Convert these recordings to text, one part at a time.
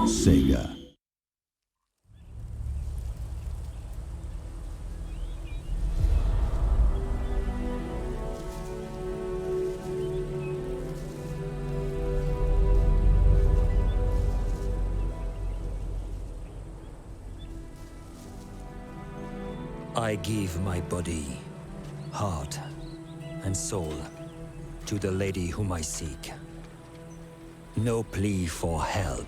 Sega. I give my body, heart, and soul to the lady whom I seek. No plea for help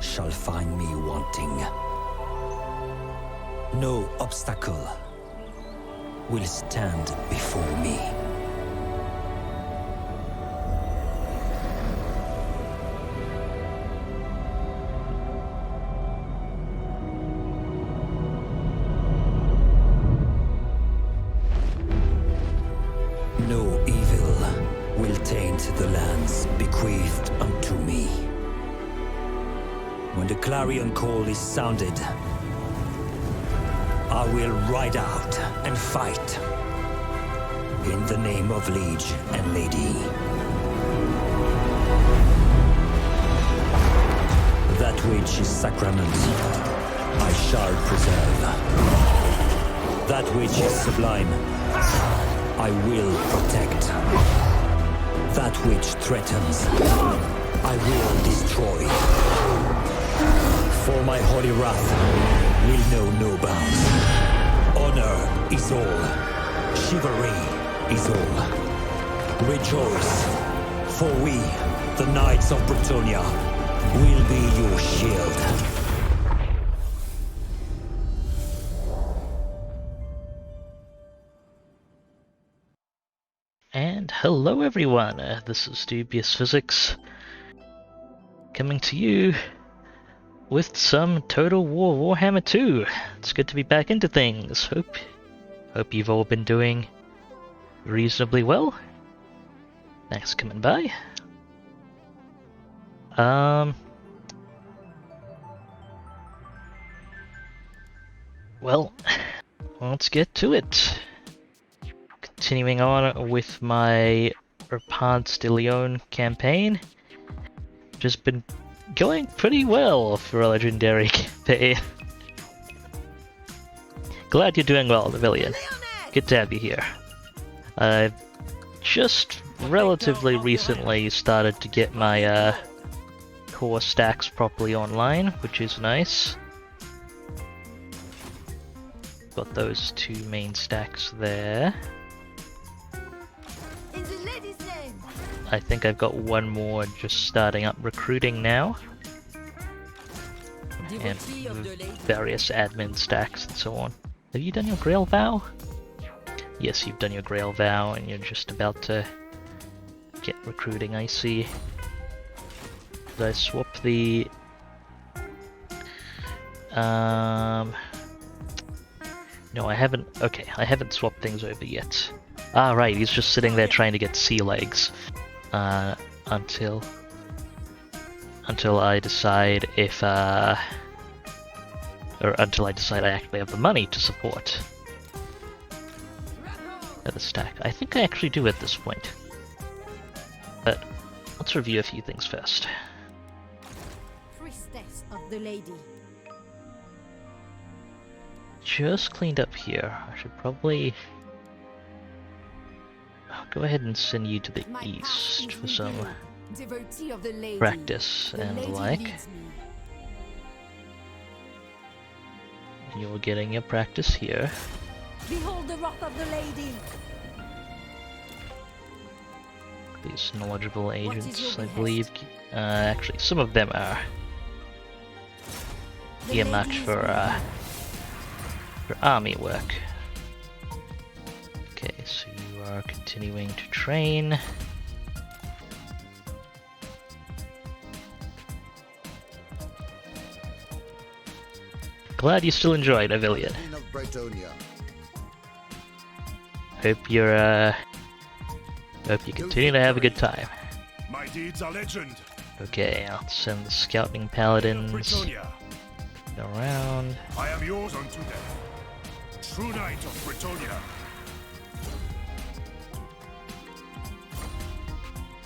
shall find me wanting. No obstacle will stand before me. No evil will taint the lands bequeathed unto me. When the clarion call is sounded, I will ride out and fight in the name of liege and lady. That which is sacrament, I shall preserve. That which is sublime, I will protect. That which threatens, I will destroy. For my holy wrath will know no bounds. Honor is all. Chivalry is all. Rejoice, for we, the Knights of Bretonnia, will be your shield. And hello everyone, this is Dubious Physics, coming to you with some Total War Warhammer 2. It's good to be back into things. Hope you've all been doing reasonably well. Thanks for coming by. Well, let's get to it. Continuing on with my Repanse de Leon campaign, which has been going pretty well for a legendary campaign. Glad you're doing well, Navillion. Good to have you here. I've just relatively recently started to get my core stacks properly online, which is nice. Got those two main stacks there. I think I've got one more just starting up recruiting now. And various admin stacks and so on. Have you done your Grail Vow? Yes, you've done your Grail Vow and you're just about to get recruiting, I see. Did I swap the... No, I haven't... Okay, I haven't swapped things over yet. Ah, right, he's just sitting there trying to get sea legs. Until I decide if, or until I decide I actually have the money to support the stack. I think I actually do at this point. But let's review a few things first. Priestess of the Lady. Just cleaned up here. I should probably... I'll go ahead and send you to the east for some practice and the like. And you're getting your practice here. Behold the wrath of the Lady. These knowledgeable agents, I believe, actually some of them are earmarked for army work. Okay, so you are continuing to train. Glad you still enjoyed Avillion. Hope you're hope you continue to have a good time. My deeds are legend. Okay, I'll send the scouting paladins around. I am yours unto death. True knight of Bretonnia.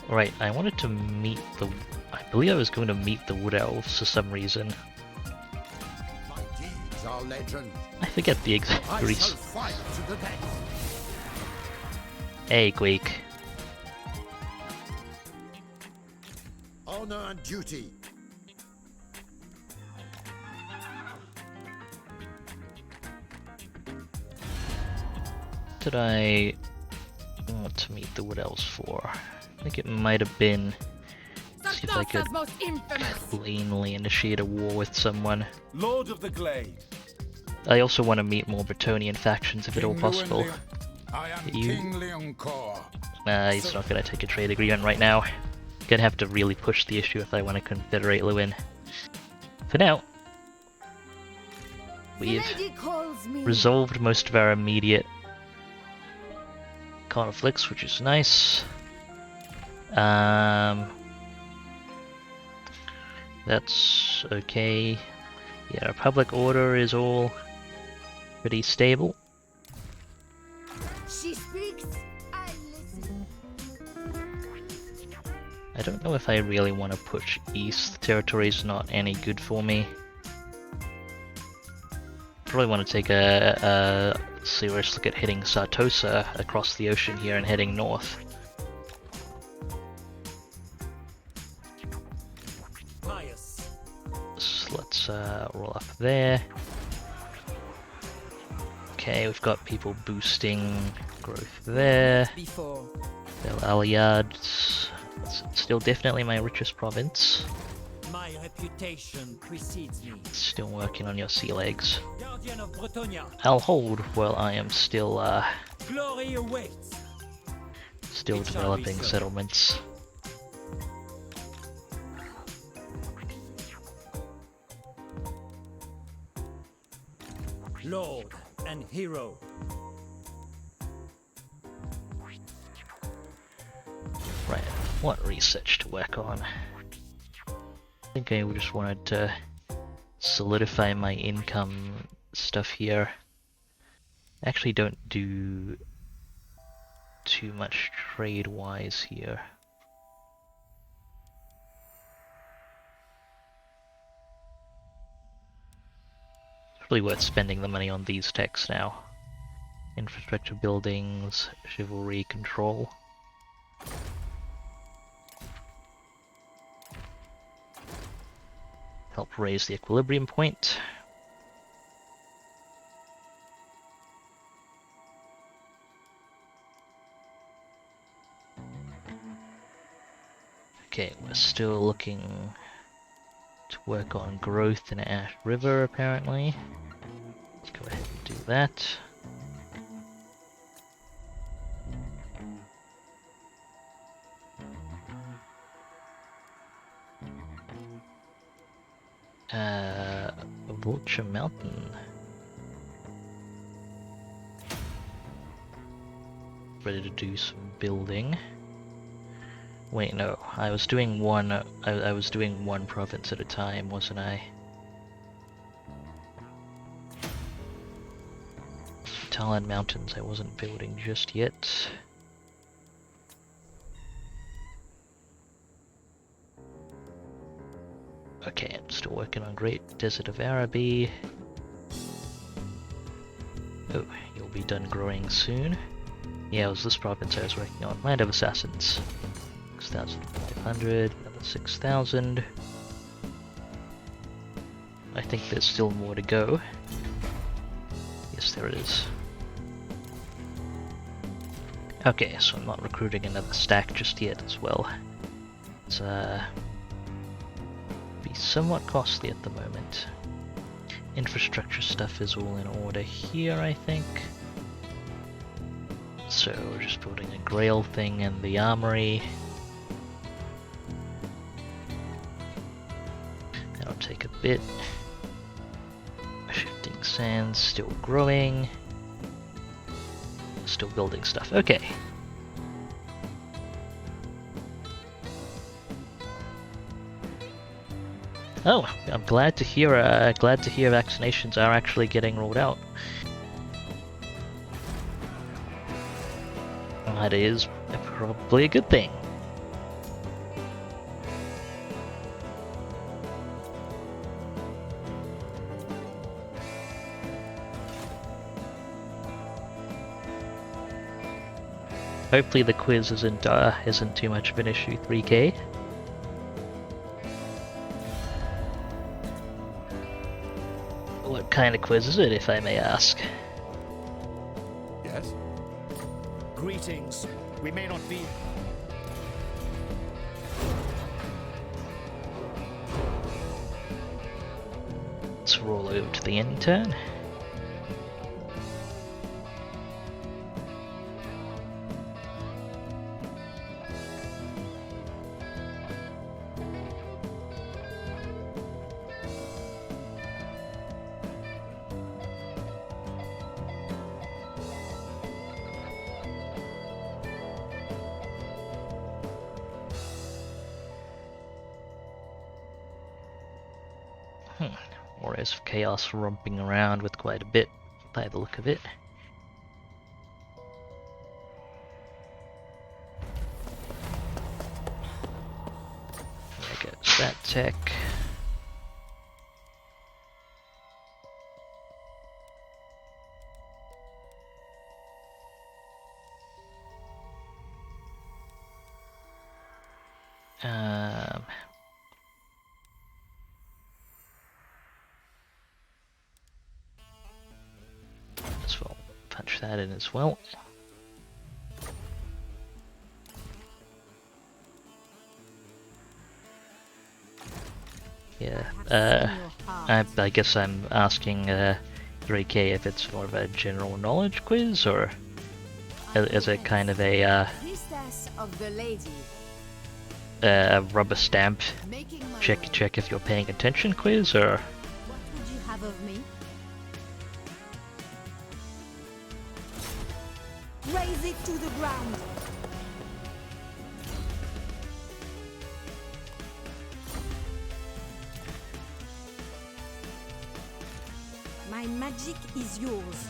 Right, I wanted to meet the... I I believe I was going to meet the Wood Elves for some reason. My deeds are legend. I forget the exact I shall reason. fight to the death. Hey, Quake. Honor and duty. Did I want to meet the Wood Elves for? I think it might have been see if I could most infamous. cleanly initiate a war with someone. Lord of the Glade. I also want to meet more Bretonian factions if at all possible. I am You- King Leoncor. Nah, he's not going to take a trade agreement right now. Gonna have to really push the issue if I want to confederate Lewin. For now, we've The lady calls me. resolved most of our immediate conflicts, which is nice. That's okay. Yeah, our public order is all pretty stable. She speaks. I listen. I don't know if I really want to push east. The territory's not any good for me. Probably want to take a serious look at hitting Sartosa across the ocean here and heading north. Pious. So let's roll up there. Okay, we've got people boosting growth there. Before. Del Aliads. It's still definitely my richest province. My reputation precedes me. Still working on your sea legs. Guardian of Bretonia. I'll hold while I am still Glory awaits. still It shall be developing so. settlements. Lord and hero. Right, what research to work on? I think I just wanted to solidify my income stuff here. I actually don't do too much trade-wise here. It's really worth spending the money on these techs now. Infrastructure buildings, chivalry control. Help raise the equilibrium point. Okay, we're still looking to work on growth in Ash River, apparently. Let's go ahead and do that. Vulture Mountain. Ready to do some building. Wait, no. I was doing one. I was doing one province at a time, wasn't I? Talon Mountains. I wasn't building just yet. Okay, I'm still working on Great Desert of Araby. Oh, you'll be done growing soon. Yeah, it was this province I was working on. Land of Assassins. 6,500, another 6,000. I think there's still more to go. Yes, there is. Okay, so I'm not recruiting another stack just yet as well. It's be somewhat costly at the moment. Infrastructure stuff is all in order here, I think. So we're just building a Grail thing and the armory. That'll take a bit. Shifting sands, still growing. Still building stuff. Okay. Oh, I'm glad to hear vaccinations are actually getting rolled out. That is probably a good thing. Hopefully the quiz isn't too much of an issue, 3K. What kind of quiz is it, if I may ask? Yes? Greetings. We may not be. Let's roll over to the end turn. Warriors of Chaos romping around with quite a bit, by the look of it. There goes that tech. As well, punch that in as well. Yeah, I guess I'm asking 3K if it's more of a general knowledge quiz, or is it kind of a Priestess of the lady. rubber stamp Making my way. check if you're paying attention quiz, or What would you have of me? Raise it to the ground. My magic is yours.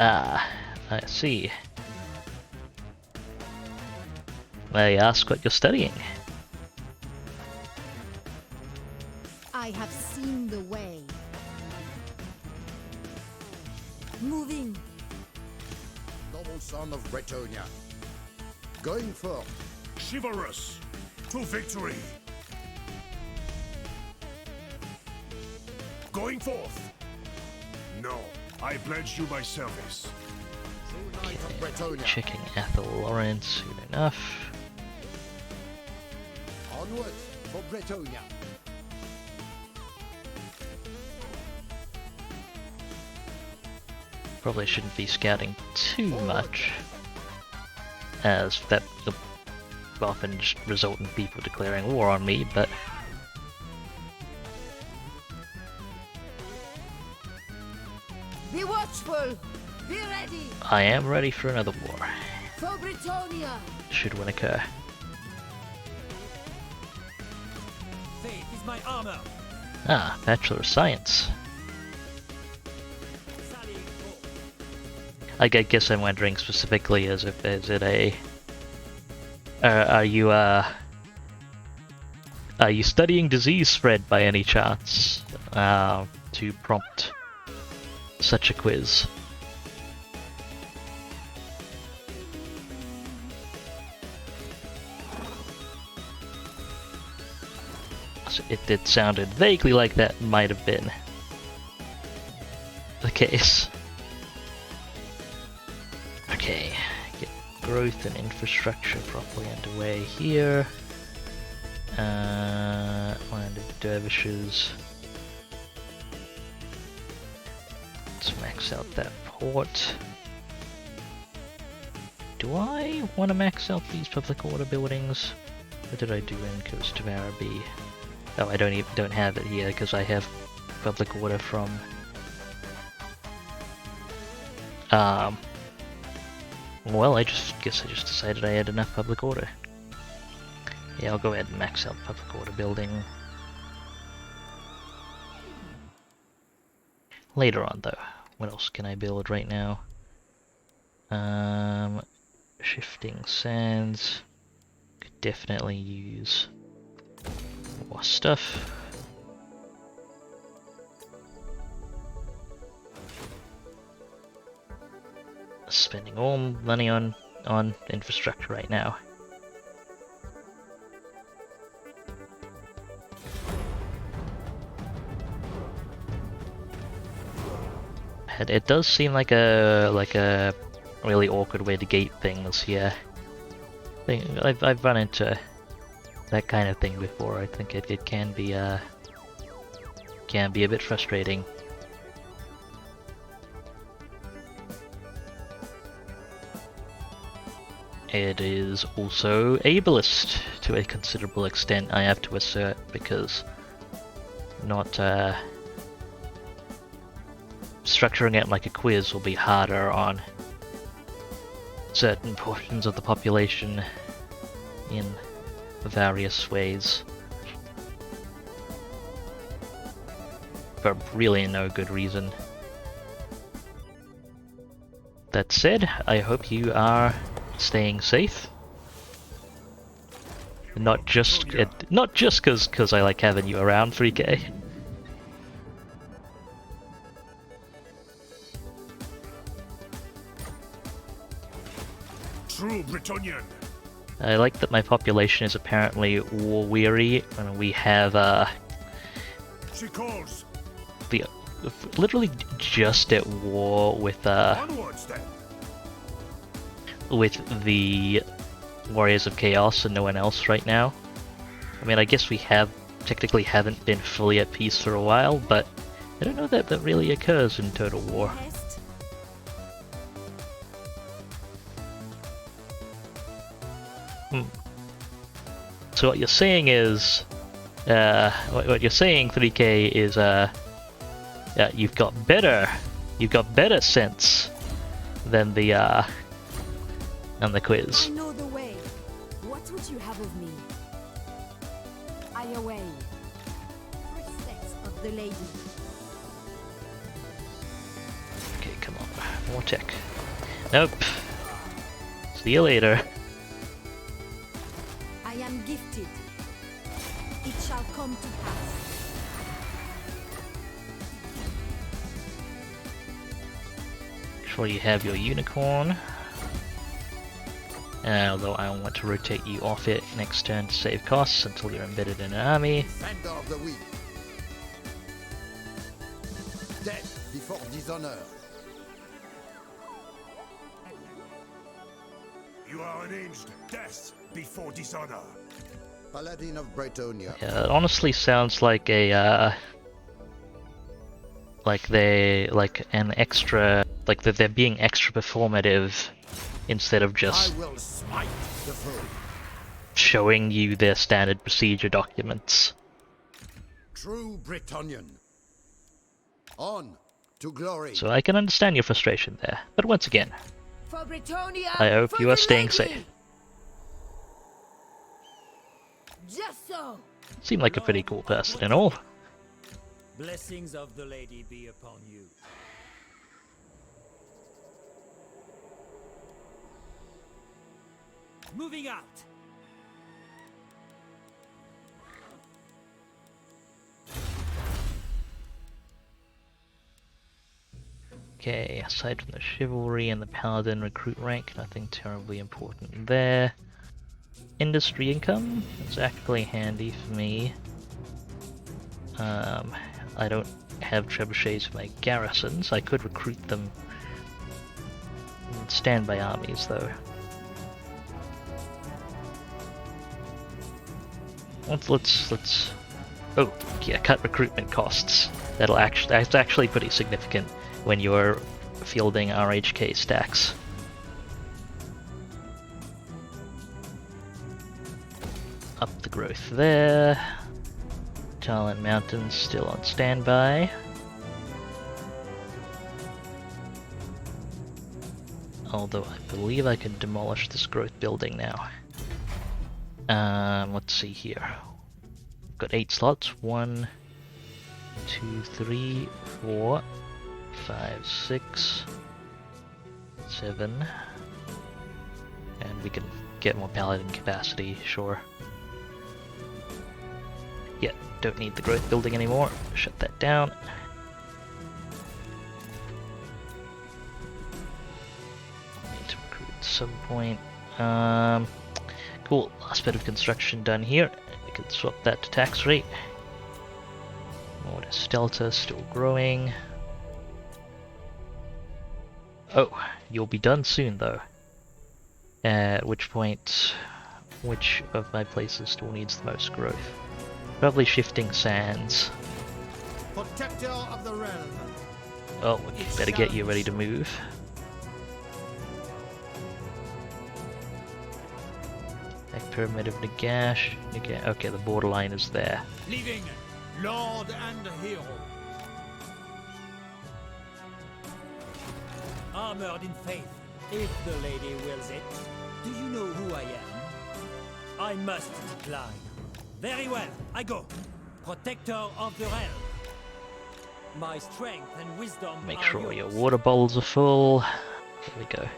I see. May I ask what you're studying? I have seen the way. Moving. Noble son of Bretonia. Going forth. Chivalrous to victory. Going forth. No, I pledge you my service. True knight of Bretonia. Checking Ethel Lawrence, soon enough. Onwards for Bretonia. Probably shouldn't be scouting too much, as that will often just result in people declaring war on me, but Be watchful. Be ready. I am ready for another war, For Bretonia. should one occur. Faith is my armor. Ah, Bachelor of Science. I guess I'm wondering specifically, is it a... are you studying disease spread by any chance, to prompt such a quiz? So it sounded vaguely like that might have been the case. Okay, get growth and infrastructure properly underway here. Land of dervishes. Let's max out that port. Do I want to max out these public order buildings? What did I do in Coast of Araby? Oh, I don't have it here because I have public order from well, I guess I just decided I had enough public order. Yeah, I'll go ahead and max out public order building. Later on, though. What else can I build right now? Shifting sands. Could definitely use more stuff. spending all money on infrastructure right now. It does seem like a really awkward way to gate things here. I've run into that kind of thing before. I think it can be a bit frustrating. It is also ableist to a considerable extent, I have to assert, because not structuring it like a quiz will be harder on certain portions of the population in various ways. For really no good reason. That said, I hope you are staying safe. Not just because I like having you around, 3K. True Bretonian. I like that my population is apparently war weary, and we have She calls. literally just at war with Onwards then. the Warriors of Chaos and no one else right now. I mean, I guess we technically haven't been fully at peace for a while, but I don't know that that really occurs in Total War. Pest? So what you're saying is, what you're saying, 3K, is you've got better sense than the quiz. I know the way. What would you have of me? I away. Princess of the lady. Okay, come on, more tech. Nope. See you later. I am gifted. It shall come to pass. Make sure you have your unicorn. Although I want to rotate you off it next turn to save costs until you're embedded in an army. Defender of the weak. Death before dishonor. You are unhinged. Death before dishonor. Paladin of Bretonia. Yeah, it honestly sounds like a like they're being extra performative instead of just I will smite the foe. showing you their standard procedure documents. True Bretonian. On to glory. So I can understand your frustration there, but once again, For Bretonia, I hope for you are the staying lady! safe. Just so. Seem like a pretty cool person and all. Blessings of the lady be upon you. Moving out. Okay, aside from the chivalry and the paladin recruit rank, nothing terribly important there. Industry income is actually handy for me. I don't have trebuchets for my garrisons. I could recruit them in standby armies though. Let's oh yeah, cut recruitment costs. That's actually pretty significant when you're fielding RHK stacks. Up the growth there. Talent Mountain's still on standby. Although I believe I can demolish this growth building now. Let's see here. Got 8 slots. 1, 2, 3, 4, 5, 6, 7. And we can get more paladin capacity, sure. Yeah, don't need the growth building anymore. Shut that down. some point. Cool, last bit of construction done here. We can swap that to tax rate. Mortis Delta still growing. Oh, you'll be done soon though. At which point, which of my places still needs the most growth? Probably Shifting Sands. Protector of the realm. Oh, we better get you ready to move. Like Pyramid of Nagash. Okay, the borderline is there. Living, Lord and Hero. Armored in faith, if the lady wills it. Do you know who I am? I must decline. Very well, I go. Protector of the realm. My strength and wisdom Make are sure yours. your water bowls are full. There we go.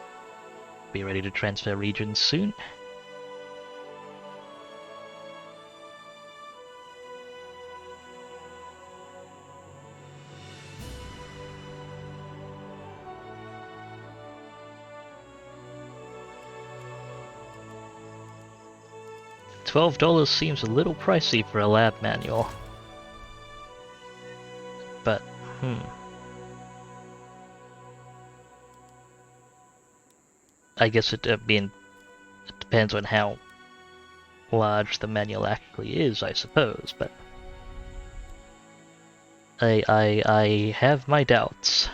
Be ready to transfer regions soon. $12 seems a little pricey for a lab manual. But, I guess it depends on how large the manual actually is, I suppose, but I have my doubts.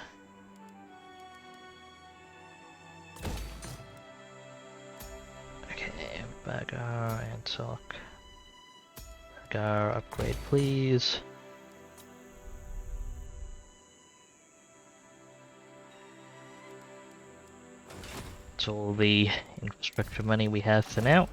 Okay, Bagar and Talk. Bagar upgrade please. That's all the infrastructure money we have for now.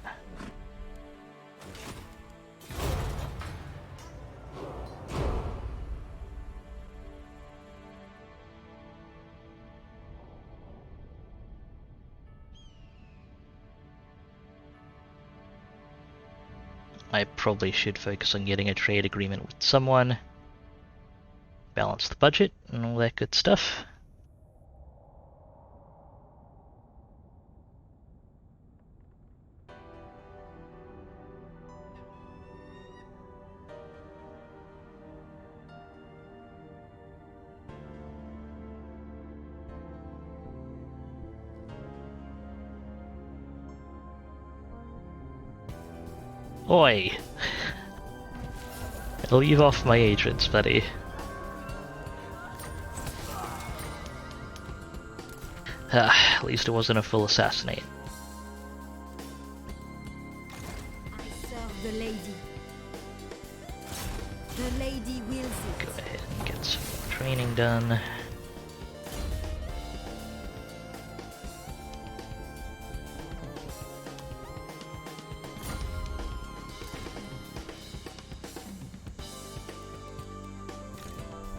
I probably should focus on getting a trade agreement with someone, balance the budget, and all that good stuff. Oi! Leave off my agents, buddy. At least it wasn't a full assassinate. I serve the lady. The lady wills it. Go ahead and get some more training done.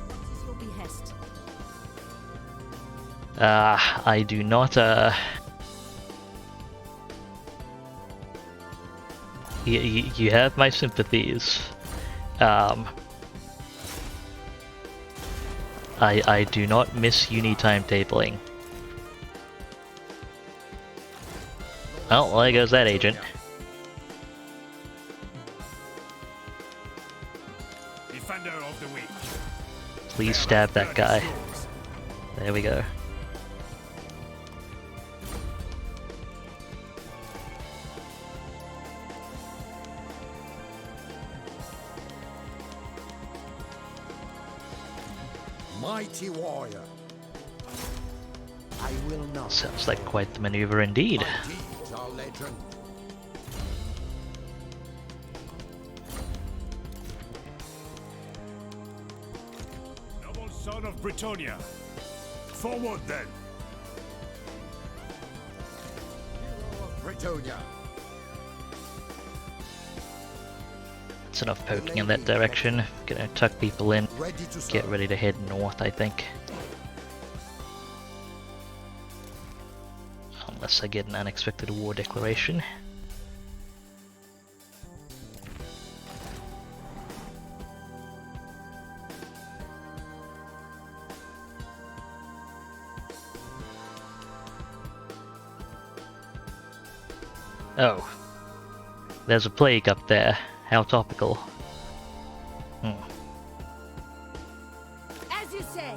What is your behest? I do not, you have my sympathies. I do not miss uni timetabling. Oh, well, there goes that agent. Defender of the weak. Please stab that guy. There we go. Mighty warrior. I will not. Sounds like quite the maneuver indeed. My deeds are legend. Noble son of Britannia. Forward then. Hero of Britonia. It's enough poking in that direction. Gonna tuck people in. Ready to Get serve. ready to head north, I think. Unless I get an unexpected war declaration. Oh. There's a plague up there. How topical. As you say.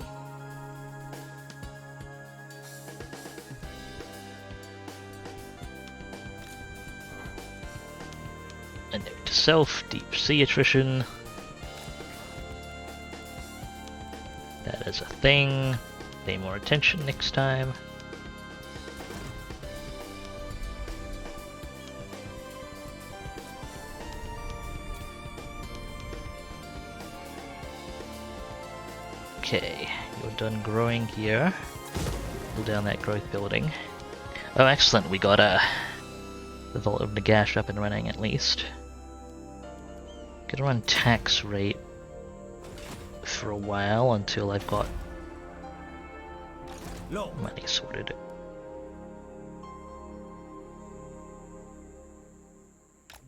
A note to self, deep sea attrition. That is a thing. Pay more attention next time. Okay, you're done growing here. Pull down that growth building. Oh, excellent, we got the Vault of Nagash up and running at least. Gonna run tax rate for a while until I've got money sorted.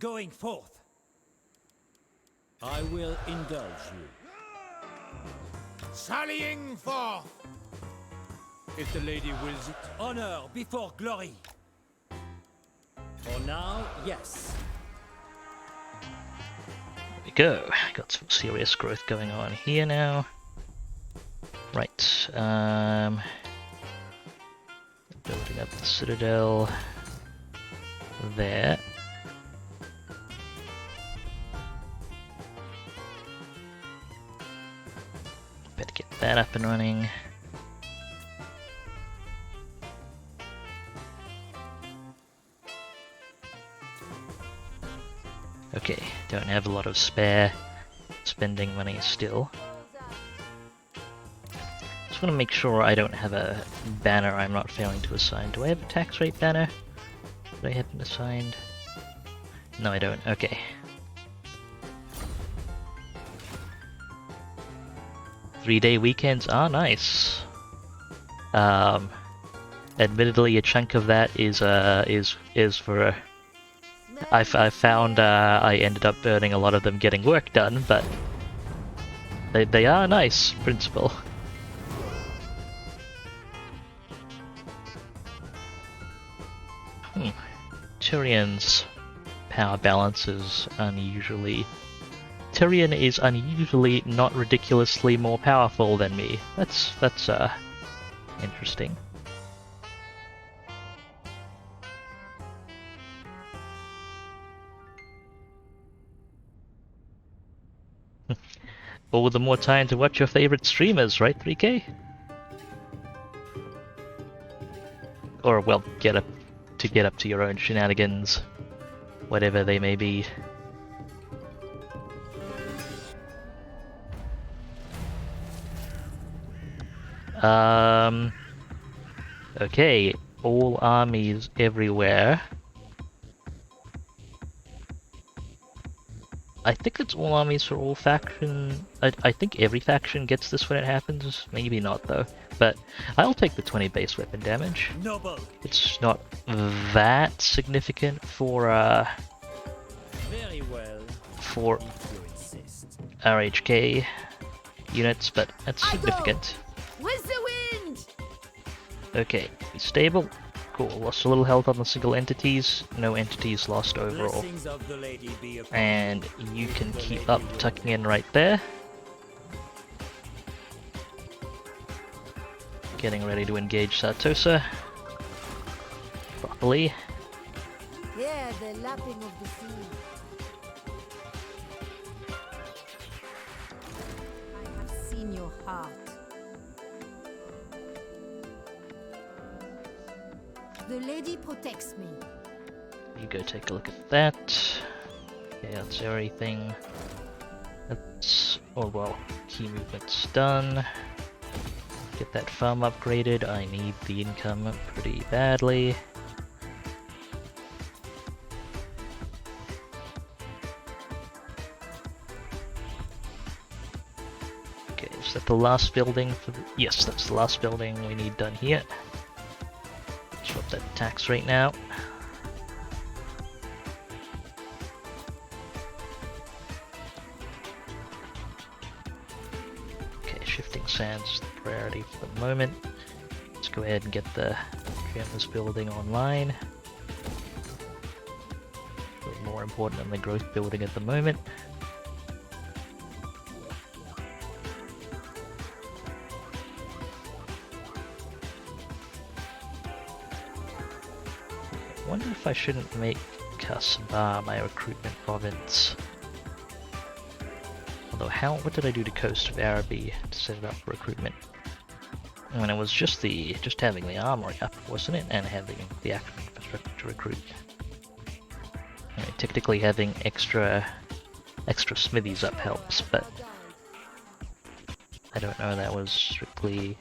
Going forth. I will indulge you. Sallying forth! If the lady wills it. Honor before glory. For now, yes. There we go. Got some serious growth going on here now. Right. Building up the citadel there. Better get that up and running. Okay, don't have a lot of spare spending money still. Just want to make sure I don't have a banner I'm not failing to assign. Do I have a tax rate banner that I haven't assigned? No, I don't. Okay. Three-day weekends are nice. Admittedly, a chunk of that is for. I found I ended up earning a lot of them getting work done, but they are nice, in principle. Tyrion's power balance is unusually. Tyrion is unusually not ridiculously more powerful than me. That's interesting. All the more time to watch your favorite streamers, right, 3K? Or, well, get up to your own shenanigans, whatever they may be. Okay, all armies everywhere. I think it's all armies for all faction. I think every faction gets this when it happens. Maybe not though. But I'll take the 20 base weapon damage. Noble. It's not that significant for Very well. For If you insist. RHK units, but that's significant. With the wind! Okay, be stable. Cool, lost a little health on the single entities, no entities lost overall. Blessings of the lady be upon And you can keep up tucking in right there. Getting ready to engage Sartosa properly. Hear the lapping of the sea. I have seen your heart. The lady protects me. You go take a look at that. Okay, that's everything. That's, oh well, key movement's done. Get that farm upgraded. I need the income pretty badly. Okay, is that the last building for the... Yes, that's the last building we need done here. Swap that tax rate now. Okay, shifting sands the priority for the moment. Let's go ahead and get the campus building online. more important than the growth building at the moment. I wonder if I shouldn't make Kasbah my recruitment province. Although what did I do to Coast of Araby to set it up for recruitment? I mean, it was just having the armory up, wasn't it? And having the actual infrastructure to recruit. I mean, technically having extra smithies up helps, but I don't know that was strictly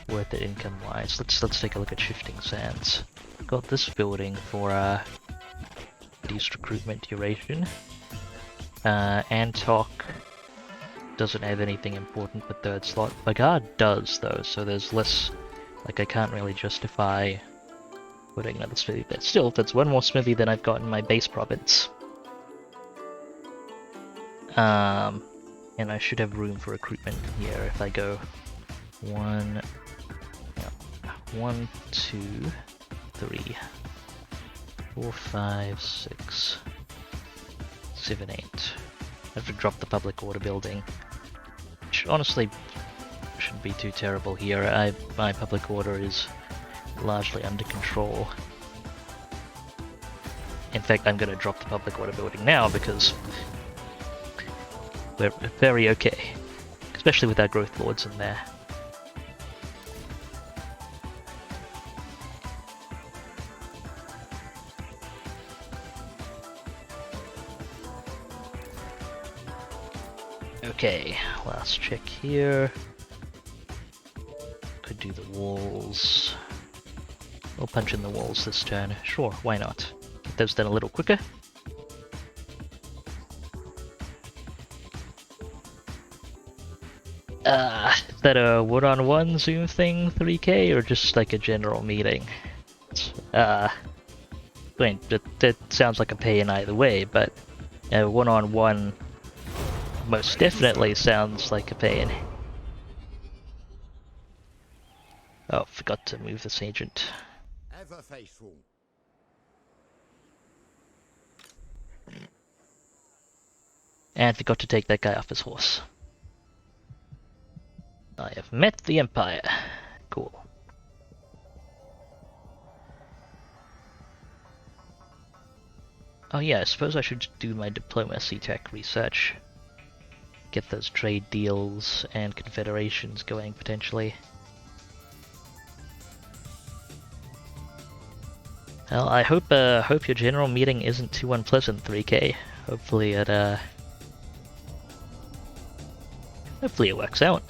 worth it income-wise. Let's take a look at Shifting Sands. Got this building for reduced recruitment duration. Antok doesn't have anything important for third slot. Bagard does though, so there's less, like I can't really justify putting another smithy there. Still, that's one more smithy than I've got in my base province. And I should have room for recruitment here if I go 1, 2, 3, 4, 5, 6, 7, 8. I have to drop the public order building, which honestly shouldn't be too terrible here. My public order is largely under control. In fact, I'm going to drop the public order building now because we're very okay, especially with our growth lords in there. Okay, last check here. Could do the walls. We'll punch in the walls this turn. Sure, why not? Get those done a little quicker. Is that a one-on-one Zoom thing, 3K, or just like a general meeting? I mean, that sounds like a pay in either way, but one-on-one most definitely sounds like a pain. Oh, forgot to move this agent. Ever faithful. And forgot to take that guy off his horse. I have met the Empire. Cool. Oh yeah, I suppose I should do my diplomacy tech research. Get those trade deals and confederations going potentially. Well, I hope your general meeting isn't too unpleasant, 3K. Hopefully it works out.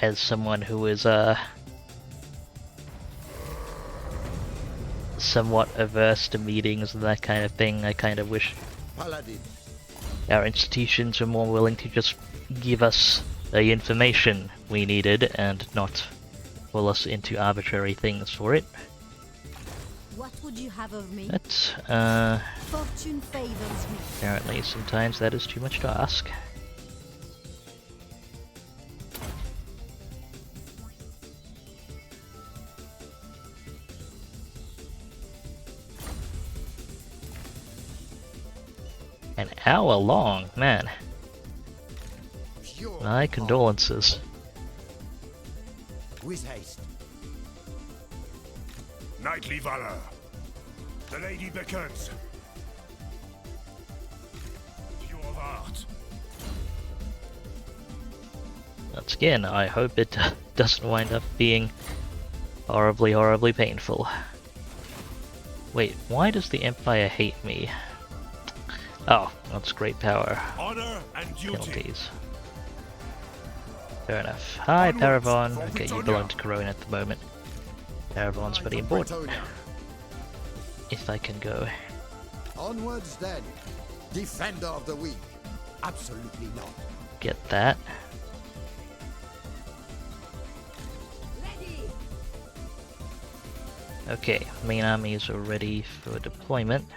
As someone who is somewhat averse to meetings and that kind of thing, I kind of wish Paladin. our institutions were more willing to just give us the information we needed and not pull us into arbitrary things for it. What would you have of me? But, Fortune favors me. apparently sometimes that is too much to ask. An hour long, man. Pure My heart. condolences. With haste. Knightly valor. The lady beckons. Pure of heart. Once again, I hope it doesn't wind up being horribly, horribly painful. Wait, why does the Empire hate me? Oh, that's great power. Honor and duty. Penalties. Fair enough. Hi, Onwards Paravon. for Okay, you Britannia. belong to Corona at the moment. Paravon's pretty important. Britonia. If I can go. Onwards then. Defender of the weak. Absolutely not. Get that. Ready. Okay, main armies are ready for deployment.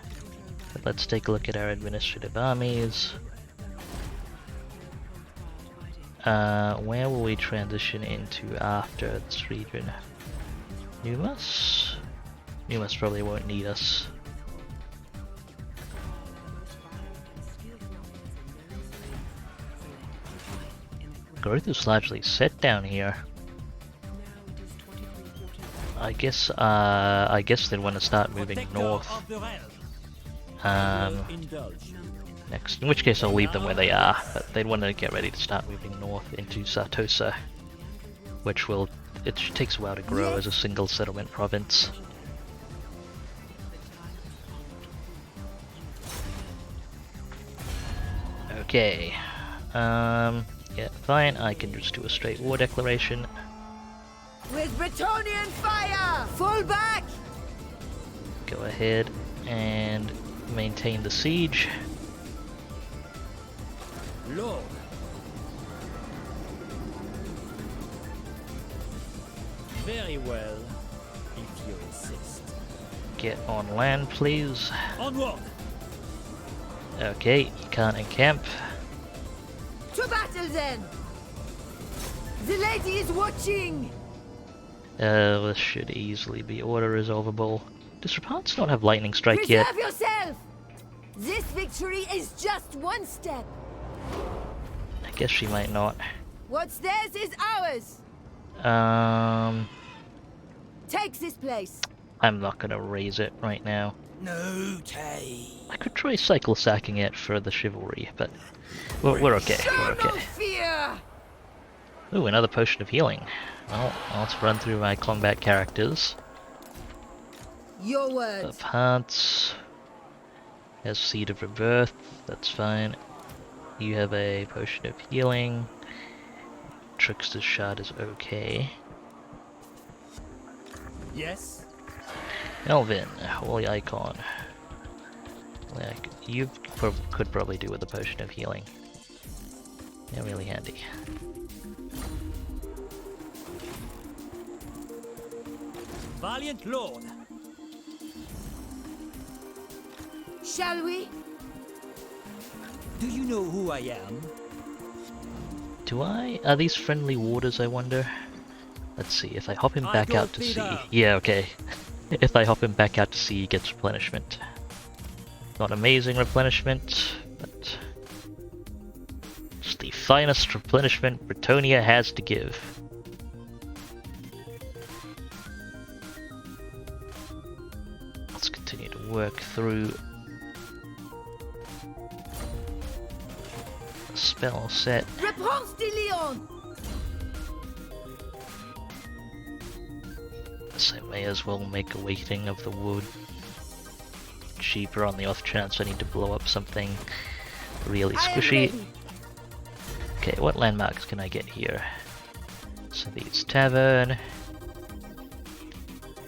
But let's take a look at our administrative armies. Where will we transition into after this region? Numas? Numas probably won't need us. Growth is largely set down here. I guess they'd want to start moving north. Next, in which case I'll leave them where they are, but they'd want to get ready to start moving north into Sartosa, which takes a while to grow as a single settlement province. Okay, yeah, fine, I can just do a straight war declaration. With Bretonian fire! Fall back! Go ahead and maintain the siege. Lord. Very well, if you insist. Get on land, please. Onward! Okay, you can't encamp. To battle then! The lady is watching! This should easily be order resolvable. Does Repanse not have lightning strike yet? Preserve yourself! This victory is just one step. I guess she might not. What's theirs is ours. Take this place. I'm not gonna raise it right now. No tay. I could try cycle sacking it for the chivalry, but we're okay. Show We're no okay. fear. Ooh, another potion of healing. Well, let's run through my combat characters. Your words. Repanse has Seed of Rebirth, that's fine. You have a potion of healing. Trickster's Shard is okay. Yes? Elvin, Holy Icon. You could probably do with a potion of healing. They're really handy. Valiant Lord. Shall we? Do you know who I am? Do I? Are these friendly warders, I wonder? Let's see, if I hop him I back go out to sea... Peter. Yeah, okay. If I hop him back out to sea, he gets replenishment. Not amazing replenishment, but... it's the finest replenishment Bretonia has to give. Let's continue to work through... the spell set. Repanse de Leon. So I may as well make a weighting of the wood cheaper on the off chance I need to blow up something really I am squishy. ready. Okay, what landmarks can I get here? So these tavern.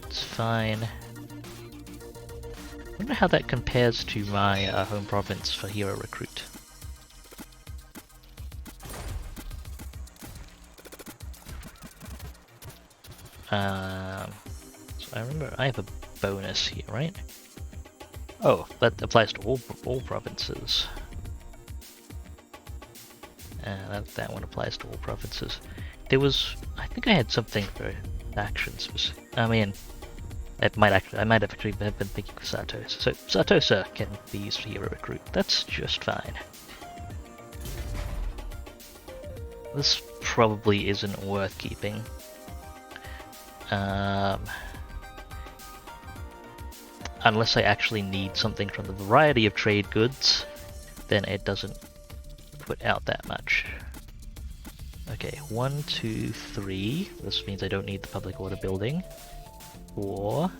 It's fine. I wonder how that compares to my home province for hero recruit. So I remember I have a bonus here, right? Oh, that applies to all provinces. That one applies to all provinces. There was, I think I had something for actions. I mean, I might have actually been thinking of Sartosa. So Sartosa can be used for hero recruit. That's just fine. This probably isn't worth keeping. Unless I actually need something from the variety of trade goods, then it doesn't put out that much. Okay, 1, 2, 3. This means I don't need the public order building. 4.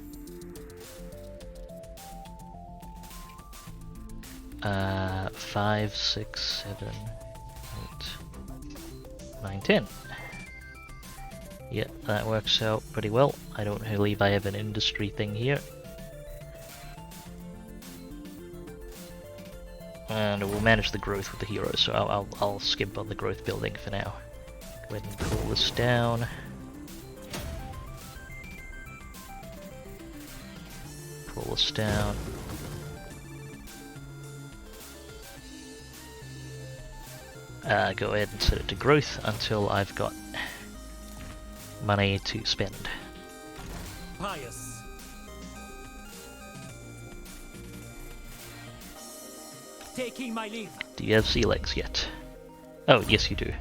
5, 6, 7, 8, 9, 10. Yeah, that works out pretty well. I don't believe I have an industry thing here. And we'll manage the growth with the heroes, so I'll skimp on the growth building for now. Go ahead and cool this down. Cool this down. go ahead and set it to growth until I've got money to spend. Pious. Taking my leave. Do you have sea legs yet? Oh, yes you do.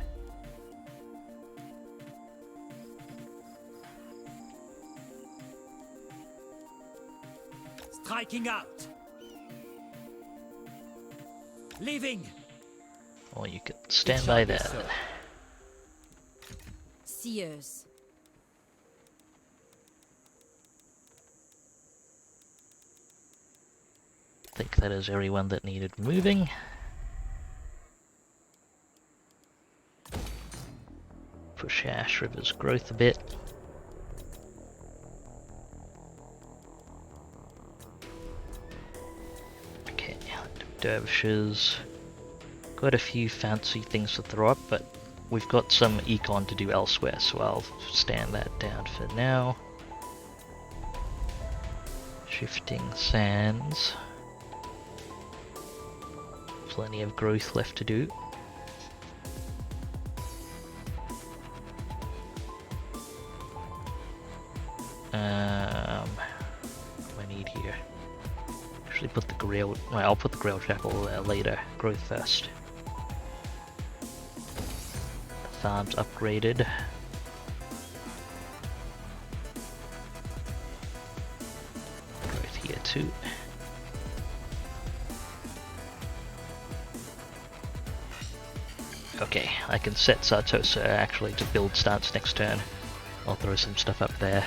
Striking out. Leaving. Or you could stand by there. So. Seers. I think that is everyone that needed moving. Push Ash River's growth a bit. Okay, dervishes. Got a few fancy things to throw up, but we've got some econ to do elsewhere, so I'll stand that down for now. Shifting sands. Plenty of growth left to do. What do I need here? Actually put the Grail, well, I'll put the Grail Chapel later. Growth first. Farm's upgraded. Growth here too. Okay, I can set Sartosa actually to build stance next turn. I'll throw some stuff up there.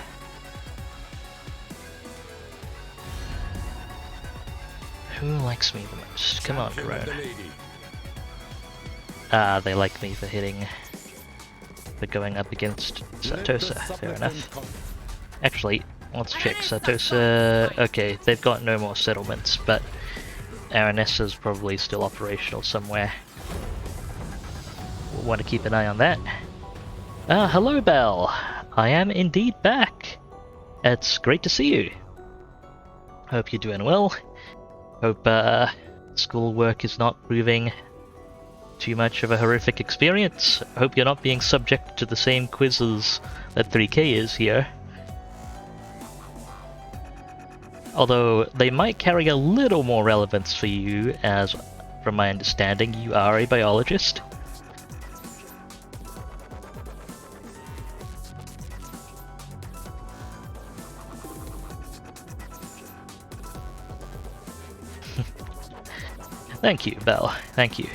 Who likes me the most? Come on, Corona. Ah, they like me for hitting, for going up against Sartosa. Fair enough. Actually, let's check Sartosa. Okay, they've got no more settlements, but Aranessa's probably still operational somewhere. We'll want to keep an eye on that. Hello, Belle. I am indeed back. It's great to see you. Hope you're doing well. Hope schoolwork is not proving too much of a horrific experience. Hope you're not being subject to the same quizzes that 3K is here. Although they might carry a little more relevance for you, as from my understanding you are a biologist. Thank you, Belle. Thank you.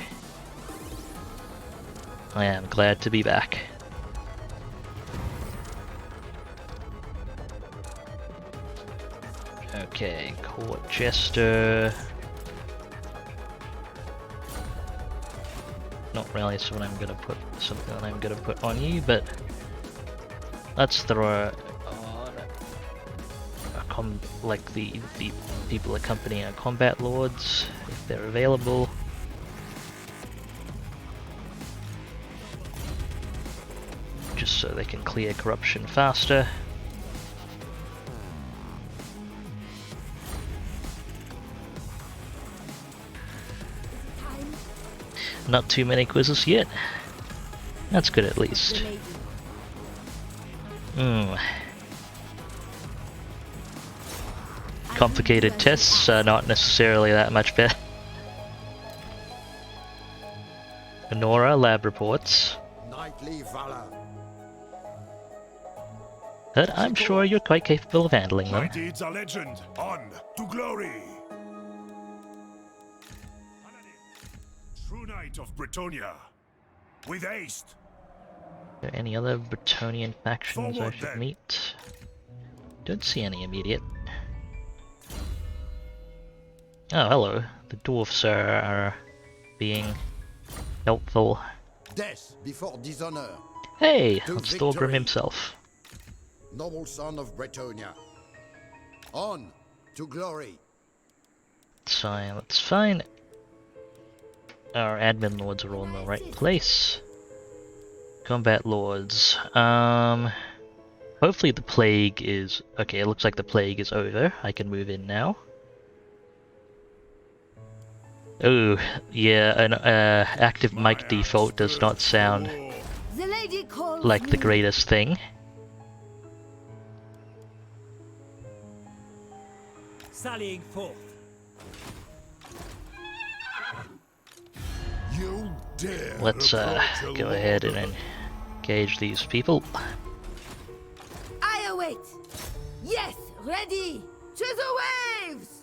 I am glad to be back. Okay, Court Jester. Not really something I'm gonna put on you, but let's throw on like the people accompanying our combat lords if they're available. Just so they can clear corruption faster. Not too many quizzes yet. That's good at least. Complicated tests are not necessarily that much better. Honora lab reports. Knightly valor. But I'm sure you're quite capable of handling My them. deeds are legend. On to glory. True knight of Bretonia. With haste. Are there any other Bretonian factions I Forward, should then. meet? Don't see any immediate. Oh, hello. The dwarfs are being helpful. Death before dishonor. Hey, To that's Thorgrim victory. himself. Noble son of Bretonia. On to glory. So that's fine. Our admin lords are all in the right place. Combat lords. Hopefully the plague is... Okay, it looks like the plague is over. I can move in now. Oh, yeah, an active mic default does not sound The lady calls like the me. greatest thing. Sallying forth. You dare Let's approach a go lord ahead of and engage these people. I await. Yes, ready. To the waves.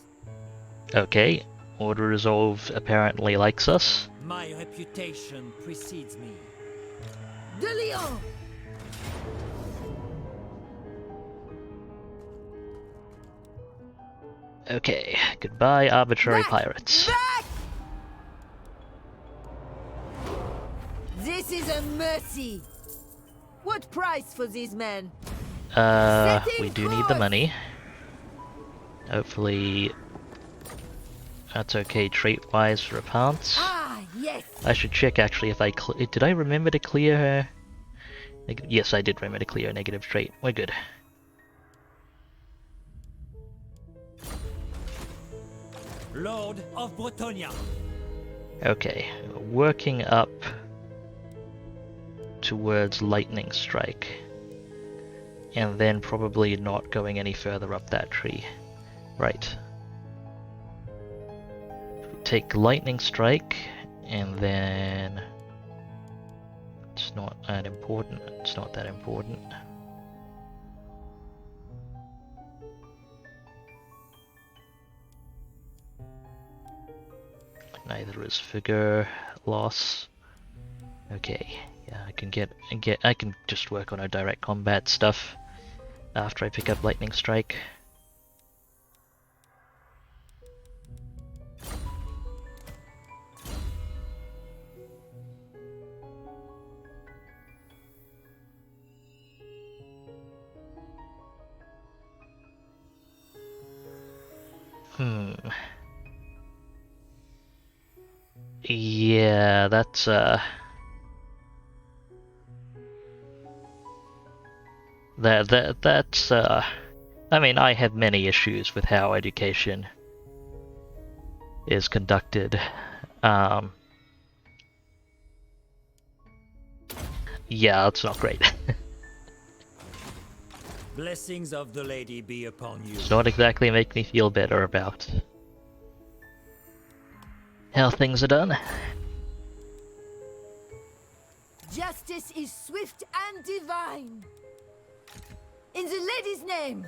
Okay, Order Resolve apparently likes us. My reputation precedes me. De Lion. Okay, goodbye, arbitrary Back! pirates. Back! This is a mercy. What price for these men? We do need the money. Hopefully, that's okay trait-wise for Repanse. Ah, yes. I should check actually if I did I remember to clear her? Yes, I did remember to clear a negative trait. We're good. Lord of Bretonia. Okay, working up towards Lightning Strike. And then probably not going any further up that tree. Right. Take Lightning Strike, and then... It's not that important. It's not that important. Neither is Figure Loss. Okay, yeah, I can just work on our direct combat stuff after I pick up Lightning Strike. Yeah, that's that's I mean, I have many issues with how education is conducted. Yeah, it's not great. Blessings of the lady be upon you. It's not exactly make me feel better about how things are done. Justice is swift and divine. In the lady's name.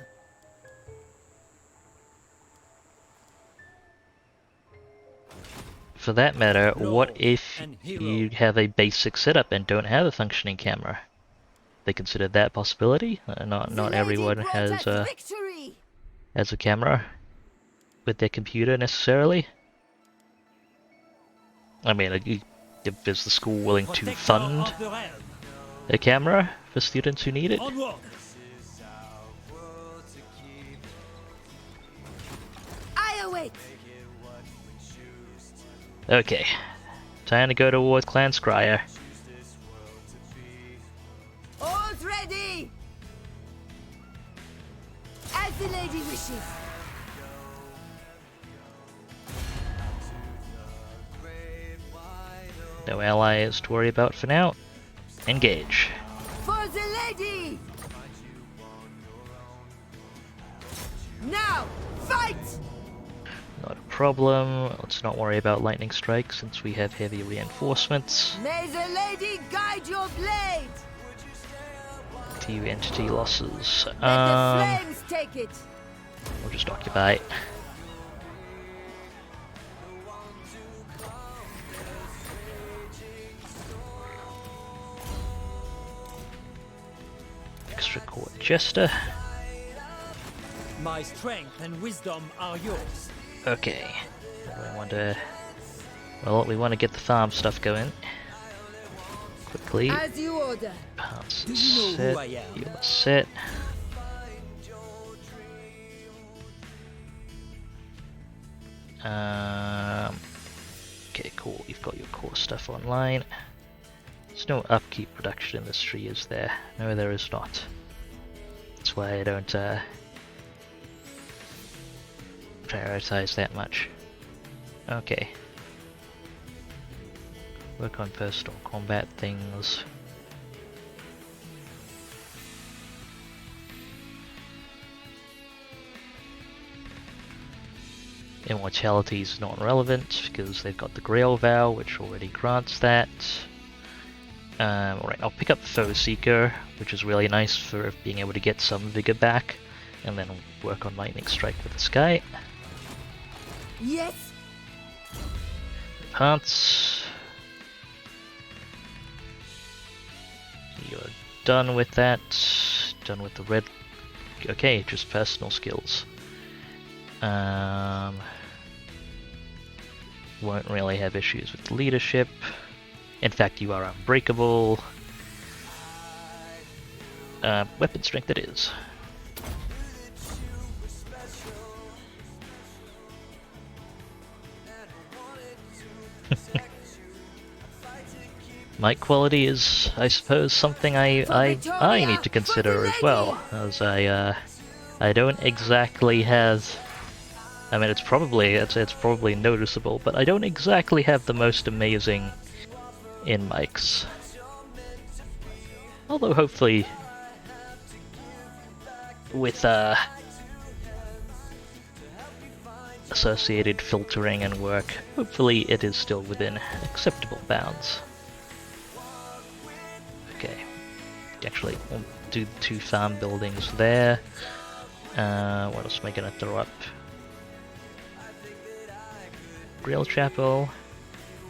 For that matter, what Lord if and hero. you have a basic setup and don't have a functioning camera? They considered that possibility. Not The lady everyone brought has us victory. a camera with their computer necessarily. I mean, is the school willing to Protector fund of the realm. a camera for students who need it? Onward. I await. Okay, time to go toward Clan Scryer. All's ready. As the lady wishes. No allies to worry about for now. Engage. For the lady. Now, fight. Not a problem. Let's not worry about lightning strike since we have heavy reinforcements. May the lady guide your blade. Few entity losses. Let the flames take it. We'll just occupy it. Extra court jester. My strength and wisdom are yours. Okay. We want to. Well, we want to get the farm stuff going quickly. As you order. Parts Do you know set. who I am? You are set. Okay, cool. You've got your core stuff online. There's no upkeep production in this tree, is there? No, there is not. That's why I don't prioritize that much. Okay. Work on personal combat things. Immortality is not relevant because they've got the Grail Vow, which already grants that. Alright, I'll pick up Foe Seeker, which is really nice for being able to get some vigor back, and then work on Lightning Strike with the Sky. Yes. Repanse. You're done with that. Done with the red. Okay, just personal skills. Won't really have issues with leadership. In fact, you are unbreakable. Weapon strength it is. Mic quality is, I suppose, something I need to consider as well, as I don't exactly have. I mean, it's probably noticeable, but I don't exactly have the most amazing in mics. Although hopefully, with associated filtering and work, hopefully it is still within acceptable bounds. Okay, actually, we'll do 2 farm buildings there. What else am I gonna throw up? Grail Chapel.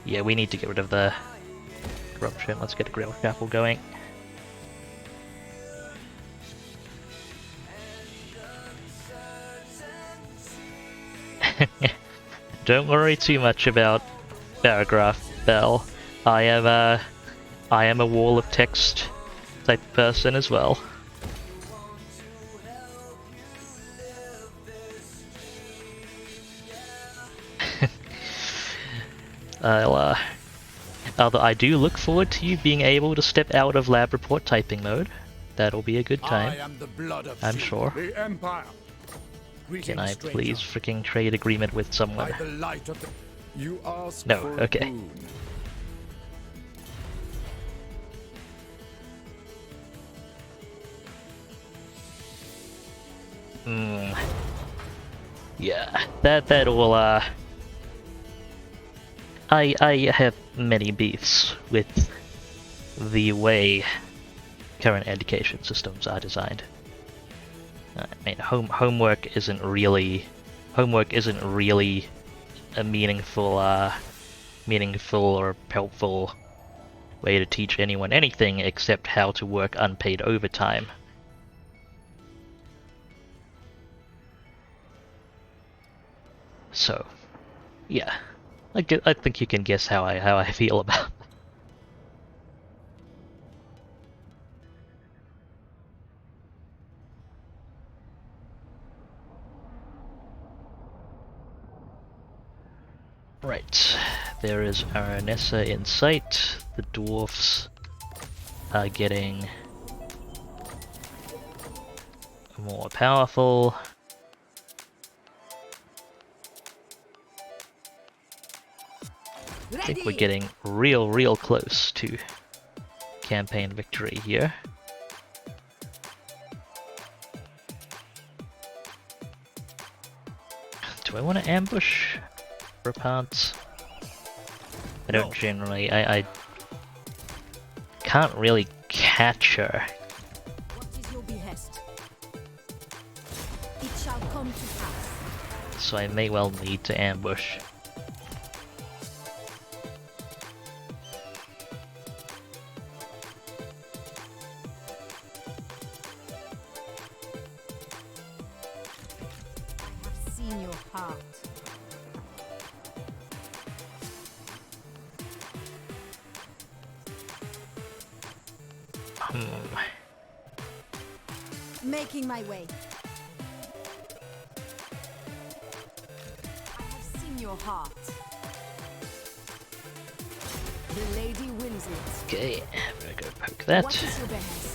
Yeah, we need to get rid of the corruption. Let's get a Grail Chapel going. Don't worry too much about paragraph, Bell. I am a wall of text type person as well. Although I do look forward to you being able to step out of lab report typing mode. That'll be a good time. I'm sure. The Empire. Can I please freaking trade agreement with someone? By the light of the... You ask No, for a okay. boon. Yeah, that will I have many beefs with the way current education systems are designed. I mean, homework isn't really a meaningful or helpful way to teach anyone anything except how to work unpaid overtime. So, yeah, I think you can guess how I feel about it. Right, there is Aranessa in sight. The dwarfs are getting more powerful. I think we're getting real close to campaign victory here. Do I want to ambush Repanse? I don't generally. I can't really catch her. What is your behest? It shall come to pass. So I may well need to ambush. I've seen your heart. Making my way. I have seen your heart. The lady wills it. Okay, I'm gonna go poke that. What is your behest?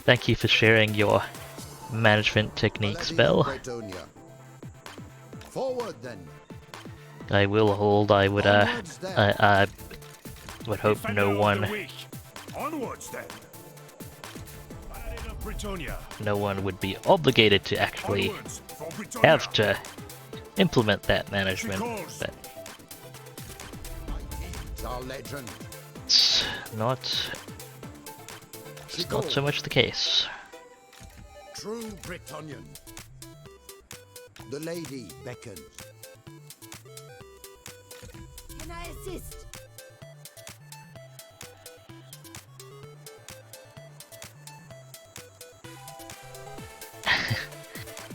Thank you for sharing your management technique Lady of spell. Bretonia. Forward then. I will hold. I would Onwards, then. I would hope Defender no of the one weak. Onwards then. Paladin of Bretonia. would be obligated to actually Onwards for Bretonia. have to implement that management, but My deeds are legend. it's not so much the case. True Bretonian. The lady beckons. Can I assist?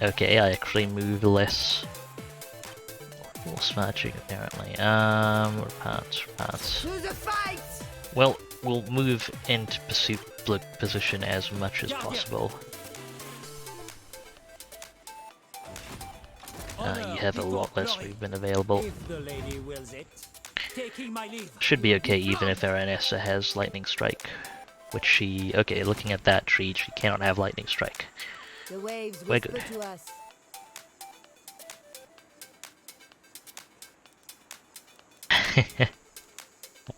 Okay, I actually move less. Force magic apparently. Repanse. To the fight! Well, we'll move into pursuit position as much as possible. You have a lot less movement available. If the lady wills it. Taking my leave. Should be okay even if Aranessa has lightning strike. Which she... okay, looking at that tree, she cannot have lightning strike. The waves We're whisper good. to us.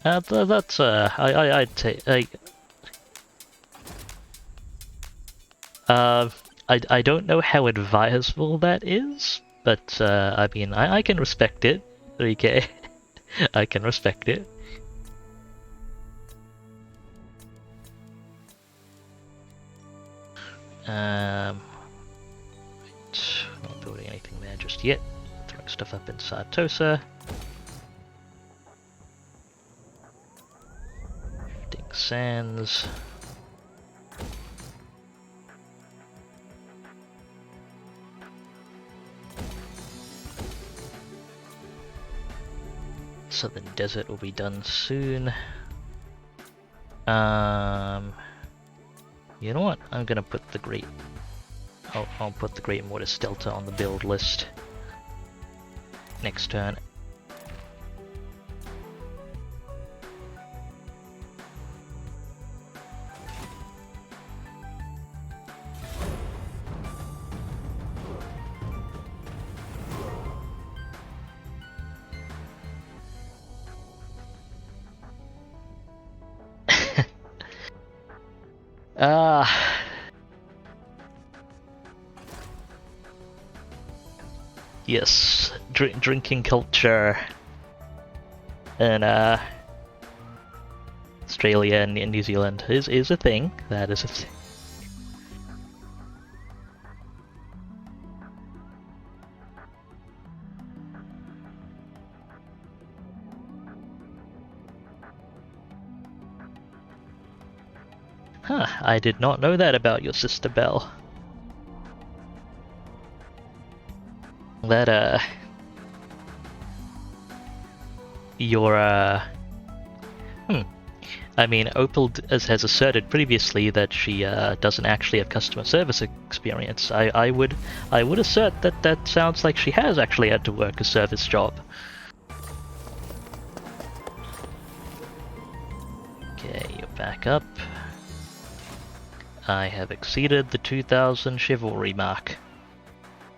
That's I'd say I don't know how advisable that is, but I mean I can respect it. Okay, I can respect it. Not building anything there just yet. Throwing stuff up in Sartosa. Shifting sands. Southern Desert will be done soon. You know what? I'm gonna put the Great... I'll put the Great Mortis Delta on the build list next turn. Yes, drinking culture in Australia and New Zealand is a thing. That is a thing. Huh, I did not know that about your sister Belle. That, I mean, Opal has asserted previously that she doesn't actually have customer service experience. I would assert that that sounds like she has actually had to work a service job. Okay, you're back up. I have exceeded the 2000 chivalry mark.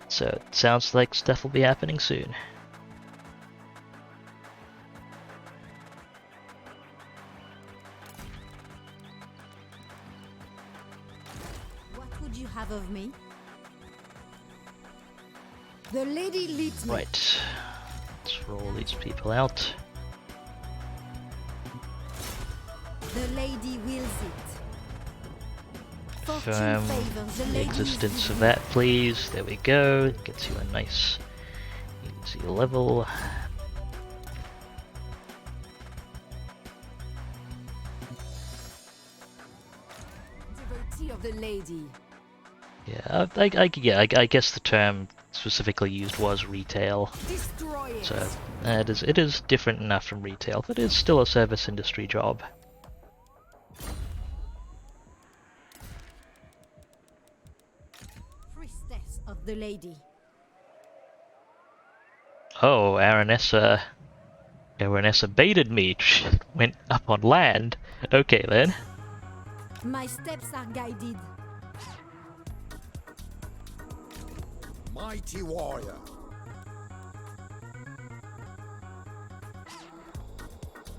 So it sounds like stuff will be happening soon. What would you have of me? The lady leads me. Right. Let's roll these people out. The lady wills it. Fortune Confirm favors the the lady. existence of that, please. There we go. Gets you a nice easy level. Devotee of the lady. Yeah, I guess the term specifically used was retail. Destroy it. So it is different enough from retail, but it's still a service industry job. Priestess of the lady. Oh, Aranessa baited me. Went up on land. Okay then. My steps are guided. Mighty warrior.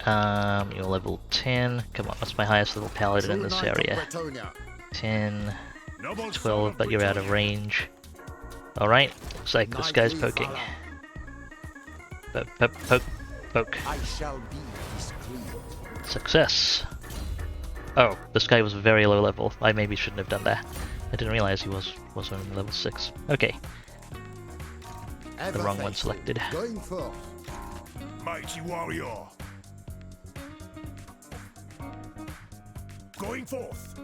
You're level 10. Come on, what's my highest level paladin in True this knight of area? Bretonia. 10, Noble son 12, of but you're out of Bretonia. range. Alright, looks like this guy's Knightly poking. valor. Poke. I shall be discreet. Success. Oh, this guy was very low level. I maybe shouldn't have done that. I didn't realize he was only level 6. Okay, Ever wrong one faithful. selected. Going forth. Mighty warrior. Going forth.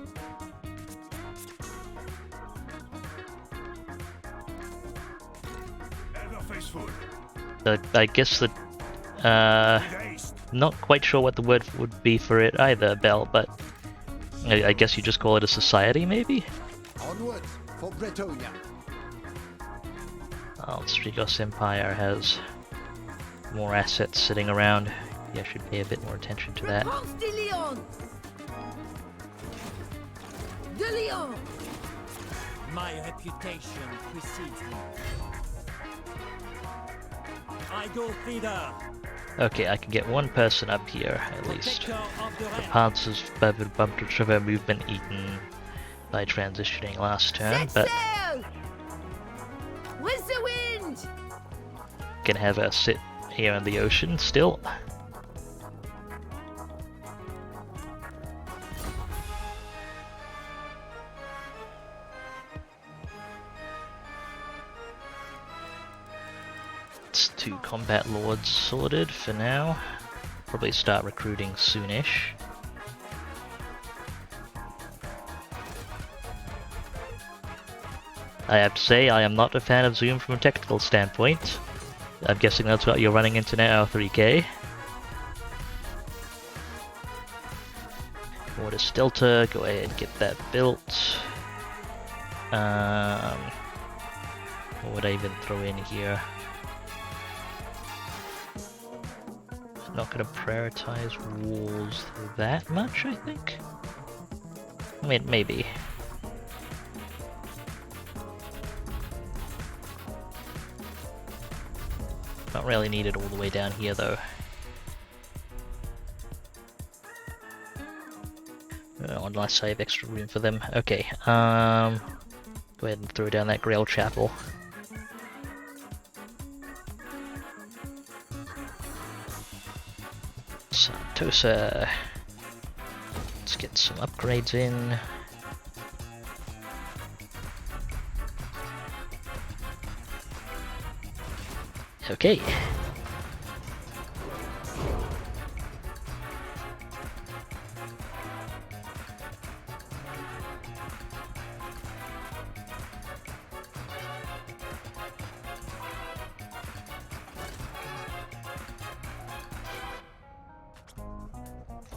Ever faithful. I guess that, With haste. not quite sure what the word would be for it either, Bell, but I guess you just call it a society, maybe? Onwards for Bretonia. Oh, Strigos Empire has more assets sitting around. Yeah, I should pay a bit more attention to that. Repanse de Leon! De Leon! My reputation precedes me. I go thither. Okay, I can get one person up here, at least. Protector of the realm. Repanse's bumped trigger movement eaten by transitioning last turn, Set but sail! With the wind! can have her sit here in the ocean still. It's 2 combat lords sorted for now. Probably start recruiting soonish. I have to say, I am not a fan of Zoom from a technical standpoint. I'm guessing that's what you're running into now, 3K. What is Stelter? Go ahead and get that built. What would I even throw in here? Not going to prioritize walls that much, I think. I mean, maybe. Not really needed all the way down here, though. Unless I have extra room for them. Okay, go ahead and throw down that Grail Chapel. Santosa. Let's get some upgrades in. Okay.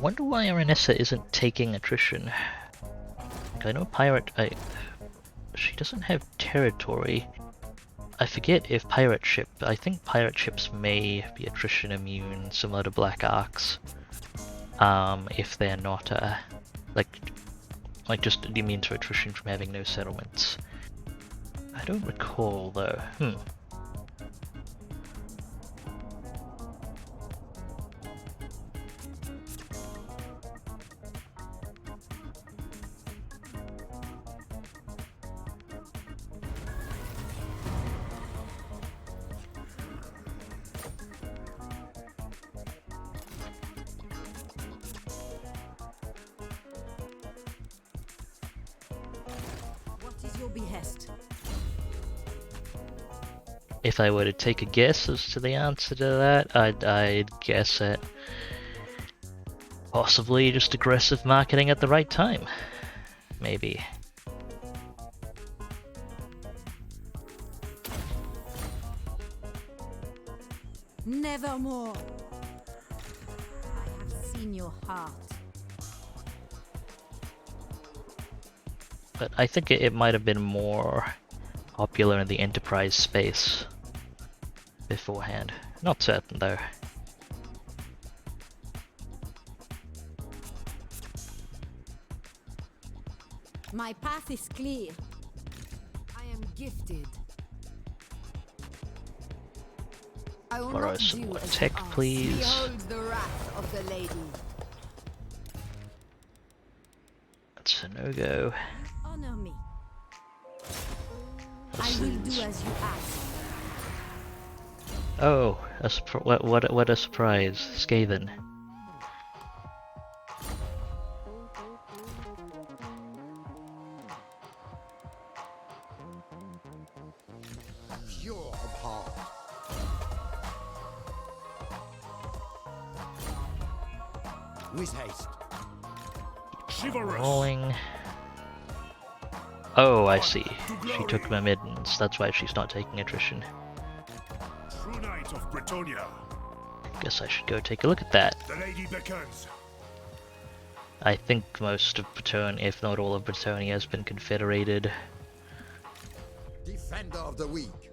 Wonder why Aranessa isn't taking attrition. I know she doesn't have territory. I forget if I think pirate ships may be attrition immune, similar to Black Arcs. If they're not, like just immune to attrition from having no settlements. I don't recall though. What is your behest? If I were to take a guess as to the answer to that, I'd guess at possibly just aggressive marketing at the right time. Maybe. Nevermore. I have seen your heart. But I think it might have been more popular in the enterprise space beforehand. Not certain though. My path is clear. I am gifted. I will Borrow not some do more as you tech, ask. please. Behold the wrath of the lady. That's a no-go. Honor me. This I will is... do as you ask. Oh, what a surprise. Skaven. Pure of heart. With haste. Chivalrous. Rolling. Oh, I see. She took my middens. That's why she's not taking attrition. True knight of Bretonia. Guess I should go take a look at that. The lady beckons. I think most of Bretonia, if not all of Bretonia, has been confederated. Defender of the weak.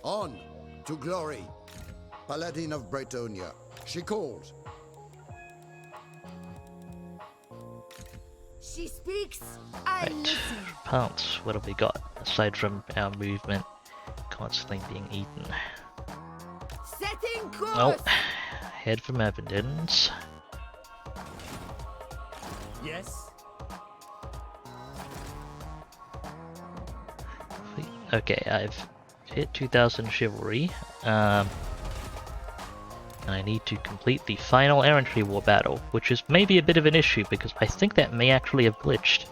On to glory. Paladin of Bretonia. She calls. She speaks, I Right. listen. Repanse, what have we got? Aside from our movement constantly being eaten. Setting course. Oh, head for Mavendins. Yes? Okay, I've hit 2000 chivalry. And I need to complete the final errantry war battle, which is maybe a bit of an issue because I think that may actually have glitched.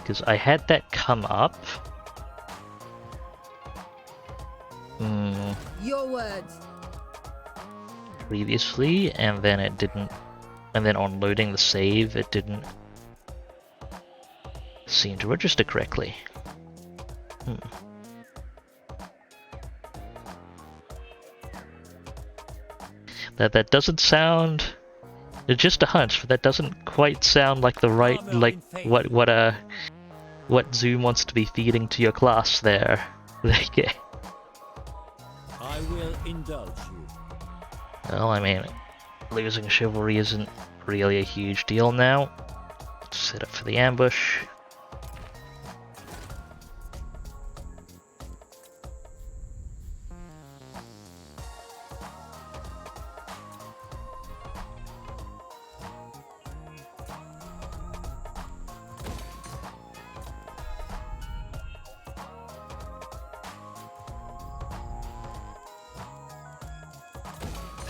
Because I had that come up. Your words. Previously, and then it didn't. And then on loading the save, it didn't seem to register correctly. That doesn't sound. It's just a hunch, but that doesn't quite sound like the right, like what Zoom wants to be feeding to your class there. Okay. I will indulge you. Well, I mean, losing chivalry isn't really a huge deal now. Set up for the ambush.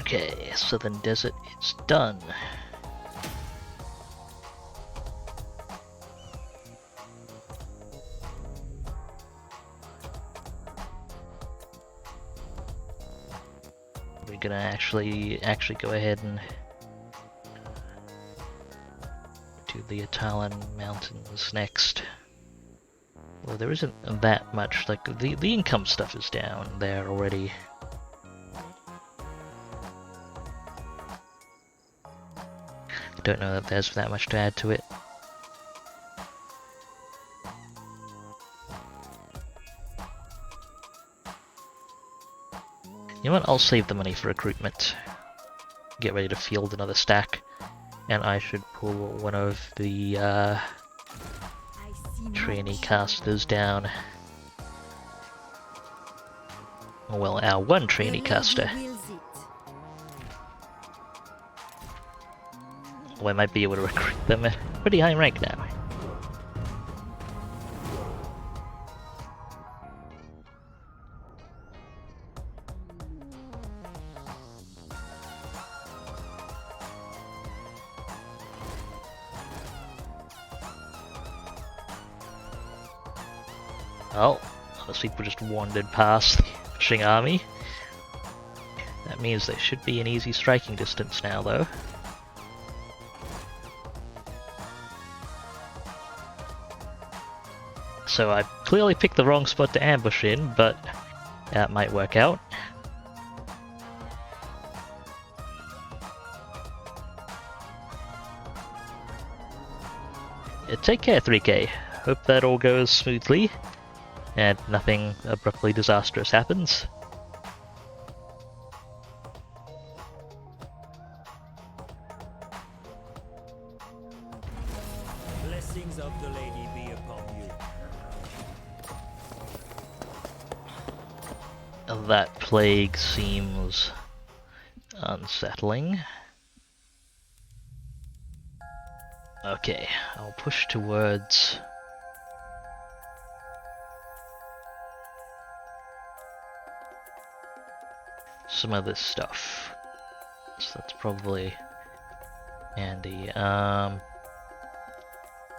Okay, Southern Desert is done. We're gonna actually go ahead and do the Italian mountains next. Well, there isn't that much, like the income stuff is down there already. Don't know that there's that much to add to it. You know what? I'll save the money for recruitment. Get ready to field another stack, and I should pull one of the I see trainee much. casters down. Well, our one The trainee lady caster. wills it. Well, I might be able to recruit them at pretty high rank now. Oh, those people just wandered past the pushing army. That means they should be in easy striking distance now, though. So I clearly picked the wrong spot to ambush in, but that might work out. Take care, 3K. Hope that all goes smoothly, and nothing abruptly disastrous happens. Blessings of the lady be upon you. That plague seems unsettling. Okay, I'll push towards some of this stuff. So that's probably handy.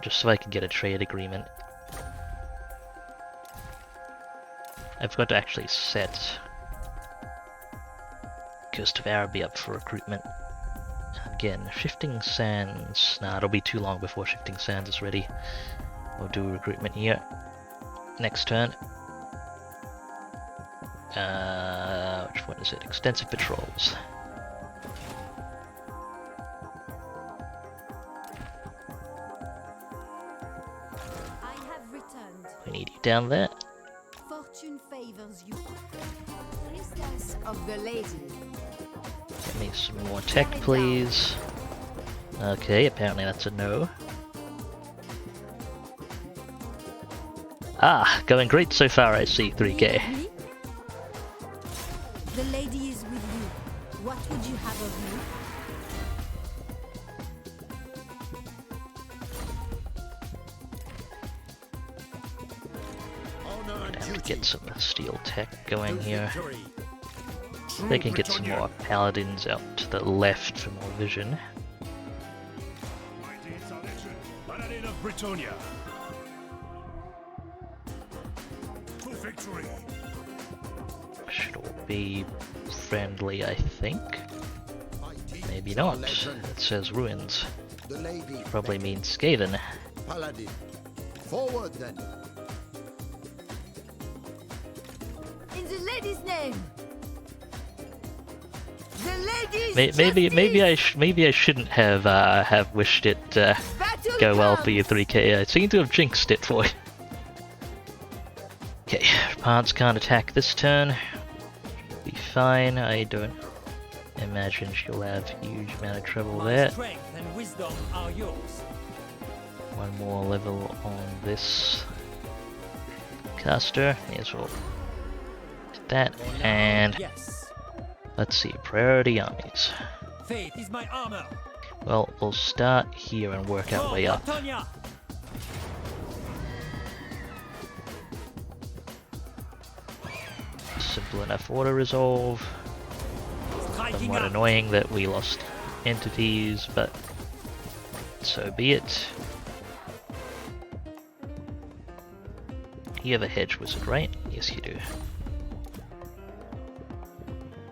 Just so I can get a trade agreement. I've got to actually set Coast of Araby up for recruitment. Again, Shifting Sands. Nah, it'll be too long before Shifting Sands is ready. We'll do recruitment here. Next turn. Which one is it? Extensive patrols. I have returned. We need you down there. Fortune favors you. Priestess of the Lady. Get me some more tech, please. Okay, apparently that's a no. Ah, going great so far, I see, 3k. The lady is with you. What would you have of me? Honor and Have to duty get some steel tech going To here. victory. They can get some Britannia. more paladins out to the left for more vision. My deeds are legend. Paladin of Britannia. To victory. Should all be friendly, I think. My deeds Maybe are not. legend. It says ruins. The lady Probably means Skaven. Paladin. Forward then. In the lady's name. The lady's Maybe I shouldn't have wished it go well for you 3k. I seem to have jinxed it for you. Okay, Repanse can't attack this turn. Be fine. I don't imagine she'll have huge amount of trouble My there. strength and wisdom are yours. One more level on this caster. Yes, we'll do that. And Yes. let's see, priority armies. Faith is my armor. Well, we'll start here and work our For way up. Britannia. Simple enough auto resolve. Striking Somewhat out. annoying that we lost entities, but so be it. You have a hedge wizard, right? Yes, you do.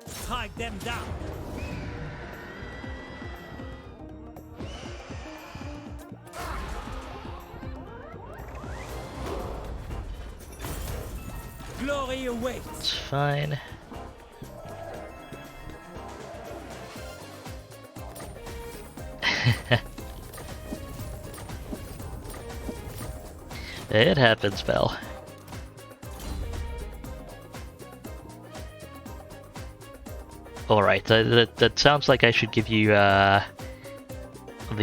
Strike them down. Glory awaits. It's fine. It happens, Belle. Alright, that sounds like I should give you the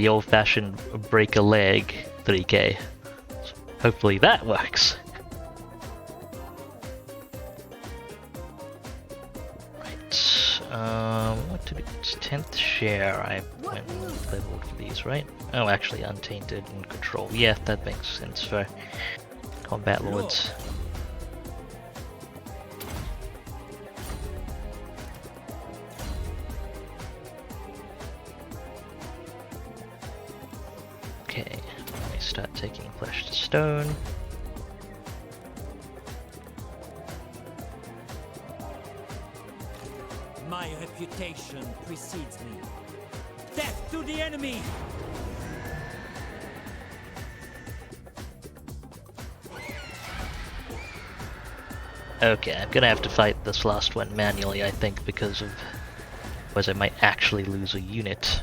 old-fashioned break a leg 3k. Hopefully that works. Right, what to be? It's 10th share. I went leveled for these, right? Oh, actually, untainted and control. Yeah, that makes sense for combat lords. Okay, let me start taking flesh to stone. My reputation precedes me. Death to the enemy! Okay, I'm gonna have to fight this last one manually, I think, because of... Otherwise I might actually lose a unit.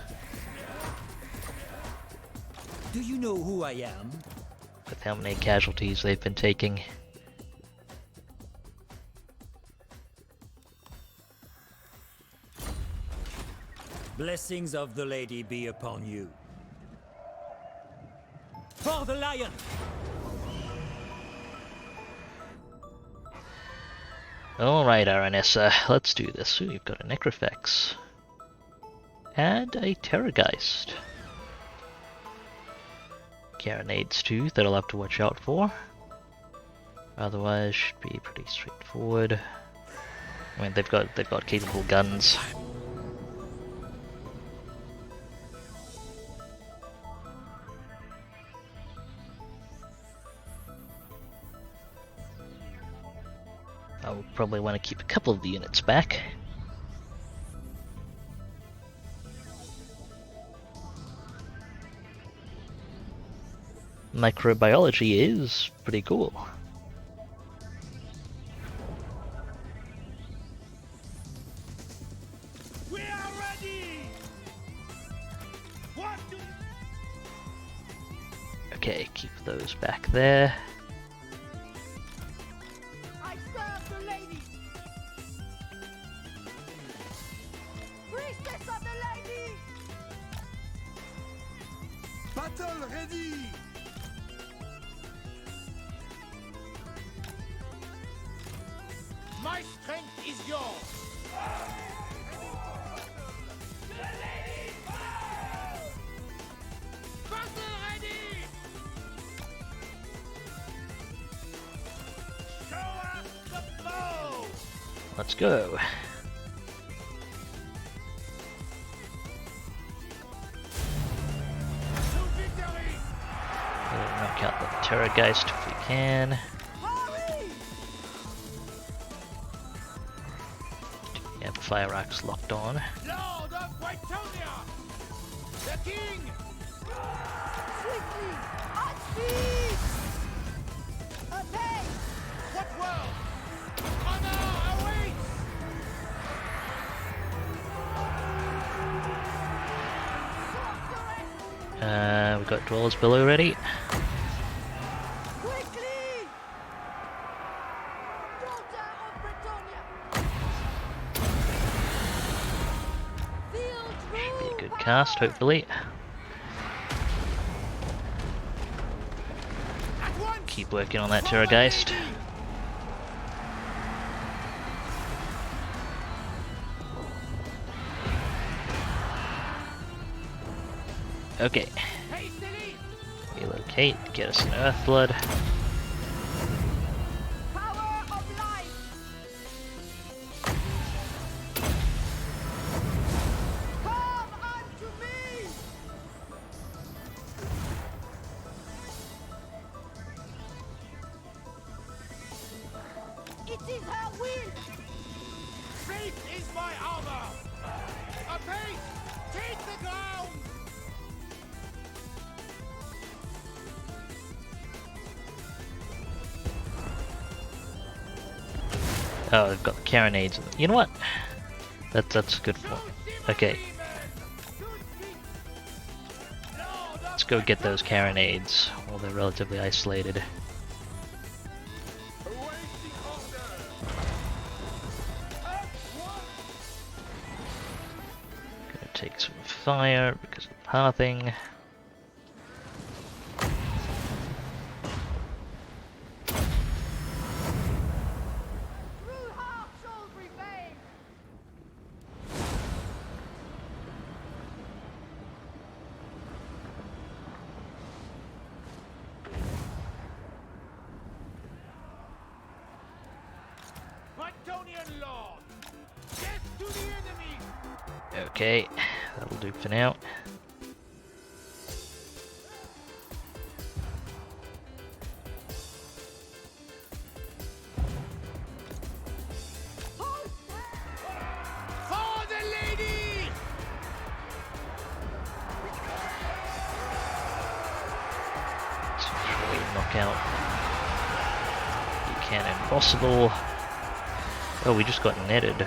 Do you know who I am? With how many casualties they've been taking. Blessings of the lady be upon you. For the lion! Alright, Aranessa, let's do this. Ooh, you've got a Necrofex. And a Terrorgeist. Carronades too, that I'll have to watch out for. Otherwise, should be pretty straightforward. I mean, they've got capable guns. I'll probably want to keep a couple of the units back. Microbiology is pretty cool. We are ready! What do Okay, keep those back there. I serve the lady! Priestess of the lady! Battle ready! My strength is yours! Battle ready! Show us the bow! Let's go. To victory! We'll knock out the Terrorgeist if we can. Hurry! Yeah, Fire Axe locked on. Lord of Britonia! The king! Swiftly! At speed! Obey! What world? Honor awaits! We've got Dwellers Below ready. Quickly! Daughter of Britonia! Field Should be a rule good power! cast, hopefully. At once! Keep working on that For the Terrorgeist. lady! Okay, Hastily! relocate, get us an Earthblood. Power of life! Come unto me! It is her will! Faith is my armor! Apace! Take the ground! Oh, they've got the carronades. You know what? That's a good point. Okay, let's go get those carronades while they're relatively isolated. Gonna take some fire because of pathing. True heart shall remain! Britonian Lord! Death to the enemy! Okay, that'll do for now. For the lady! Let's make sure we knock out Buchanan Possible. Oh, we just got netted.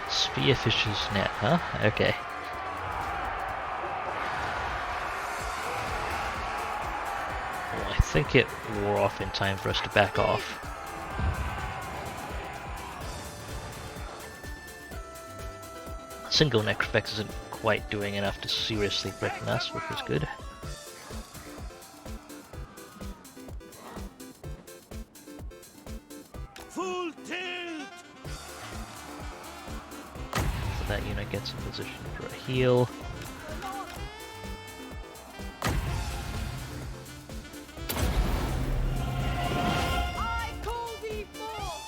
Spearfish's net, huh? Okay. Well, I think it wore off in time for us to back off. A single Necrofex isn't quite doing enough to seriously threaten us, which is good. Full tilt! that unit gets in position for a heal. I call thee forth!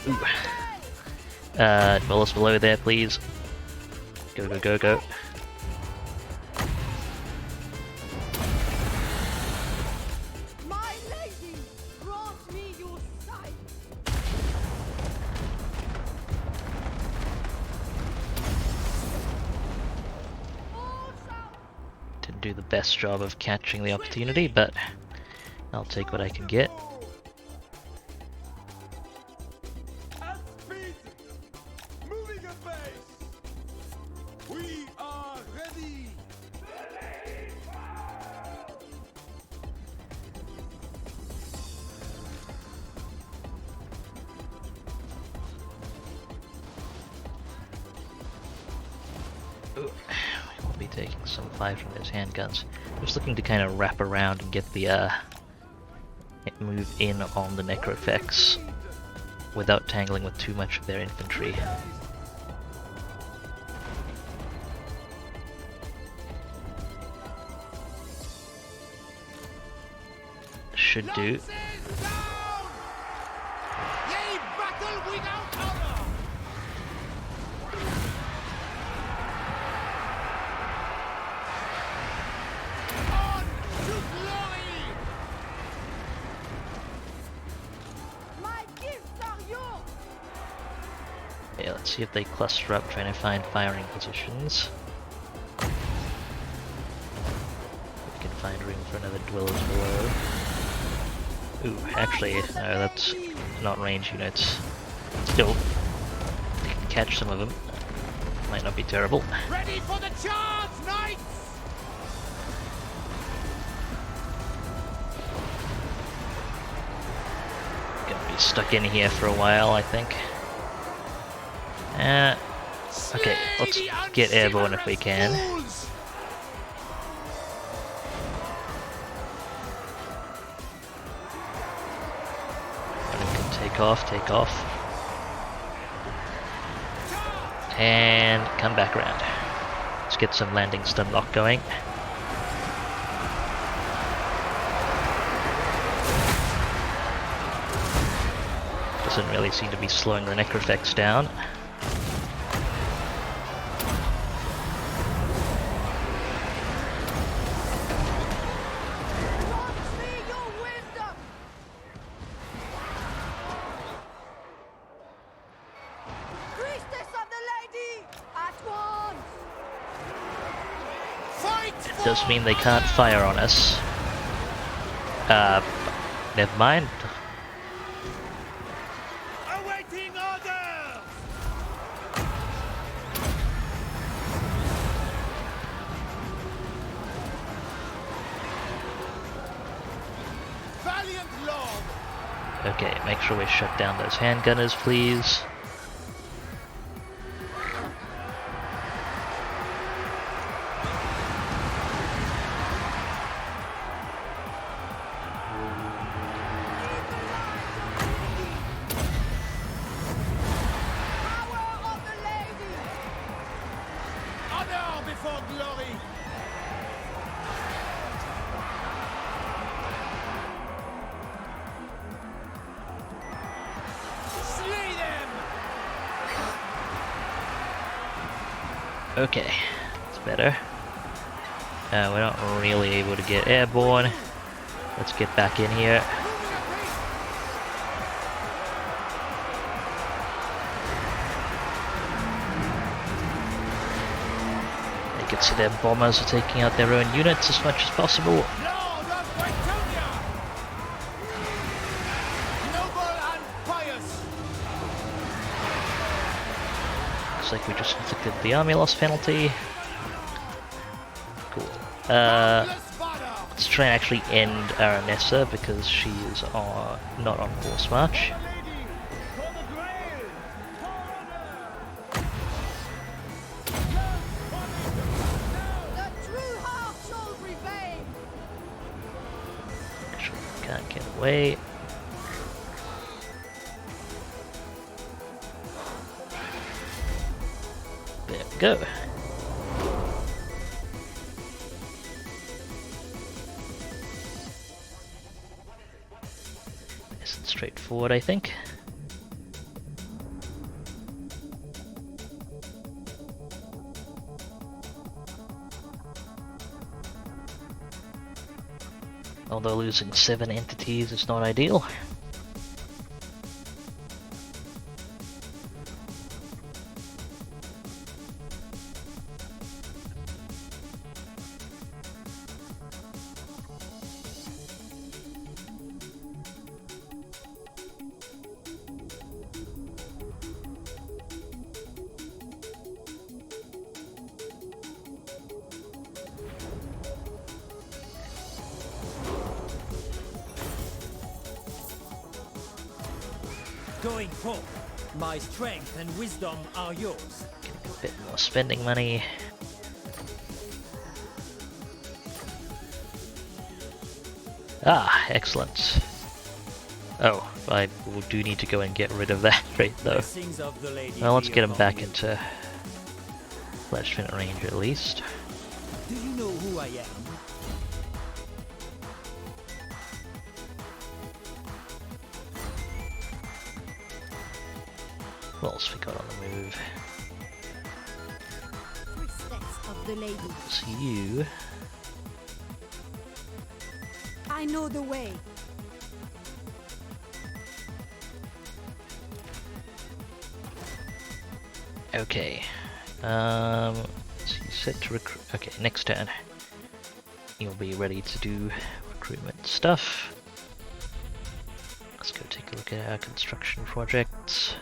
Ooh. Dwellers below there, please. Go, go, go, go. My lady, grant me your sight! All shall Didn't do the best job of catching the opportunity, but I'll take what I can get. At speed! Moving at base! We are ready! Ooh. We'll be taking some fire from those handguns. Just looking to kind of wrap around and get the move in on the necrophects without tangling with too much of their infantry. Should do. Ye battle without honor! On to glory! my gifts are yours! Yeah, let's see if they cluster up trying to find firing positions. We can find room for another dwellers below. Ooh, actually, no, that's not range units. Still, they can catch some of them. Might not be terrible. Ready for the charge, knights! Gonna be stuck in here for a while, I think. Okay, let's get airborne if we can. And we can take off. And come back around. Let's get some landing stun lock going. Doesn't really seem to be slowing the necrophects down. Grant me your wisdom! Priestess of the lady, at once! Fight! It does mean they can't fire on us. Never mind. Awaiting orders! Valiant lord! Okay, make sure we shut down those handgunners, please. Power of the lady! Honor before glory! Slay them! Okay, it's better. We're not really able to get airborne. Let's get back in here. Moving at pace! They can see their bombers are taking out their own units as much as possible. Lord of Bretonia! Noble and pious! Looks like we just inflicted the army loss penalty. Cool. Bless Father! Let's try and actually end Aranessa because she is not on force march. Lady, for the grail! The true heart shall prevail! Actually, can't get away. go. Nice and straightforward, I think. Although losing 7 entities is not ideal. Going forth, my strength and wisdom are yours. Getting a bit more spending money. Ah, excellent. Oh, I do need to go and get rid of that trait though. Blessings of the lady Well, let's be get him upon back you. into Flashfin range at least. Do you know who I am? What else we got on the move? Priestess of the lady. It's you. I know the way. Okay. So you set to recruit. Okay, next turn. You'll be ready to do recruitment stuff. Let's go take a look at our construction projects.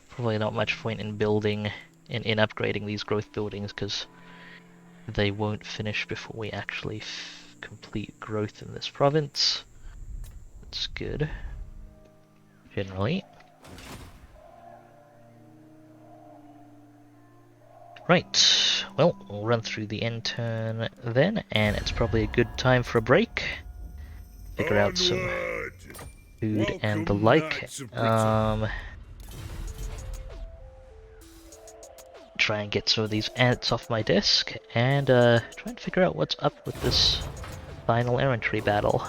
Probably not much point in building in upgrading these growth buildings because they won't finish before we actually complete growth in this province. That's good, generally. Right, well, we'll run through the end turn then, and it's probably a good time for a break. Figure out some Onward! food and the Welcome like. back to Britain. Try and get some of these ants off my desk, and try and figure out what's up with this final errantry battle.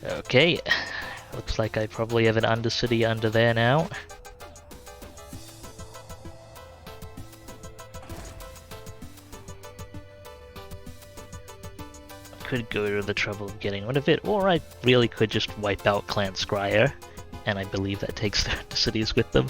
Okay, looks like I probably have an undercity under there now. Could go to the trouble of getting rid of it, or I really could just wipe out Clan Scryer, and I believe that takes their cities with them.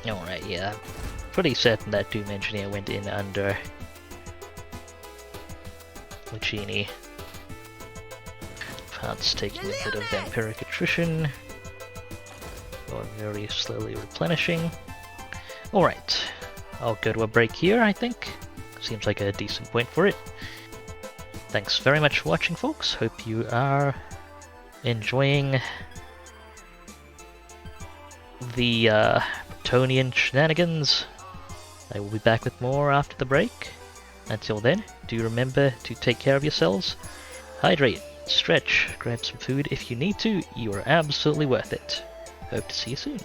Alright, yeah. Pretty certain that Doom Engineer went in under Lucchini. Parts taking a bit of vampiric attrition. Or very slowly replenishing. Alright. I'll go to a break here, I think. Seems like a decent point for it. Thanks very much for watching, folks. Hope you are enjoying the Bretonian shenanigans. I will be back with more after the break. Until then, do remember to take care of yourselves. Hydrate, stretch, grab some food if you need to. You are absolutely worth it. Hope to see you soon.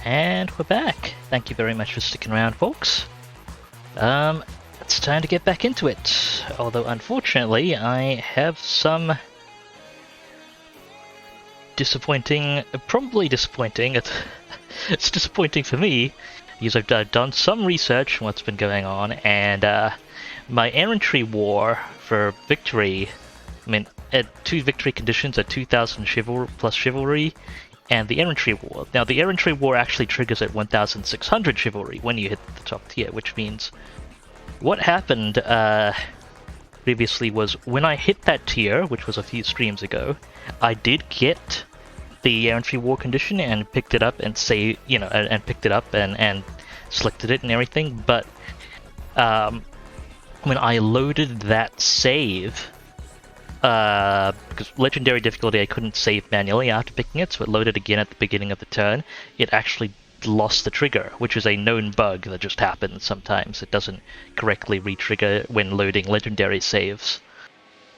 And we're back. Thank you very much for sticking around, folks. It's time to get back into it. Although, unfortunately, I have some probably disappointing. It's disappointing for me, because I've done some research on what's been going on, and my errantry war for victory, I mean, at 2 victory conditions at 2000 plus chivalry, and the errantry war. Now, the errantry war actually triggers at 1600 chivalry when you hit the top tier, which means what happened previously was when I hit that tier, which was a few streams ago, I did get the errantry war condition and picked it up and picked it up and selected it and everything, but when I loaded that save, because legendary difficulty I couldn't save manually after picking it, so it loaded again at the beginning of the turn, it actually lost the trigger, which is a known bug that just happens sometimes. It doesn't correctly re-trigger when loading legendary saves.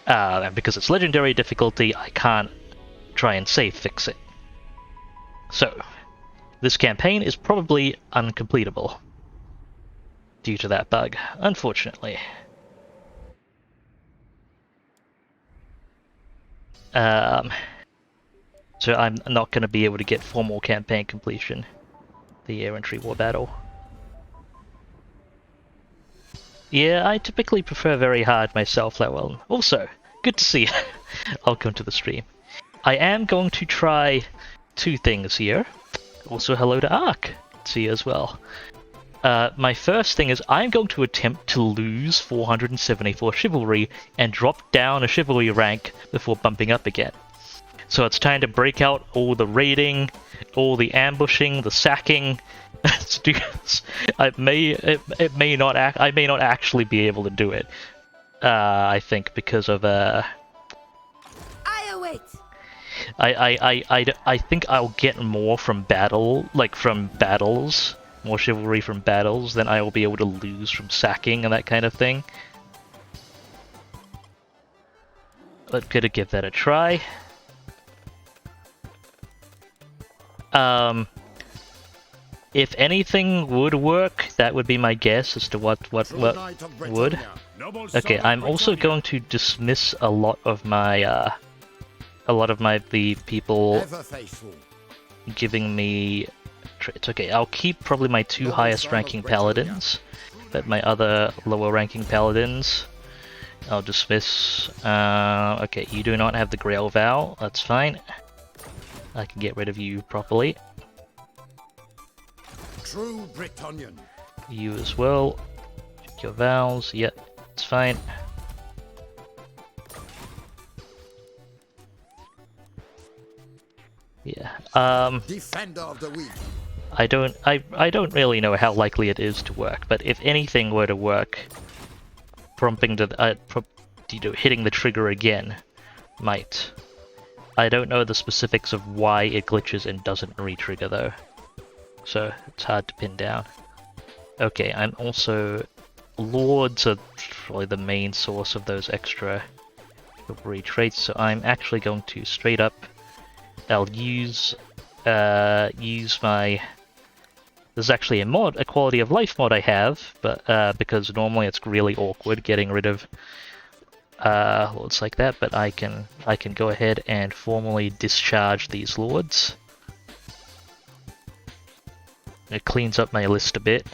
And because it's legendary difficulty, I can't try and save fix it. So, this campaign is probably uncompletable due to that bug, unfortunately. So I'm not going to be able to get formal campaign completion, the errantry war battle. Yeah, I typically prefer very hard myself, Lowell. Also, good to see you. Welcome to the stream. I am going to try 2 things here. Also, hello to Ark. Good to see you as well. My first thing is I'm going to attempt to lose 474 chivalry and drop down a chivalry rank before bumping up again. So it's time to break out all the raiding, all the ambushing, the sacking. Let's do this. I may not actually be able to do it. I think because of I await. I think I'll get more from battles, more chivalry from battles than I will be able to lose from sacking and that kind of thing. But gonna give that a try. If anything would work, that would be my guess as to what would. Okay, I'm also going to dismiss a lot of the people giving me traits. Okay, I'll keep probably my 2 highest ranking paladins, but my other lower ranking paladins I'll dismiss. Okay, you do not have the Grail Vow, that's fine. I can get rid of you properly. True Bretonian. You as well. Check your vows, yep, it's fine. Yeah. Defender of the weak. I don't really know how likely it is to work, but if anything were to work, prompting to hitting the trigger again might. I don't know the specifics of why it glitches and doesn't re-trigger though, so it's hard to pin down. Okay, I'm also... Lords are probably the main source of those extra chivalry traits, so I'm actually going to straight up... I'll use my... There's actually a quality of life mod I have, but because normally it's really awkward getting rid of lords like that, but I can go ahead and formally discharge these lords. It cleans up my list a bit,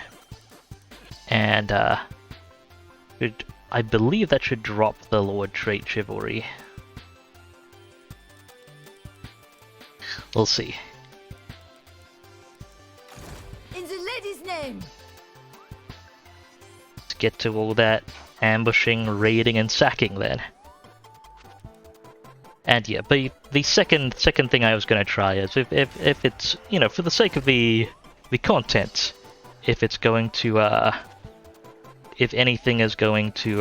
and I believe that should drop the lord trait chivalry. We'll see. In the lady's name. Let's get to all that ambushing, raiding, and sacking then. And yeah, but the second thing I was going to try is if it's, you know, for the sake of the content, if it's going to if anything is going to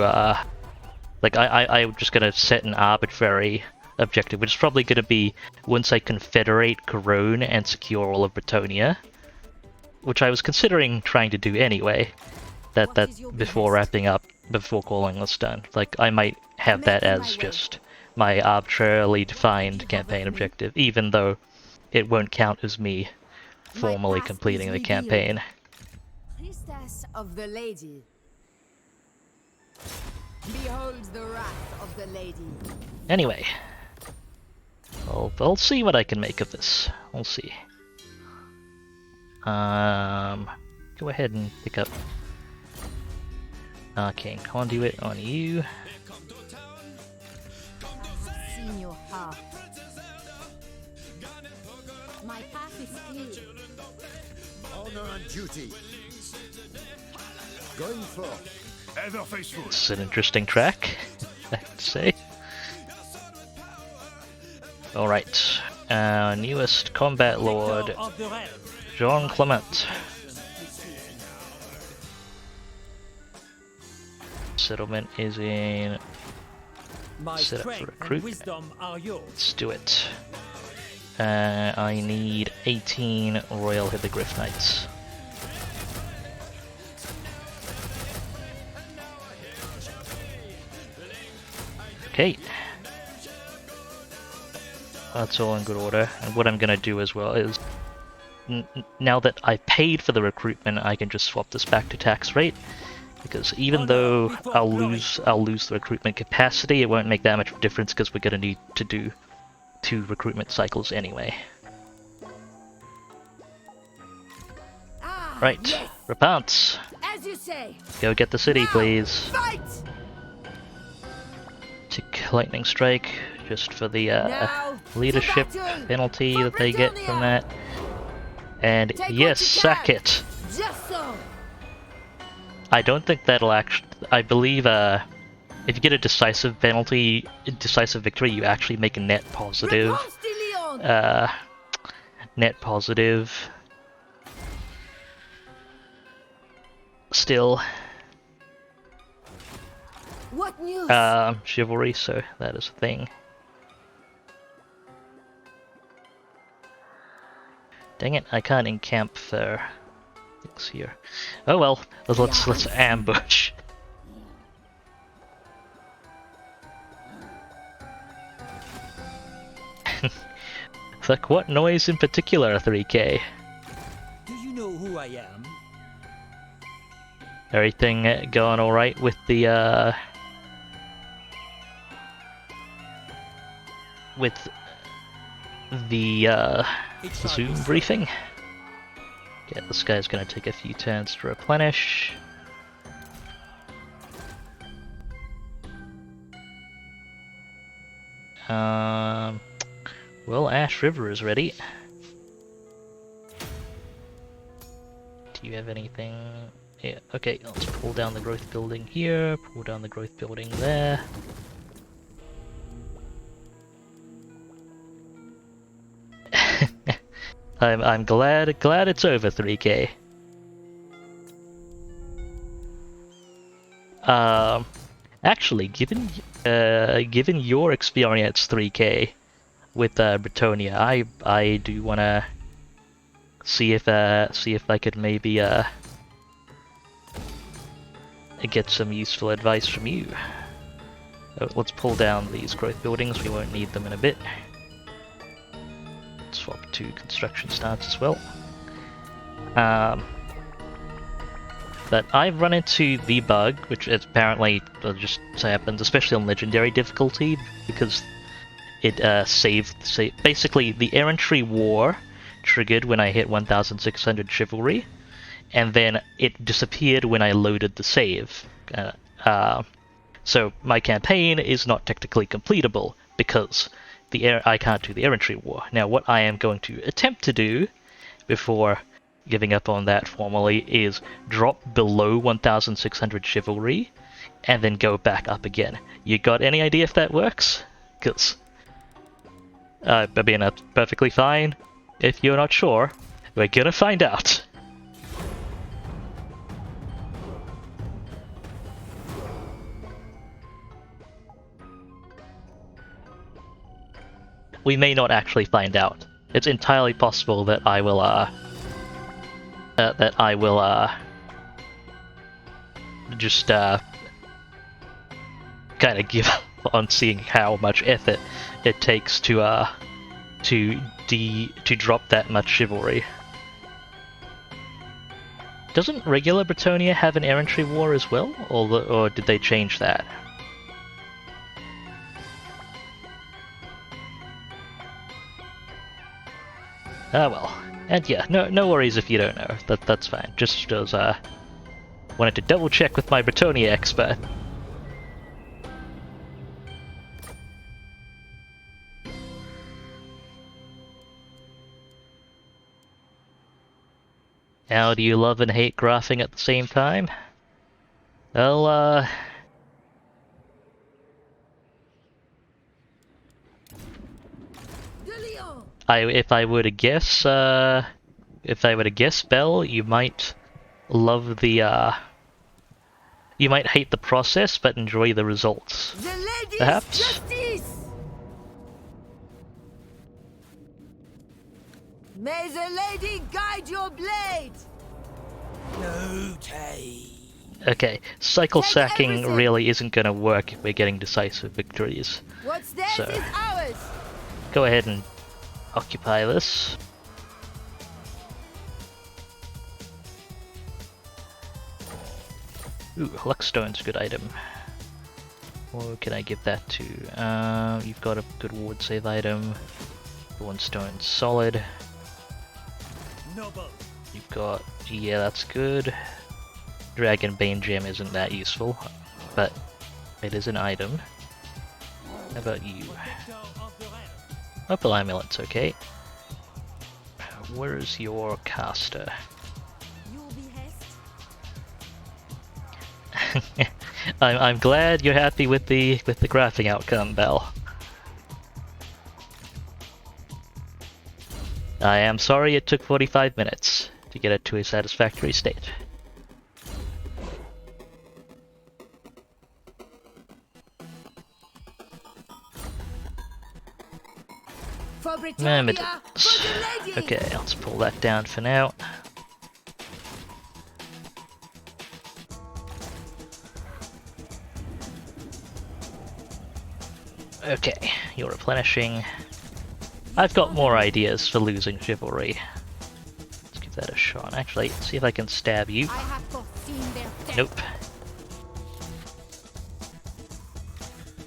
like I'm just going to set an arbitrary objective, which is probably going to be once I confederate Corone and secure all of Bretonia, which I was considering trying to do anyway. That before wrapping up, before calling this done. Like I might have that as just my arbitrarily defined campaign objective, even though it won't count as me formally path completing is the revealed. campaign. Priestess of the Lady. Behold the wrath of the Lady. Anyway, I'll see what I can make of this. We'll see. Go ahead and pick up Arcane Conduit on you. Seen your heart. My path is clear. Honor and duty. Going forth. Ever faithful. It's an interesting track, I have to say. Alright, our newest combat lord, Protector of the realm. Jean Clement. Settlement is in. My Set up for strength and recruitment. wisdom are yours. Let's do it. I need 18 Royal Hippogriff Knights. Okay. That's all in good order. And what I'm gonna do as well is, now that I paid for the recruitment, I can just swap this back to tax rate. Because even though I'll lose the recruitment capacity, it won't make that much of a difference because we're gonna need to do 2 recruitment cycles anyway. Ah, Right, yes, Repanse, as you say. go get the city, Now, please. Fight! Tick Lightning Strike, just for the Now, leadership to battle! penalty For that they get from Bretonnia! that. And Take what yes, you sack can. it! Just so. I don't think that'll actually. I believe if you get a decisive penalty, decisive victory, you actually make a net positive. Repanse de Leon. Net positive. Still, What news? chivalry, so that is a thing. Dang it, I can't encamp for things here. Oh well, let's ambush. Like what noise in particular, 3K? Do you know who I am? Everything going alright with the It shall Zoom be so. briefing? Yeah, this guy's gonna take a few turns to replenish. Well, Ash River is ready. Do you have anything? Yeah, okay, let's pull down the growth building here, pull down the growth building there. I'm glad it's over, 3K. Actually, given your experience, 3K, with Bretonia, I do wanna see if I could maybe get some useful advice from you. Let's pull down these growth buildings. We won't need them in a bit. Swap to construction starts as well. But I've run into the bug, which is apparently just happens, especially on legendary difficulty, because it basically the errantry war triggered when I hit 1600 chivalry, and then it disappeared when I loaded the save. So my campaign is not technically completable because I can't do the errantry war. Now what I am going to attempt to do before giving up on that formally is drop below 1600 chivalry and then go back up again. You got any idea if that works? Because I mean, that's perfectly fine. If you're not sure, we're gonna find out. We may not actually find out. It's entirely possible that I will just kind of give up on seeing how much effort it takes to drop that much chivalry. Doesn't regular Bretonia have an errantry war as well, or did they change that? Ah well, and yeah, no worries if you don't know. That's fine. Just as wanted to double check with my Bretonia expert. How do you love and hate graphing at the same time? Well, if I were to guess, Belle, you might love the, you might hate the process but enjoy the results. Perhaps? Justice! May the lady guide your blade! No take. Okay, cycle Take sacking everything. really isn't gonna work if we're getting decisive victories. What's theirs So- is ours! Go ahead and occupy this. Ooh, Luckstone's a good item. Or can I give that to? You've got a good ward save item. Thornstone's solid. Noble. You've got, yeah, that's good. Dragon Bane Gem isn't that useful, but it is an item. How about you? Protector of the realm. Opal Amulet's okay. Where is your caster? Your behest? I'm glad you're happy with the graphing outcome, Belle. I am sorry it took 45 minutes to get it to a satisfactory state. For Nah, Britannia! middles. For the lady! Okay, let's pull that down for now. Okay, you're replenishing. I've got more ideas for losing chivalry. Let's give that a shot. Actually, see if I can stab you. I have foreseen their death. Nope.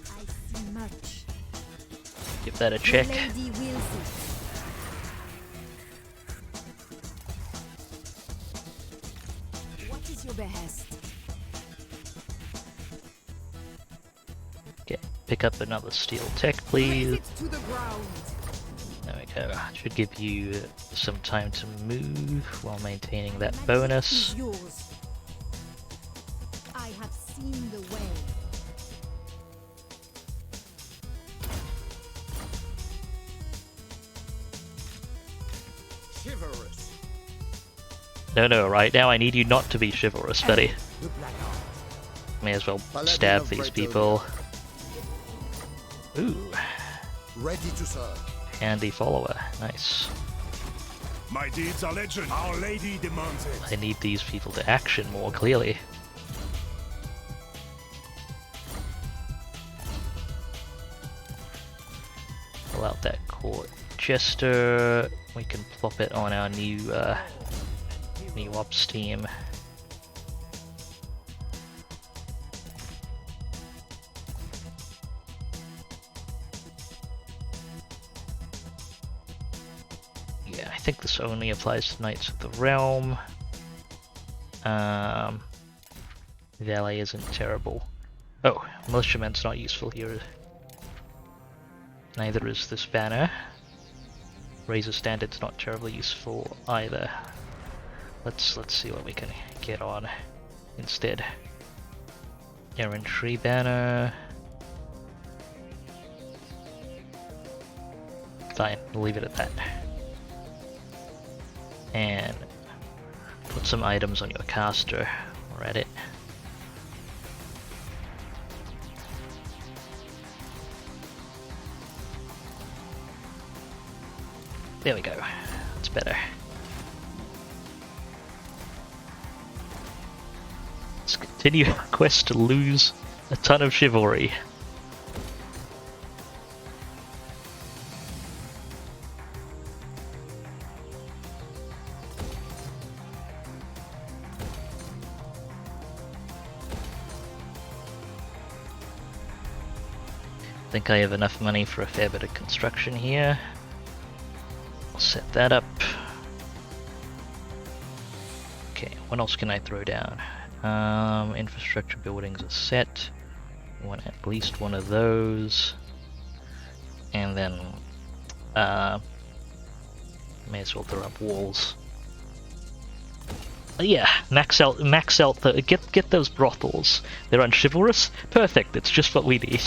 I see much. Give that a The check. lady wills it. What is your behest? Okay, pick up another steel tech, Raise please. it to the ground. There we go. Should give you some time to move while maintaining that Magic bonus. is yours. I have seen the way. Chivalrous. No, right now I need you not to be chivalrous, buddy. The black art. May as well Paladin stab of these Bretonia. people. Ooh, Ready to serve. handy follower. Nice. My deeds are legend. Our Lady demands it. I need these people to action more clearly. Pull out that court jester. We can plop it on our new ops team. Yeah, I think this only applies to Knights of the Realm. Valet isn't terrible. Oh, Militiamen's not useful here. Neither is this banner. Razor Standard's not terribly useful either. Let's see what we can get on instead. Errantry banner. Fine, we'll leave it at that. And put some items on your caster. We're at it. There we go. That's better. Let's continue our quest to lose a ton of chivalry. think I have enough money for a fair bit of construction here. I'll set that up. Okay, what else can I throw down? Infrastructure buildings are set. I want at least one of those. And then, may as well throw up walls. Yeah, max out the get those brothels. They're unchivalrous. Perfect. It's just what we need.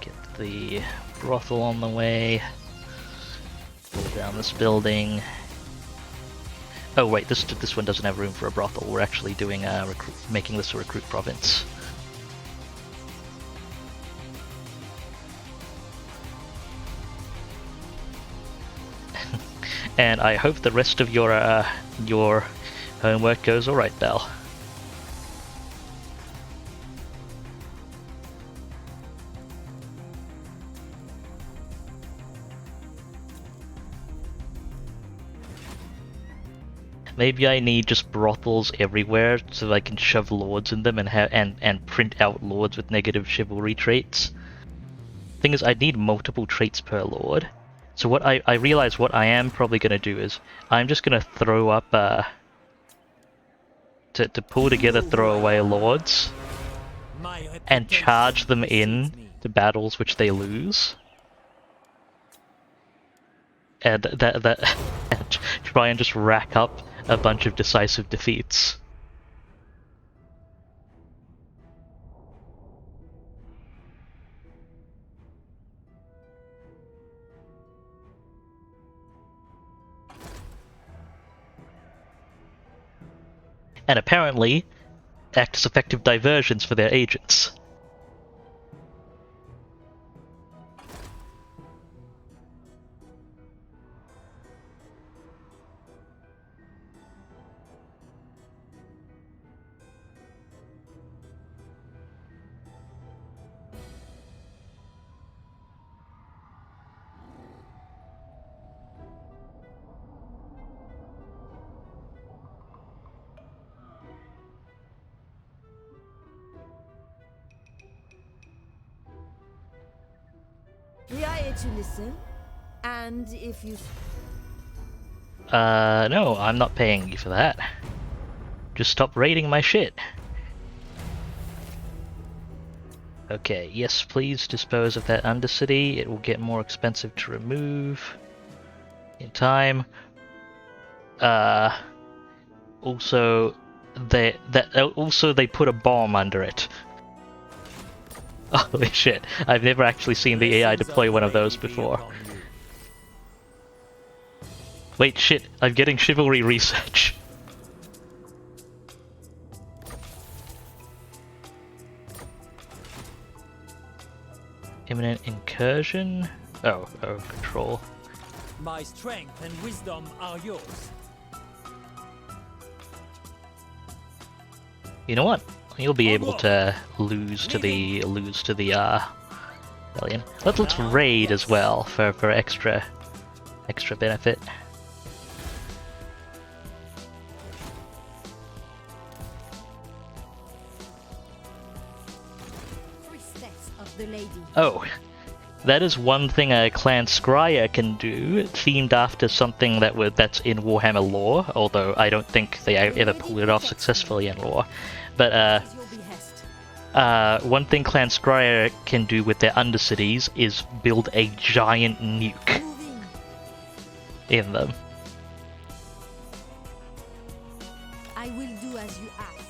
Get the brothel on the way. Pull down this building. Oh wait, this one doesn't have room for a brothel. We're actually doing making this a recruit province. And I hope the rest of your homework goes all right, Belle. Maybe I need just brothels everywhere so that I can shove lords in them and print out lords with negative chivalry traits. Thing is, I need multiple traits per lord. So what I realize what I am probably gonna do is I'm just gonna throw up to pull together throwaway lords and charge them in to battles which they lose. And that and try and just rack up a bunch of decisive defeats. And apparently act as effective diversions for their agents. We are here to listen, and if you... No, I'm not paying you for that. Just stop raiding my shit. Okay, yes, please dispose of that Undercity. It will get more expensive to remove in time. Also, they put a bomb under it. Holy shit, I've never actually seen the AI deploy one of those before. Wait, shit, I'm getting chivalry research. Imminent incursion? Oh, control. My strength and wisdom are yours. You know what? You'll be able to lose to the rebellion. Let's raid as well for extra benefit. of the lady. Oh, that is one thing a clan Scryer can do, themed after something that's in Warhammer lore, although I don't think they ever pulled it off successfully in lore. But one thing Clan Scryer can do with their Undercities is build a giant nuke in them. I will do as you ask.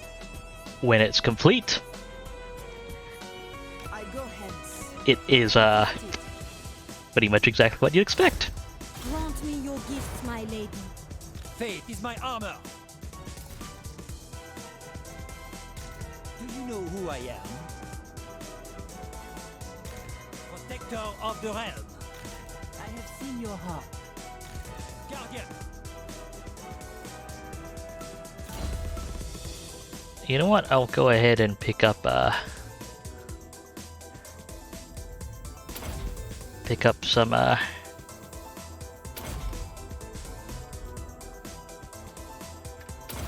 When it's complete, I go hence. it is pretty much exactly what you'd expect. Grant me your gifts, my lady. Faith is my armor. Do you know who I am? Protector of the realm. I have seen your heart. Guardian. You know what? I'll go ahead and pick up pick up some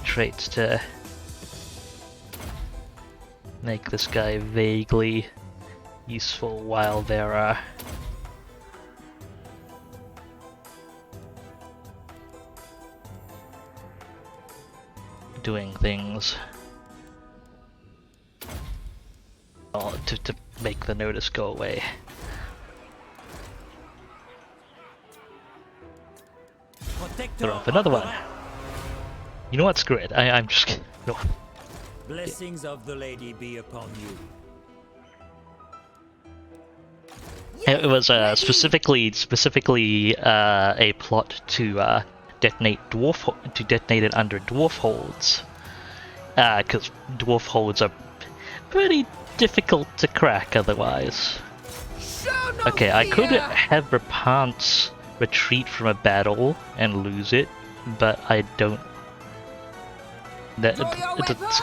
traits to make this guy vaguely useful while they're doing things. Oh, to make the notice go away. Protector Throw up another of the one. realm. You know what? Screw it. I'm just kidding. No. Blessings of the lady be upon you. It was specifically a plot to detonate it under dwarf holds, because dwarf holds are pretty difficult to crack otherwise. Okay, I could have Repanse retreat from a battle and lose it, but I don't.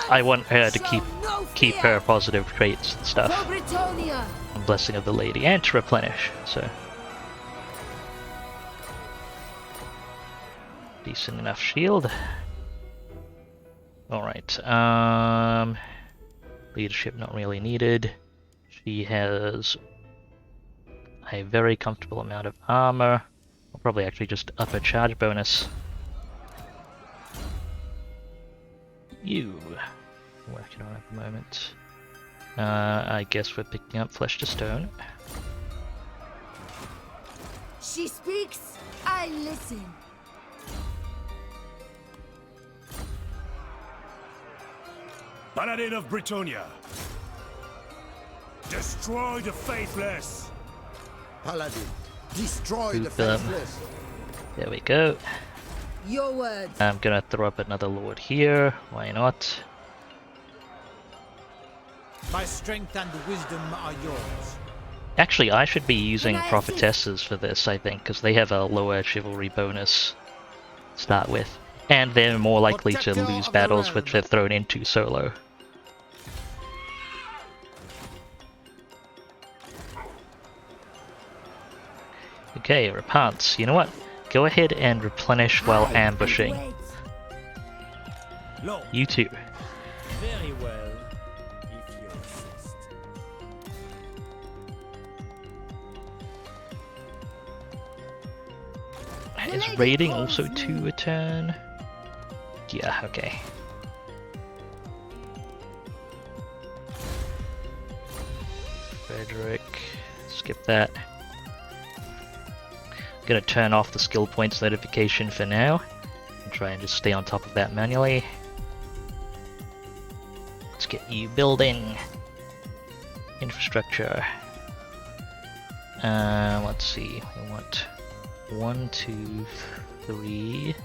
I want her to keep her positive traits and stuff. And Blessing of the Lady, and to replenish. So decent enough shield. All right. Leadership not really needed. She has a very comfortable amount of armor. I'll probably actually just up her charge bonus. You working on at the moment. I guess we're picking up flesh to stone. She speaks, I listen. Paladin of Britonia. Destroy the faithless. Paladin, destroy the Boop them. faithless. There we go. Your words. I'm gonna throw up another lord here. Why not? My strength and wisdom are yours. Actually, I should be using Can I prophetesses for this, I think, because they have a lower chivalry bonus to start with. And they're more likely to Protector lose of the battles realm. which they're thrown into solo. Okay, Repanse, you know what? Go ahead and replenish while ambushing. Wait. Lo, You too. very well, if you insist. Is raiding also to a turn? Yeah, okay. Frederick, skip that. Gonna turn off the skill points notification for now, and try and just stay on top of that manually. Let's get you building infrastructure. Let's see, we want 1, 2, 3.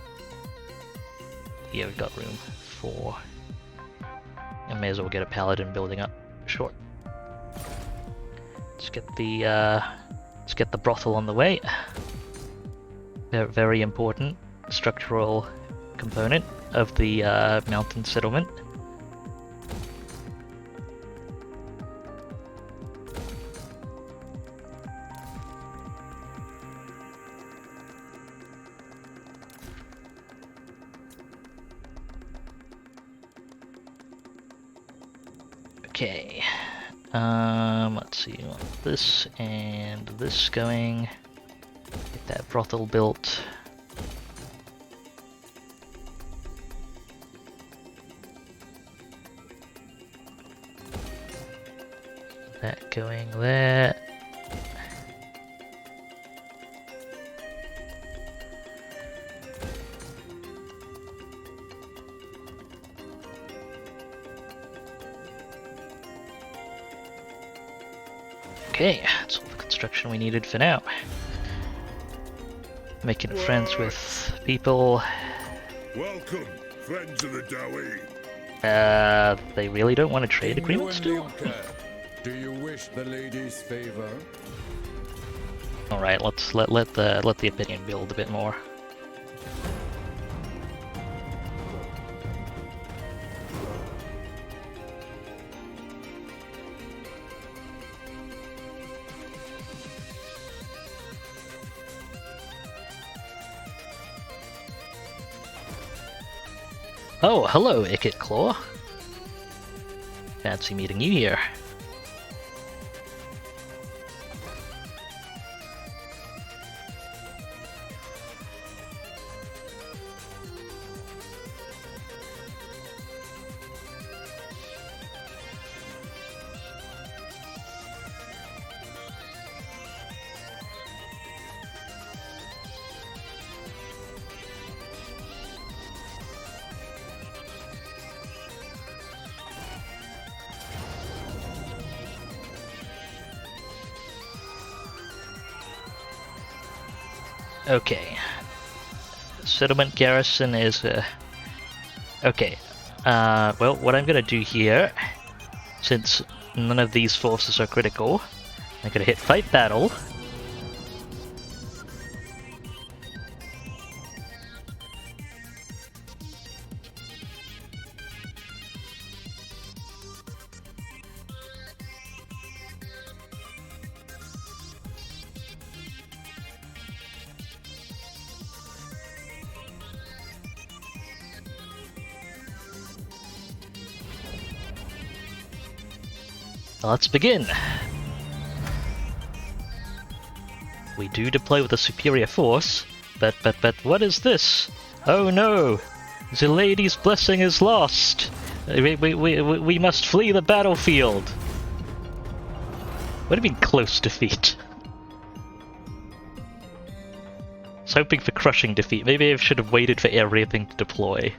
Yeah, we've got room for. I may as well get a paladin building up. Sure. Let's get the brothel on the way. Very important structural component of the mountain settlement. Okay, let's see, we want this and this going. Get that brothel built. That going there. Okay, that's all the construction we needed for now. Making friends with people. Welcome, friends of the Dowie. They really don't want to trade agreements still? Do you wish the lady's favor? Alright, let's let the opinion build a bit more. Oh, hello, Icket Claw. Fancy meeting you here. Okay. Settlement garrison is okay. Well, what I'm gonna do here, since none of these forces are critical, I'm gonna hit fight battle. Let's begin. We do deploy with a superior force, but what is this? Oh no! The lady's blessing is lost! We must flee the battlefield! What do you mean close defeat? I was hoping for crushing defeat. Maybe I should have waited for everything to deploy.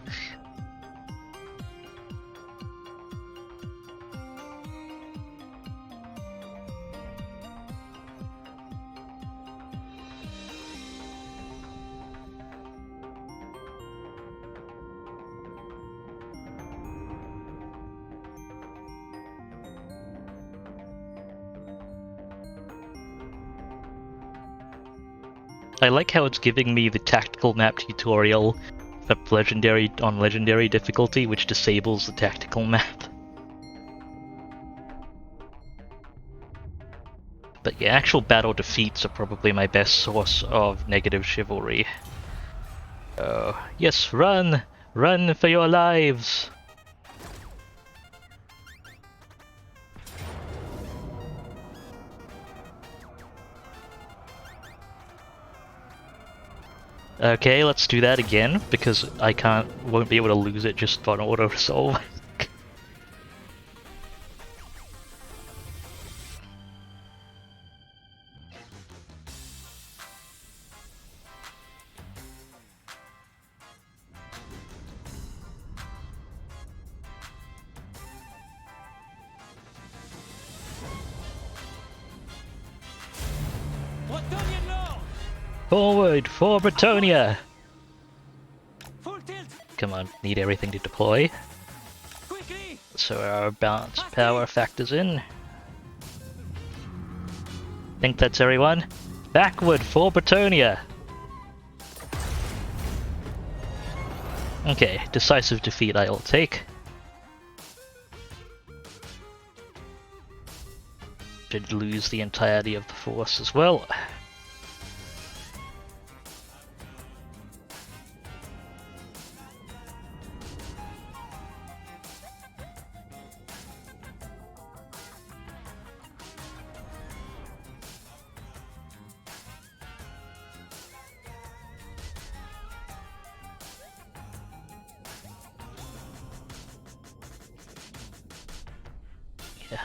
I like how it's giving me the tactical map tutorial for legendary difficulty, which disables the tactical map. But yeah, actual battle defeats are probably my best source of negative chivalry. Yes, run! Run for your lives! Okay, let's do that again, because I won't be able to lose it just on auto-resolve. Forward for Bretonia! Come on, need everything to deploy. So our balance power factors in. Think that's everyone? Backward for Bretonia! Okay, decisive defeat I will take. Should lose the entirety of the force as well.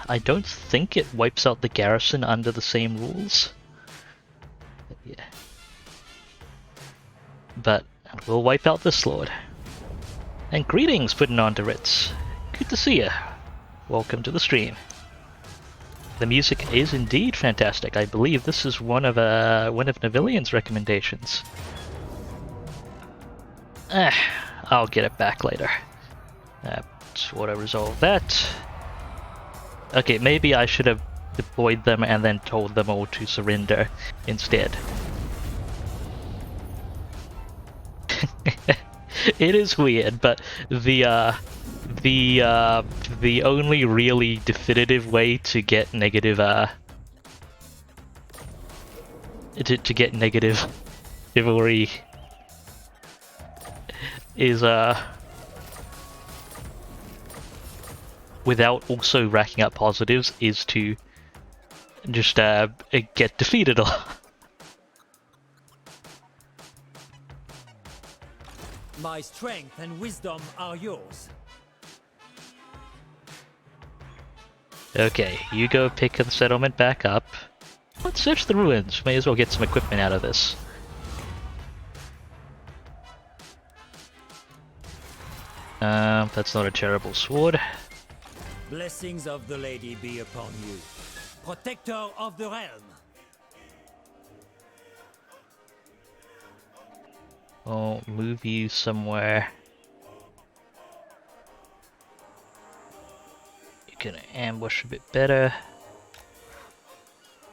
I don't think it wipes out the garrison under the same rules. Yeah. But we'll wipe out this lord. And greetings, putting on to Ritz. Good to see you. Welcome to the stream. The music is indeed fantastic. I believe this is one of Navillian's recommendations. I'll get it back later. Auto-resolve that. Okay, maybe I should have deployed them and then told them all to surrender instead. It is weird, but the only really definitive way to get negative to get negative chivalry is without also racking up positives is to just get defeated. My strength and wisdom are yours. Okay, you go pick the settlement back up. Let's search the ruins. May as well get some equipment out of this. That's not a terrible sword. Blessings of the lady be upon you. Protector of the realm. I'll move you somewhere. You can ambush a bit better.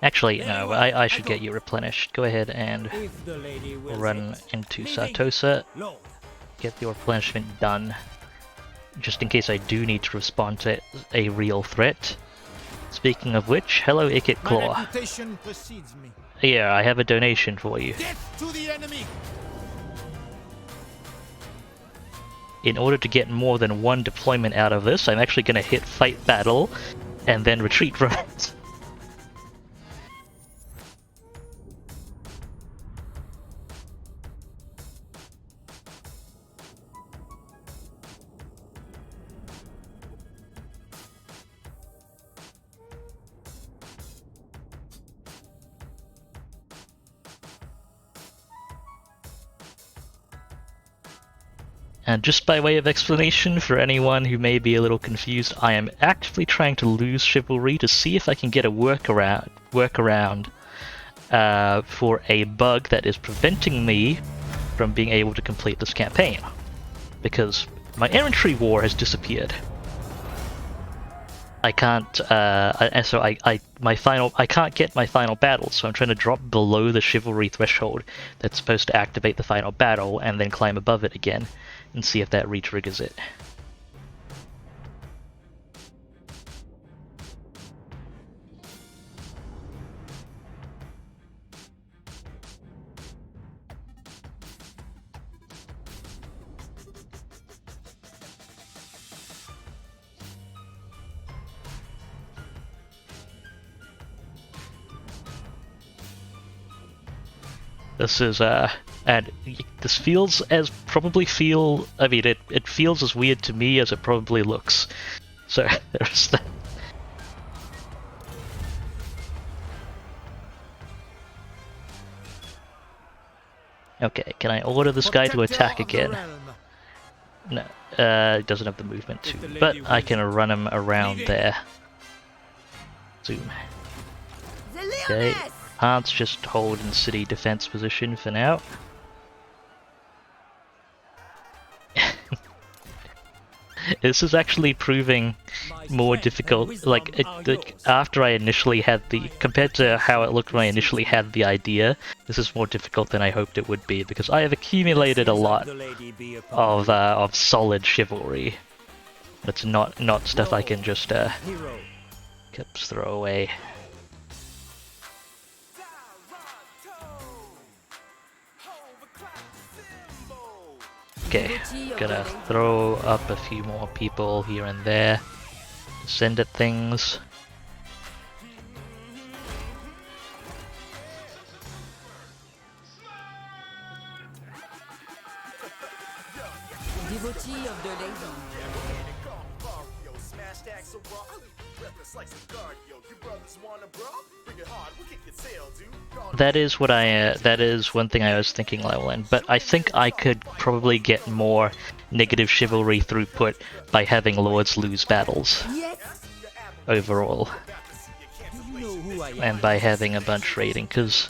Actually, no, I should get you replenished. Go ahead and If the lady wills run it. into Leading. Satosa. Lord. Get your replenishment done. Just in case I do need to respond to a real threat. Speaking of which, hello Ikit My Claw. reputation precedes me. Here, I have a donation for you. Death to the enemy! In order to get more than one deployment out of this, I'm actually going to hit fight battle and then retreat from it. And just by way of explanation, for anyone who may be a little confused, I am actively trying to lose chivalry to see if I can get a workaround for a bug that is preventing me from being able to complete this campaign. Because my infantry war has disappeared. I can't, I can't get my final battle, so I'm trying to drop below the chivalry threshold that's supposed to activate the final battle, and then climb above it again, and see if that re-triggers it. This is, and this feels as I mean, it feels as weird to me as it probably looks. So, there's that. Okay, can I order this guy to attack again? No, he doesn't have the movement to, but I can run him around there. Zoom. Okay. Hearts just hold in city defense position for now. This is actually proving more difficult, like, after I initially had compared to how it looked when I initially had the idea, this is more difficult than I hoped it would be, because I have accumulated a lot of solid chivalry. It's not stuff I can just, throw away. Okay, gonna throw up a few more people here and there. Send at things. Devotee of the lady. That is one thing I was thinking, Lowland, but I think I could probably get more negative chivalry throughput by having lords lose battles overall, and by having a bunch raiding, because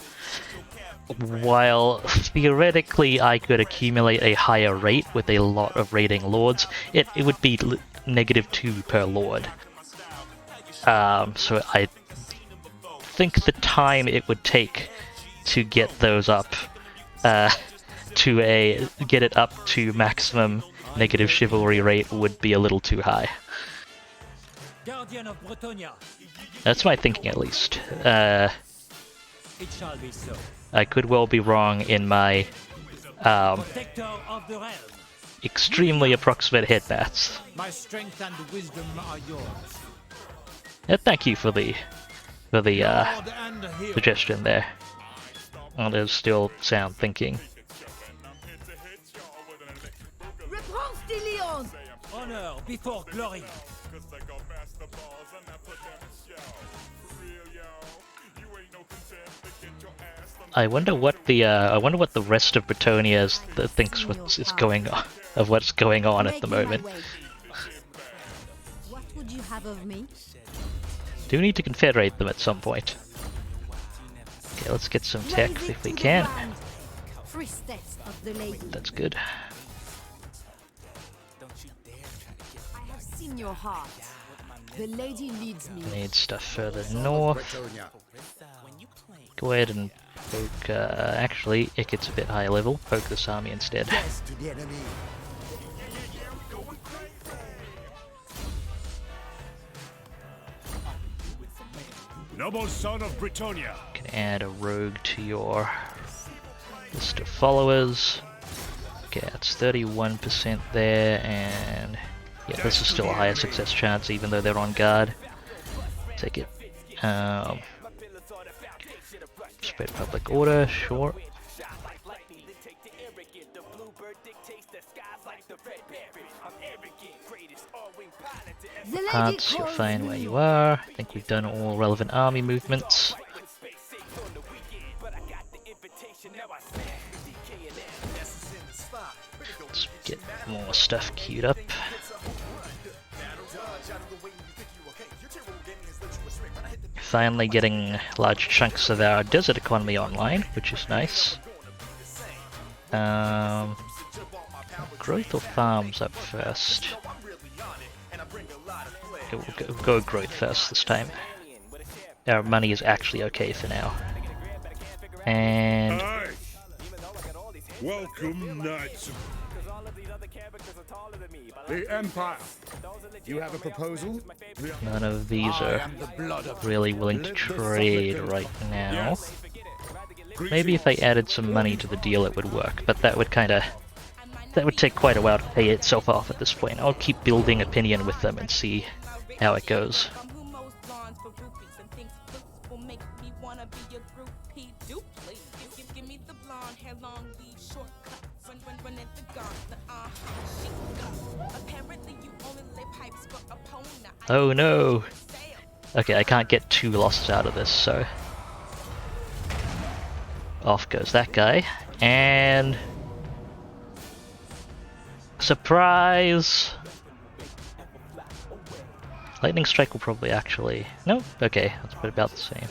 while theoretically I could accumulate a higher rate with a lot of raiding lords, it would be -2 per lord. So I think the time it would take to get those up get it up to maximum negative chivalry rate would be a little too high. Guardian of Bretonia. That's my thinking, at least. It shall be so. I could well be wrong in my Protector of the realm. extremely approximate headbats. My strength and wisdom are yours. Thank you for the Lord and hero. suggestion there. Oh, there's still sound thinking. Repanse de Leon! Honor before glory. I wonder what the rest of Bretonia thinks what's going on what's going on at the moment. What would you have of me? Do need to confederate them at some point. Okay, let's get some tech Raise it if we to the can. ground. Priestess of the lady. That's good. I have seen your heart. The lady leads me. Need stuff further Son of north. Bretonia. Go ahead and poke. Actually, it gets a bit higher level. Poke this army instead. Yes to the enemy. Noble son of Bretonia. Can add a rogue to your list of followers. Okay, that's 31% there, and yeah, this is still a higher success chance even though they're on guard. Take it. Spread public order, sure. The lady Parts, you're calls fine me. where you are. I think we've done all relevant army movements. Let's get more stuff queued up. Finally getting large chunks of our desert economy online, which is nice. Growth or farms up first? Okay, we'll go growth first this time. Our money is actually okay for now. And Aye. Welcome, knights. The Empire. You have a proposal? none of these I are am the blood of really willing to trade right now. Yes. Maybe if I added some money to the deal it would work, but that would take quite a while to pay itself off at this point. I'll keep building opinion with them and see how it goes. Oh no! Okay, I can't get 2 losses out of this, so... Off goes that guy, and... Surprise! Lightning Strike will probably actually... No? Okay, that's about the same.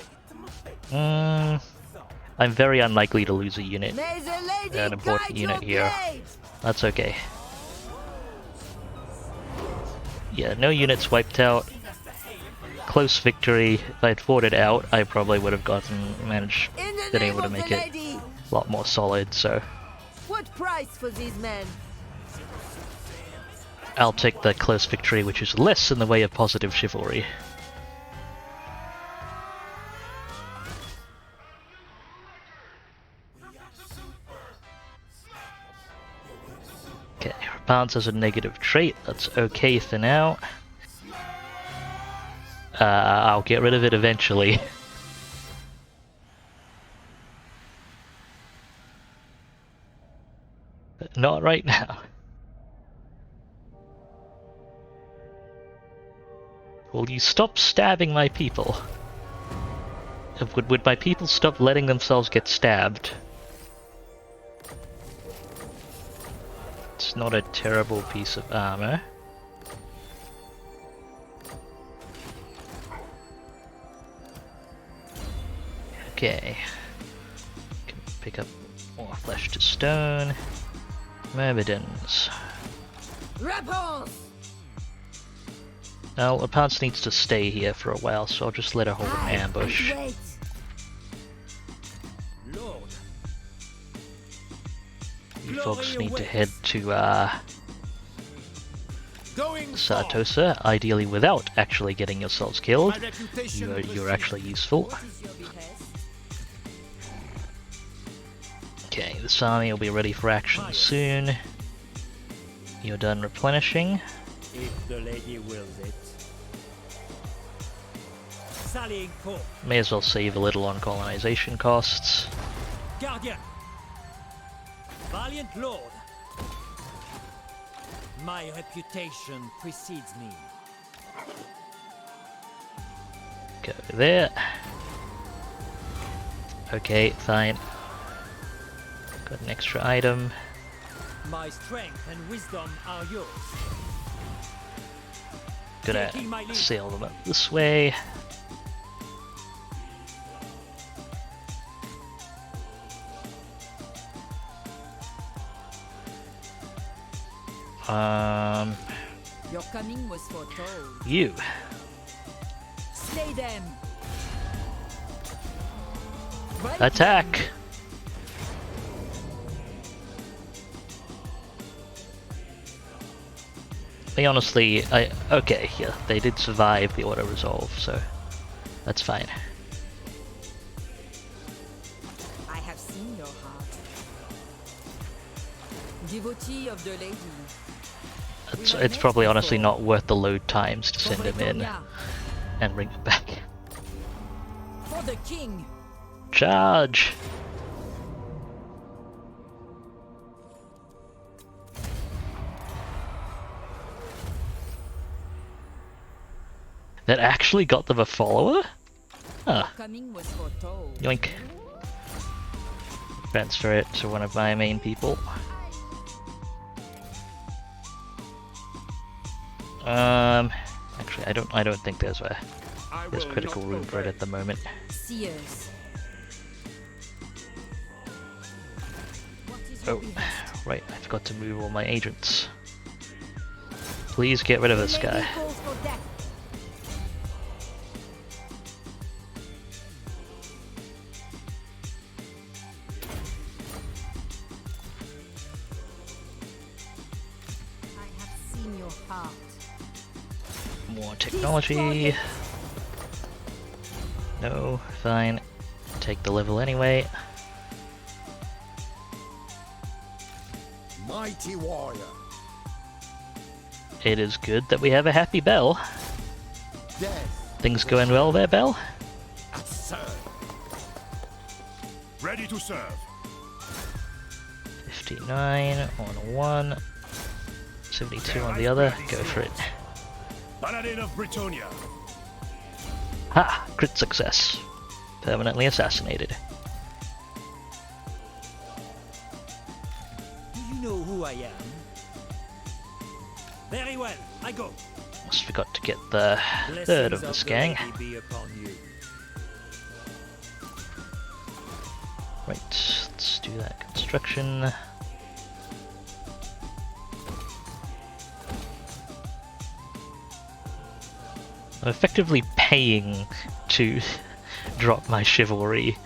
I'm very unlikely to lose a unit. May the lady An important guide unit your here. blade. That's okay. Yeah, no units wiped out. Close victory. If I'd fought it out, I probably would have managed, In the been name able to of the make it lady. a lot more solid, so... What price for these men? I'll take the close victory, which is less in the way of positive chivalry. Okay, Repanse has a negative trait, that's okay for now. I'll get rid of it eventually. But not right now. Will you stop stabbing my people? Would my people stop letting themselves get stabbed? It's not a terrible piece of armor. Okay. Can pick up more flesh to stone. Myrmidons. Repanse! Now, Repanse needs to stay here for a while, so I'll just let her hold an ambush. Wait. Lord. You folks Glory need to awaits. head to Going Sartosa, ideally without actually getting yourselves killed. My reputation You're precedes actually useful. What is your behest? Okay, this army will be ready for action soon. You're done replenishing. If the lady wills it. Sallying forth. May as well save a little on colonization costs. Guardian. Valiant Lord. My reputation precedes me. Go there. Okay, fine. Got an extra item. My strength and wisdom are yours. Gonna Taking my lead. sail them up this way. Your coming was foretold. You. Slay them. Right. Attack! Honestly, okay, yeah, they did survive the auto-resolve, so that's fine. I have seen your heart. Devotee of the lady. It's probably honestly not worth the load times to send him in and bring him back. For the king. Charge! That actually got them a follower? Huh. Coming was foretold. Yoink. Transfer it to one of my main people. Actually, I don't think there's critical room for it at the moment. Seers. Oh, right, I forgot to move all my agents. Please get rid of this guy. I have seen your heart. More technology. No, fine. Take the level anyway. Mighty warrior. It is good that we have a happy Bell. Death. Things going well there, Bell? Ready to serve. 59 on one. 72 on the other. Go for it. Paladin of Britonia. Ha! Crit success. Permanently assassinated. Do you know who I am? Very well, I go. Almost forgot to get the third of this gang. Be upon you. Right, let's do that construction. I'm effectively paying to drop my chivalry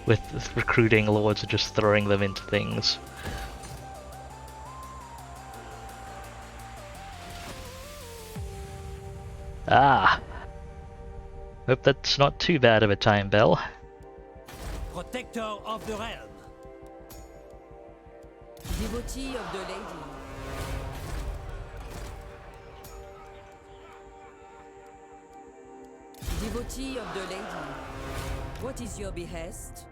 with recruiting lords and just throwing them into things. Ah! Hope that's not too bad of a time, Bell. Protector of the realm. Devotee of the lady. Devotee of the lady. What is your behest?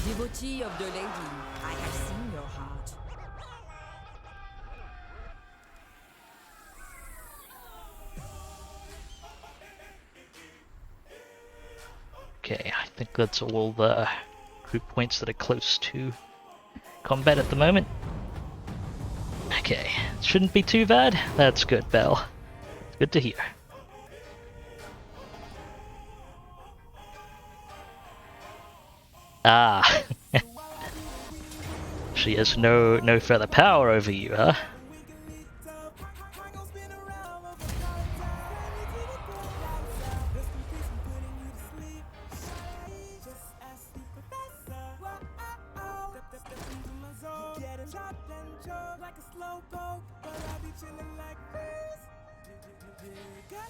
Devotee of the lady. I have seen your heart. Okay, I think that's all the group points that are close to combat at the moment. Okay, shouldn't be too bad. That's good, Bell. Good to hear. Ah, she has no further power over you, huh?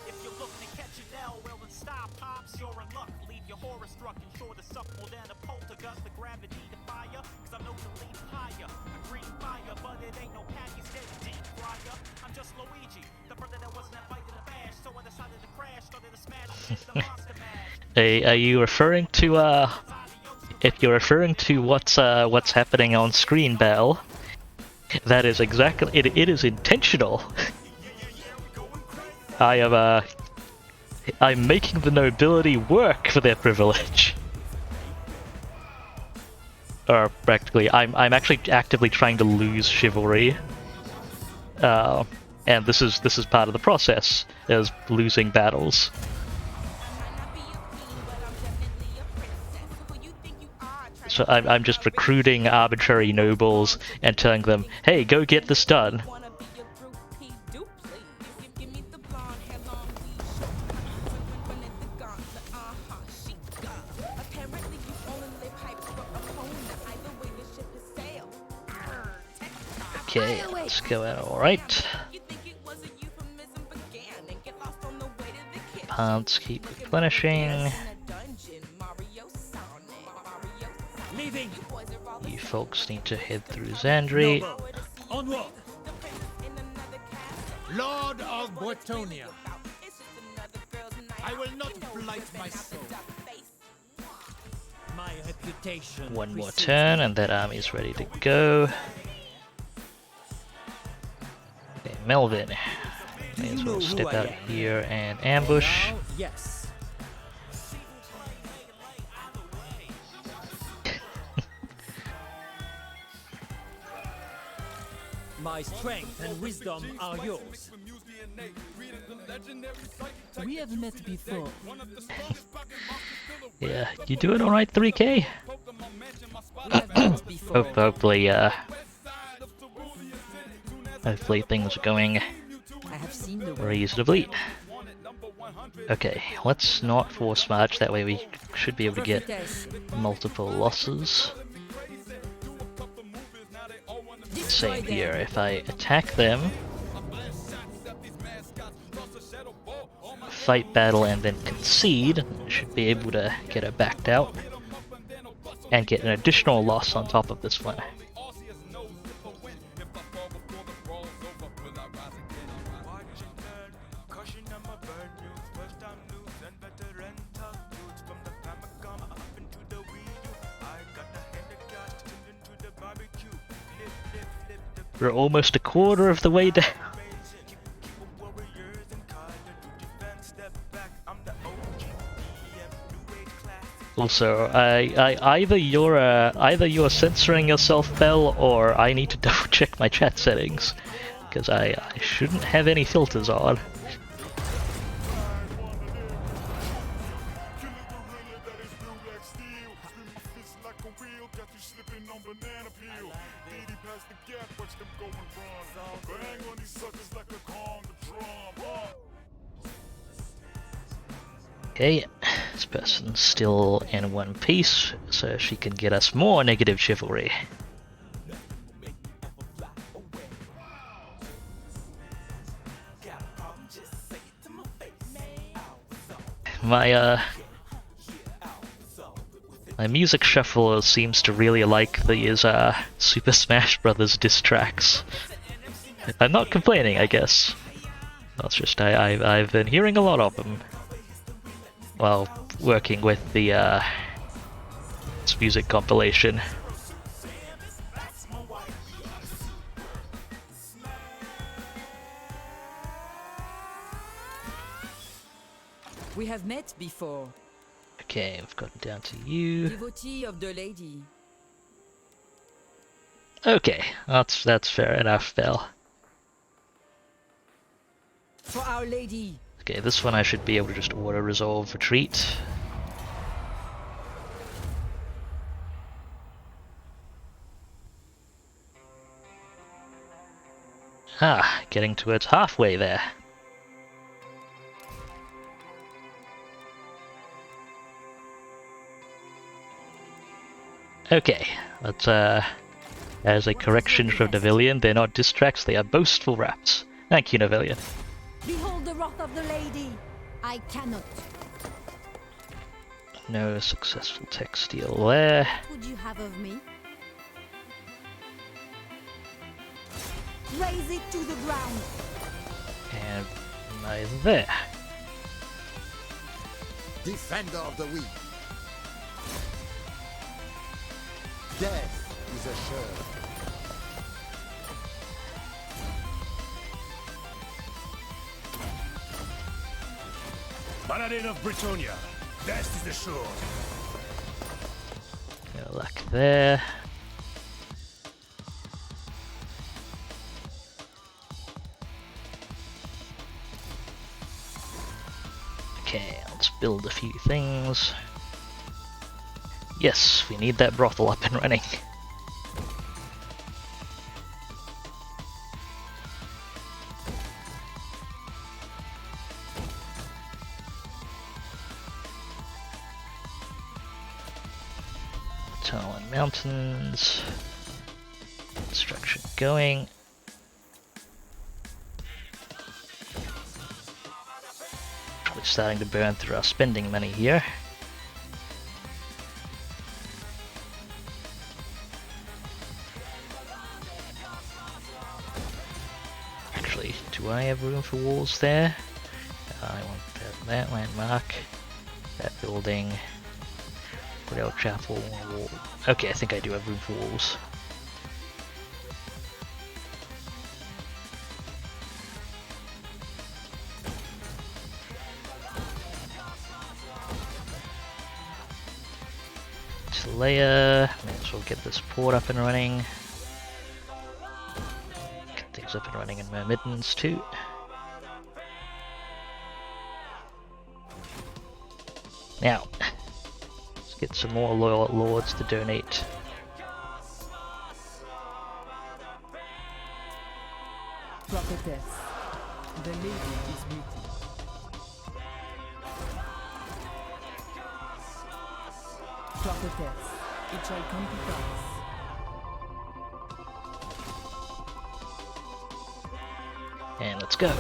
If you're looking to catch an L, well then stop, pops, you're in luck. Leave your Are you referring to if you're referring to what's happening on screen, Belle, that is exactly it. It is intentional. I'm making the nobility work for their privilege. Or practically, I'm actually actively trying to lose chivalry. And this is part of the process, is losing battles. So I'm just recruiting arbitrary nobles and telling them, hey, go get this done. Okay, let's go out alright. Pants keep replenishing. You folks need to head through Zandri. Lord of Bretonia, I will not blight my soul. My reputation. One more turn and that army is ready to go. Okay, Melvin. May as well step out here and ambush. Yes. My strength and wisdom are yours. We have met before. Yeah, you doing alright, 3K? Hopefully, hopefully things are going reasonably. Okay, let's not force march, that way we should be able to get multiple losses. Same here, if I attack them, fight battle and then concede, I should be able to get her backed out and get an additional loss on top of this one. We're almost a quarter of the way down. Also, either you're censoring yourself, Belle, or I need to double check my chat settings, because I shouldn't have any filters on. Okay, this person's still in one piece, so she can get us more negative chivalry. My music shuffler seems to really like these Super Smash Brothers diss tracks. I'm not complaining, I guess. That's just I've been hearing a lot of them while working with the this music compilation. We have met before. Okay, I've gotten down to you. Devotee of the lady. Okay, that's fair enough, Belle. For Our Lady. Okay, this one I should be able to just auto-resolve retreat. Ah, getting towards halfway there. Okay, let's as a correction from Navillion, they're not distracts, they are boastful raps. Thank you, Navillion. Behold the wrath of the lady. I cannot. No successful textile there. What would you have of me? Raise it to the ground. And neither there. Defender of the weak. Death is assured. Paladin of Britonia, death is assured. No luck there. Okay, let's build a few things. Yes, we need that brothel up and running. Talon Mountains. Construction going. We're starting to burn through our spending money here. Actually, do I have room for walls there? I want that landmark, that building, Royal Chapel, wall. Okay, I think I do have room for walls. Leia, may as well get this port up and running. Get things up and running in Myrmiddens too. Now, let's get some more loyal lords to donate. Prophetess, the lady is waiting. Prophetess, it shall come to pass. And let's go.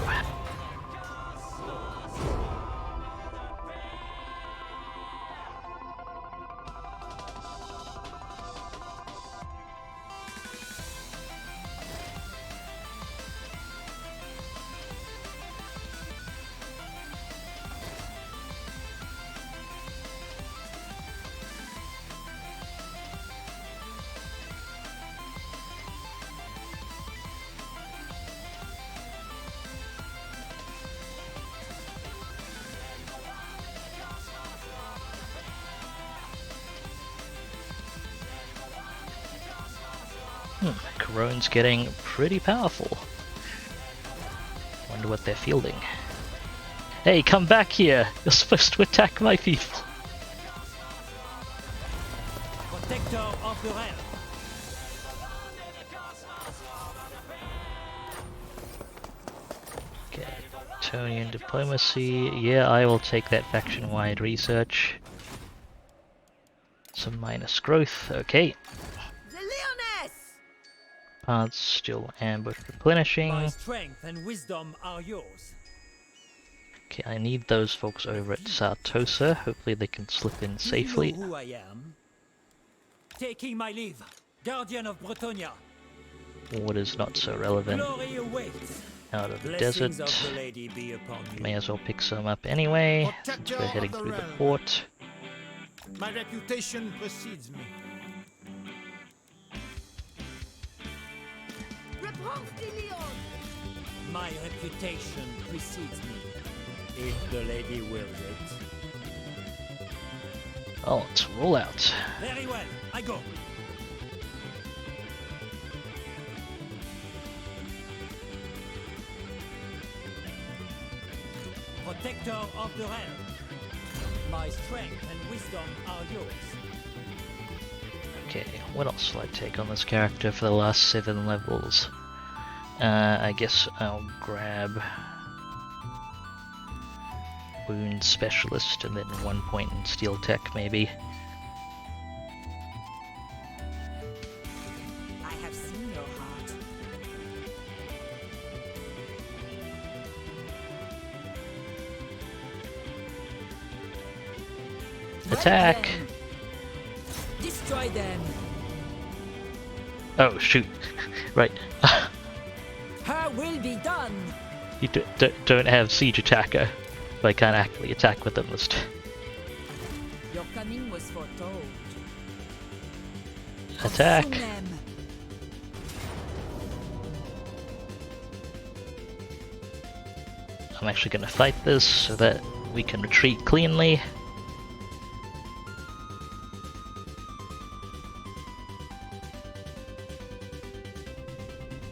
Corone's getting pretty powerful. Wonder what they're fielding. Hey, come back here! You're supposed to attack my people! Protector of the realm. Okay, Tonian diplomacy. Yeah, I will take that faction-wide research. Some minus growth, okay. Parts still ambush replenishing. My strength and wisdom are yours. Okay, I need those folks over at Sartosa. Hopefully they can slip in safely. You know who I am? Taking my leave, Guardian of Bretonia. What is not so relevant Glory awaits. out of the Blessings desert. of the lady be upon you. May as well pick some up anyway, since we're heading through the port. My reputation precedes me. My reputation precedes me. If the lady wills it. Oh, let's roll out. Very well, I go. Protector of the realm. My strength and wisdom are yours. Okay, what else will I take on this character for the last 7 levels? I guess I'll grab Wound Specialist and then 1 point in Steel Tech maybe. I have seen your heart. Attack! them. Destroy them. Oh shoot! Right. Her will be done. You don't have siege attacker, but I can't actually attack with them this time. Your coming was foretold. Attack! Consume them. I'm actually gonna fight this so that we can retreat cleanly.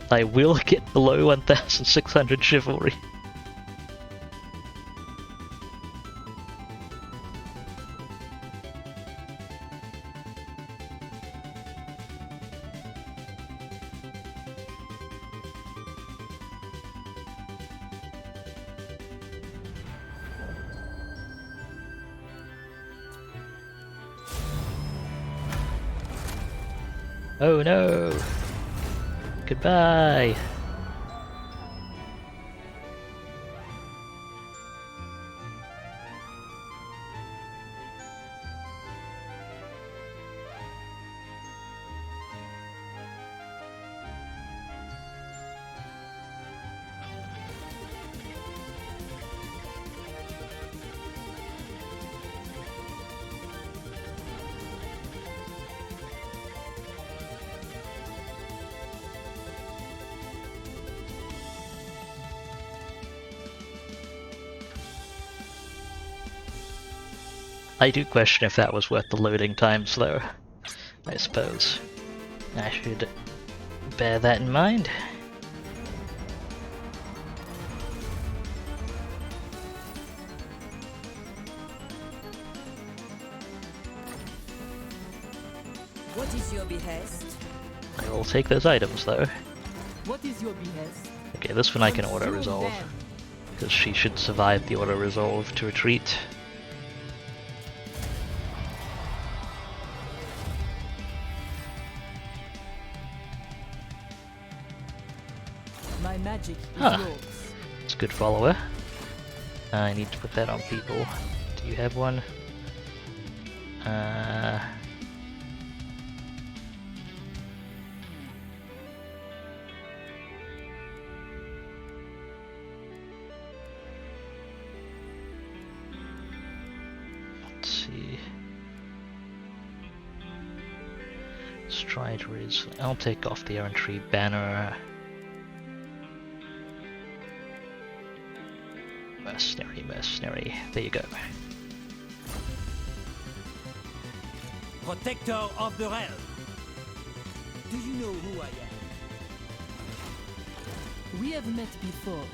I will get below 1,600 chivalry. Oh no! Goodbye! I do question if that was worth the loading times though, I suppose. I should bear that in mind. What is your behest? I will take those items though. What is your behest? Okay, this one I can Consume auto-resolve, them. because she should survive the auto-resolve to retreat. My magic is Huh. yours. It's a good follower. I need to put that on people. Do you have one? Let's see. Strider is. I'll take off the errantry banner. Mercenary. There you go. Protector of the realm. Do you know who I am? We have met before.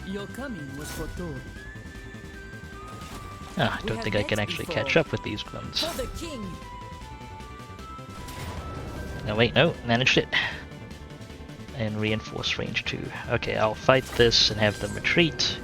Your coming was foretold. Ah, I We don't have think I met can actually before. catch up with these ones. For the king. No, wait, no, managed it. And reinforce range 2. Okay, I'll fight this and have them retreat.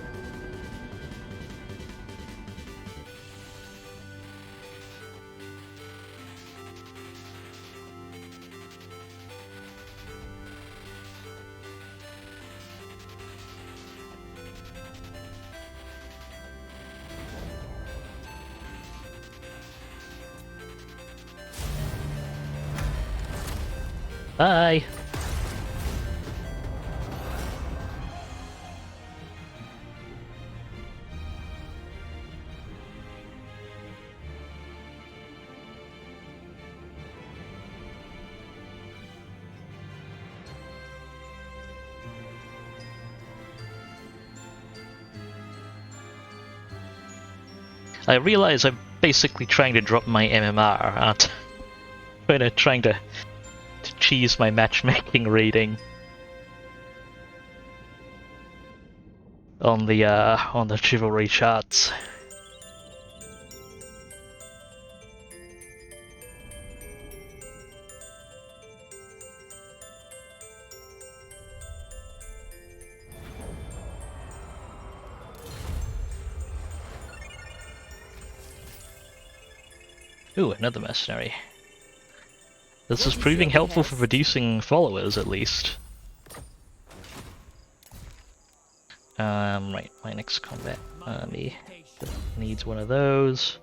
Bye! I realize I'm basically trying to drop my MMR, aren't I? Trying to cheese my matchmaking rating on the chivalry charts. Ooh, another mercenary. This is proving helpful for producing followers, at least. Right, my next combat army. Needs one of those.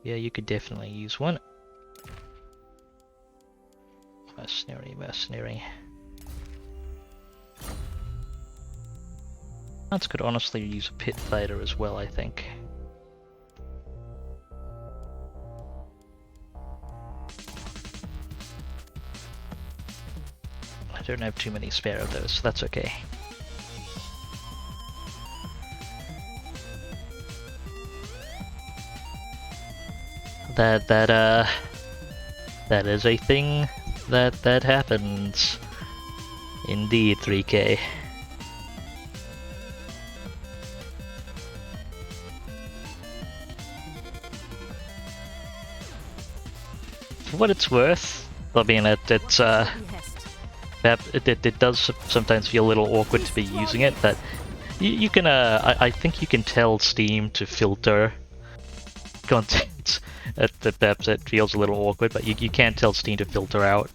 Yeah, you could definitely use one. Mercenary, mercenary. Lance could honestly use a pit fighter as well, I think. I don't have too many spare of those, so that's okay. That is a thing that happens. Indeed, 3K. For what it's worth, I mean it does sometimes feel a little awkward to be using it, but you can I think you can tell Steam to filter content. Perhaps it feels a little awkward, but you can't tell Steam to filter out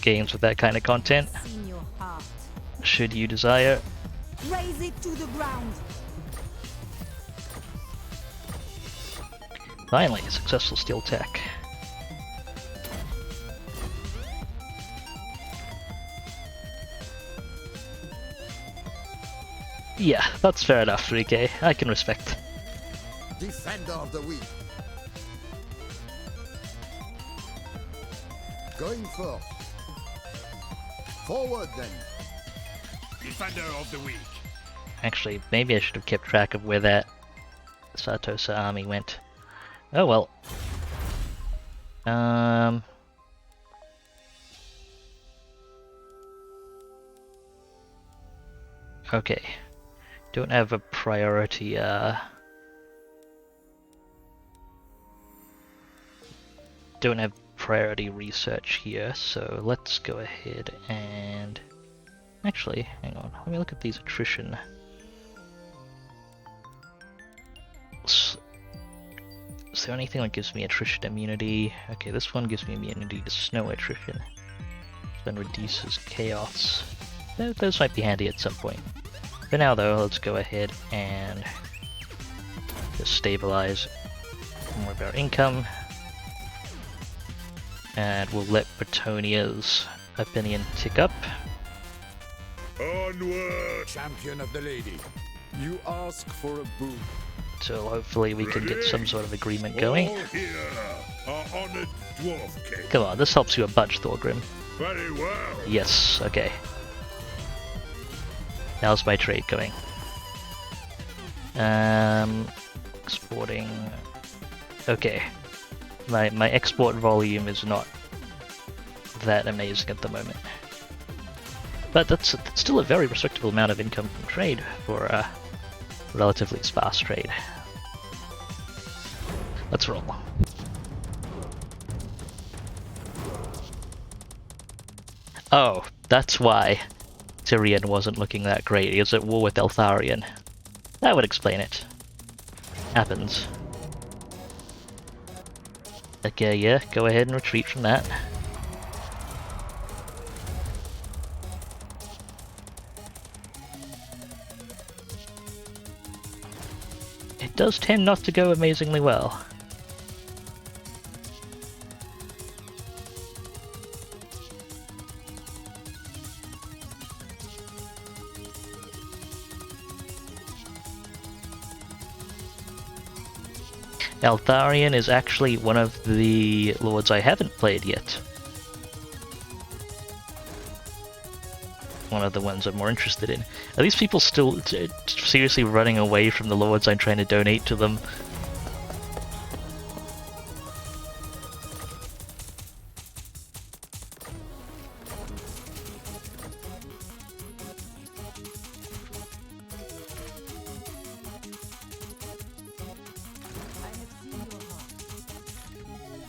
games with that kind of content, should you desire. Raise it to the ground. Finally, a successful steel tech. Yeah, that's fair enough, 3K. I can respect. Defender of the weak. Going first. Forward then. Defender of the weak. Actually, maybe I should have kept track of where that Satosa army went. Oh well. Okay. Don't have a priority, don't have priority research here, so let's go ahead and... Actually, hang on, let me look at these attrition. Is there anything that gives me attrition immunity? Okay, this one gives me immunity to snow attrition. Then reduces chaos. Those might be handy at some point. For now though, let's go ahead and just stabilize more of our income. And we'll let Bretonia's opinion tick up. Onward! Champion of the lady, you ask for a boon. So hopefully we can get some sort of agreement going. All here, our honored dwarf king. Come on, this helps you a bunch, Thorgrim. Very well. Yes, okay. How's my trade going? Exporting... Okay. My export volume is not that amazing at the moment. But that's still a very respectable amount of income from trade for a relatively sparse trade. Let's roll. Oh, that's why Tyrion wasn't looking that great. He was at war with Eltharion. That would explain it. Happens. Okay, yeah, go ahead and retreat from that. It does tend not to go amazingly well. Eltharion is actually one of the lords I haven't played yet. One of the ones I'm more interested in. Are these people still seriously running away from the lords I'm trying to donate to them?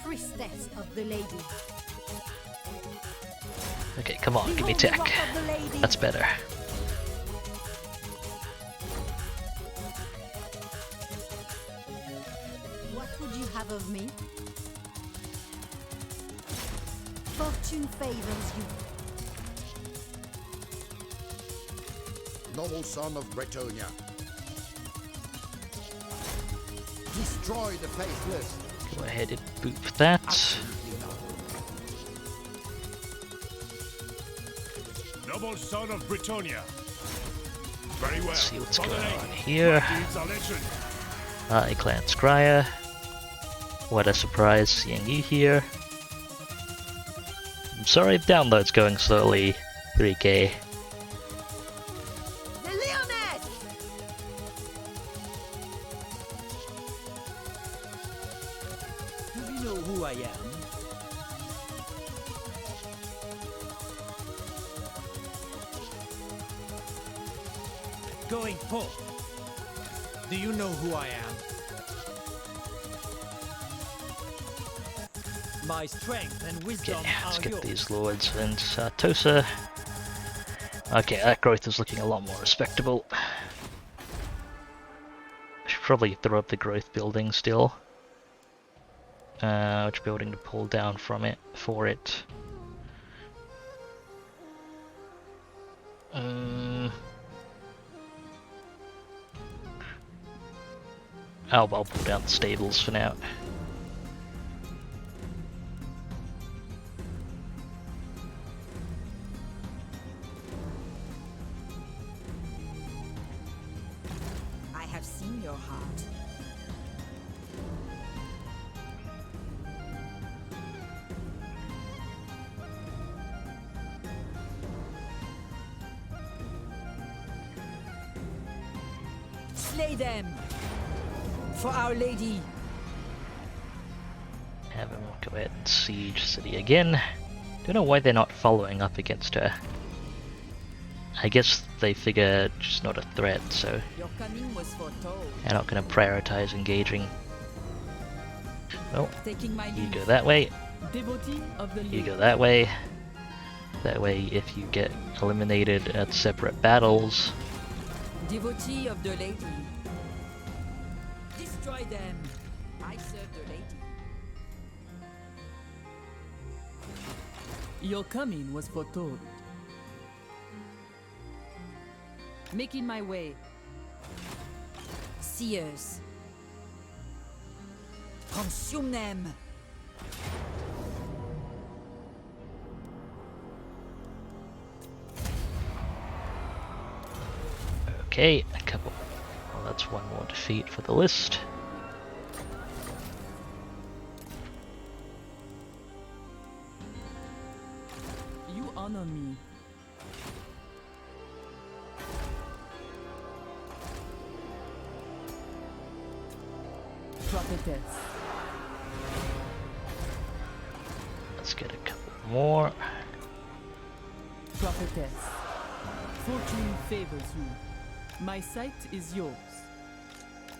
Priestess of the lady. Okay, come on, give me tech. That's better. What would you have of me? Fortune favors you. noble son of Bretonia. Destroy the faithless. Go ahead and boop that. Absolutely not. Noble son of Bretonia. Very well. Let's see what's For the going lady. on here. My deeds are legend. Hi, Clan Scryer. What a surprise seeing you here. I'm sorry if download's going slowly, 3K. The Leoness! Do you know who I am? Going forth. Do you know who I am? My strength and Okay, wisdom let's are get yours. these lords and Tosa. Okay, that growth is looking a lot more respectable. I should probably throw up the growth building still. Which building to pull down from it for it? I'll pull down the stables for now. I have seen your heart. Slay them! For Our Lady! Have him go ahead and siege city again. Don't know why they're not following up against her. I guess they figure she's not a threat, so Your coming was foretold. they're not going to prioritize engaging. Well, Taking my you leave. go that way, Devotee of the you Lady. go that way. That way, if you get eliminated at separate battles, Devotee of the Lady. Destroy them. I serve the Lady. Your coming was foretold. Making my way. Seers. Consume them! okay, a couple. Well, that's one more defeat for the list. You honor me. Prophetess. Let's get a couple more. Prophetess. Fortune favors you. My sight is yours.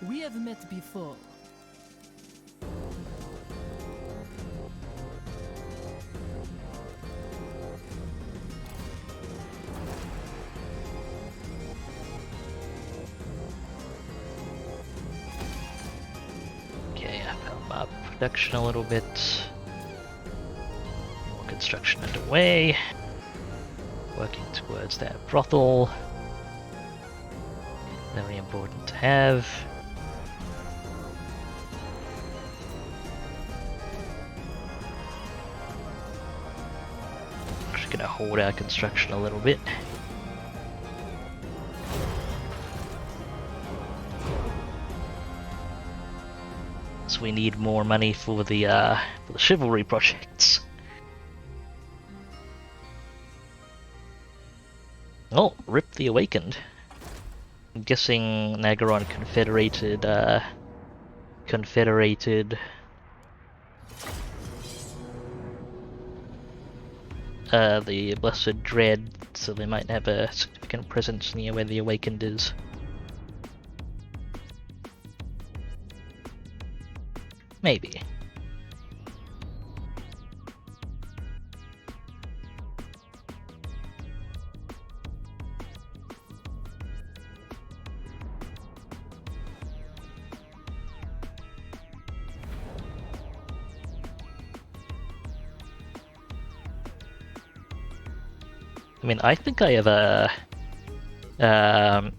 We have met before. Okay, I've helped up production a little bit. More construction underway. Working towards that brothel. Very important to have. Just gonna hold our construction a little bit. So we need more money for the chivalry projects. Oh, Rip the Awakened. I'm guessing Nagaron confederated the Blessed Dread, so they might have a significant presence near where the Awakened is. Maybe. I mean, I think I have and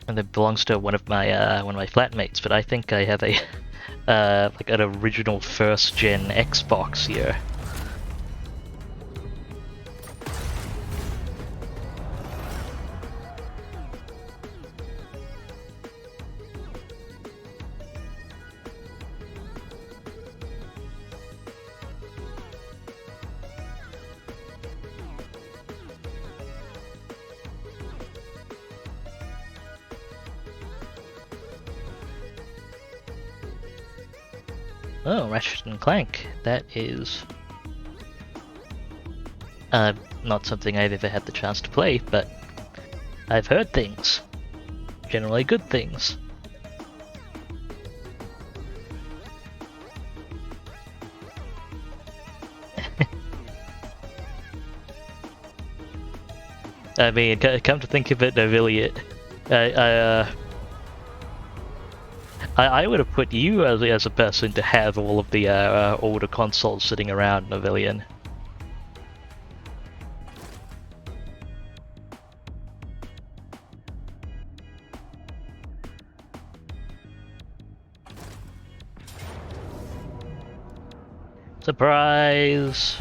it belongs to one of my flatmates. But I think I have a like an original first gen Xbox here. Oh, Ratchet and Clank. That is not something I've ever had the chance to play, but I've heard things. Generally good things. I mean, come to think of it, Novilliot, I would have put you as a person to have all of the older consoles sitting around, Novillian. Surprise!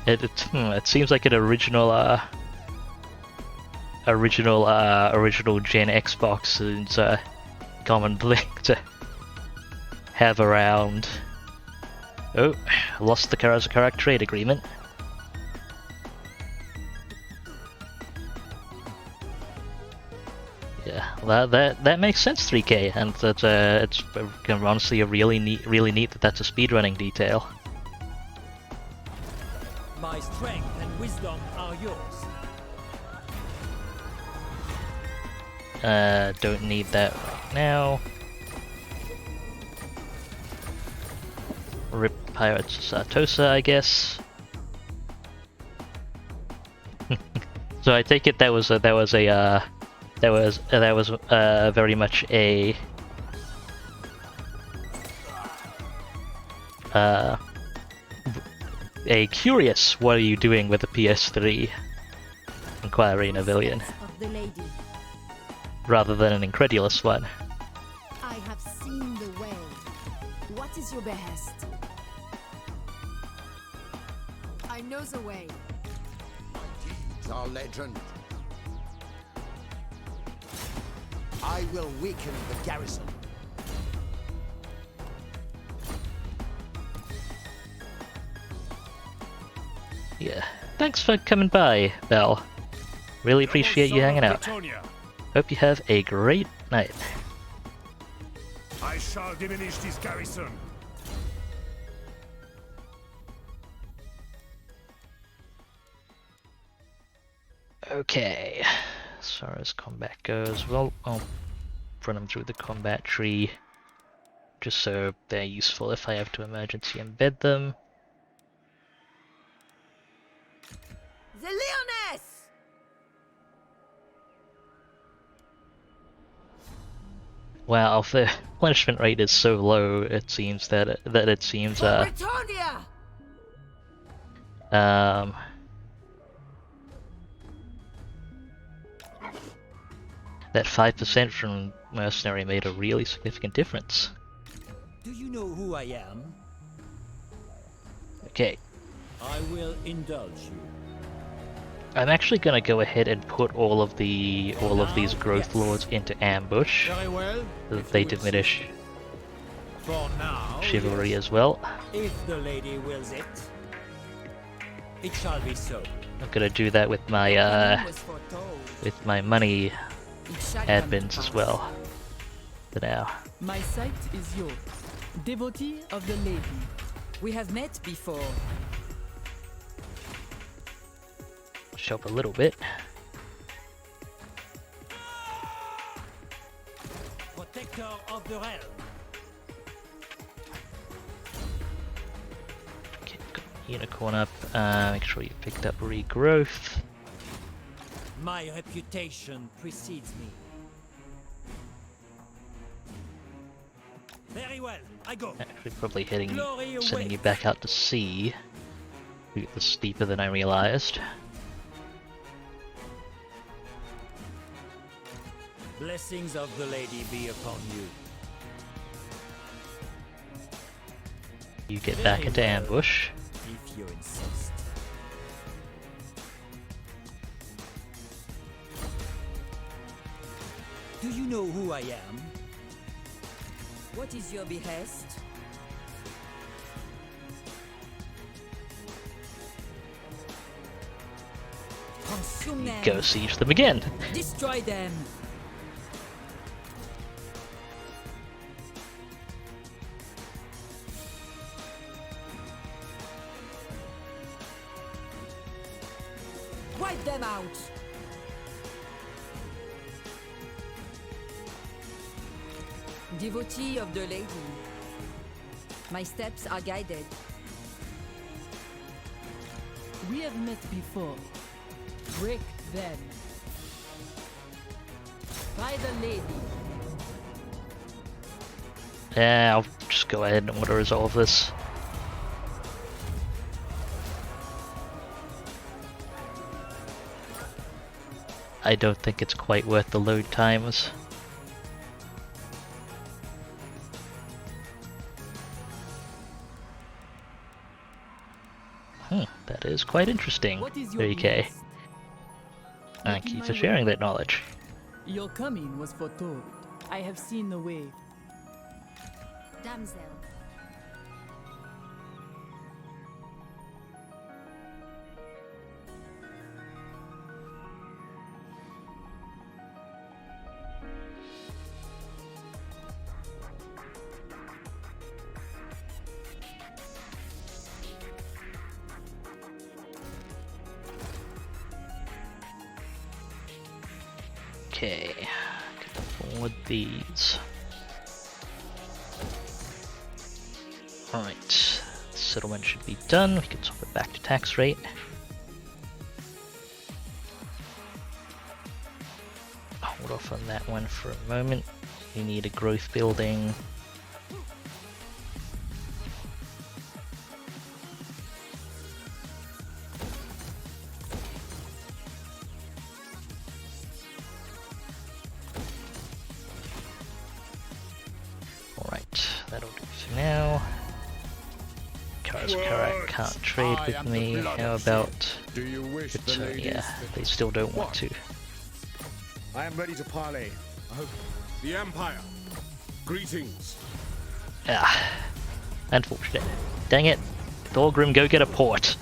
It seems like an original gen Xbox is a common thing to have around. Oh, lost the Karazakarak trade agreement. Yeah, that makes sense, 3K, and that it's honestly a really neat that that's a speedrunning detail. My strength and wisdom are yours. Don't need that right now. Rip Pirates Sartosa, I guess. So I take it that was very much a curious "what are you doing with the PS3" inquiry, Novillian, rather than an incredulous one. I have seen the way. What is your behest? I know the way. Deeds are legend. I will weaken the garrison. Yeah. Thanks for coming by, Belle. Really appreciate you hanging out. Hope you have a great night. I shall diminish this garrison. Okay. As far as combat goes, well, I'll run them through the combat tree, just so they're useful if I have to emergency embed them. The Leoness! Wow, the replenishment rate is so low. It seems that it seems Britannia! That 5% from mercenary made a really significant difference. Do you know who I am? Okay. I will indulge you. I'm actually gonna go ahead and put all of these growth lords into ambush, Very well. so that they diminish For now, chivalry as well. If the lady wills it, it shall be so. I'm gonna do that with my money admins as well. For now. My sight is yours. Devotee of the lady. We have met before. Show up a little bit. Protector of the realm. Okay, got unicorn up. Make sure you picked up regrowth. My reputation precedes me. Very well, I go. Actually, probably Glory sending you awaits. back out to sea. It was steeper than I realized. Blessings of the lady be upon you. You get back Very into well, ambush. if you insist. Do you know who I am? What is your behest? Consume them. Go siege them again. Destroy them. Wipe them out. Devotee of the lady. My steps are guided. We have met before. Break them. By the lady. Yeah, I'll just go ahead and want to resolve this. I don't think it's quite worth the load times. That is quite interesting. What is your Okay. behest? Thank Making you my for way. sharing that knowledge. Your coming was foretold. I have seen the way. Damsel. Okay, forward these. Alright, settlement should be done. We can swap it back to tax rate. Hold off on that one for a moment. We need a growth building. Alright, that'll do for now. Karak can't trade I with am the me. blood How of about Do you wish the ladies? Britonia? They still don't want to. I am ready to parley. The Empire. Greetings. Ah, unfortunate. Dang it. Thorgrim, go get a port.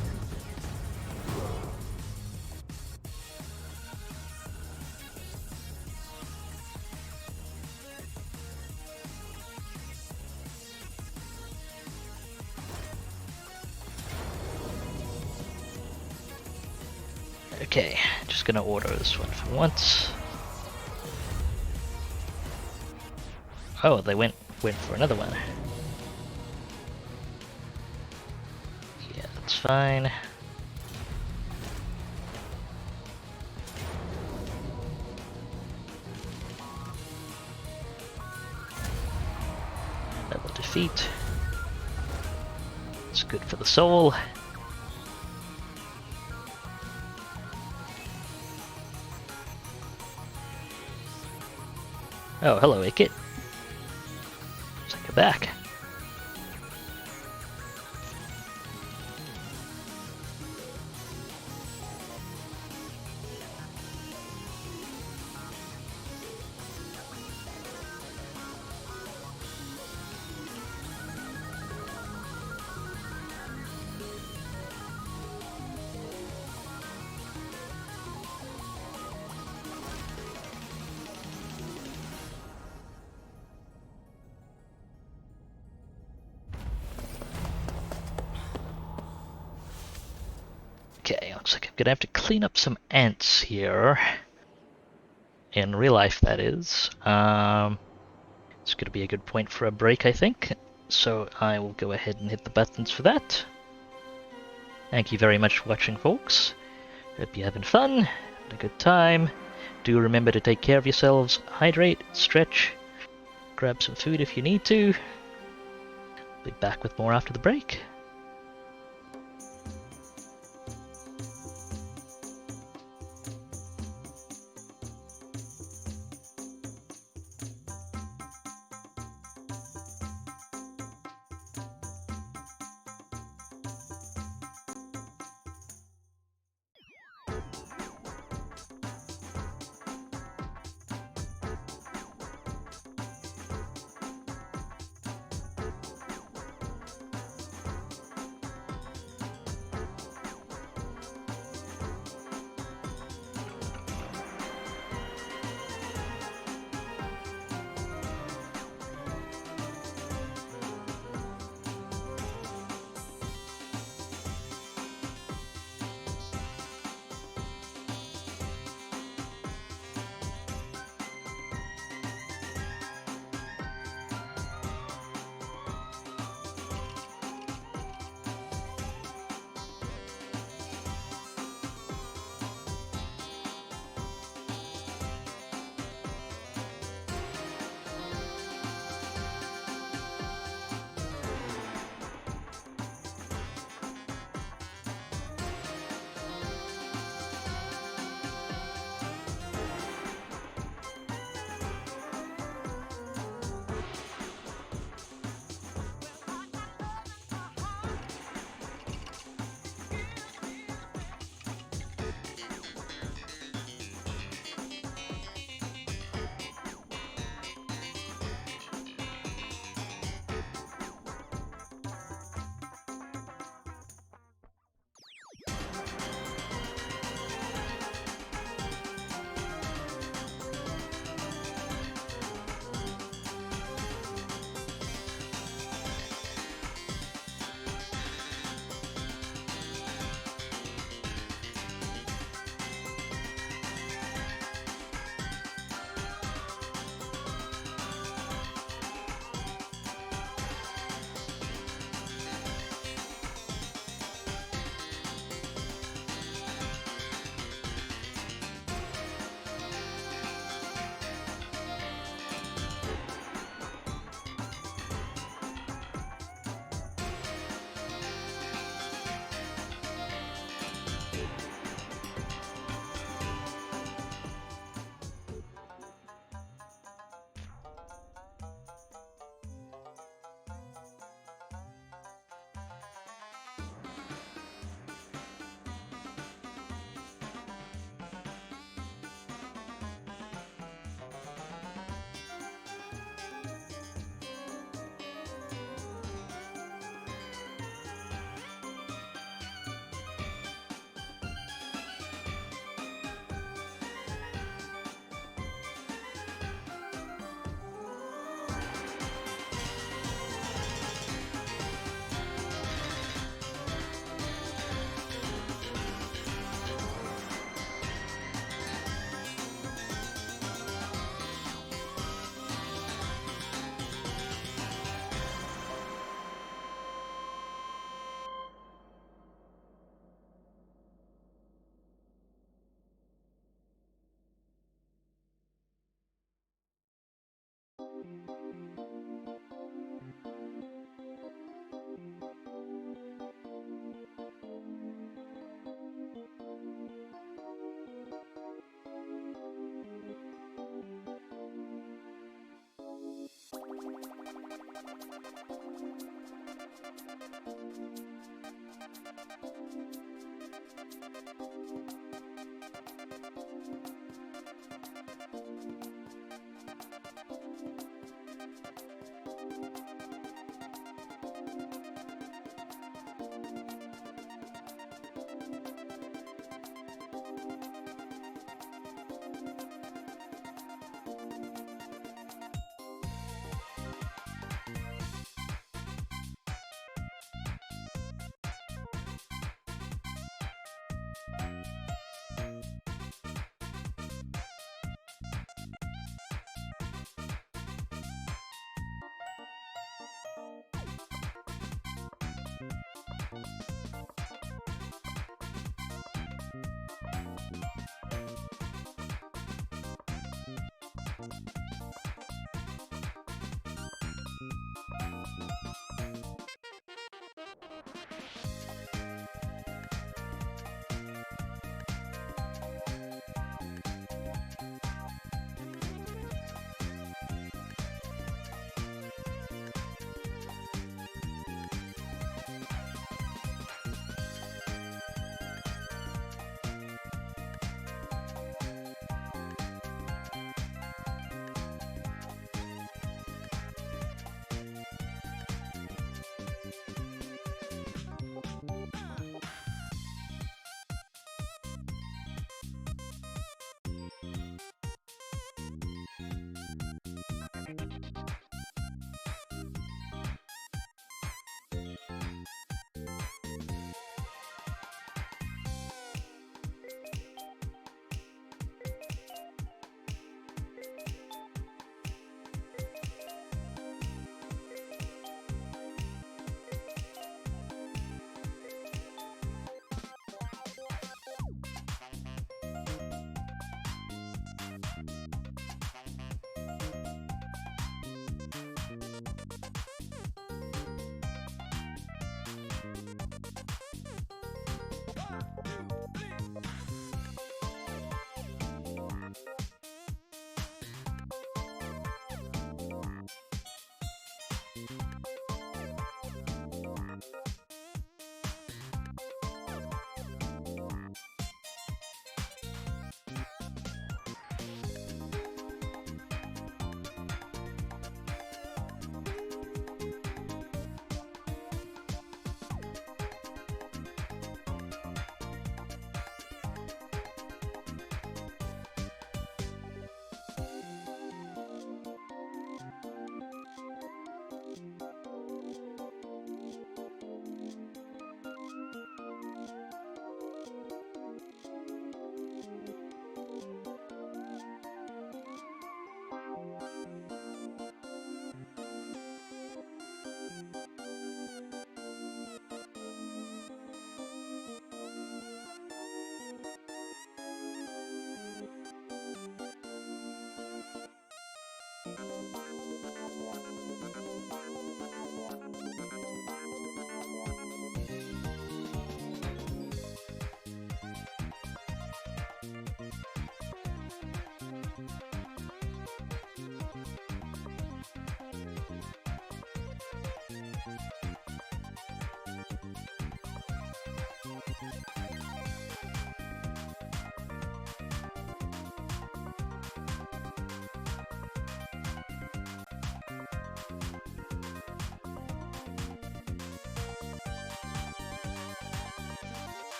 Okay, just gonna order this one for once. Oh, they went for another one. Yeah, that's fine. Double defeat. It's good for the soul. Oh, hello, Ikit. Take her back. Okay, looks like I'm gonna have to clean up some ants here. In real life, that is. It's gonna be a good point for a break, I think. So I will go ahead and hit the buttons for that. Thank you very much for watching, folks. Hope you're having fun, had a good time. Do remember to take care of yourselves, hydrate, stretch, grab some food if you need to. Be back with more after the break.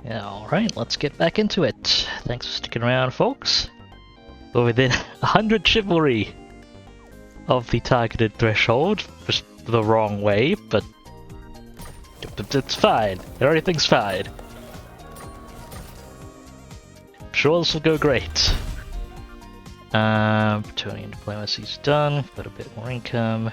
Alright, let's get back into it. Thanks for sticking around, folks. We're within 100 chivalry of the targeted threshold, just the wrong way, but it's fine. Everything's fine. I'm sure this will go great. Turning diplomacy's done, got a bit more income.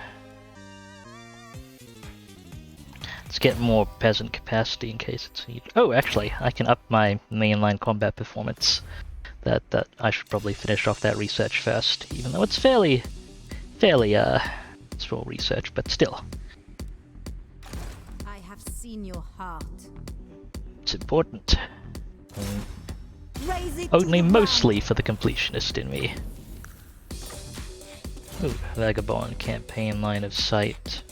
Let's get more peasant capacity in case it's needed. Oh, actually, I can up my mainline combat performance. That I should probably finish off that research first, even though it's fairly small research, but still. I have seen your heart. It's important. Raise it Only to the mostly for the completionist in me. Ooh, Vagabond campaign line of sight.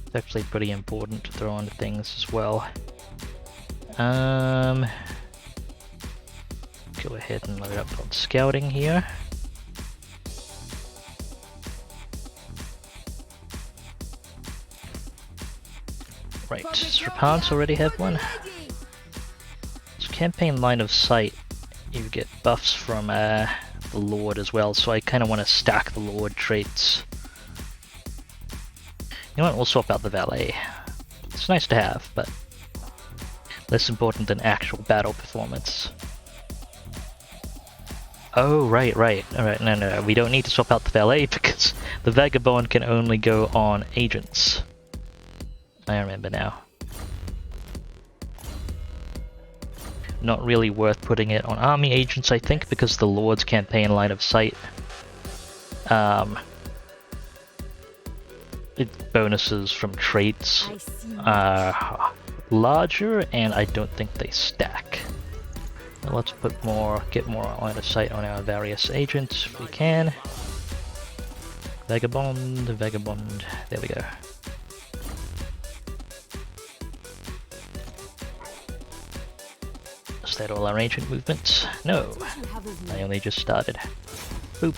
It's actually pretty important to throw onto things as well. Go ahead and load up on scouting here. Right, does Repanse already have one? So campaign line of sight, you get buffs from the Lord as well, so I kind of want to stack the Lord traits. You know what, we'll swap out the Valet. It's nice to have, but less important than actual battle performance. Oh, right. Alright, no, we don't need to swap out the Valet because the Vagabond can only go on agents. I remember now. Not really worth putting it on army agents, I think, because the Lord's campaign line of sight bonuses from traits are larger, and I don't think they stack. Now let's get more line of sight on our various agents if we can. Vagabond, there we go. Is that all our agent movements? No, I only just started. Boop.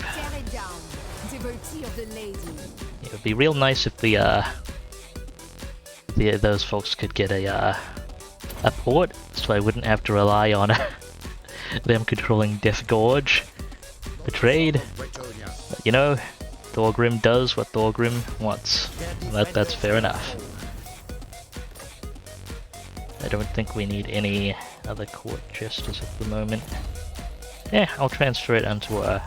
It would be real nice if those folks could get a port, so I wouldn't have to rely on them controlling Death Gorge for trade. But, you know, Thorgrim does what Thorgrim wants. That's fair enough. I don't think we need any other court jesters at the moment. Yeah, I'll transfer it onto a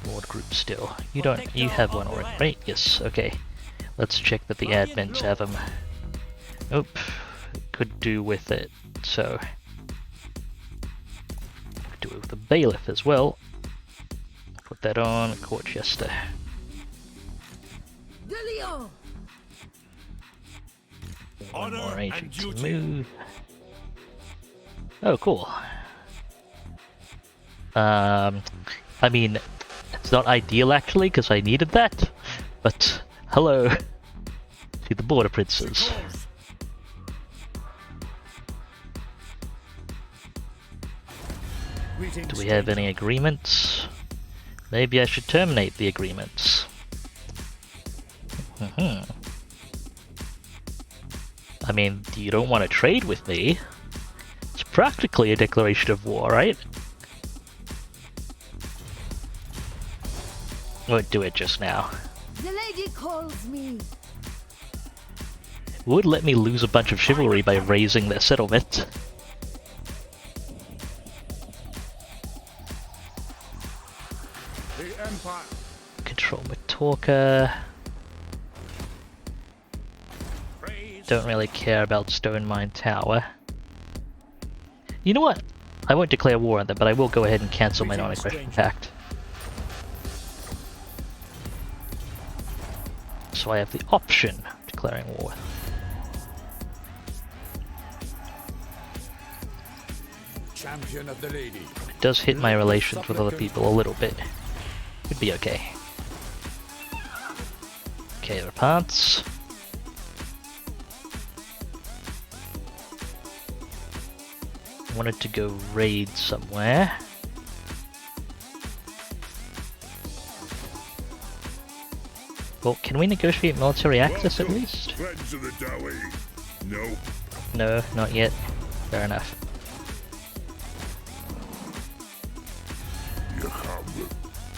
Lord group still. You have one already, right? Yes, okay. Let's check that the admins have them. Nope, could do with it, so. Could do it with the bailiff as well. Put that on, court jester. One more agent to move. Oh, cool. I mean, it's not ideal actually, because I needed that, but hello to the border princes. Do we have any agreements? Maybe I should terminate the agreements. I mean, you don't want to trade with me. It's practically a declaration of war, right? Won't do it just now. The lady calls me. Would let me lose a bunch of chivalry by raising their settlement. The Empire. Control Matorka. Don't really care about Stone Mine Tower. You know what? I won't declare war on them, but I will go ahead and cancel my non-aggression pact. So I have the option of declaring war. Champion of the lady. It does hit my relations with other people a little bit. Could be okay. Okay, Repanse. Wanted to go raid somewhere. Well, can we negotiate military access at least? Friends of the Dawi. No. No, not yet. Fair enough.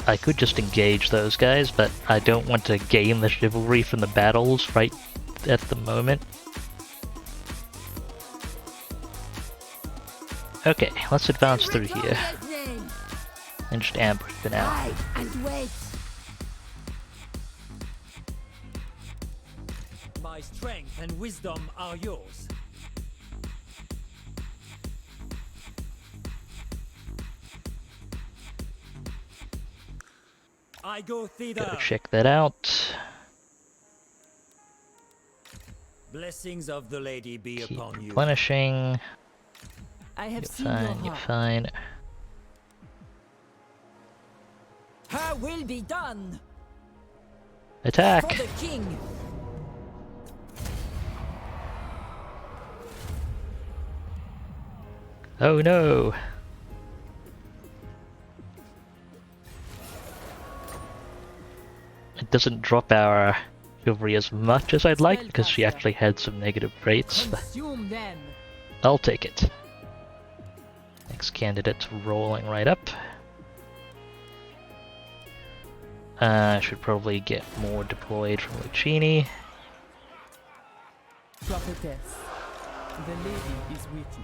I could just engage those guys, but I don't want to gain the chivalry from the battles right at the moment. Okay, let's advance through here. And just ambush for now. And wait. My strength and wisdom are yours. I go thither. Gotta check that out. Blessings of the lady be Keep upon you. replenishing. I have You're seen fine, your you're heart. fine. Her will be done. Attack! For the king. Oh no! It doesn't drop our chivalry as much as I'd like because she actually had some negative traits. But Consume them. I'll take it. Next candidate's rolling right up. I should probably get more deployed from Lucchini. Prophetess, the lady is with you.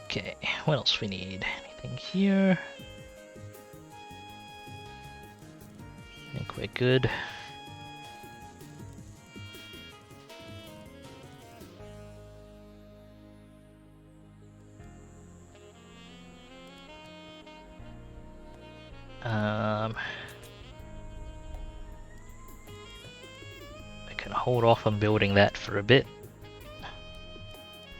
Okay, what else we need? Anything here? I think we're good. I can hold off on building that for a bit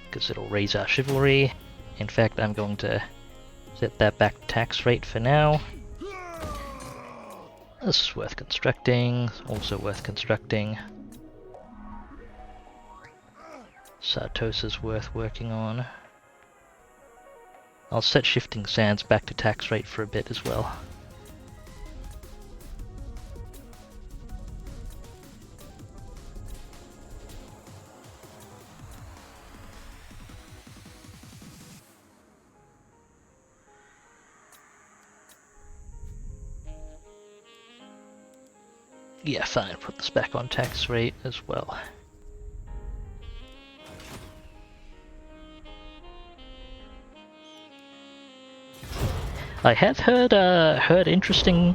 because it'll raise our chivalry. In fact, I'm going to set that back to tax rate for now. This is worth constructing, also worth constructing. Sartosa's worth working on. I'll set Shifting Sands back to tax rate for a bit as well. Yeah, fine, put this back on tax rate as well. I have heard interesting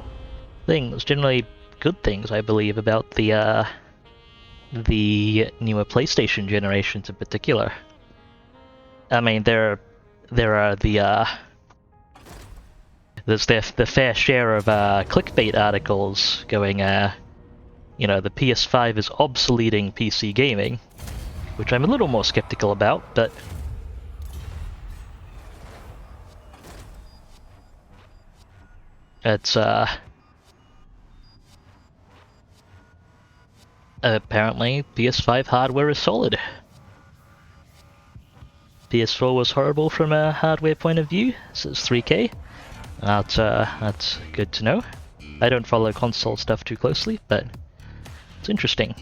things, generally good things, I believe, about the newer PlayStation generations in particular. I mean, there are there's the fair share of clickbait articles going, you know, the PS5 is obsoleting PC gaming, which I'm a little more skeptical about, but it's apparently PS5 hardware is solid. PS4 was horrible from a hardware point of view, so it's 3K. That's good to know. I don't follow console stuff too closely, but it's interesting.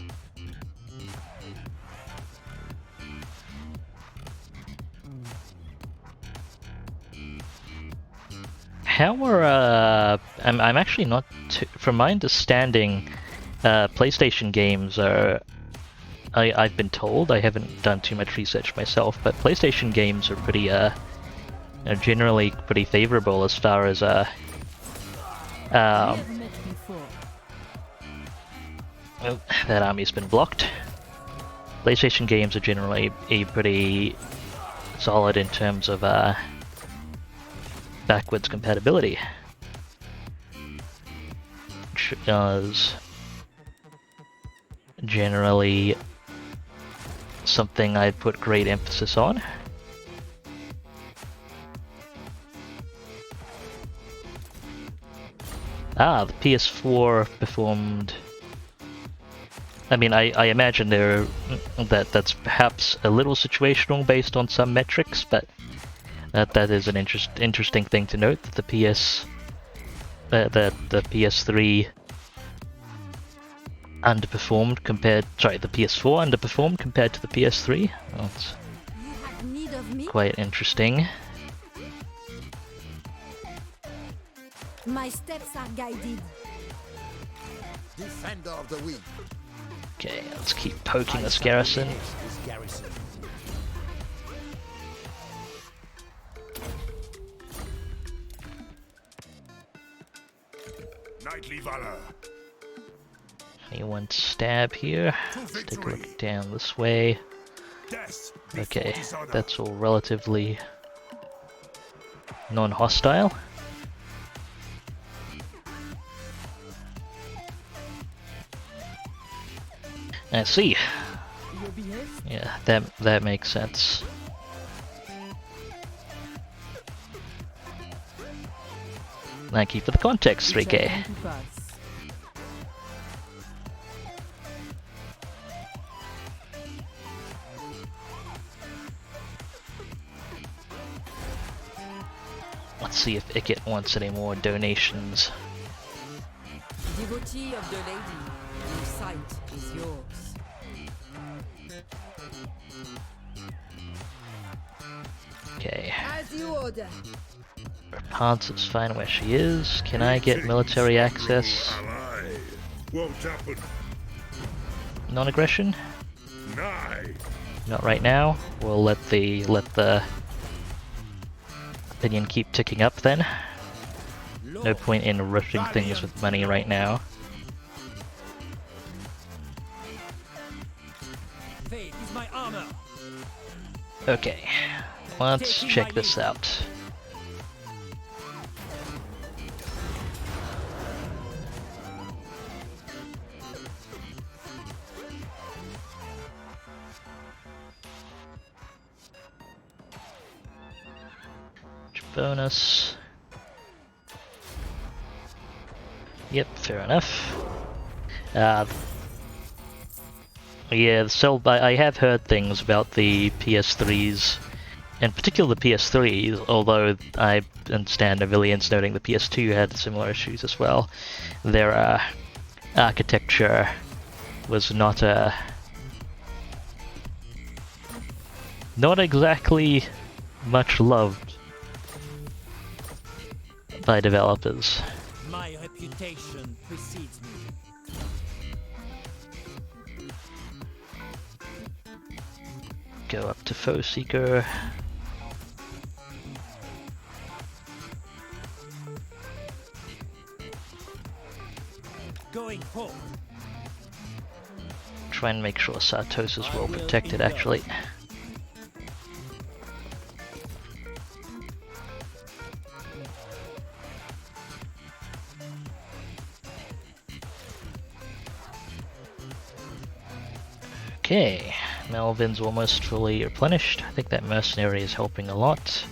How are I'm actually not from my understanding, PlayStation games are. I've been told, I haven't done too much research myself, but PlayStation games are pretty are generally pretty favorable as far as We have met before. oh, that army's been blocked. PlayStation games are generally pretty solid in terms of backwards compatibility, which is generally something I put great emphasis on. The PS4 performed. I mean, I imagine that's perhaps a little situational based on some metrics, but That is an interesting thing to note. That the PS3 underperformed compared. Sorry, the PS4 underperformed compared to the PS3. That's You have need of me? quite interesting. My steps are guided. Defender of the weak. Okay, let's keep poking this garrison. Knightly valor. Anyone stab here? Let's take a look down this way. Death Okay, before dishonor. that's all relatively non-hostile. I see. Your behest? Yeah, that makes sense. Thank you for the context, It shall 3K. come to pass. Let's see if Ikit wants any more donations. Devotee of the lady, your sight is yours. Okay, As you order. Repanse is fine where she is. Can I get military access? Ally. Won't happen. Non-aggression? Nigh. Not right now. We'll let the opinion keep ticking up then. No point in rushing things with money right now. Faith is my armor. Okay, let's check this out. Bonus. Yep, fair enough. Yeah, I have heard things about the PS3s, in particular the PS3, although I understand Avilians noting the PS2 had similar issues as well. Their architecture was not exactly much loved by developers. My reputation precedes me. Go up to Foe Seeker. Going forward. Try and make sure Sartos is well protected actually. Okay, Melvin's almost fully replenished. I think that mercenary is helping a lot.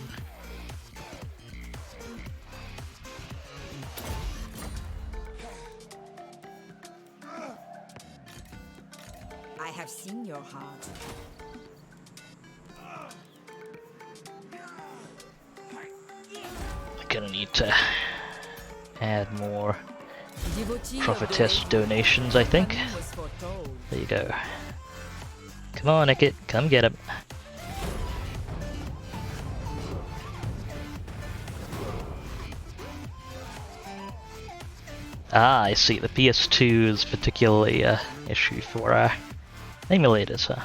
I have seen your heart. Gonna need to add more Devotee of the prophetess lady, donations, I think. coming was foretold. There you go. Come on, Ikit, come get him. Ah, I see. The PS2 is particularly an issue for emulators, huh?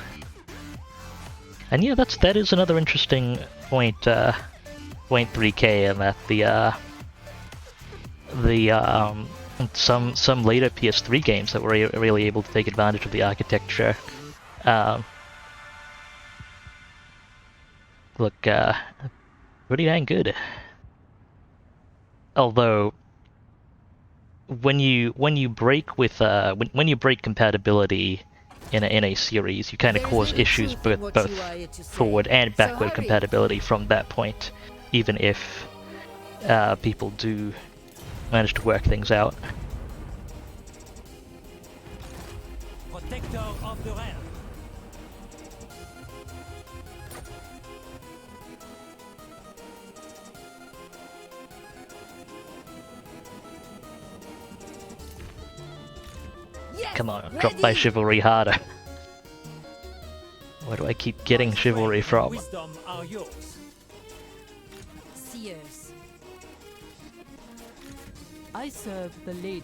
And yeah, that is another interesting point. Point 3K, and that some later PS3 games that were really able to take advantage of the architecture look pretty dang good. Although when you break with when you break compatibility in a series, you kind of cause issues both forward and backward compatibility from that point, even if people do manage to work things out. Protector of the realm. Come on, drop my chivalry harder. Where do I keep getting chivalry from? Wisdom are yours. Seers. I serve the lady.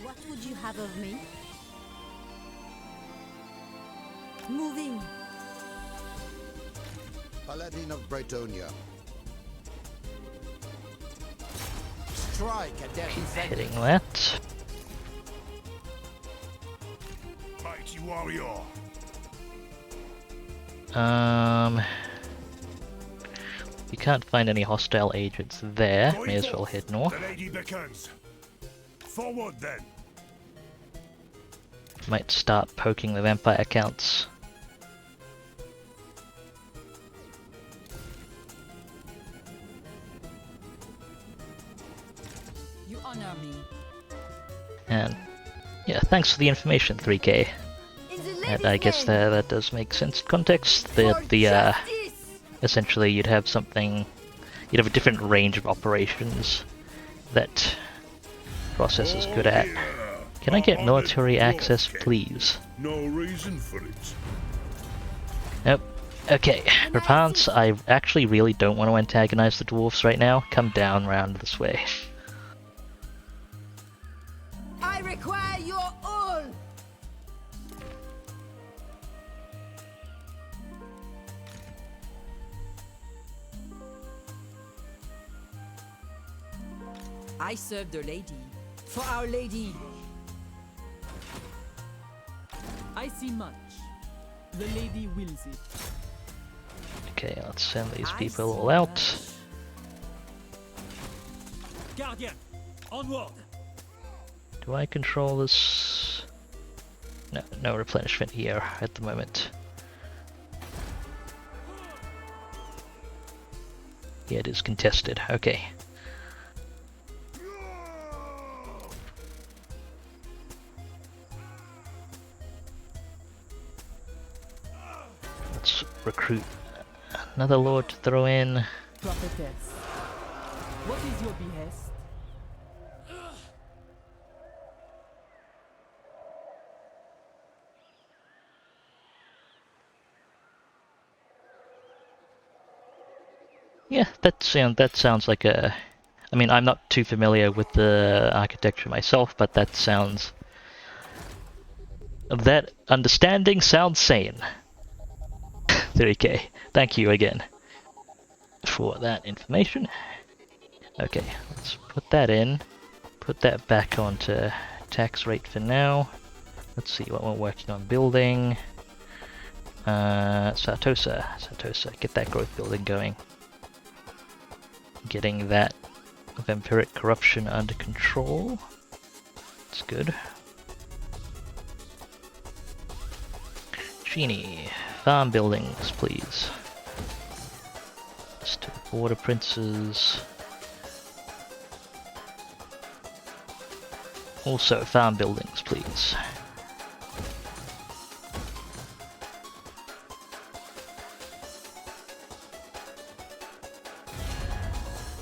What would you have of me? Moving. Paladin of Bretonia. Strike at their defense. Hitting that. Mighty warrior. You can't find any hostile agents there. May as well head north. The lady beckons. Forward then. Might start poking the vampire accounts. You honor me. And yeah, thanks for the information, 3K. And I guess that does make sense in context. The essentially you'd have a different range of operations that Process is good at. Can I get military access, please? No reason for it. Nope. Okay, Repanse, I actually really don't want to antagonize the dwarves right now. Come down round this way. I require your all! I serve the lady. For our lady. I see much. The lady wills it. Okay, let's send these people all out. Guardian, onward. Do I control this? No, no replenishment here at the moment. Yeah, it is contested. Okay. Let's recruit another lord to throw in. Prophetess. What is your behest? Yeah, that sounds like a... I mean, I'm not too familiar with the architecture myself, but that sounds... That understanding sounds sane. 3K. Thank you again for that information. Okay, let's put that in. Put that back onto tax rate for now. Let's see what we're working on building. Sartosa, get that growth building going. Getting that vampiric corruption under control. That's good. Genie, farm buildings, please. Just border princes. Also, farm buildings, please.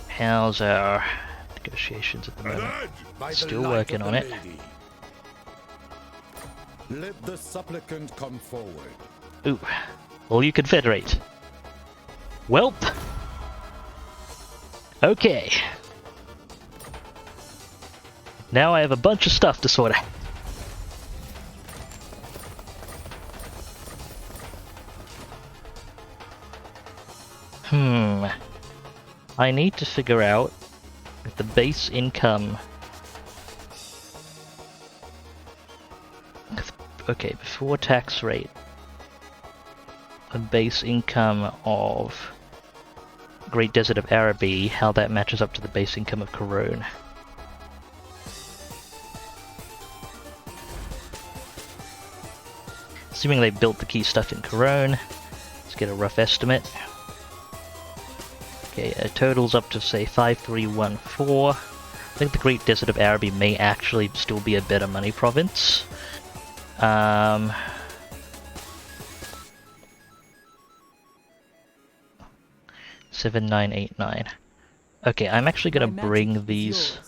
How's our negotiations at the moment? Still working on it. Let the supplicant come forward. Ooh, all you confederate. Welp. Okay. Now I have a bunch of stuff to sort out. I need to figure out if the base income... Okay, before tax rate, the base income of Great Desert of Araby, how that matches up to the base income of Corone. Assuming they built the key stuff in Corone, let's get a rough estimate. Okay, totals up to say 5314. I think the Great Desert of Araby may actually still be a better money province. 7989. Okay, I'm actually gonna bring these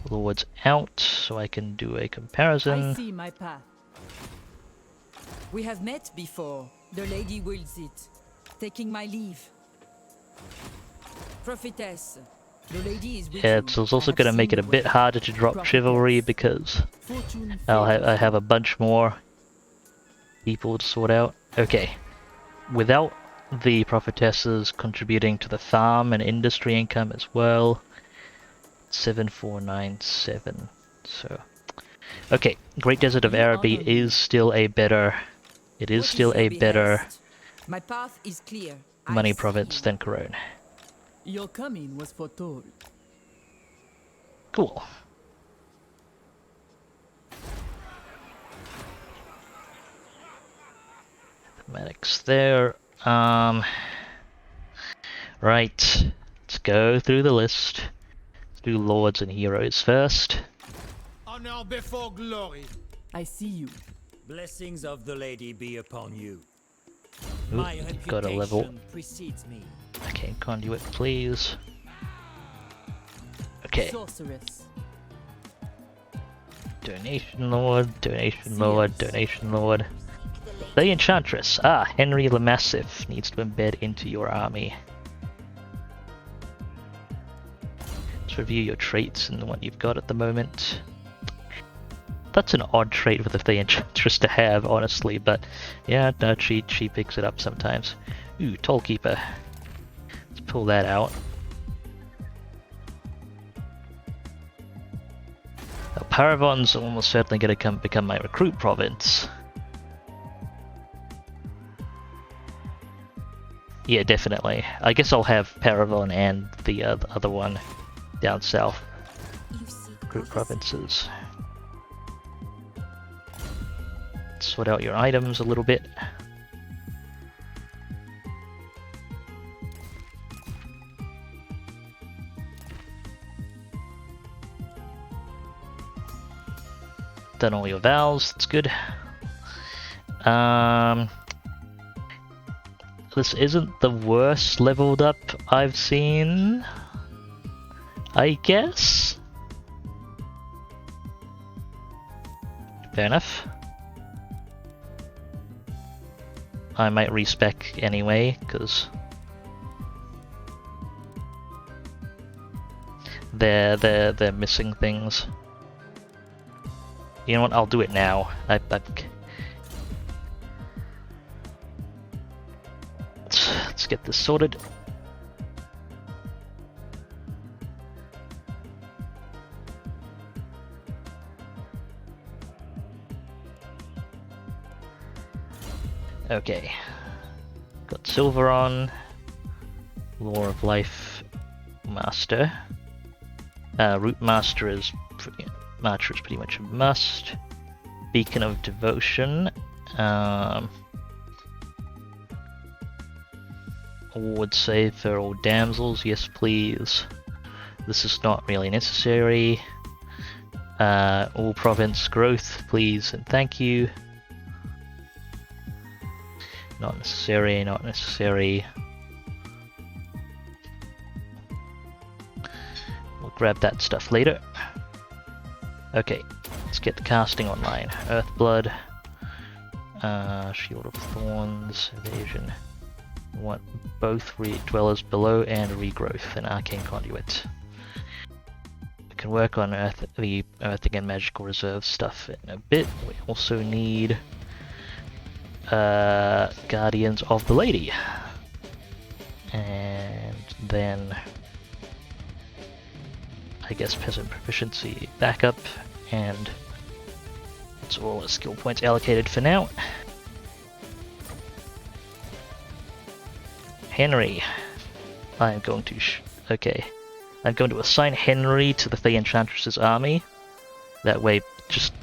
Lords out so I can do a I comparison. see my path. We have met before. The lady wills it. Taking my leave. Prophetess. The lady is with Yeah, you. it's also I have going to make seen it a the bit way. harder to drop Prophetess. chivalry because Fortune I have a bunch more people to sort out. Okay, without the prophetesses contributing to the farm and industry income as well, 7497. So, okay, Great Desert of You Araby honor me. is still a better. It is What still your a better behest? My path is clear. money I've province seen. than Corone. Your coming was foretold. Cool. Medics there. Right. Let's go through the list. Let's do lords and heroes first. Honor before glory. I see you. Blessings of the lady be upon you. Ooh, My got a level. reputation precedes me. Okay, conduit, please. Okay, Sorceress. donation lord, donation lord, donation lord. The Enchantress. Ah, Henry the Massive needs to embed into your army. Let's review your traits and what you've got at the moment. That's an odd trait with the Enchantress to have, honestly, but yeah, no, she picks it up sometimes. Ooh, Tollkeeper. Let's pull that out. Now, Paravon's almost certainly going to become my recruit province. Yeah, definitely. I guess I'll have Paravon and the other one down south. Recruit provinces. Sort out your items a little bit. Done all your vows, that's good. This isn't the worst leveled up I've seen, I guess? Fair enough. I might respec anyway, because they're missing things. You know what? I'll do it now. Let's get this sorted. Okay. Got Silver on. Law of Life Master. Root Master is pretty much a must. Beacon of Devotion. Award save for all damsels, yes please. This is not really necessary. All province growth, please and thank you. Not necessary, not necessary. We'll grab that stuff later. Okay, let's get the casting online. Earthblood, Shield of Thorns, Evasion. We want both Dwellers Below and Regrowth and Arcane Conduit. We can work on the Earthing and Magical Reserve stuff in a bit. We also need Guardians of the Lady. And then I guess Peasant Proficiency backup, and that's all the skill points allocated for now. Henry. I'm going to I'm going to assign Henry to the Fey Enchantress's army. That way, just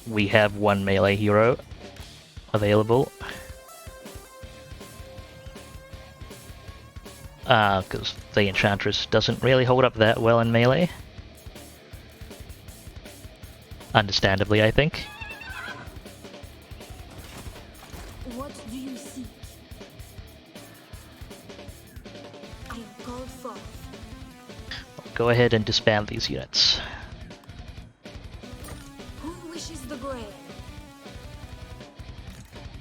we have one melee hero available. Because the Enchantress doesn't really hold up that well in melee. Understandably, I think. What do you seek? I am called forth. go ahead and disband these units. Who wishes the grave?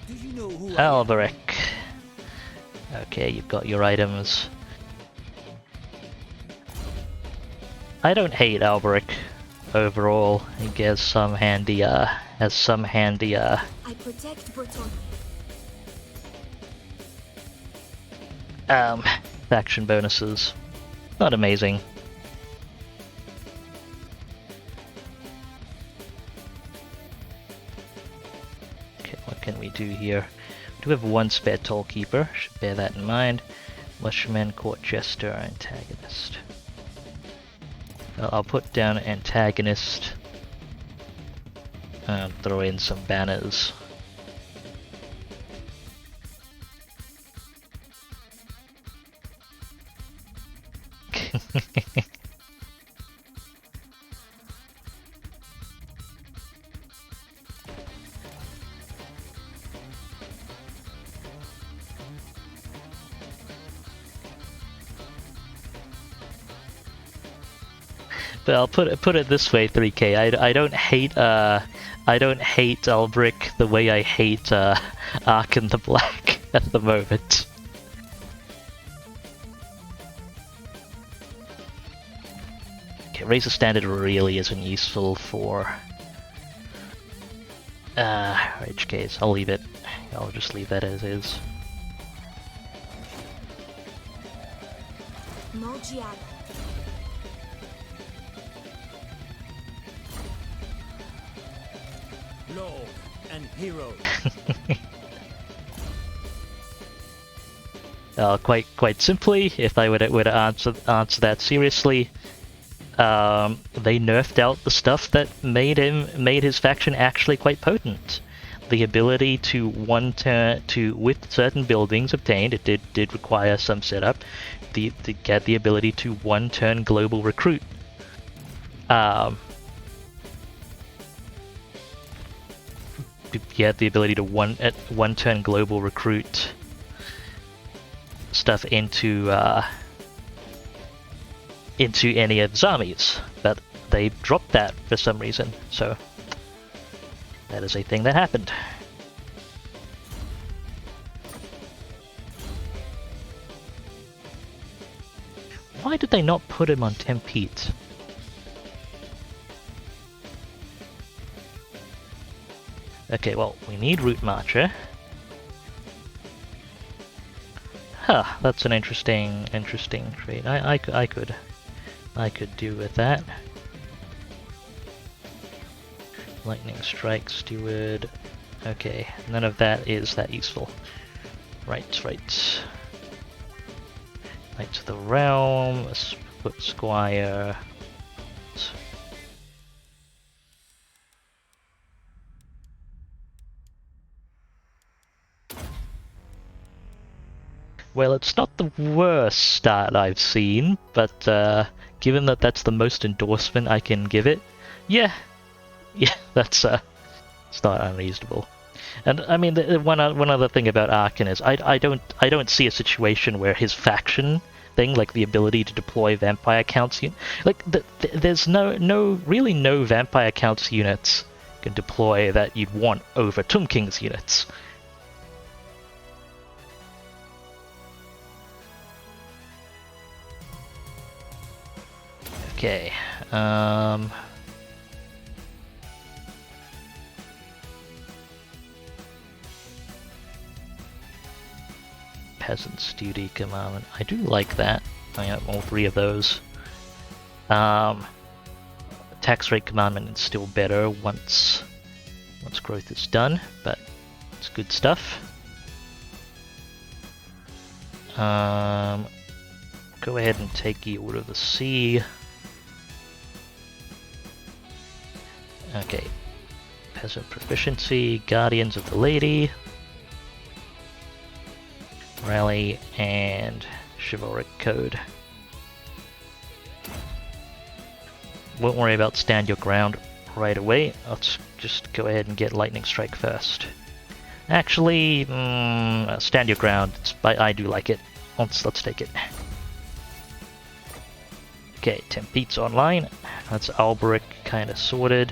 Do you know who I am? Alberic. Okay, you've got your items. I don't hate Alberic overall. He has some handy I protect Breton. faction bonuses. Not amazing. Okay, what can we do here? We do have one spare tollkeeper, should bear that in mind. Militiaman, court jester, antagonist. I'll put down antagonist. Throw in some banners. But I'll put it this way, 3K. I don't hate Alberic the way I hate Ark the Black at the moment. Okay, Razor Standard really isn't useful for Rage Case. I'll leave it. I'll just leave that as is. Molgiad. Lord and hero. Quite simply, if I were to answer that seriously, they nerfed out the stuff that made his faction actually quite potent. The ability to with certain buildings obtained, it did require some setup. To get the ability to one-turn global recruit. You have the ability to one-turn global recruit stuff into any of his armies, but they dropped that for some reason. So that is a thing that happened. Why did they not put him on Tempete? Okay, well, we need Route Marcher. Huh, that's an interesting trait. I could do with that. Lightning Strike, Steward. Okay, none of that is that useful. Right. Knights of the Realm, let's put Squire. Well, it's not the worst start I've seen, but given that that's the most endorsement I can give it, yeah, that's it's not unreasonable. And I mean, one other thing about Arkan is I don't see a situation where his faction thing, like the ability to deploy vampire counts, there's really no vampire counts units can deploy that you'd want over Tomb King's units. Okay, Peasant's Duty Commandment. I do like that. I have all three of those. Tax Rate Commandment is still better once growth is done, but it's good stuff. Go ahead and take the Order of the Sea. Okay, Peasant Proficiency, Guardians of the Lady, Rally, and Chivalric Code. Won't worry about Stand Your Ground right away. Let's just go ahead and get Lightning Strike first. Actually, Stand Your Ground, I do like it. Let's take it. Okay, Tempete's online. That's Alberic kind of sorted.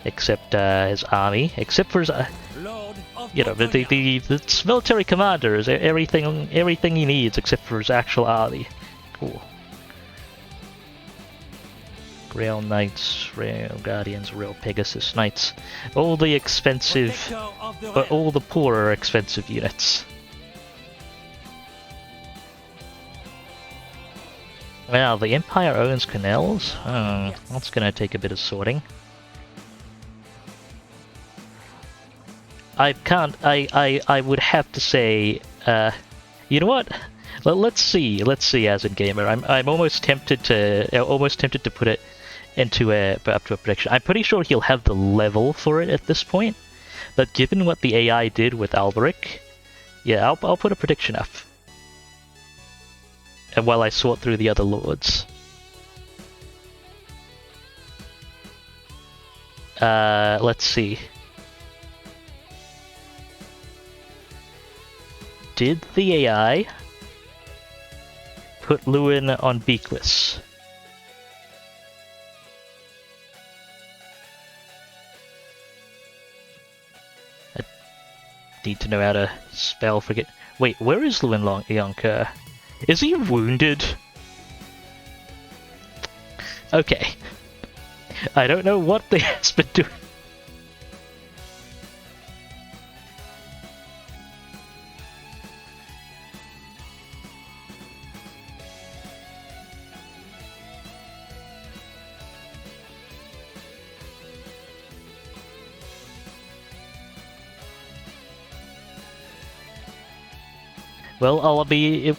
Except his army. Except for his... Lord of you know, the military commander is everything he needs except for his actual army. Cool. Rail Knights, Rail Guardians, Rail Pegasus Knights. All the expensive... but all the poorer expensive units. Wow, the Empire owns canals? Oh, that's gonna take a bit of sorting. I would have to say, you know what? Let's see as in gamer. I'm almost tempted to put it into up to a prediction. I'm pretty sure he'll have the level for it at this point, but given what the AI did with Alberic, yeah, I'll put a prediction up. And while I sort through the other lords. Let's see. Did the AI put Lewin on beakless? I need to know how to spell forget. Wait, where is Lewin Yonker? Is he wounded? Okay. I don't know what the has been doing. Well, I'll be...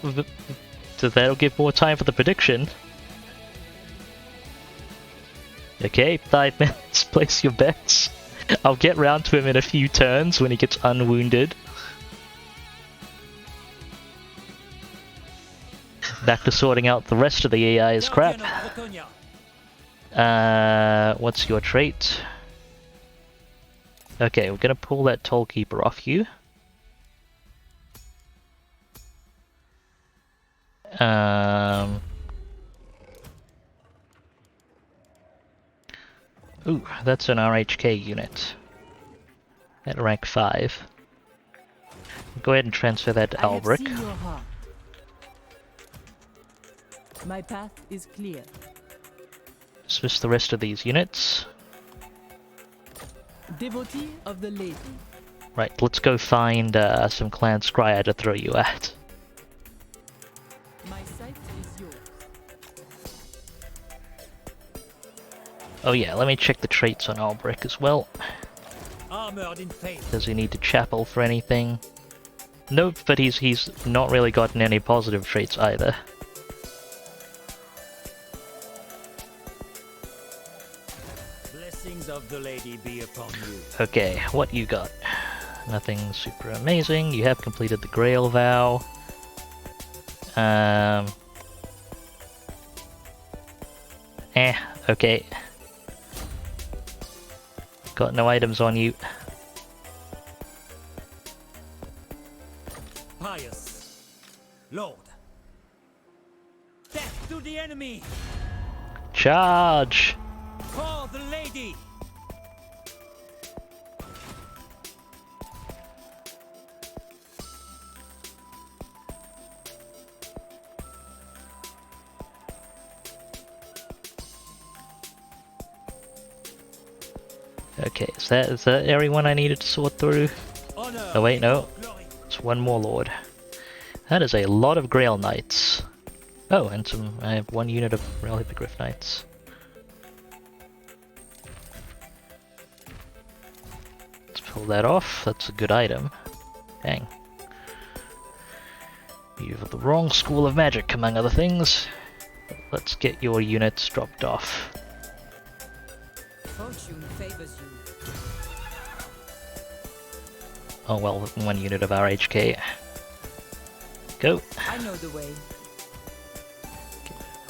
so that'll give more time for the prediction. Okay, 5 minutes, place your bets. I'll get round to him in a few turns when he gets unwounded. Back to sorting out the rest of the AI's crap. What's your trait? Okay, we're gonna pull that Tollkeeper off you. Ooh, that's an RHK unit. At rank 5. Go ahead and transfer that to Alberic. I have seen your heart. My path is clear. Dismiss the rest of these units. Devotee of the lady. Right, let's go find some clan scryer to throw you at. My sight is yours. Oh yeah, let me check the traits on Alberic as well. Armored in faith. Does he need to chapel for anything? Nope, but he's not really gotten any positive traits either. Blessings of the lady be upon you. Okay, what you got? Nothing super amazing. You have completed the Grail Vow. Okay. Got no items on you. Pious Lord. Death to the enemy! Charge! For the lady! Okay, is that everyone I needed to sort through? Honor Oh wait, no. glory. It's one more lord. That is a lot of Grail Knights. Oh, and I have one unit of Rail Hippogriff Knights. Let's pull that off. That's a good item. Dang. You have the wrong school of magic, among other things. Let's get your units dropped off. Fortune favors you. Oh well, one unit of RHK. Go. I know the way.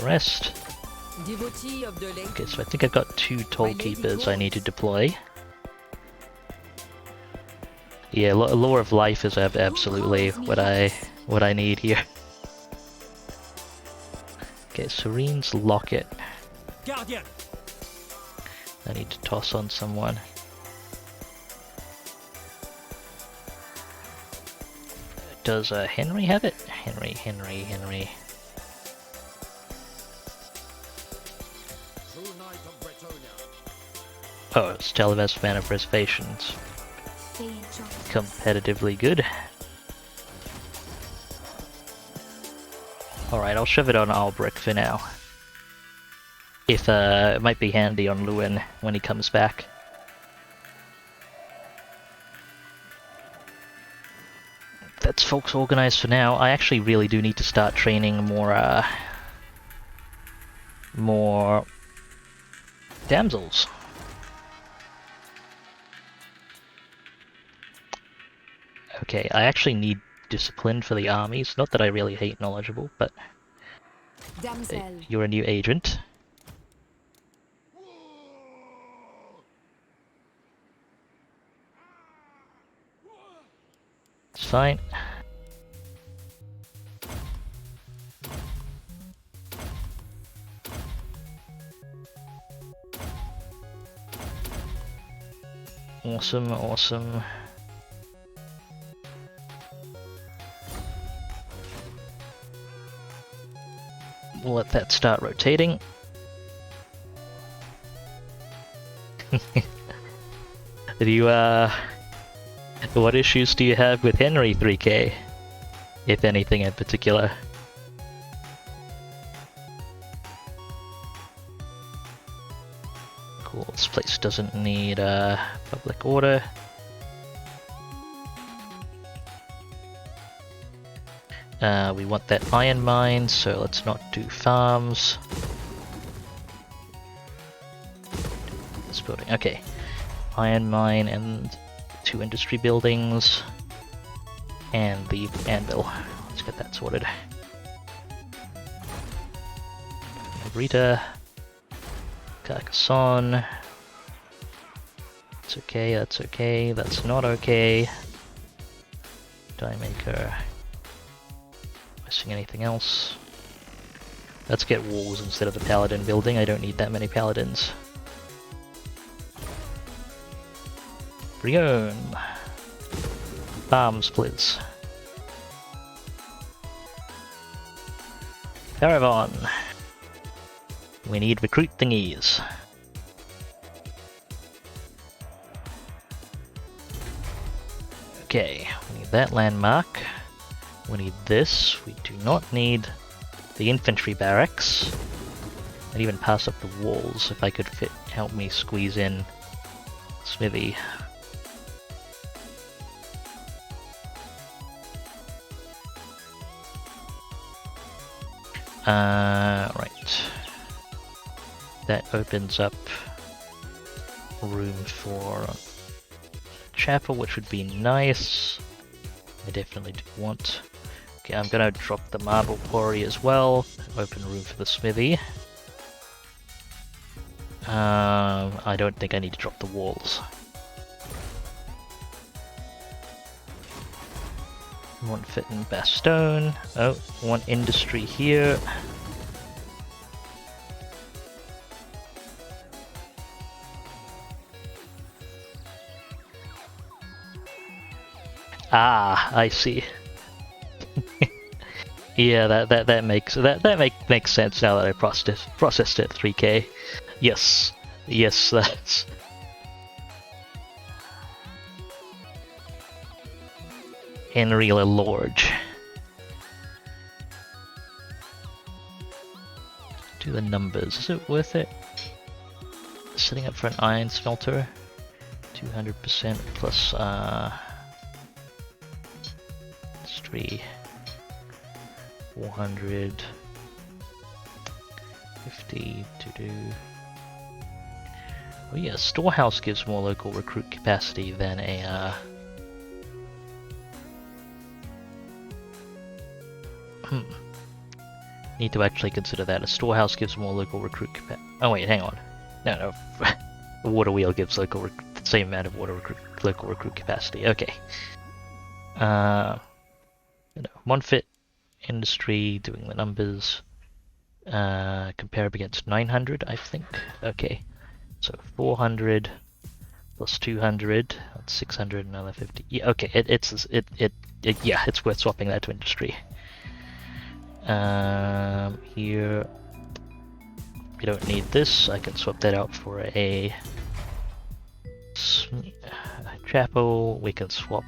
Rest. Devotee of the lady. Okay, so I think I've got 2 Tollkeepers I need to deploy. Yeah, Lore of Life is absolutely what I need here. Okay, Serene's locket. Guardian. I need to toss on someone. Does Henry have it? Henry. True Knight of Bretonia. Oh, Stelvas Fan of Reservations. Competitively good. Alright, I'll shove it on Albrecht for now. If, it might be handy on Lewin when he comes back. That's folks organized for now. I actually really do need to start training more damsels. Okay, I actually need discipline for the armies. Not that I really hate knowledgeable, but Damsel. you're a new agent. It's fine. Awesome. We'll let that start rotating. Do you, what issues do you have with Henry 3K? If anything in particular? Cool, this place doesn't need, public order. We want that iron mine, so let's not do farms. This building, okay. Iron mine and 2 industry buildings. And the anvil. Let's get that sorted. Rita. Carcassonne. That's okay, that's not okay. Die maker. Missing anything else? Let's get walls instead of the paladin building. I don't need that many paladins. Brion. Farms, please. Caravan. We need recruit thingies. Okay, we need that landmark. We need this. We do not need the infantry barracks. I'd even pass up the walls if I could help me squeeze in smithy. Right. That opens up room for chapel, which would be nice. I definitely do want. Okay, I'm gonna drop the marble quarry as well. Open room for the smithy. I don't think I need to drop the walls. One fit in Bastogne. Oh, one industry here. Ah, I see. Yeah, that makes sense now that I processed it 3K. Yes, that's. Henry LaLorge. Do the numbers. Is it worth it? Setting up for an iron smelter. 200% plus 3. 450 to do. Oh yeah, storehouse gives more local recruit capacity than a Need to actually consider that. A storehouse gives more local recruit capacity. Oh wait, hang on. No. The water wheel gives the same amount of local recruit capacity. Okay. One fit industry, doing the numbers. Compare against 900, I think. Okay, so 400 plus 200, that's 600, another 50. Yeah, okay, it's worth swapping that to industry. Here, we don't need this. I can swap that out for a chapel. We can swap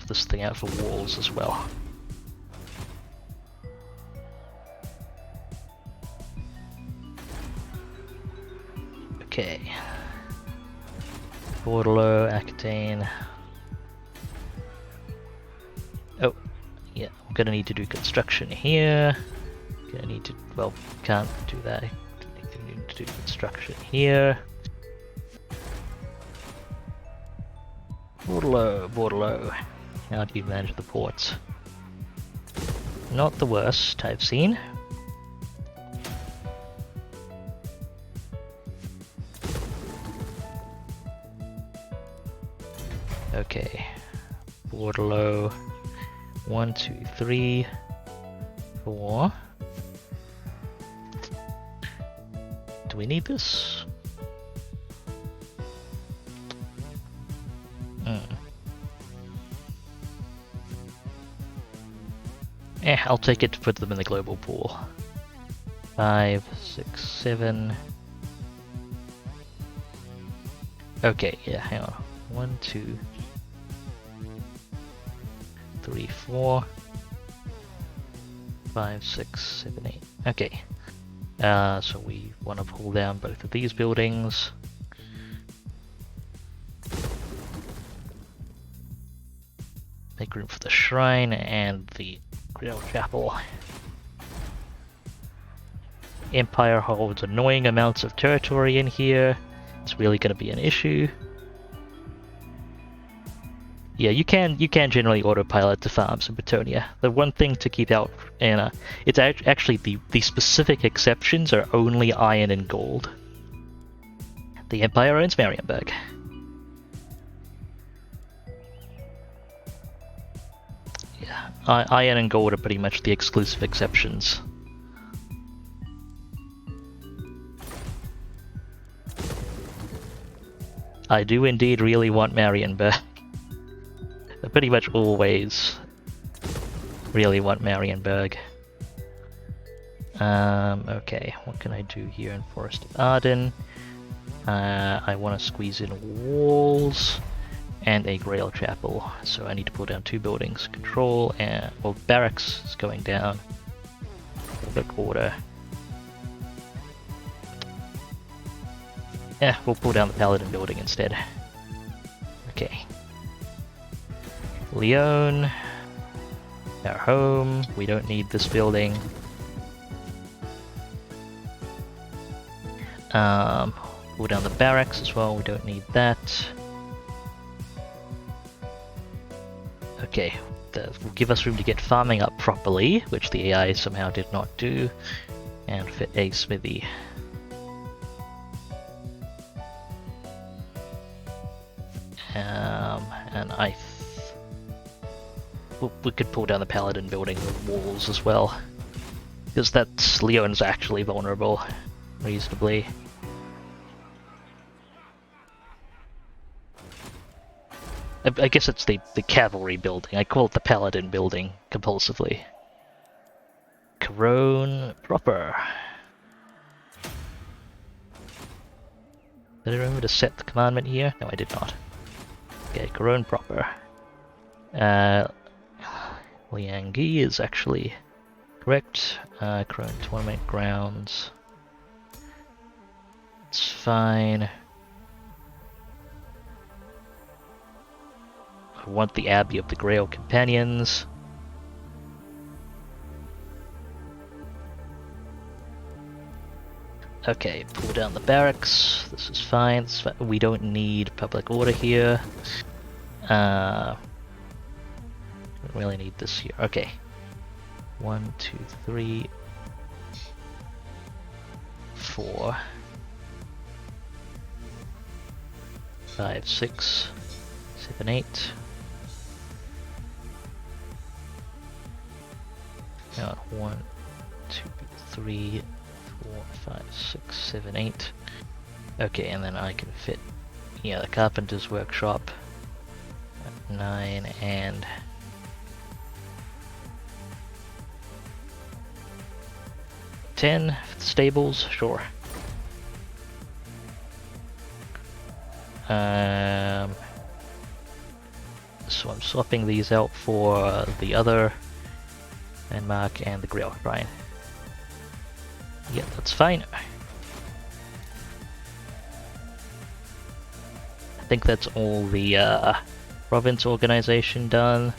this thing out for walls as well. Okay. Bordelot, Aquitaine. Oh, yeah, I'm gonna need to do construction here. Gonna need to, well, can't do that. I need to do construction here. Bordelot. How do you manage the ports? Not the worst I've seen. Okay, Bordelot, 1, 2, 3, 4. Do we need this? I'll take it to put them in the global pool. 5, 6, 7. Okay, yeah, hang on. 1, 2, 3, 4, 5, 6, 7, 8. Okay. So we want to pull down both of these buildings. Make room for the shrine and the Grail Chapel. Empire holds annoying amounts of territory in here. It's really going to be an issue. Yeah, you can generally autopilot the farms in Bretonia. The one thing to keep out, and it's actually the specific exceptions are only iron and gold. The Empire owns Marienburg. Yeah, iron and gold are pretty much the exclusive exceptions. I do indeed really want Marienburg. I pretty much always really want Marienburg. Okay, what can I do here in Forest of Arden? I want to squeeze in walls and a Grail Chapel, so I need to pull down 2 buildings. Control and, well, barracks is going down. Public order. Yeah, we'll pull down the Paladin building instead. Okay. Lyon, our home. We don't need this building. Pull down the barracks as well. We don't need that. Okay, that will give us room to get farming up properly, which the AI somehow did not do, and fit a smithy. And we could pull down the Paladin building with walls as well, because that's Lyon's actually vulnerable, reasonably. I guess it's the cavalry building. I call it the Paladin building compulsively. Corone proper. Did I remember to set the commandment here? No, I did not. Okay, Corone proper. Liangyi is actually correct. Corone tournament grounds. It's fine. I want the Abbey of the Grail Companions. Okay, pull down the barracks. This is fine. We don't need public order here. Don't really need this here. Okay. 1, 2, 3, 4, 5, 6, 7, 8. Out 1, 2, 3, 4, 5, 6, 7, 8. Okay, and then I can fit, yeah, the carpenter's workshop at 9 and 10 stables, sure. So I'm swapping these out for the other landmark and the Grail Shrine. Yeah, that's fine. I think that's all the province organization done.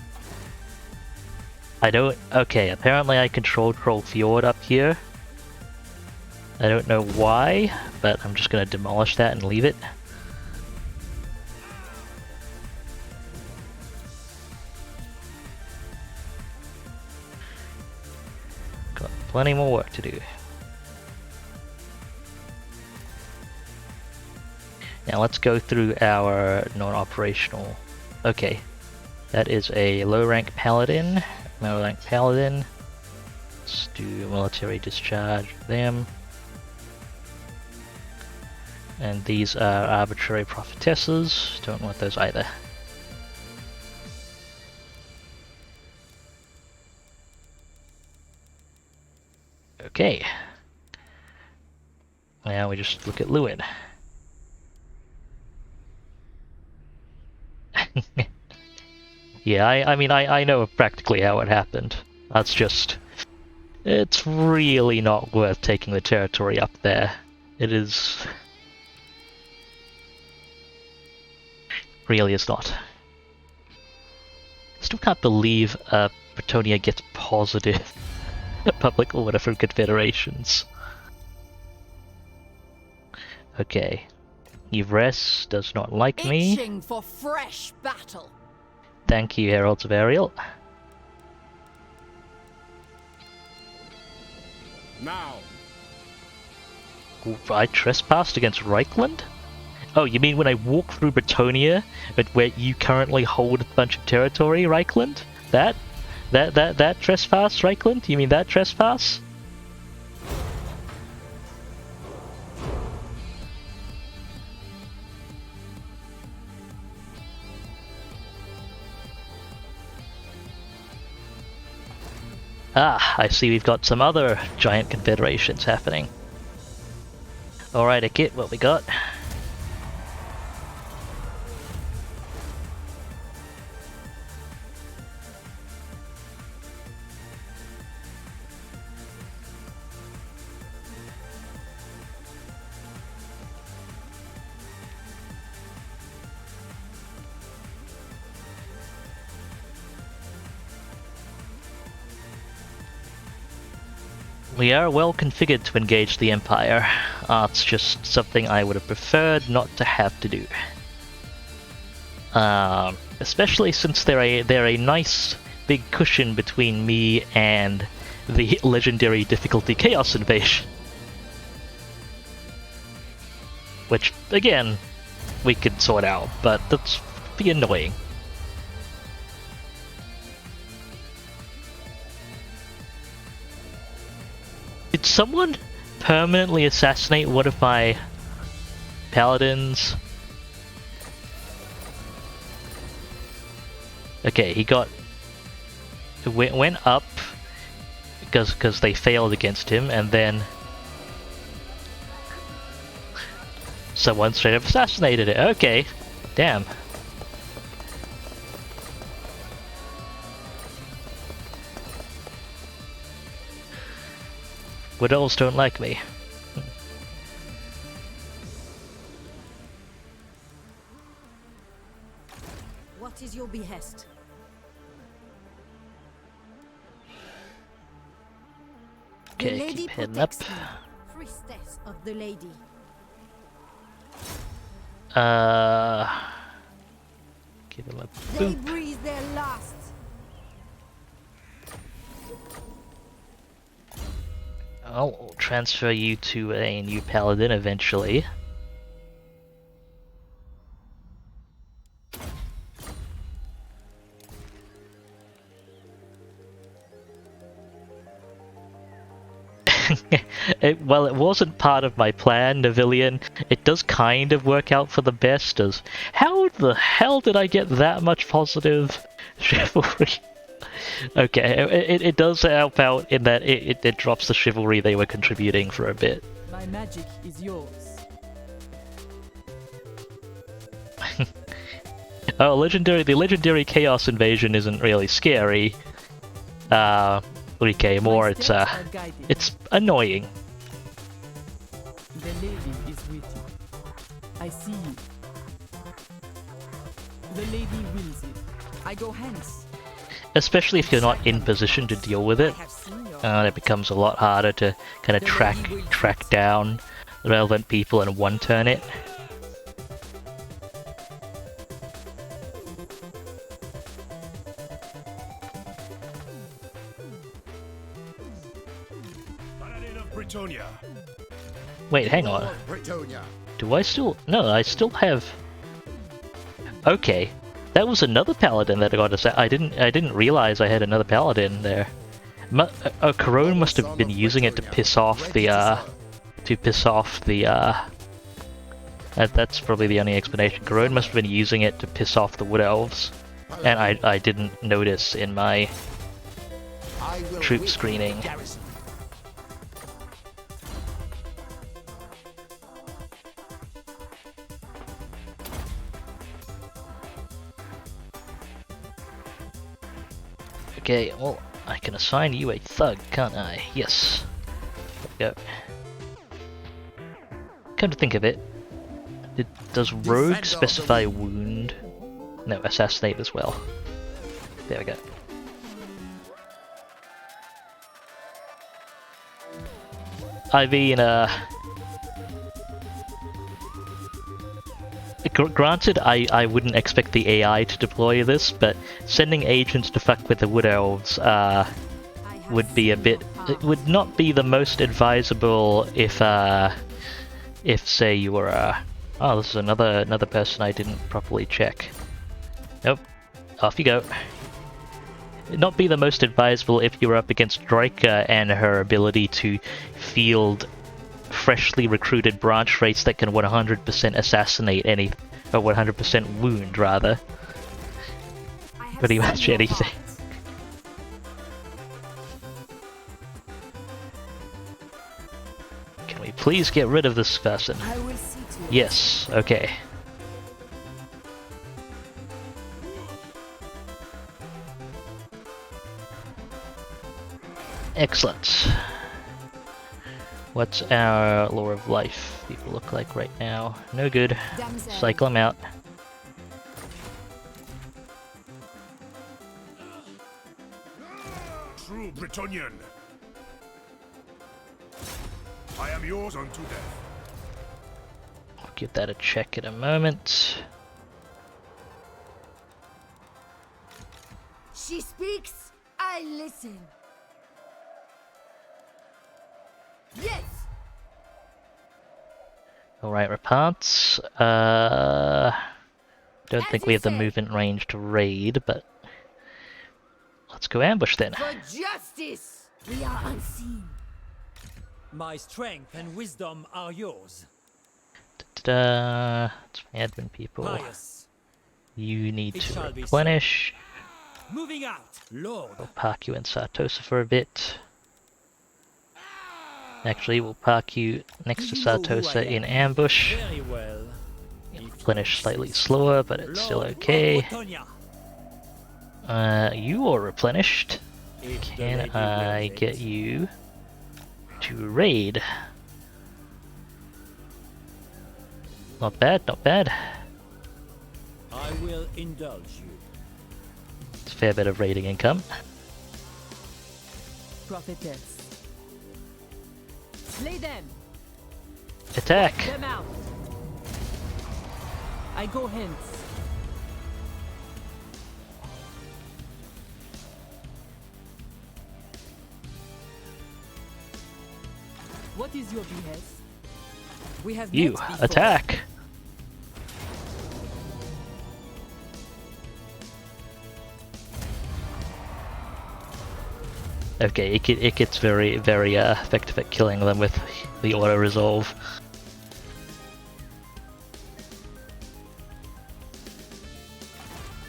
I don't... Okay, apparently I control Troll Fjord up here. I don't know why, but I'm just gonna demolish that and leave it. Got plenty more work to do. Now let's go through our non-operational... Okay, that is a low-rank paladin. Low-rank paladin. Let's do military discharge them. And these are arbitrary prophetesses. Don't want those either. Okay. Now we just look at Lewin. Yeah, I mean, I know practically how it happened. That's just... It's really not worth taking the territory up there. It is... Really is not. Still can't believe Bretonia gets positive public order from confederations. Okay. Yvres does not like me. Itching for fresh battle. Thank you, Heralds of Ariel. Now. Ooh, I trespassed against Reichland? Oh, you mean when I walk through Bretonia, but where you currently hold a bunch of territory, Reichland? That trespass, Reichland? You mean that trespass? Ah, I see we've got some other giant confederations happening. Alright, Akit, what we got? We are well configured to engage the Empire. It's just something I would have preferred not to have to do. Especially since they're a nice big cushion between me and the legendary difficulty Chaos Invasion. Which, again, we could sort out, but that's be annoying. Did someone permanently assassinate one of my paladins? Okay, he got... went up because they failed against him, and then someone straight up assassinated it. Okay, damn. Wood elves don't like me. What is your behest? Okay, the lady keep heading up. protects me. Priestess of the lady. Give him a They boop. breathe their last. I'll transfer you to a new paladin eventually. Well, it wasn't part of my plan, Navillion. It does kind of work out for the best as... How the hell did I get that much positive chivalry? Okay, it does help out in that it drops the chivalry they were contributing for a bit. My magic is yours. Oh, the legendary chaos invasion isn't really scary. Okay, more it's annoying. The lady is with you. I see you. The lady wills it. I go hence. Especially if you're not in position to deal with it. It becomes a lot harder to kind of track down the relevant people and one-turn it. Paladin of Britonia. Wait, hang on. Britonia. Do I still... No, I still have... Okay. That was another paladin that I got to... I didn't realize I had another paladin there. Corone must have been using it to piss off the... That's probably the only explanation. Corone must have been using it to piss off the Wood Elves. And I didn't notice in my troop screening. Okay, well, I can assign you a thug, can't I? Yes. There we go. Come to think of it, does rogue specify wound? No, assassinate as well. There we go. I mean, granted, I wouldn't expect the AI to deploy this, but sending agents to fuck with the Wood Elves would be a bit... It would not be the most advisable if say you were oh, this is another person I didn't properly check. Nope. Off you go. It'd not be the most advisable if you were up against Droika and her ability to field freshly recruited branch rates that can 100% assassinate any, or 100% wound rather. Pretty much anything. Can we please get rid of this person? Yes, okay. Excellent. What's our lore of life people look like right now? No good. Cycle them out. True Bretonian. I am yours unto death. I'll give that a check in a moment. She speaks, I listen. Yes. Alright, Repanse. Don't think we have the movement range to raid, but let's go ambush then. For justice, we are unseen. My strength and wisdom are yours. Ta-da! It's my admin people. Pious. You need It to shall be replenish. Moving out, Lord. We'll park you in Sartosa for a bit. Actually, we'll park you next to Sartosa in ambush. Very well. Replenish slightly slower, but it's still okay. You are replenished. Can I get you to raid? Not bad, not bad. I will indulge you. It's a fair bit of raiding income. Prophetess. Slay them! Attack! Wipe them out! I go hence. What is your behest? We have You met before. attack! Okay, it gets very, very effective at killing them with the auto-resolve.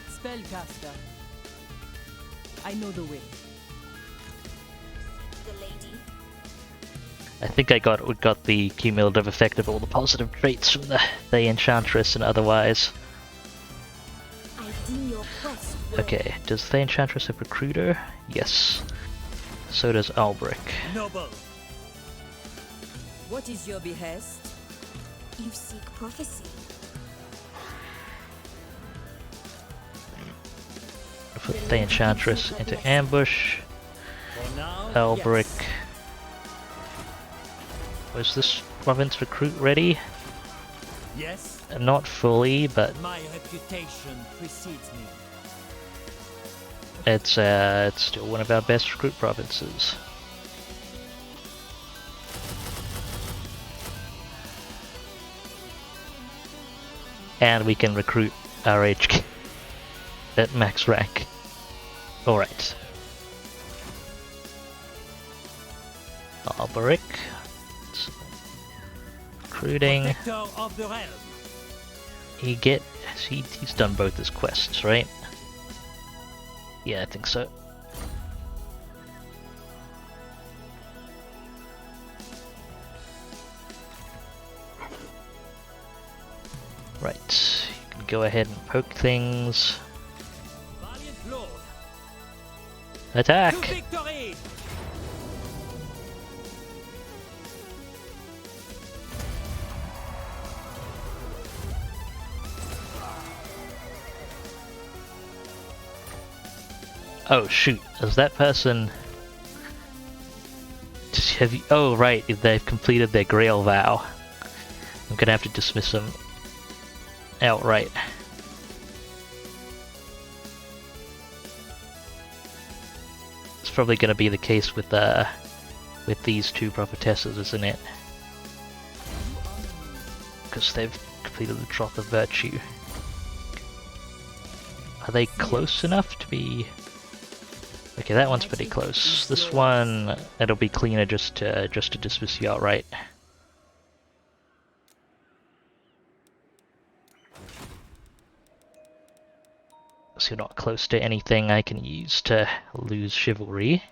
Spellcaster. I know the way. I think we got the cumulative effect of all the positive traits from the Enchantress and otherwise. Okay, does the Enchantress have Recruiter? Yes. So does Albric. Noble. What is your behest? You seek prophecy. Put the Enchantress into ambush. For now, Albric. yes. Was this province recruit ready? Yes. Not fully, but My reputation precedes me. it's still one of our best recruit provinces. And we can recruit our HQ at max rank. Alright. Alberic. Recruiting. Protector of the realm. He's done both his quests, right? Yeah, I think so. Right, you can go ahead and poke things. Valiant Lord. Attack! To victory! Oh shoot, is that person... Have you... Oh right, they've completed their Grail vow. I'm gonna have to dismiss them outright. It's probably gonna be the case with these two prophetesses, isn't it? Because they've completed the Troth of Virtue. Are they close enough to be... Okay, that one's pretty close. This one, it'll be cleaner just to dismiss you outright. So you're not close to anything I can use to lose chivalry.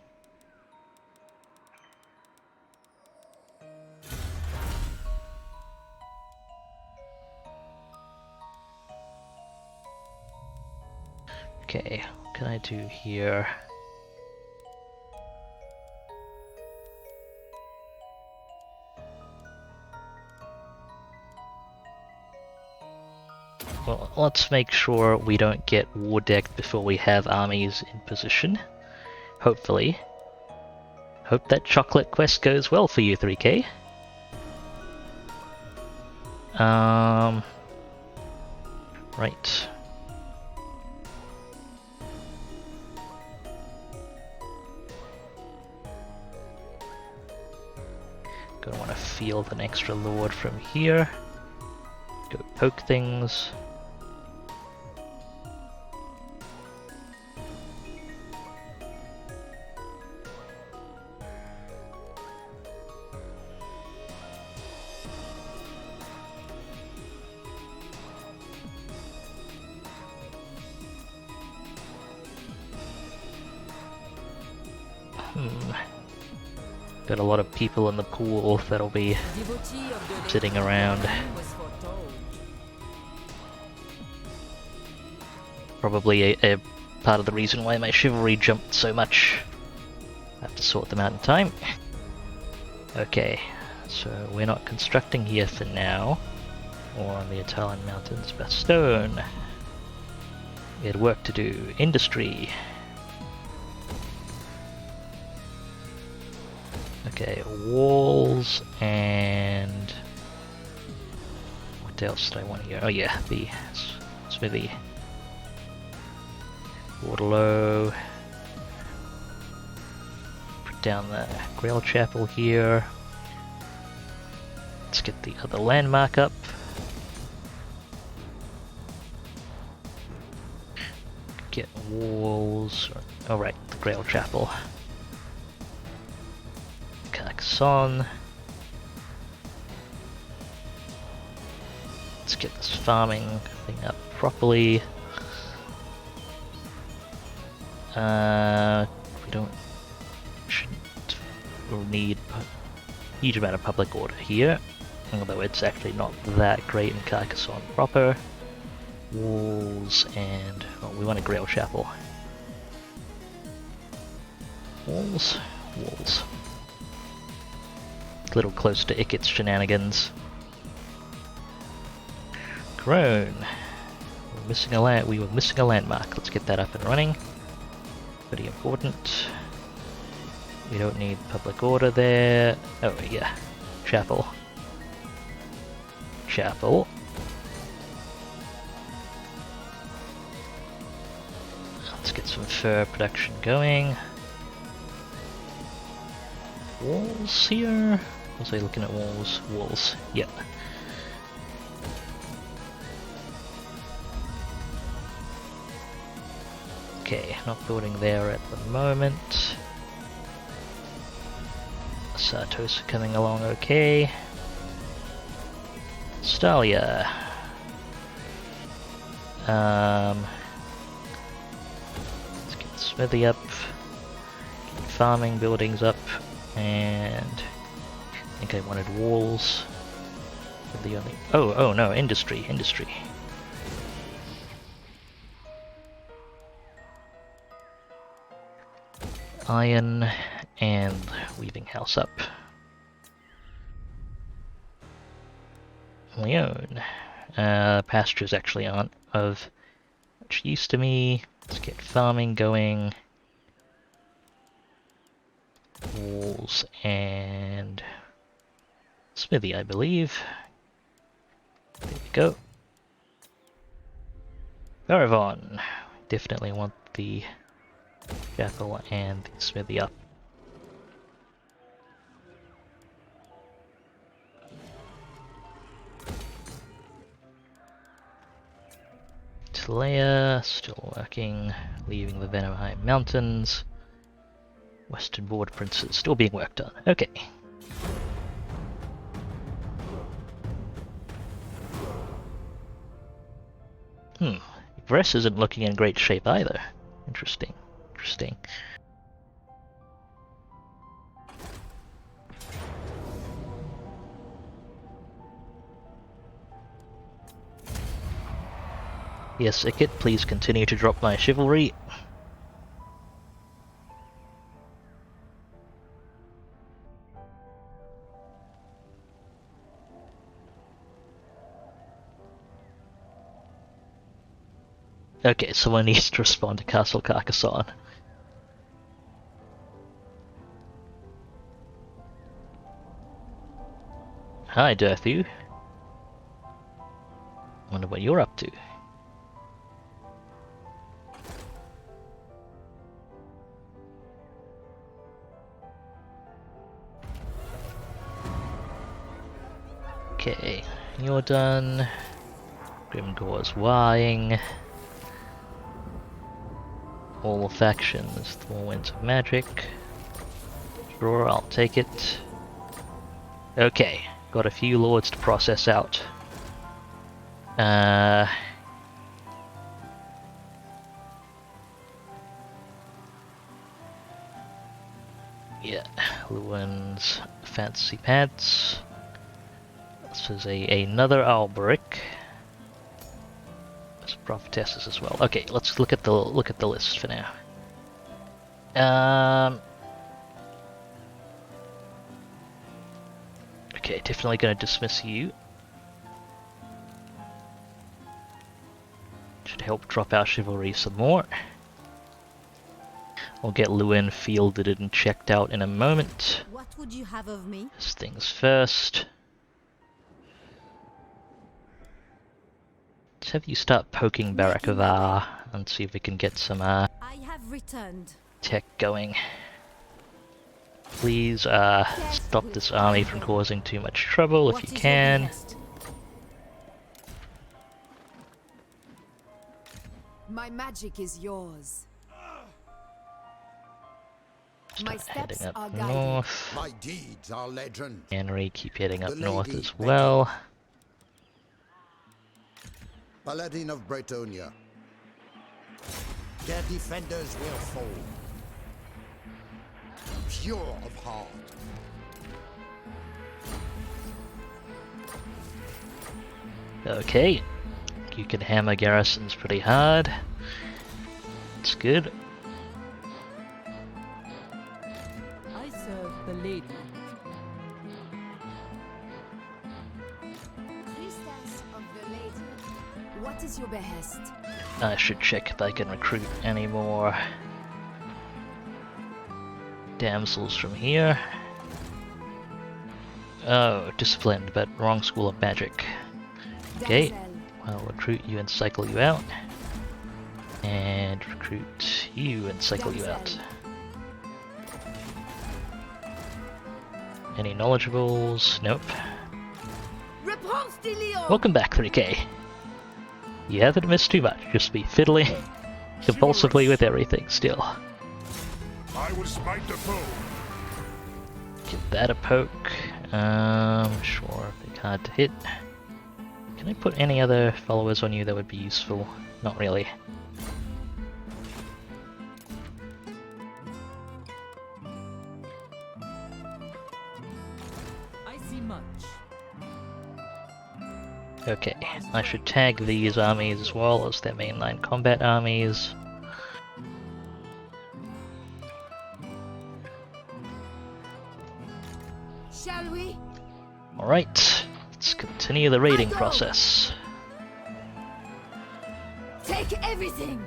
Okay, what can I do here? Well, let's make sure we don't get war decked before we have armies in position. Hopefully. Hope that chocolate quest goes well for you, 3K. Right. Gonna want to field an extra lord from here. Go poke things. Got a lot of people in the pool that'll be sitting around. Probably a part of the reason why my chivalry jumped so much. I have to sort them out in time. Okay, so we're not constructing here for now. Or on the Italian mountains, Bastogne. We had work to do. Industry. Okay, walls and... What else did I want here? Oh yeah, the smithy. Waterloo. Put down the Grail Chapel here. Let's get the other landmark up. Get walls. Alright, the Grail Chapel. Carcassonne. Let's get this farming thing up properly. We shouldn't need a huge amount of public order here, although it's actually not that great in Carcassonne proper. Walls and... oh, we want a Grail Chapel. Walls? Walls. A little close to Ikit's shenanigans. Grown. We were missing a landmark. Let's get that up and running. Pretty important. We don't need public order there. Oh yeah. Chapel. Chapel. Let's get some fur production going. Walls here? Was I looking at walls? Walls. Yep. Okay, not building there at the moment. Sartosa coming along okay. Stalia. Let's get the smithy up. Get farming buildings up. And I think I wanted walls. The only oh no, industry. Iron and weaving house up. Leone. Pastures actually aren't of much use to me. Let's get farming going. Walls and smithy, I believe. There we go. Varavon. Definitely want the chapel and the smithy up. Leia, still working, leaving the Venomheim Mountains. Western Border Princes still being worked on. Okay. Vress isn't looking in great shape either. Interesting. Yes, Ikit, please continue to drop my chivalry. Okay, someone needs to respond to Castle Carcassonne. Hi, Dirthu. Wonder what you're up to. Okay, you're done. Grimgore's Wying. All factions, the more winds of magic. Sure, I'll take it. Okay, got a few lords to process out. Yeah, Lewin's Fancy Pants. This is another Alberic. There's prophetesses as well. Okay, let's look at the list for now. Okay, definitely going to dismiss you. Should help drop our chivalry some more. I'll get Lewin fielded and checked out in a moment. What would you have of me? First things first. Let's have you start poking Barakavar and see if we can get some I have returned. tech going. Please stop this army from causing too much trouble if you can. My magic is yours. My Start steps heading are up guided. north. My deeds are legend. Henry, keep heading up The north lady as Becky. well. Paladin of Bretonia. Their defenders will fall. Pure of heart. Okay, you can hammer garrisons pretty hard. It's good. I serve the lady. Priestess of the lady. What is your behest? I should check if I can recruit any more damsels from here. Oh, disciplined, but wrong school of magic. Okay, Damsel. I'll recruit you and cycle you out. And recruit you and cycle you out. Any knowledgeables? Nope. Repanse de Lyon. Welcome back, 3K. You haven't missed too much, just be fiddling compulsively with everything still. I will smite the foe. Give that a poke. Sure, big hard to hit. Can I put any other followers on you that would be useful? Not really. I see much. Okay, I should tag these armies as well as their mainline combat armies. Shall we? Alright, let's continue the raiding process. Take everything.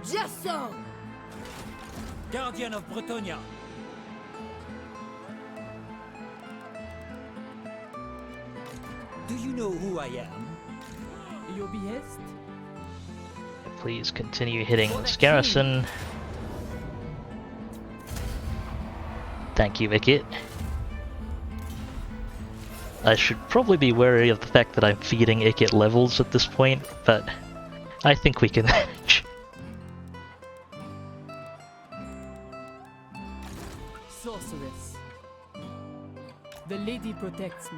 Just so. Guardian of Bretonia. Do you know who I am? Your behest? Please continue hitting this garrison. Thank you, Wicket. I should probably be wary of the fact that I'm feeding Ikit levels at this point, but I think we can manage. Sorceress. The lady protects me.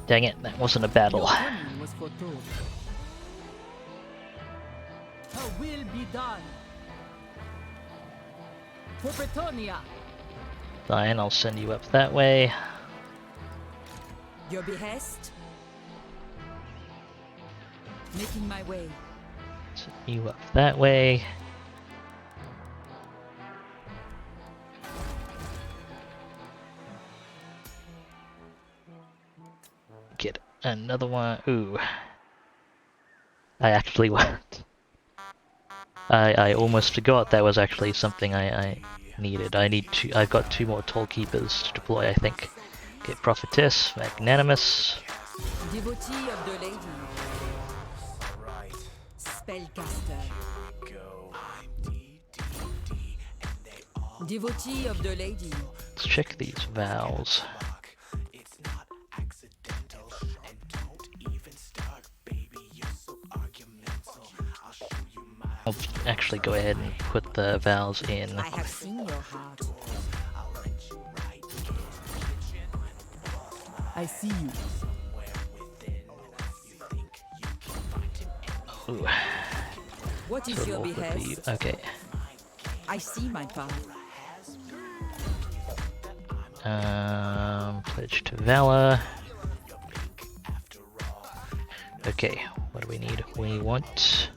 Dang it, that wasn't a battle. Your coming was foretold. Her will be done. For Bretonia. Fine, I'll send you up that way. Your behest? Making my way. Send you up that way. Get another one. Ooh. I actually went. I almost forgot that was actually something I needed. I've got 2 more toll keepers to deploy, I think. Get Prophetess, Magnanimous. Devotee of the lady. Spellcaster. Devotee of the lady. Let's check these vows. I'll actually go ahead and put the vows in. I have seen your heart. I see you. Ooh. What is Sort of your awkward for you. behest? Okay. I see my path. Pledge to Valor. Okay, what do we need? We want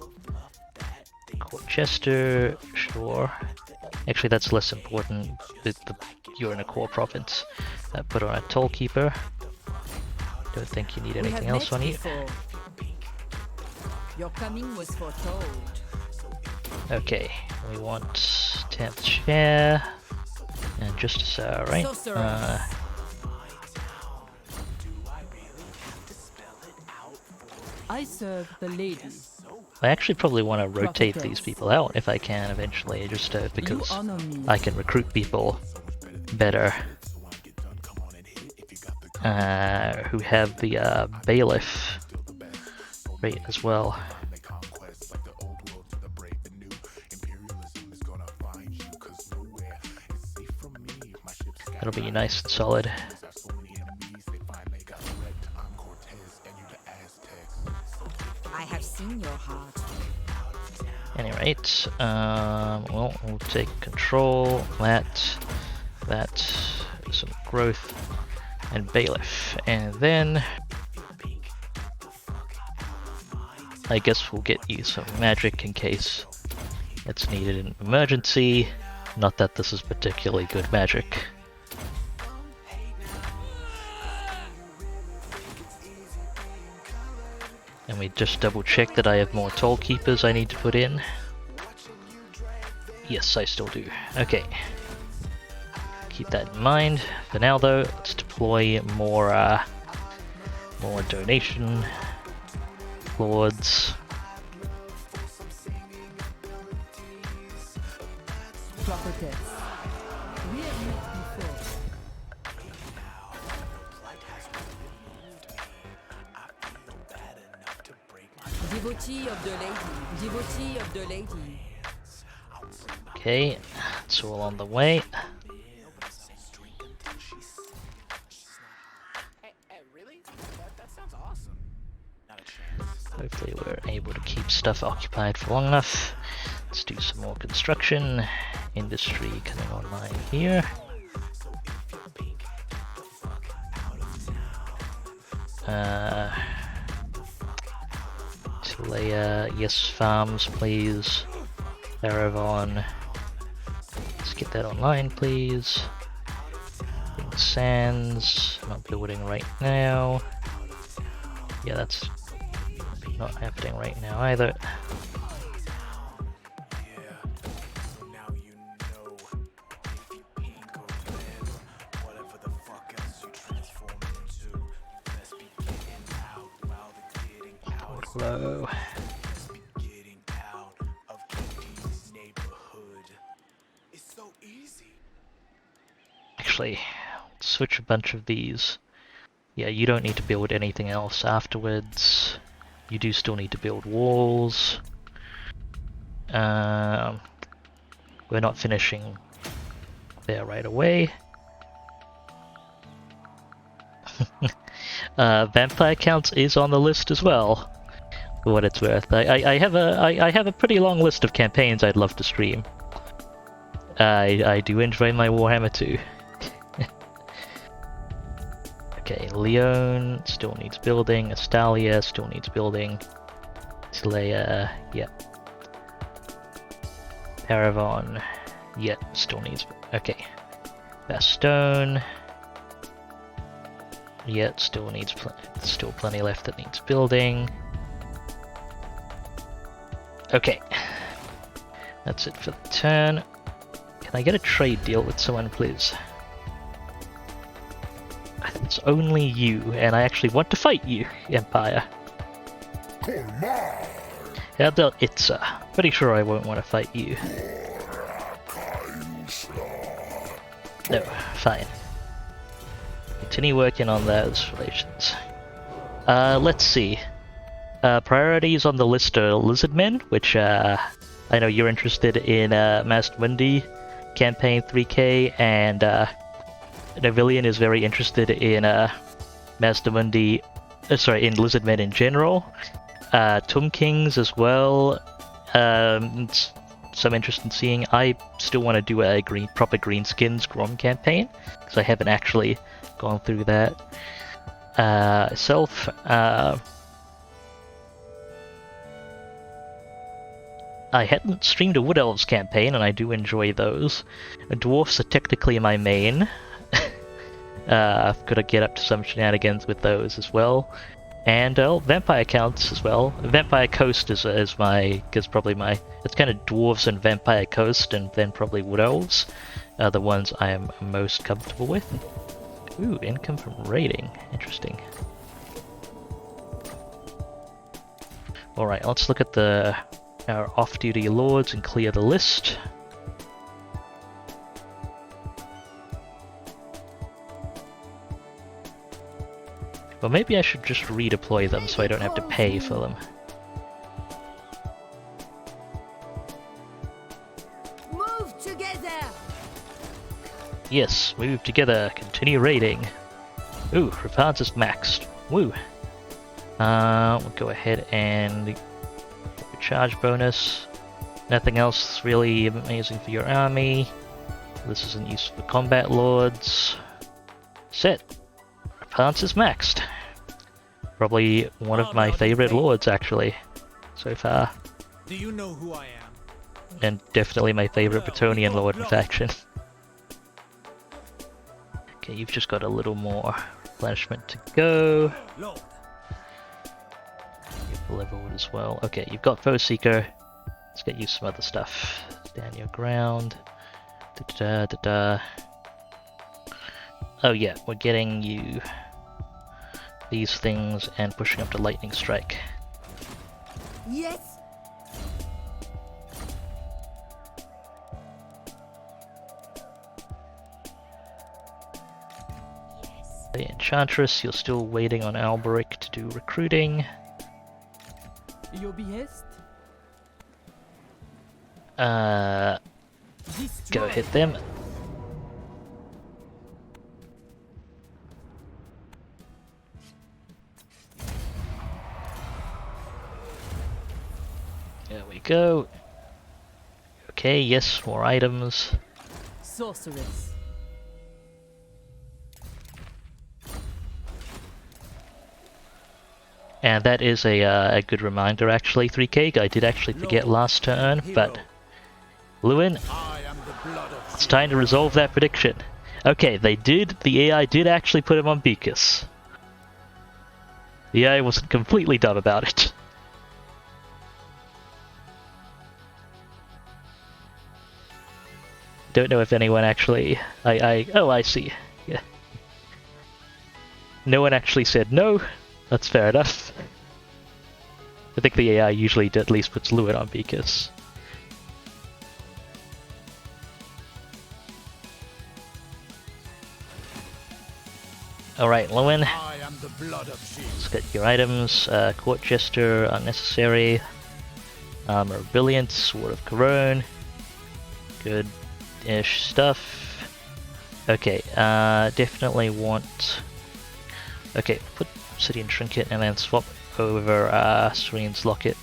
Chester, sure. Actually, that's less important. You're in a core province. Put on a toll keeper. Don't think you need We anything have else met on you. before. Your coming was foretold. Okay, we want 10th share and Justice, right? Sorceress. I serve the lady. I actually probably want to rotate Prophetess. these people out if I can eventually, just because You honor me. I can recruit people better who have the bailiff rate as well. That'll be nice and solid. I have seen your heart. Anyway, well, we'll take control, that, some growth, and bailiff, and then I guess we'll get you some magic in case it's needed in emergency. Not that this is particularly good magic. And we just double check that I have more toll keepers I need to put in. Yes, I still do. Okay. Keep that in mind. For now though, let's deploy more donation lords. Prophetess. We have met before. Devotee of the lady. Devotee of the lady. Okay, it's all on the way. Hopefully we're able to keep stuff occupied for long enough. Let's do some more construction. Industry coming online here. Leia, yes, farms, please. Erevan. Let's get that online, please. Sands, not building right now. Yeah, that's not happening right now either. Hello. Actually, let's switch a bunch of these. Yeah, you don't need to build anything else afterwards. You do still need to build walls. We're not finishing there right away. Vampire counts is on the list as well, for what it's worth. I have a pretty long list of campaigns I'd love to stream. I do enjoy my Warhammer 2. Okay, Leon still needs building. Astalia still needs building. Leia, yeah. Paravon, yeah, still needs. Okay. Bastogne. Yeah, still needs still plenty left that needs building. Okay, that's it for the turn. Can I get a trade deal with someone, please? It's only you, and I actually want to fight you, Empire. How about Itza? Pretty sure I won't want to fight you. No, fine. Continue working on those relations. Let's see. Priorities on the list are Lizardmen, which I know you're interested in Master Mundi campaign 3K, and Novillian is very interested in Master Mundi, sorry, in Lizardmen in general. Tomb Kings as well. Some interest in seeing. I still want to do a proper Greenskins Grom campaign, because I haven't actually gone through that. I hadn't streamed a Wood Elves campaign, and I do enjoy those. Dwarfs are technically my main. I've got to get up to some shenanigans with those as well. And Vampire counts as well. Vampire Coast is probably my... It's kind of Dwarves and Vampire Coast, and then probably Wood Elves are the ones I am most comfortable with. Ooh, income from raiding. Interesting. Alright, let's look at our off-duty lords and clear the list. Well, maybe I should just redeploy them so I don't have to pay for them. Move together. Yes, move together, continue raiding. Ooh, Repanse is maxed. Woo. We'll go ahead and charge bonus. Nothing else really amazing for your army. This isn't useful for combat lords. Set. Repanse is maxed. Probably one of my favorite lords, actually, so far. Do you know who I am? And definitely my favorite Bretonian lord in faction. Okay, you've just got a little more replenishment to go. Lord. You've leveled as well. Okay, you've got Foe Seeker. Let's get you some other stuff. Stand your ground. Da -da -da -da -da. Oh yeah, we're getting you these things and pushing up to Lightning Strike. Yes. The Enchantress, you're still waiting on Alberic to do recruiting. Your behest? Go hit them. There we go. Okay, yes, more items. Sorceress. And that is a good reminder, actually, 3K. I did actually forget last turn, but Lewin, it's time to resolve that prediction. Okay, the AI did actually put him on Beakus. The AI wasn't completely dumb about it. Don't know if anyone actually... Oh, I see. Yeah. No one actually said no. That's fair enough. I think the AI usually at least puts Lewin on Beakus. Alright, Lewin. Let's get your items. Court Jester, unnecessary. Armor of Brilliance, Sword of Corone. Good-ish stuff. Okay, definitely want... Okay, put Obsidian Trinket and then swap over Serene's Locket.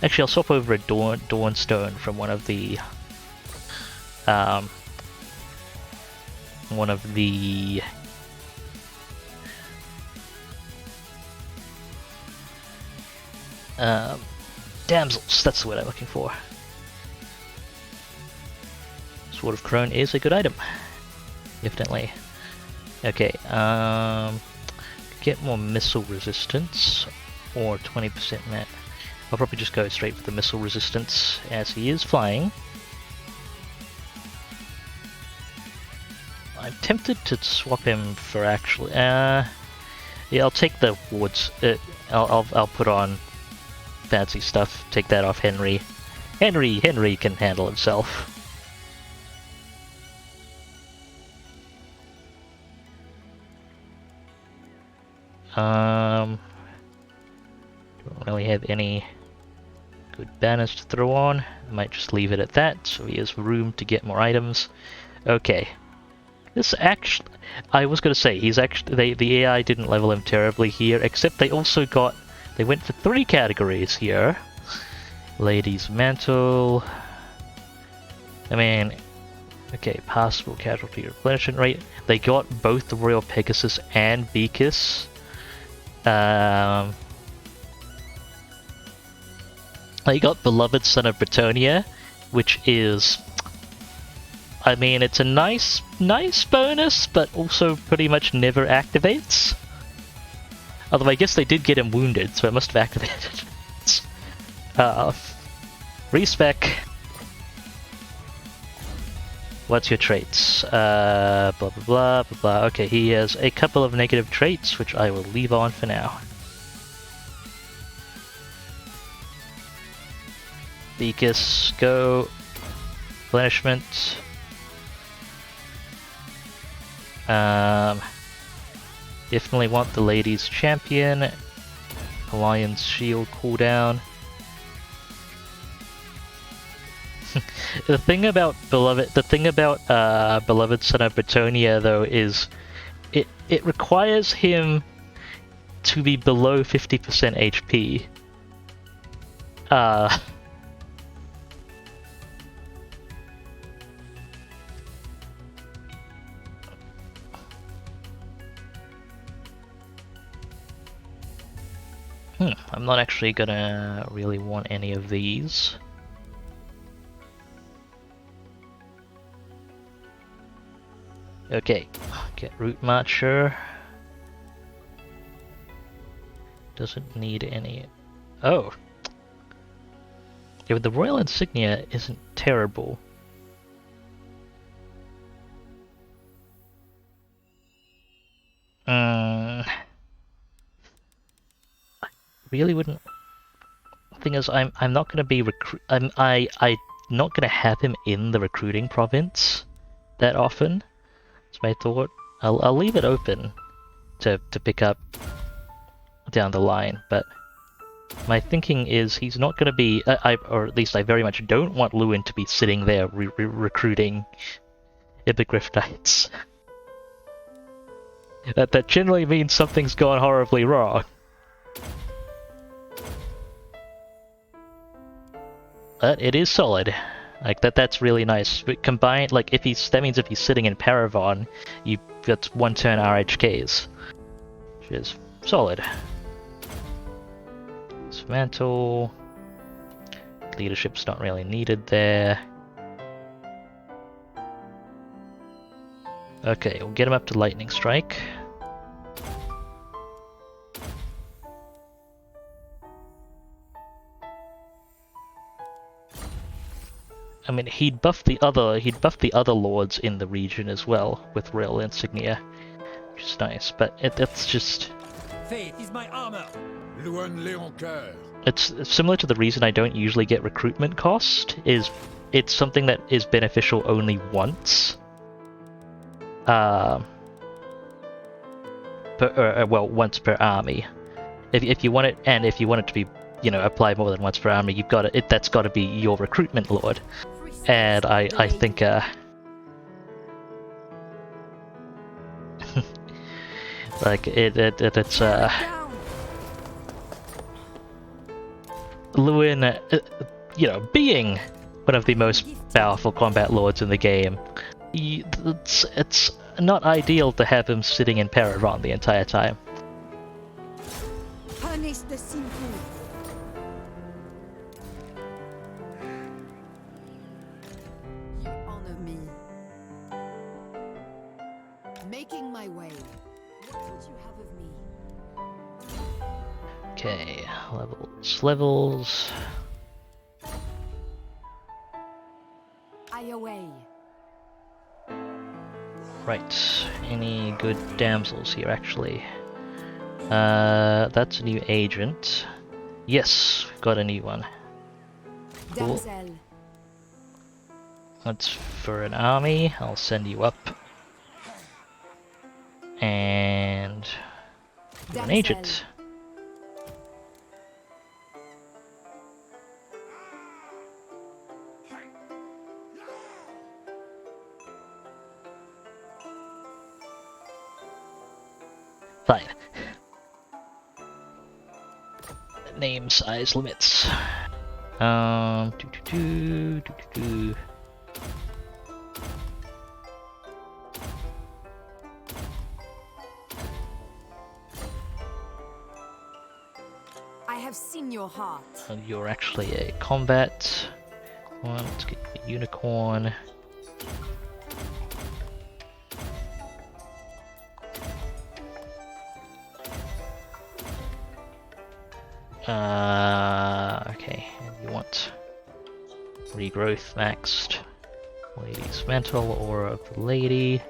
Actually, I'll swap over a Dawn Stone from one of the damsels. That's the word I'm looking for. Sword of Crone is a good item, definitely. Okay, get more missile resistance, or 20% net. I'll probably just go straight for the missile resistance, as he is flying. I'm tempted to swap him for actually, yeah, I'll take the wards, I'll put on fancy stuff, take that off Henry. Henry can handle himself. Don't really have any good banners to throw on. I might just leave it at that, so he has room to get more items. Okay. This actually, I was gonna say, he's actually, the AI didn't level him terribly here, except they also got, they went for 3 categories here. Lady's Mantle. I mean, okay, passable casualty replenishment rate. They got both the Royal Pegasus and Beakus. They got Beloved Son of Bretonia, which is, I mean, it's a nice bonus, but also pretty much never activates. Although I guess they did get him wounded, so it must have activated. Respec. What's your traits? Blah blah blah blah blah. Okay, he has a couple of negative traits, which I will leave on for now. Beakus, go. Replenishment. Definitely want the Ladies Champion. Alliance Shield cooldown. The thing about Beloved Son of Bretonia though is it requires him to be below 50% HP. I'm not actually gonna really want any of these. Okay, get Root Marcher. Doesn't need any. Oh! Yeah, but the Royal Insignia isn't terrible. I really wouldn't. Thing is, I'm not gonna be I'm not gonna have him in the recruiting province that often. That's my thought. I'll leave it open to pick up down the line, but my thinking is he's not gonna be. Or at least I very much don't want Lewin to be sitting there recruiting Hippogriff Knights. That generally means something's gone horribly wrong. But it is solid. Like that's really nice. But combined, like that means if he's sitting in Paravon, that's 1 turn RHKs, which is solid. Dismantle. Leadership's not really needed there. Okay, we'll get him up to Lightning Strike. I mean, he'd buff the other lords in the region as well with Royal Insignia, which is nice. But it's just. Faith is my armor. It's similar to the reason I don't usually get recruitment cost. Is it's something that is beneficial only once. Once per army. If you want it, and if you want it to be, apply more than once per army, you've got it. That's got to be your recruitment lord. And I think like it's Lewin, being one of the most powerful combat lords in the game, it's not ideal to have him sitting in Paravon the entire time. Punish the simple. You honor me. Making my way. What would you have of me? Okay, levels. I away. Right, any good damsels here actually? That's a new agent. Yes, we've got a new one. Cool. Damsel. That's for an army. I'll send you up. And you're an agent. Fine. Name size limits. I have seen your heart. You're actually a combat one. Let's get a unicorn. Okay, and you want regrowth maxed. Lady's Mantle, Aura of the Lady,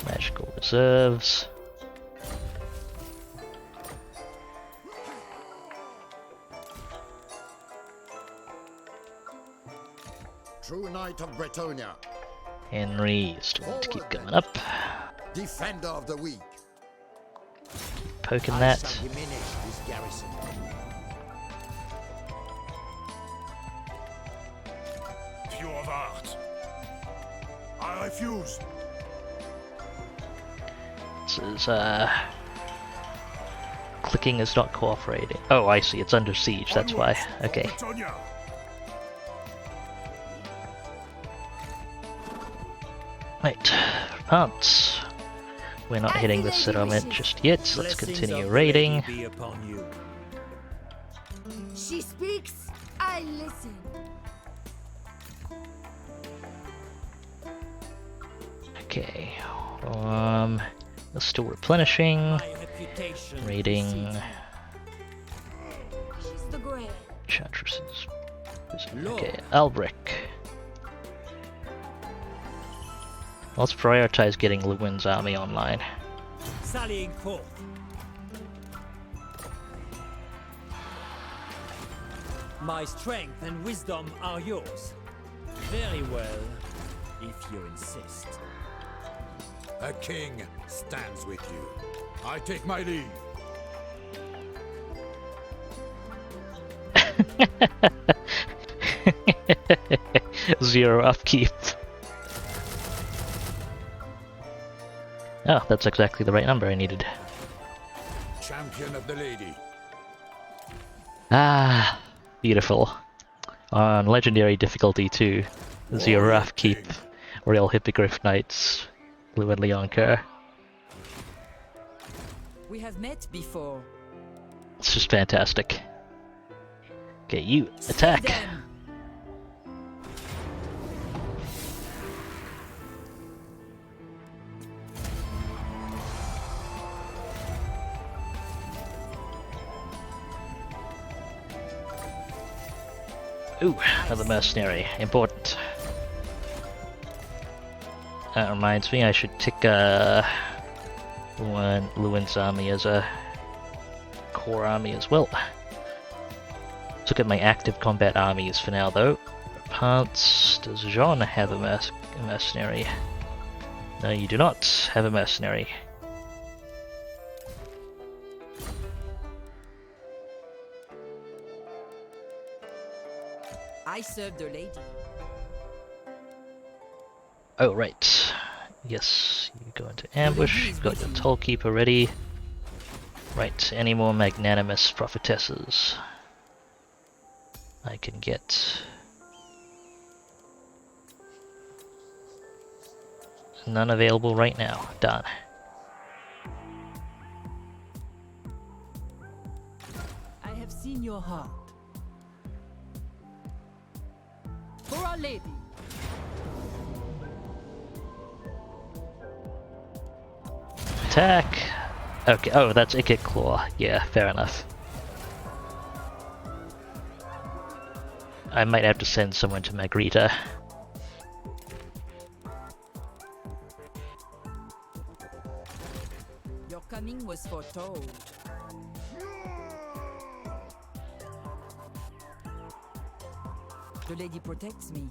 Magical Reserves. True Knight of Bretonia. Henry still to keep going up. Defender of the weak. Poking that. Diminish this garrison. Few of our my fuse. This is, clicking is not cooperating. Oh, I see, it's under siege, that's why. Onwards, Okay. Britannia. Right, Repanse. We're not hitting the settlement just yet, so let's Blessings continue of the raiding. lady be upon you. She speaks, I listen. Okay, we're still replenishing, My reputation raiding precedes She's the grail. Chatresses. Lord. Okay, Albrecht. Let's prioritize getting Lewin's army online. me. Sallying forth. My strength and wisdom are yours. Very well, if you insist. A king stands with you. I take my leave. Zero upkeep. Oh, that's exactly the right number I needed. Champion of the lady. Ah, beautiful. On legendary difficulty too. Zero Warrior upkeep. King. Royal Hippogriff Knights. Blue and Leonker. We have met before. It's just fantastic. Okay, you attack. Slay them. Ooh, another mercenary. Important. That reminds me, I should tick Lewin's army as a core army as well. Let's look at my active combat armies for now, though. Repanse, does Jean have a mercenary? No, you do not have a mercenary. I serve the lady. Oh, right. Yes, you go into ambush, you've got your Tollkeeper ready. Right, any more magnanimous prophetesses I can get. None available right now. Done. I have seen your heart. For Our Lady. Attack! Okay, oh, that's Ikit Claw. Yeah, fair enough. I might have to send someone to Magritta. Your coming was foretold. The lady protects me.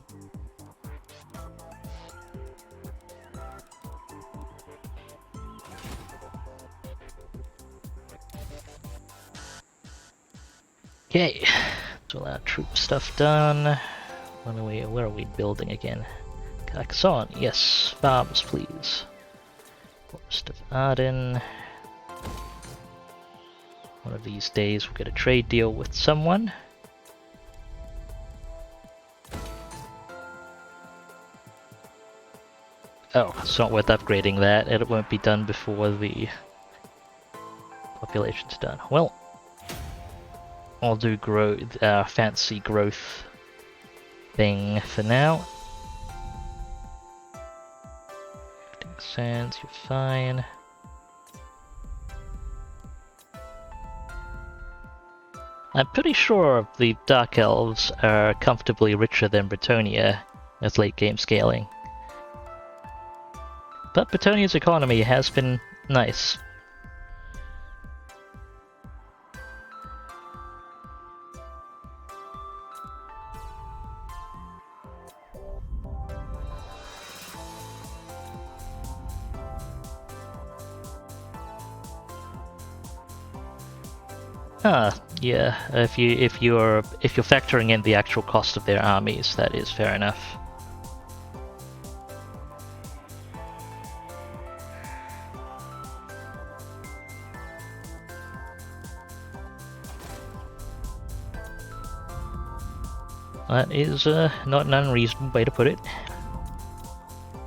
Okay, so our troop stuff done. Where are we building again? Carcassonne, yes. Farms, please. Forest of Arden. One of these days we'll get a trade deal with someone. Oh, it's not worth upgrading that. It won't be done before the population's done. Well, I'll do fancy growth thing for now. Sands, you're fine. I'm pretty sure the Dark Elves are comfortably richer than Bretonia as late game scaling. But Bretonia's economy has been nice. Yeah. If you're factoring in the actual cost of their armies, that is fair enough. That is not an unreasonable way to put it.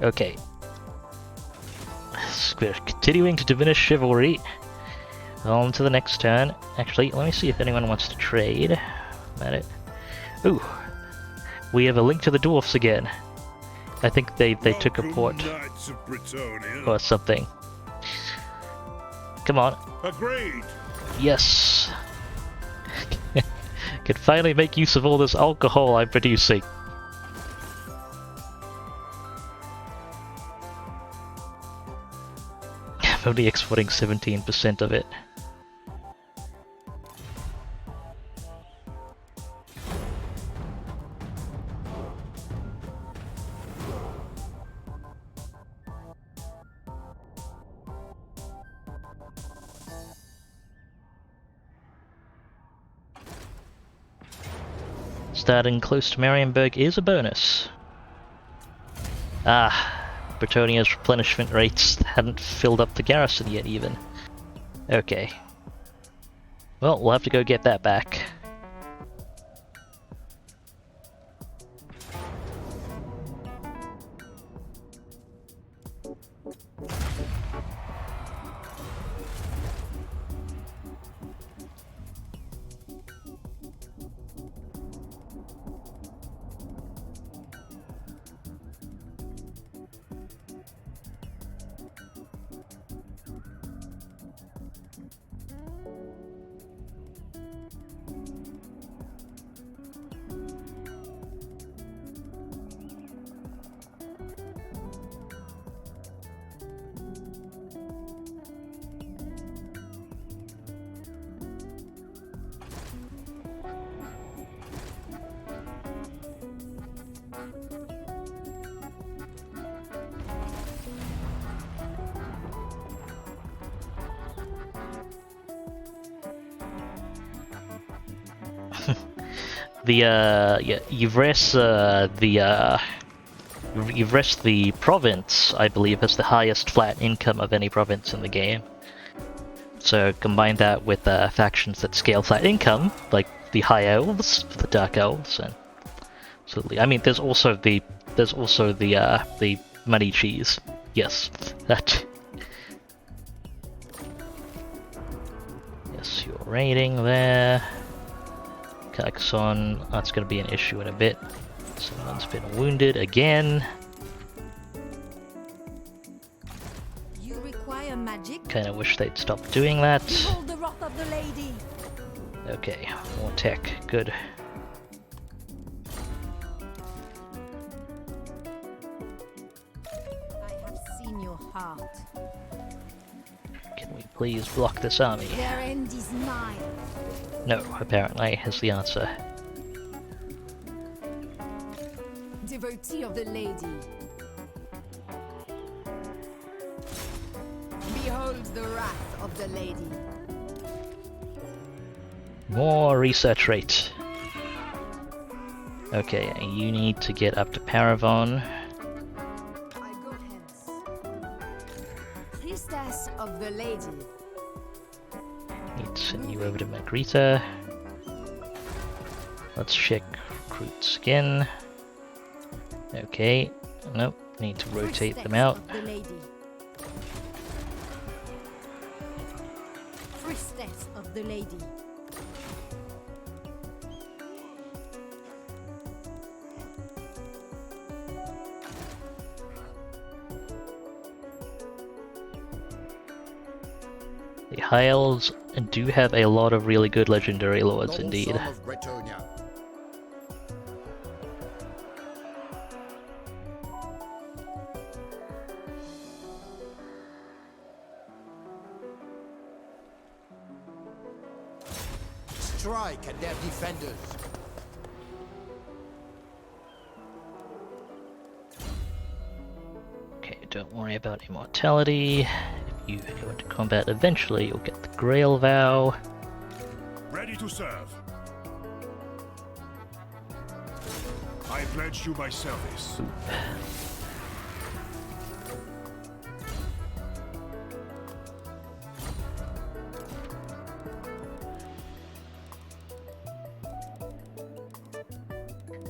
Okay. We're continuing to diminish chivalry. On to the next turn. Actually, let me see if anyone wants to trade. At it. Ooh. We have a link to the dwarfs again. I think they took a port. Or something. Come on. Agreed. Yes. Can finally make use of all this alcohol I'm producing. I'm only exporting 17% of it. Starting close to Marienburg is a bonus. Ah, Bretonia's replenishment rates hadn't filled up the garrison yet even. Okay. Well, we'll have to go get that back. Yvres, the province, I believe, has the highest flat income of any province in the game. So combine that with factions that scale flat income, like the High Elves, the Dark Elves, and absolutely. I mean, there's also the money cheese. Yes, that. Yes, you're raiding there. Carcassonne, that's going to be an issue in a bit. Someone's been wounded again. You require magic? Kind of wish they'd stop doing that. Behold the wrath of the lady. Okay, more tech, good. I have seen your heart. Can we please block this army? Their end is mine. No, apparently, is the answer. Devotee of the lady. Behold the wrath of the lady. More research rate. Okay, you need to get up to Paravon. I go hence. Priestess of the lady. Need to send you over to Magritta. Let's check recruits again. Okay, nope, need to rotate them out. Of the lady. Priestess of the lady. The High Elves do have a lot of really good legendary lords Noble indeed. son of Bretonia. Strike at their defenders. Okay, don't worry about immortality. If you go into combat eventually, you'll get the Grail Vow. Ready to serve. I pledge you my service.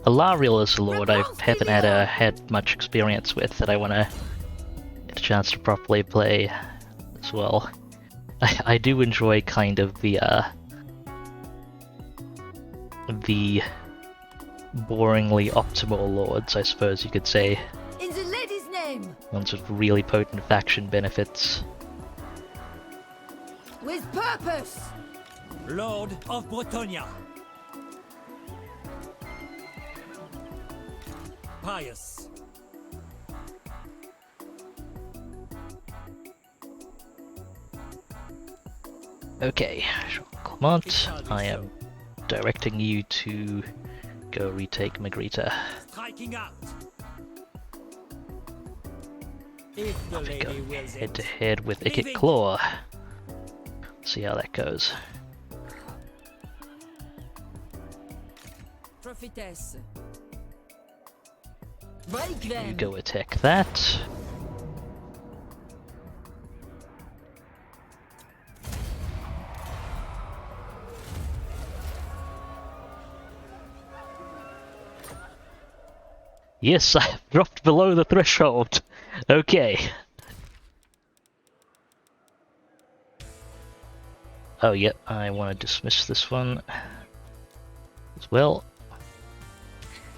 Alariel is a lord I haven't had much experience with that I want to get a chance to properly play as well. I do enjoy kind of the boringly optimal lords, I suppose you could say. In the lady's name! Ones with really potent faction benefits. With purpose! Lord of Bretonia. Pious. Okay, Clement, I am directing you to go retake Magritta. Striking out. If the I'll be lady going wills head to it. head with Ikit Leaving. Claw. See how that goes. Prophetess. Break You them! go attack that. Yes, I've dropped below the threshold. Okay. Oh, yep, I want to dismiss this one as well.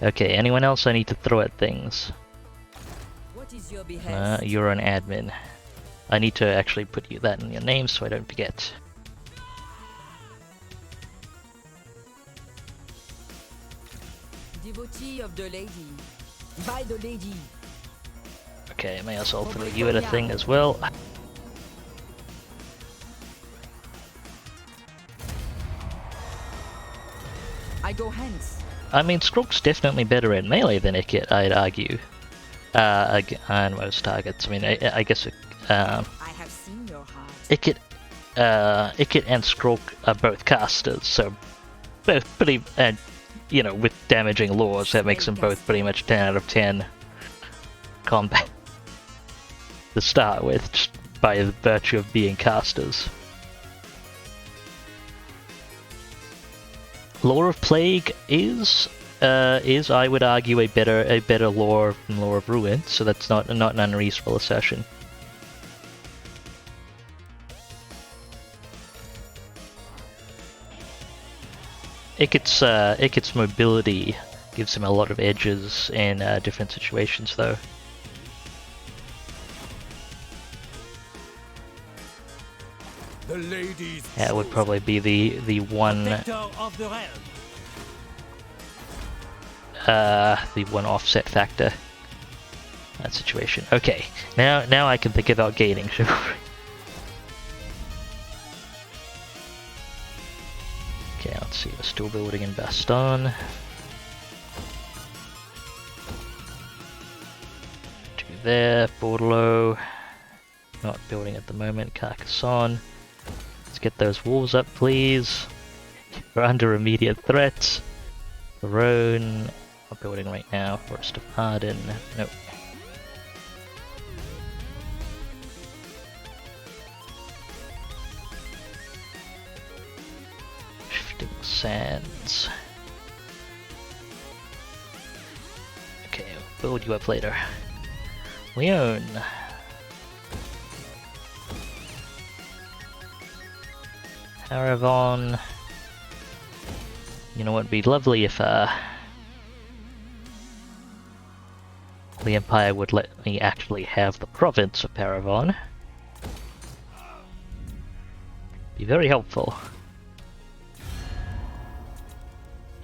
Okay, anyone else I need to throw at things? What is your behest? You're an admin. I need to actually put that in your name so I don't forget. Devotee of the lady. By the lady. Okay, may as well throw you at a thing as well. I go hence. I mean, Skrulk's definitely better at melee than Ikit, I'd argue. On most targets. I mean, I guess I have seen your heart. Ikit and Skrulk are both casters, so both pretty, you know, with damaging laws, that makes them both pretty much 10 out of 10 combat to start with, just by the virtue of being casters. Lore of Plague is I would argue a better lore than Lore of Ruin, so that's not an unreasonable assertion. Ikit's mobility gives him a lot of edges in different situations, though. The ladies. That would probably be the one Protector of the realm. the one offset factor. That situation. Okay, now I can think about gaining chivalry. Okay, let's see. We're still building in Baston. Two there, Bordelot. Not building at the moment. Carcassonne. Let's get those walls up, please. We're under immediate threat. Verone. Not building right now. Forest of Arden. Nope. Shifting Sands. Okay, we'll build you up later. Leon. Paravon. You know what would be lovely if the Empire would let me actually have the province of Paravon. Be very helpful.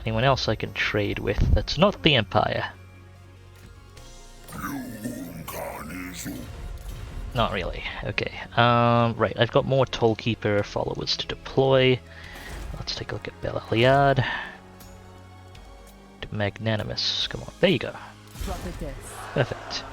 Anyone else I can trade with that's not the Empire? Not really. Okay. Right, I've got more Tollkeeper followers to deploy. Let's take a look at Belaliad. Magnanimous. Come on. There you go. Prophetess. Perfect.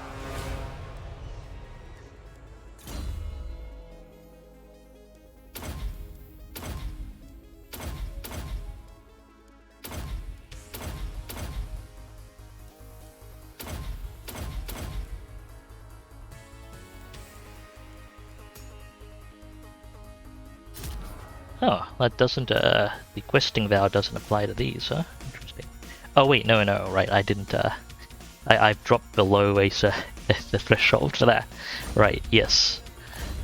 Oh, that doesn't, the questing vow doesn't apply to these, huh? Interesting. Oh wait, no, right, I didn't, I've dropped below the threshold for that. Right, yes.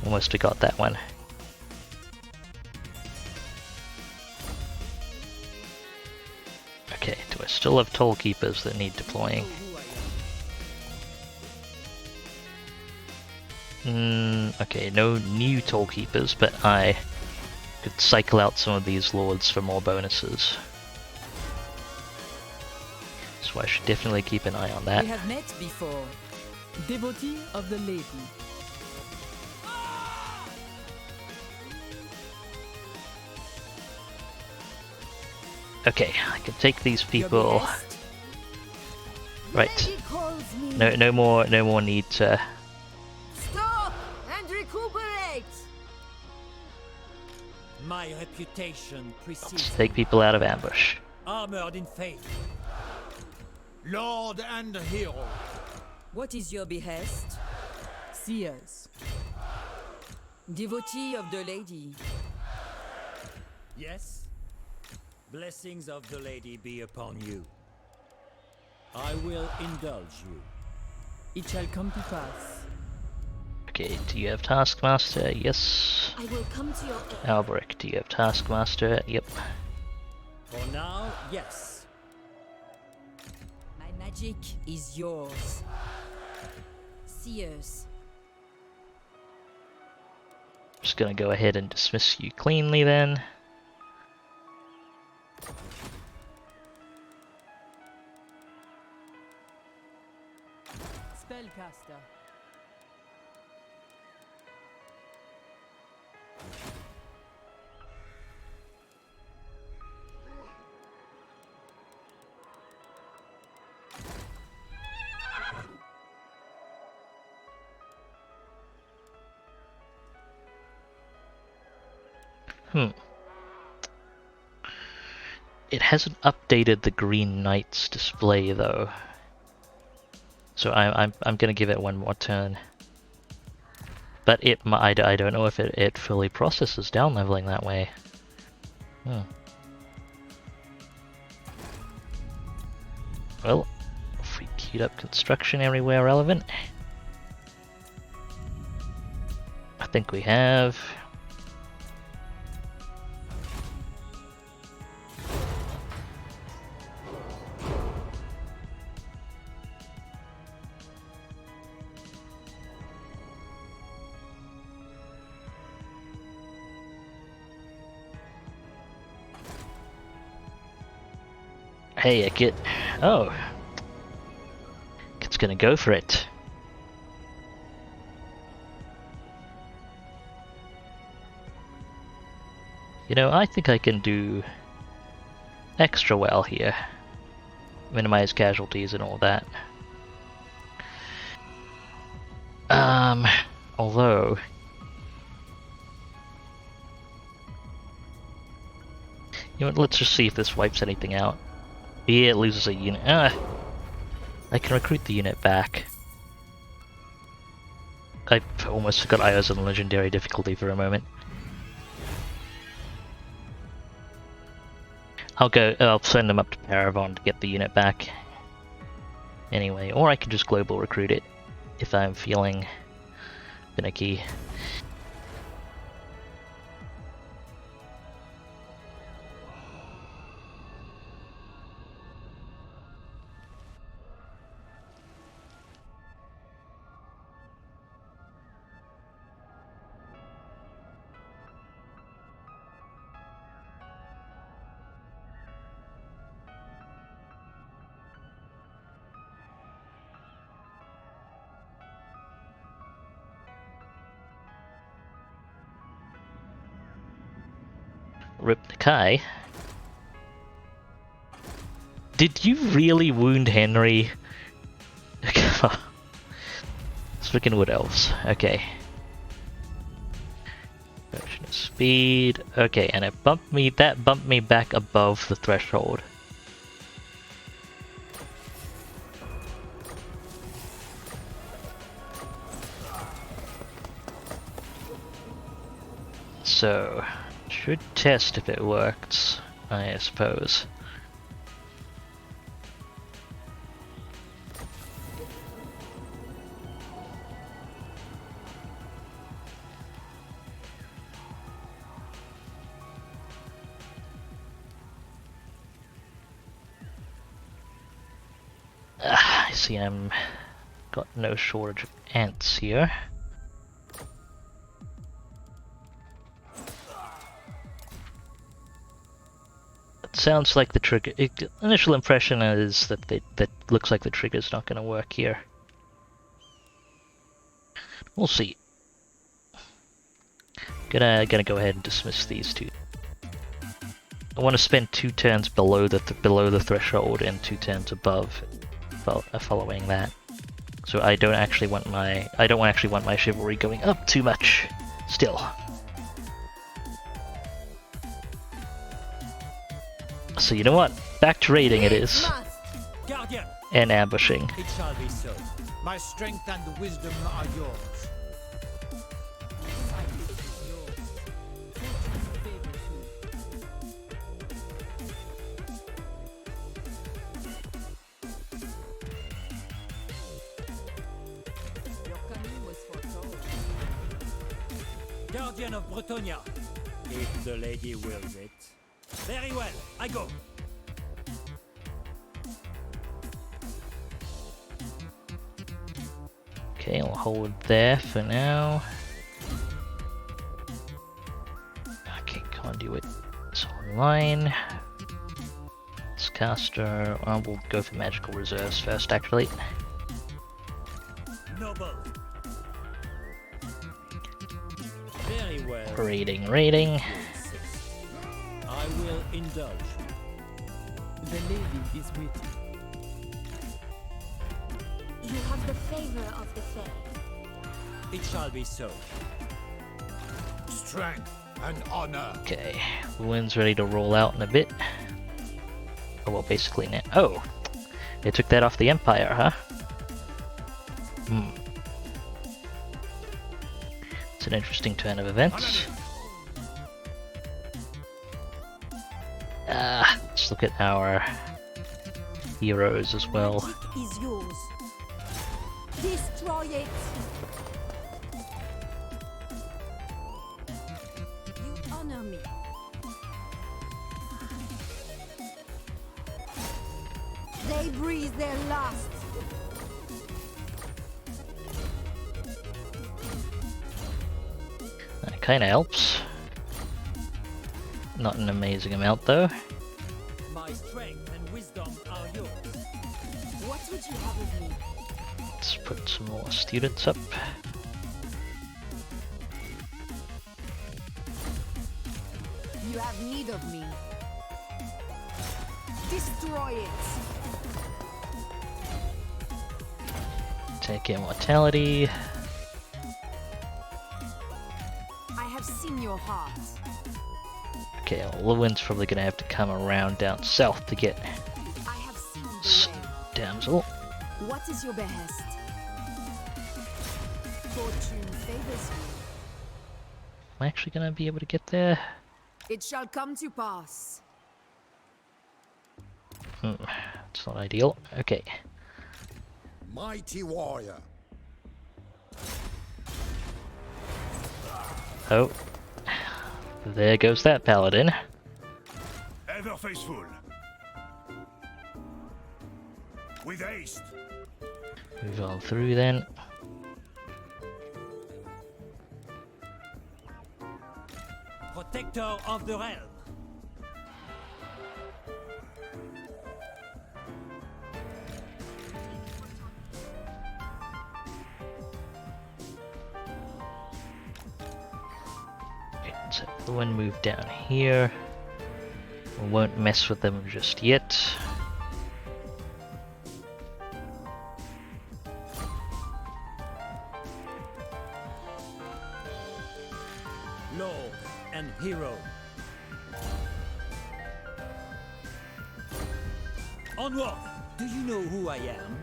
Almost forgot that one. Okay, do I still have toll keepers that need deploying? Okay, no new toll keepers, but I could cycle out some of these lords for more bonuses. So I should definitely keep an eye on that. We have met before. Devotee of the lady. Okay, I can take these people. behest? Right. Lady calls me. No more need to. Stop and recuperate. My reputation Just precedes take people out of ambush. armored in faith. Lord and hero. What is your behest? Seers. Devotee of the lady. Yes? Blessings of the lady be upon you. I will indulge you. It shall come to pass. Okay, do you have Taskmaster? Yes. I will come to your aid. Albrecht, do you have Taskmaster? Yep. For now, yes. My magic is yours. Seers. Just gonna go ahead and dismiss you cleanly then. Spellcaster. It hasn't updated the Green Knight's display though. So I'm gonna give it one more turn. But I don't know if it fully processes down leveling that way. Well, if we queued up construction everywhere relevant. I think we have. Hey, Kit. Oh. Kit's gonna go for it. You know, I think I can do extra well here. Minimize casualties and all that. Although... You know what, let's just see if this wipes anything out. Yeah, it loses a unit. I can recruit the unit back. I almost forgot I was on legendary difficulty for a moment. I'll send them up to Paravon to get the unit back. Anyway, or I can just global recruit it if I'm feeling finicky. Rip Nakai. Did you really wound Henry? It's freaking Wood Elves. Okay. Version of speed. Okay, and it bumped me back above the threshold. So should test if it works, I suppose. I see I'm got no shortage of ants here. It sounds like the trigger. Initial impression is that that looks like the trigger's not going to work here. We'll see. Gonna go ahead and dismiss these two. I want to spend 2 turns below the threshold and 2 turns above, following that. So I don't actually want my chivalry going up too much. Still. So you know what? Back to raiding it is. Guardian, And ambushing. it shall be so. My strength and wisdom are yours. Your coming was foretold. Guardian of Bretonia, if the lady wills it. Very well, I go. Okay, I'll hold there for now. Okay, conduit is online. This caster, we'll go for magical reserves first, actually. Noble. Very well. Raiding. I will indulge. The lady is waiting. You have the favor of the Fae. It shall be so. Strength and honor. Okay, the wind's ready to roll out in a bit. Oh, well, basically now. Oh! They took that off the Empire, huh? It's an interesting turn of events. Let's look at our heroes as well. Magic is yours. Destroy it. You honor me. They breathe their last. That kinda helps. Not an amazing amount though. My strength and wisdom are yours. What would you have of me? Let's put some more students up. You have need of me. Destroy it. Take immortality. I have seen your heart. Okay, well, Lewin's probably gonna have to come around down south to get I have seen the way. Damsel. What is your behest? Fortune favors you. Am I actually gonna be able to get there? It shall come to pass. It's not ideal. Okay. Mighty warrior. Oh. There goes that paladin. Ever faithful. With haste. Move on through then. Protector of the realm. Okay, so Lewin move down here. We won't mess with them just yet. Lord and hero. Onward! Do you know who I am?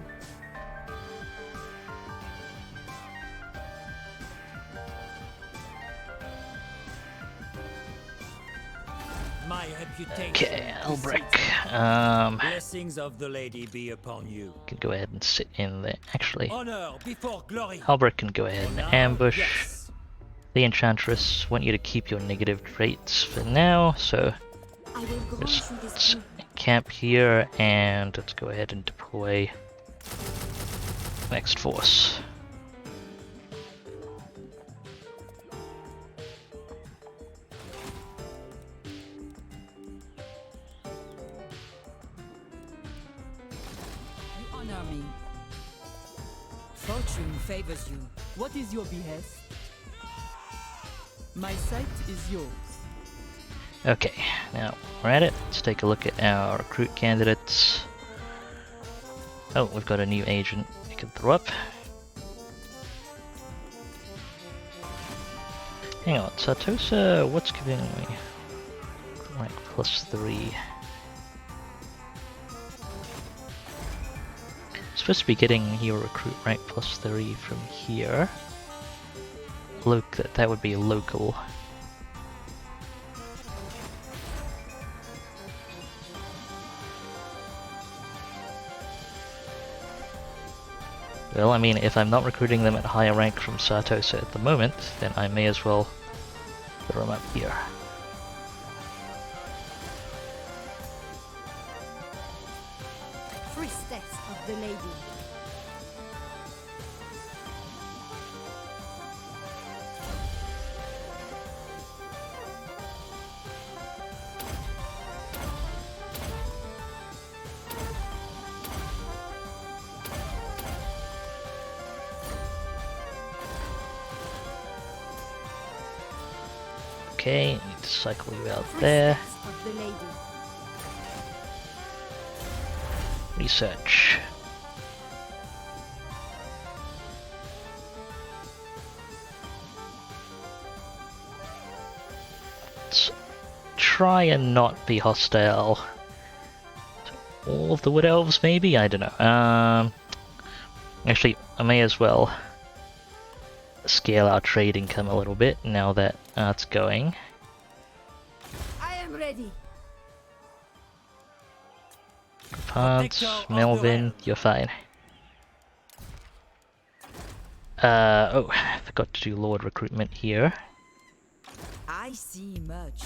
My reputation. Okay, Albrecht. Blessings of the lady be upon you. Can go ahead and sit in there. Actually, Honor before glory. Albrecht can go ahead and Honor, ambush. yes. The Enchantress want you to keep your negative traits for now, so I will go just through this let's movement. camp here and let's go ahead and deploy next force. You honor me. Fortune favors you. What is your behest? My sight is yours. Okay, now we're at it. Let's take a look at our recruit candidates. Oh, we've got a new agent we can throw up. Hang on, Satosa, what's giving me rank +3? Supposed to be getting your recruit rank +3 from here. That would be local. Well, I mean, if I'm not recruiting them at higher rank from Satosa at the moment, then I may as well throw them up here. Priestess of the Lady. Okay, need to cycle you out there. Priestess of the Lady. Research. Let's try and not be hostile to all of the Wood Elves, maybe? I don't know. Actually, I may as well scale our trade income a little bit now that it's going. I am ready. Repanse, Melvin, you're fine. Oh, I forgot to do Lord recruitment here. I see much.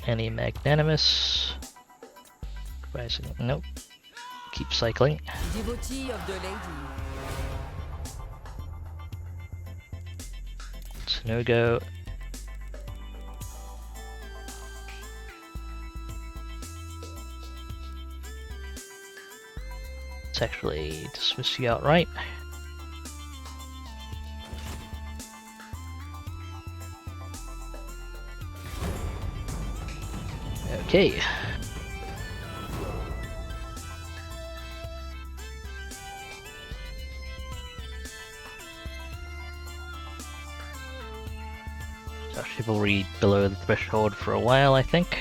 Any magnanimous? Rising, nope. Keep cycling. Devotee of the Lady. It's no go. Let's actually dismiss you outright. Okay. So chivalry below the threshold for a while, I think.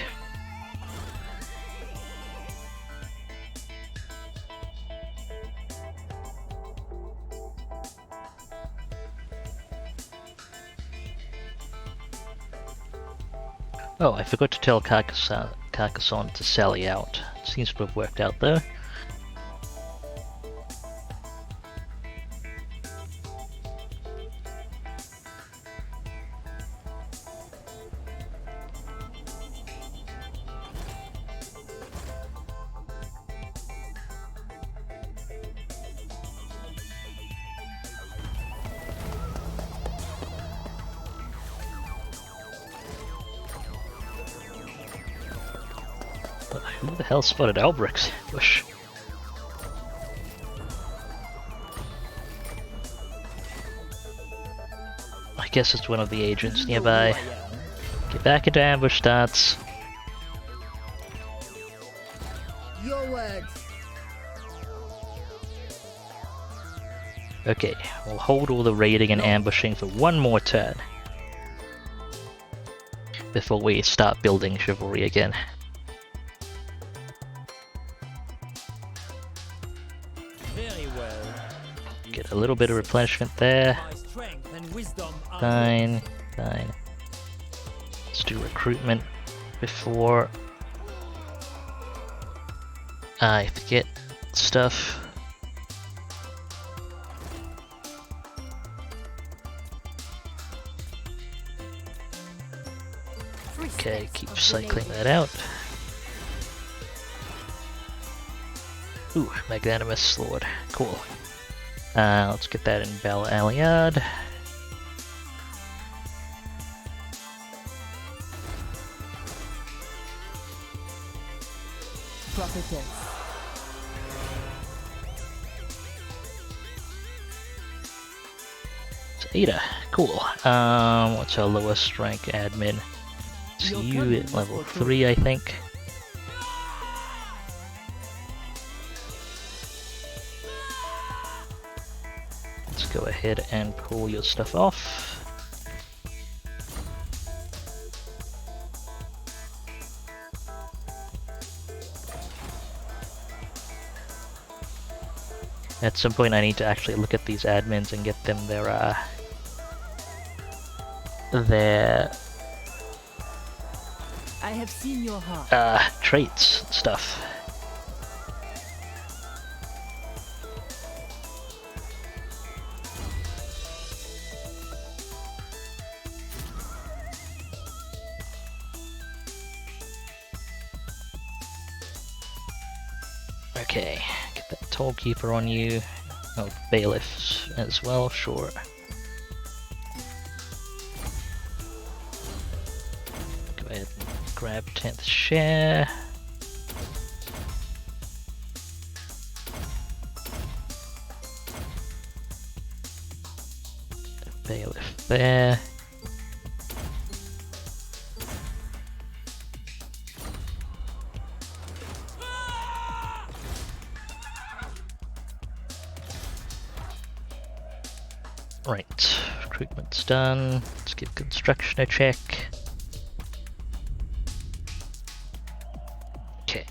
Oh, I forgot to tell Carcassonne to sally out. Seems to have worked out though. But who the hell spotted Albrecht's bush? I guess it's one of the agents nearby. Get back into ambush stance. Your word. Okay, we'll hold all the raiding and ambushing for one more turn before we start building chivalry again. Very well. Get a little bit of replenishment there. My strength and wisdom are Fine, fine. Let's do recruitment before I forget stuff. Okay, keep cycling that out. Ooh, Magnanimous Lord. Cool. Let's get that in Bel Aliad. Prophetess. It's Ada. Cool. What's our lowest rank admin? It's you at level 3, I think. Let's go ahead and pull your stuff off. At some point I need to actually look at these admins and get them their I have seen your heart. traits and stuff. Okay, get that Tollkeeper on you. Oh, Bailiffs as well, sure. Go ahead and grab 10th share. Bailiff there. Right, recruitment's done. Let's give construction a check. Okay,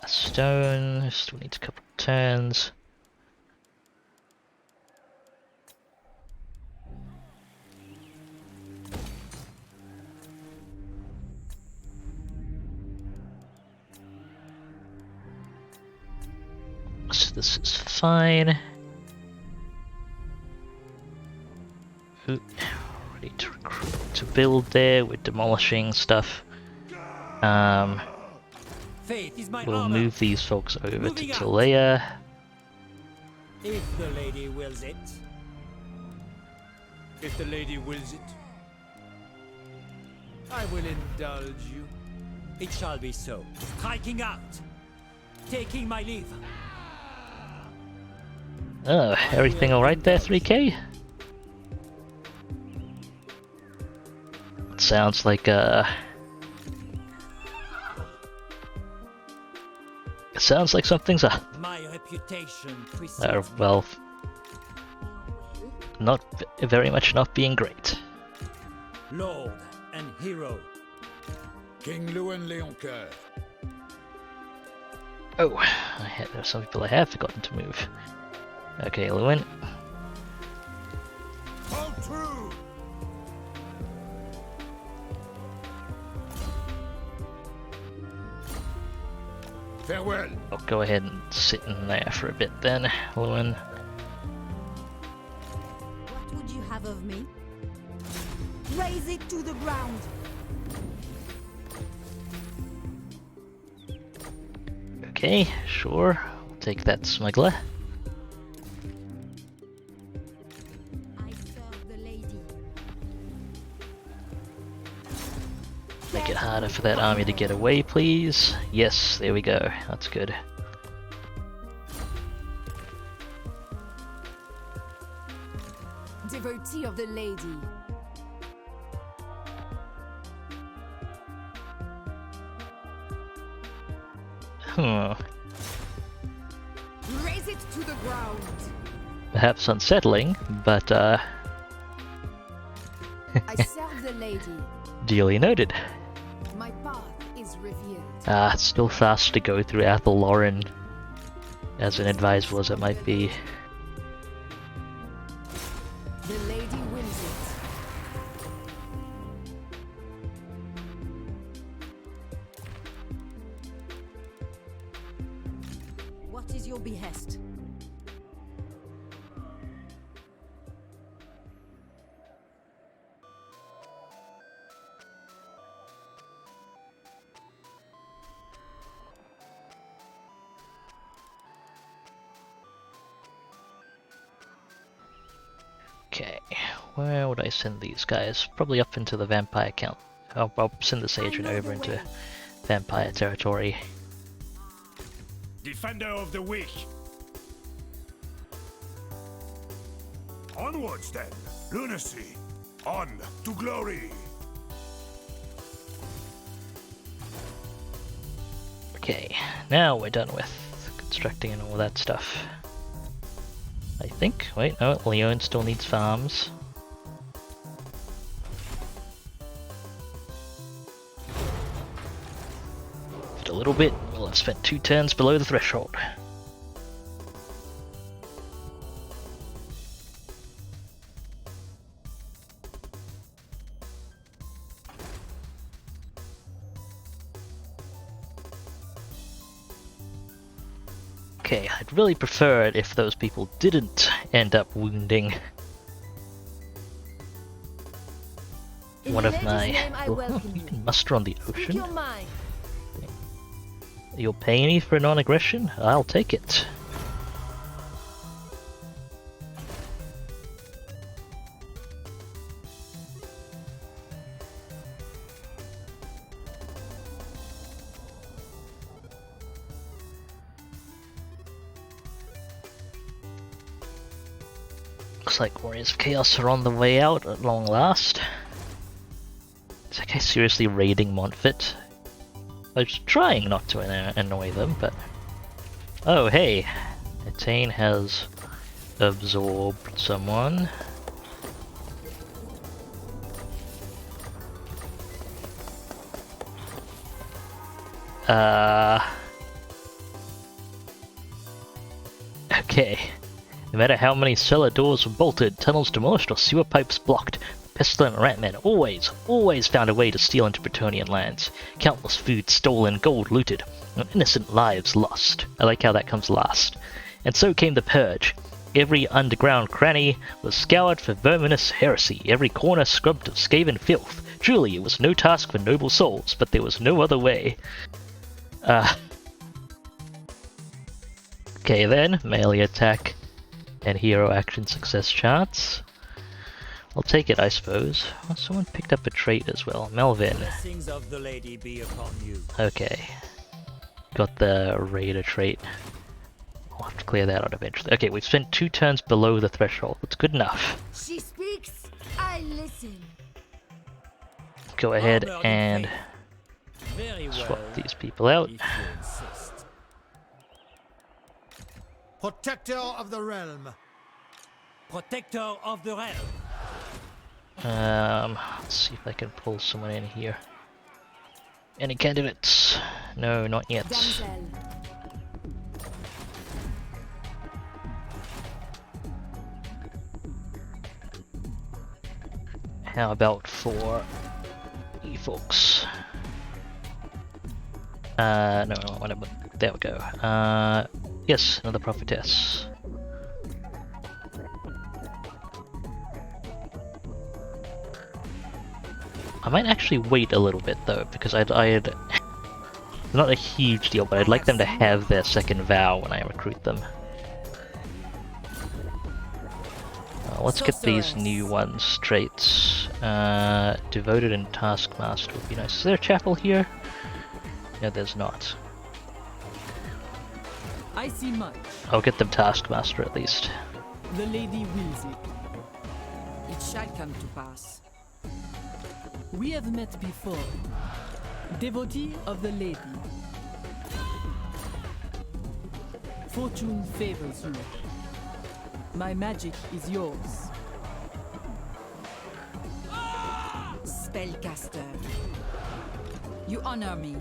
Stone, still needs a couple of turns. So this is fine. Ooh, ready to recruit, to build there. We're demolishing stuff. Faith is my We'll armor. move these folks over Moving to out. Talea. If the lady wills it. If the lady wills it, I will indulge you. It shall be so. Striking out. Taking my leave. Oh, everything alright there, 3K? It sounds like it sounds like something's up. My reputation precedes me. Well, not very much not being great. Lord and hero. King Lewin Leoncoeur. Oh, there are some people I have forgotten to move. Okay, Lewin. Hold true! Farewell! I'll go ahead and sit in there for a bit then, Lewin. What would you have of me? Raise it to the ground. Okay, sure. I'll take that smuggler. I serve the lady. Make it harder for that army to get away, please. Yes, there we go. That's good. Devotee of the lady. Hmm. Raise it to the ground. Perhaps unsettling, but I serve the lady. duly noted. My path is revealed. It's still fast to go through Athel Lauren, as inadvisable as it might be. The lady wins it. What is your behest? Okay, where would I send these guys? Probably up into the vampire count. I'll send this agent over into vampire territory. Defender of the weak. Onwards then, lunacy. On to glory. Okay, now we're done with constructing and all that stuff. I think. Wait, no, Leon still needs farms. Just a little bit, we'll have spent 2 turns below the threshold. Okay, I'd really prefer it if those people didn't end up wounding one of my... You can muster on the ocean? You'll pay me for non-aggression? I'll take it. Looks like Warriors of Chaos are on the way out at long last. Is that guy seriously raiding Montfort? I was trying not to annoy them, but... Oh, hey! Attain has absorbed someone. Okay. No matter how many cellar doors were bolted, tunnels demolished, or sewer pipes blocked, the pestilent ratmen always found a way to steal into Bretonian lands. Countless food stolen, gold looted, and innocent lives lost. I like how that comes last. And so came the Purge. Every underground cranny was scoured for verminous heresy, every corner scrubbed of skaven filth. Truly, it was no task for noble souls, but there was no other way. Okay then, melee attack and hero action success chance. I'll take it, I suppose. Oh, someone picked up a trait as well. Melvin. Blessings of the lady be upon you. Okay. Got the raider trait. I'll have to clear that out eventually. Okay, we've spent 2 turns below the threshold. That's good enough. She speaks, I listen. Go ahead Armored and Very swap well, these people out. if you insist. Protector of the realm. Protector of the realm. Let's see if I can pull someone in here. Any candidates? No, not yet. Damsel. How about for you folks? No, whatever. There we go. Yes, another prophetess. I might actually wait a little bit though, because I'd not a huge deal, but I'd like them to have their second vow when I recruit them. Let's get these new ones traits. Devoted and Taskmaster would be nice. Is there a chapel here? No, there's not. I see much. I'll get them Taskmaster at least. The lady wills it. It shall come to pass. We have met before. Devotee of the lady. Fortune favors you. My magic is yours. Spellcaster. You honor me.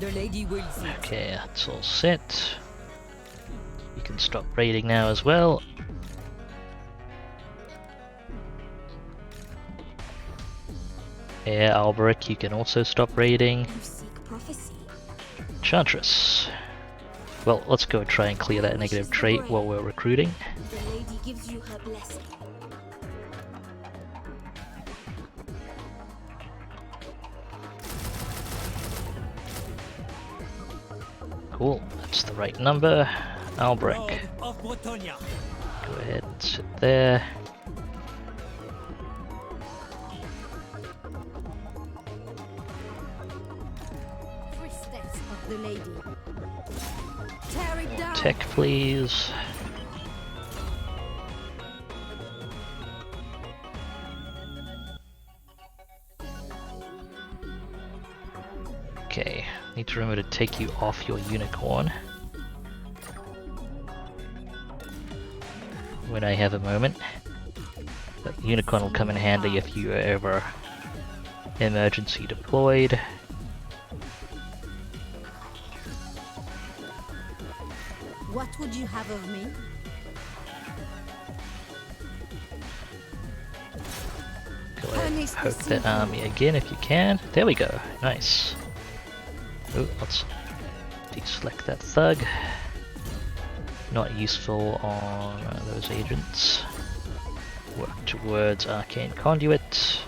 The lady wills it. Okay, that's all set. You can stop raiding now as well. Yeah, Alberic, you can also stop raiding. You seek prophecy. Enchantress. Well, let's go try and clear that negative trait while we're recruiting. The lady gives you her blessing. Cool, that's the right number. Alberic, Lord of Bretonia. go ahead and sit there. of the lady. Tear it down. Tech, please. Okay, need to remember to take you off your unicorn when I have a moment. But the unicorn will come in handy if you are ever emergency deployed. What would you have of me? Go ahead and poke that army again if you can. There we go. Nice. Oh, let's deselect that thug. Not useful on those agents. Work towards arcane conduit.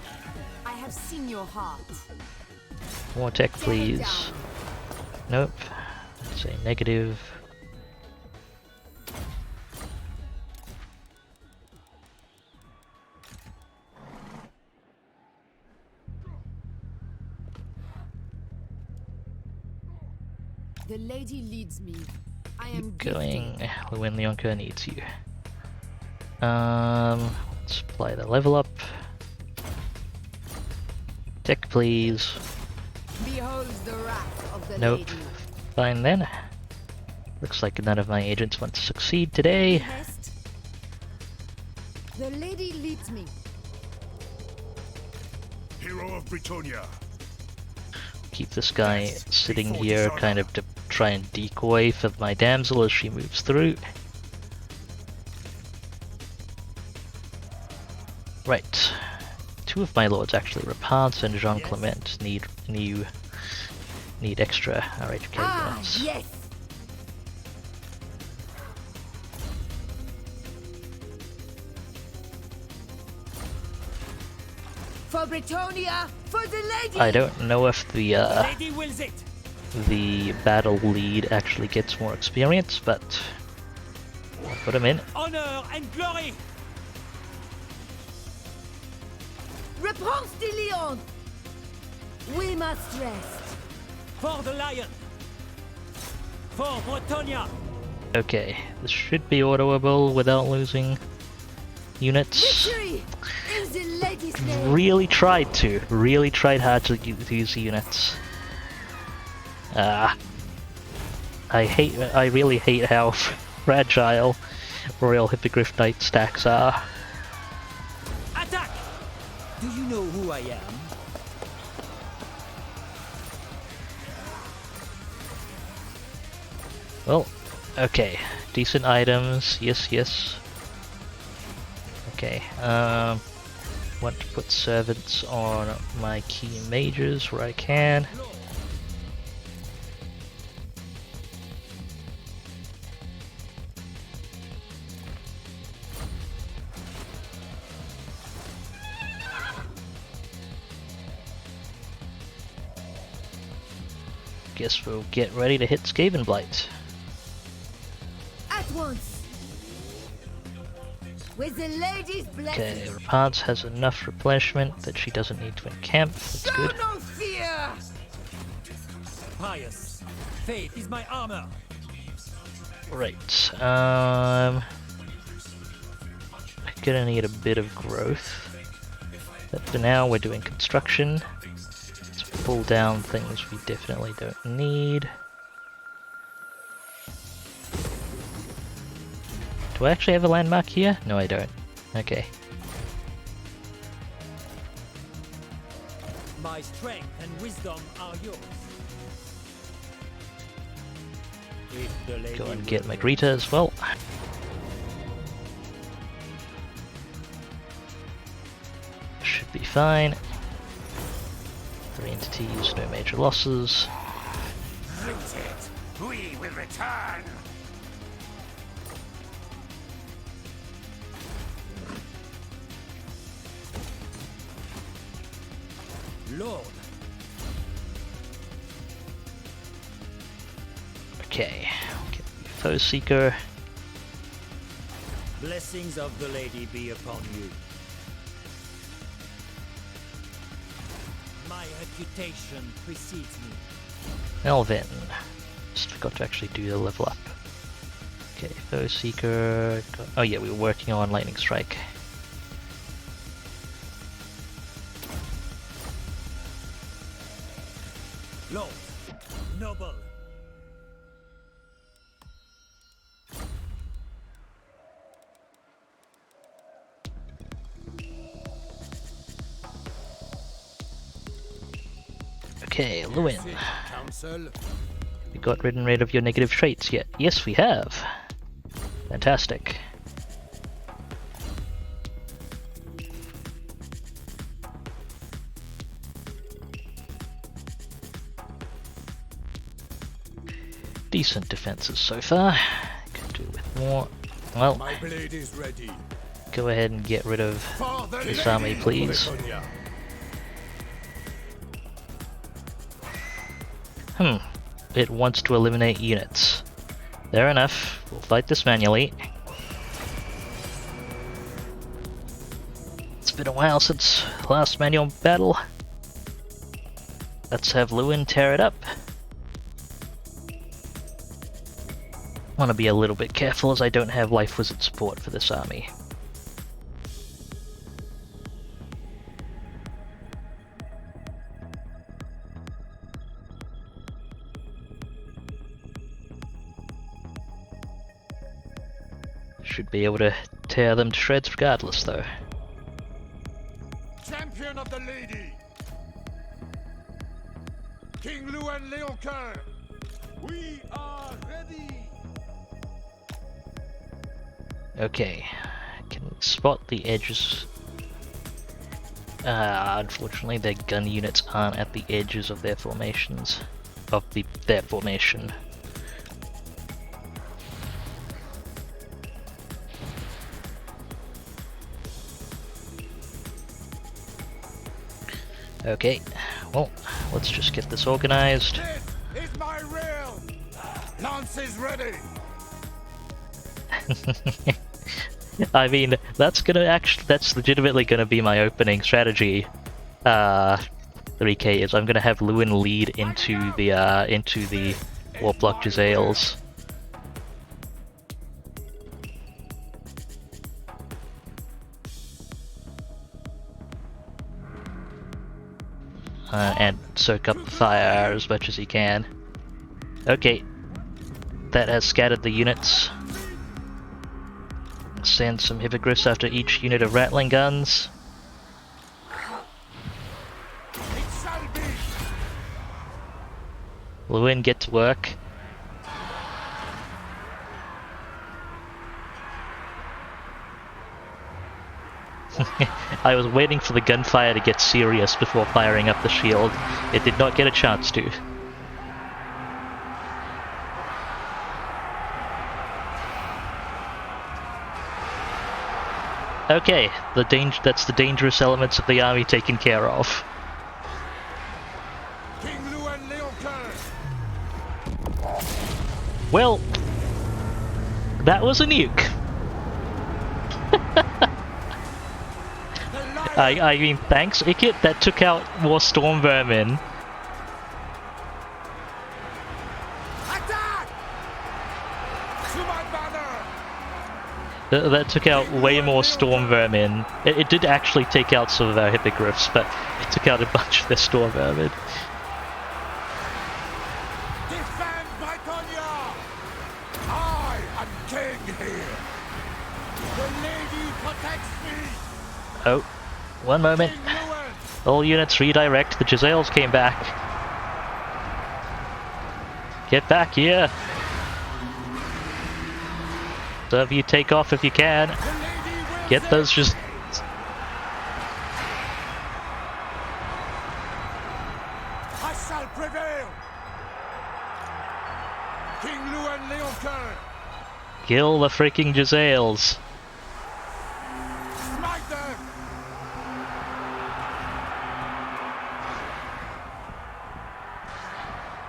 I have seen your heart. More tech, please. Nope. Say negative. The lady leads me. I am Going when Leonka needs you. Let's apply the level up. Tech, please. Behold the wrath of the Nope. lady. Fine then. Looks like none of my agents want to succeed today. Behest. The lady leads me. Hero of Britonia. Keep this guy sitting here kind of to try and decoy for my damsel as she moves through. Right. Two of my lords actually, Repanse and Jean Clement, need extra RHK units. Yes. For Britonia, for the lady. I don't know if the Lady wills it. the battle lead actually gets more experience, but I'll put him in. Honor and glory. Repanse de Lyon. We must rest. For the lion. For Bretonia. Okay, this should be autoable without losing units. Victory in the lady's name. Really tried hard to use units. I really hate how fragile Royal Hippogriff Knight stacks are. Attack! Do you know who I am? Well, okay, decent items, yes. Okay, want to put servants on my key mages where I can. Guess we'll get ready to hit Skavenblight. At once. With the lady's blessing. Okay, Repanse has enough replenishment that she doesn't need to encamp. That's good. No fear. Pious. Faith is my armor. Right. I'm gonna need a bit of growth. But for now, we're doing construction. Let's pull down things we definitely don't need. Do I actually have a landmark here? No, I don't. Okay. My strength and wisdom are yours. If the lady Go and get will Magritta as well. Should be fine. 3 entities, no major losses. Loot it. We will return. Lord. Okay, get the Foe Seeker. Blessings of the lady be upon you. My reputation precedes me. Well then, just forgot to actually do the level up. Okay, Foe Seeker. Oh yeah, we were working on Lightning Strike. Lord, noble. Okay, Lewin. Council. We got rid of your negative traits yet? Yes, we have. Fantastic. Decent defenses so far. Could do with more. Well, My blade is ready. go ahead and get rid of For the this lady army, of please. Bretonia. It wants to eliminate units. Fair enough. We'll fight this manually. It's been a while since last manual battle. Let's have Lewin tear it up. Want to be a little bit careful as I don't have Life Wizard support for this army. Should be able to tear them to shreds regardless, though. Champion of the lady. King Lewin Leoncoeur. We are ready. Okay, can spot the edges. Unfortunately, their gun units aren't at the edges of their formations, their formation. Okay, well, let's just get this organized. This is my rail. Lance is ready. I mean, that's legitimately gonna be my opening strategy. 3K is I'm gonna have Lewin lead into the Warplock Giselles. And soak up the fire as much as he can. Okay, that has scattered the units. Send some hippogriffs after each unit of rattling guns. Lewin, get to work. I was waiting for the gunfire to get serious before firing up the shield. It did not get a chance to. Okay, that's the dangerous elements of the army taken care of. King Lewin Leoncoeur. Well, that was a nuke. I mean, thanks, Ikit. That took out more storm vermin. Attack! To my banner. That took out way more storm vermin. It did actually take out some of our hippogriffs, but it took out a bunch of their storm vermin. Defend Bretonia. I am king here. The lady protects me. Oh, one moment. King Lewin. All units redirect. The Giselles came back. Get back here. Some of you take off if you can. The lady wills Get it. those just. I shall prevail. King Lewin Leoncoeur. Kill the freaking Giselles. Smite them.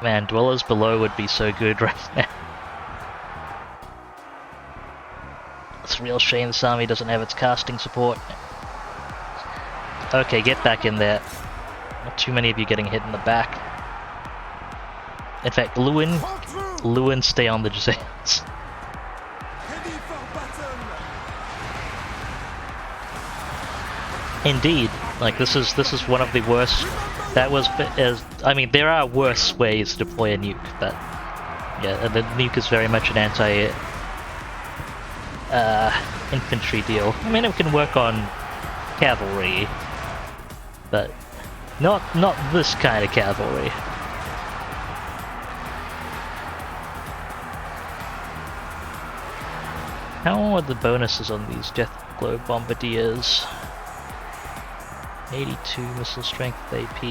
Man, Dwellers Below would be so good right now. It's a real shame this army doesn't have its casting support. Okay, get back in there. Not too many of you getting hit in the back. In fact, Lewin, stay on the Giselles. Indeed, like this is one of the worst. That was I mean, there are worse ways to deploy a nuke, but yeah, the nuke is very much an anti infantry deal. I mean, it can work on cavalry, but not this kind of cavalry. How are the bonuses on these Death Globe Bombardiers? 82 missile strength AP.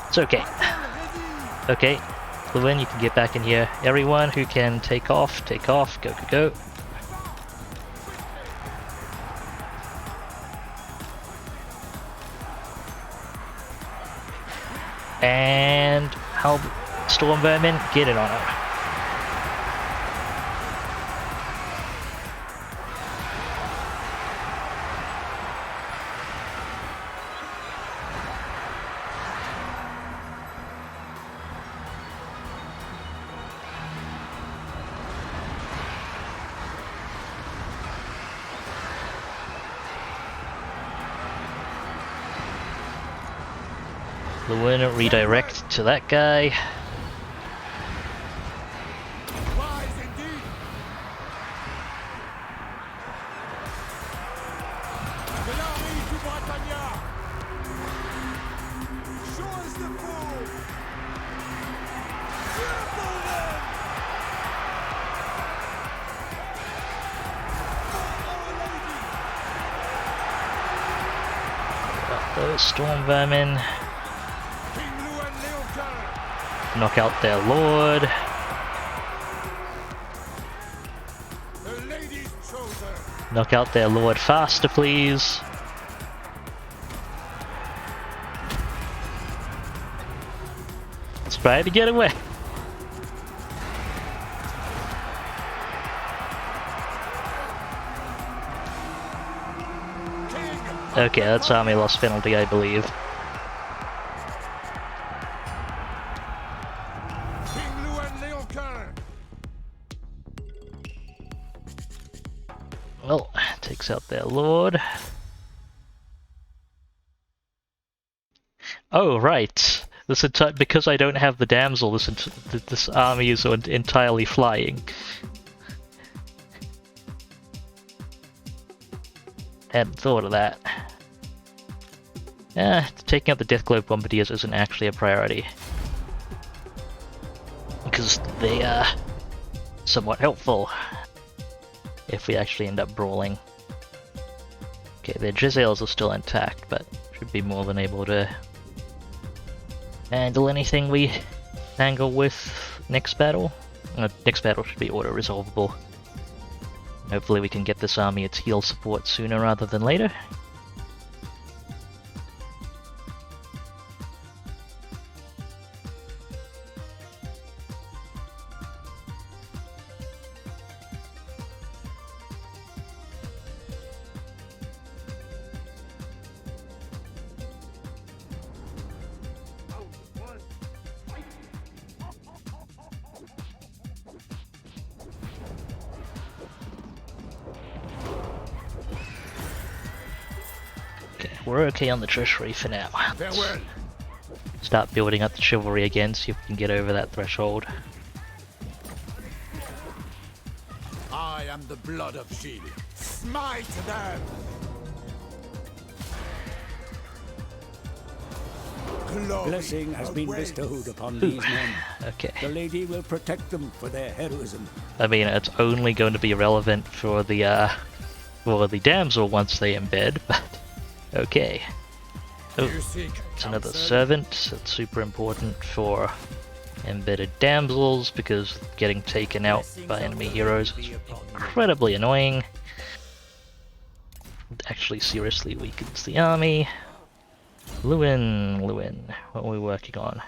It's okay. Okay, Lewin, you can get back in here. Everyone who can take off, go, go, go. And Storm Vermin, get it on her. Lewin, redirect to that guy. Got those Storm Vermin. Knock out their lord. Knock out their lord faster, please. Let's try to get away. Okay, that's army loss penalty, I believe. Well, takes out their lord. Oh, right. This because I don't have the damsel, this army is entirely flying. Hadn't thought of that. Taking out the Death Globe Bombardiers isn't actually a priority. Because they are somewhat helpful if we actually end up brawling. Okay, their Giselles are still intact, but should be more than able to handle anything we tangle with next battle. Next battle should be auto-resolvable. Hopefully we can get this army its heal support sooner rather than later. We're okay on the treasury for now. Let's start building up the chivalry again, see if we can get over that threshold. I am the blood of shield. Smite them! Blessing has been bestowed upon these men. Okay. The lady will protect them for their heroism. I mean, it's only going to be relevant for the damsel once they embed, but okay. Oh, it's another servant. That's super important for embedded damsels because getting taken out by enemy heroes is incredibly annoying. It actually seriously weakens the army. Lewin, what are we working on?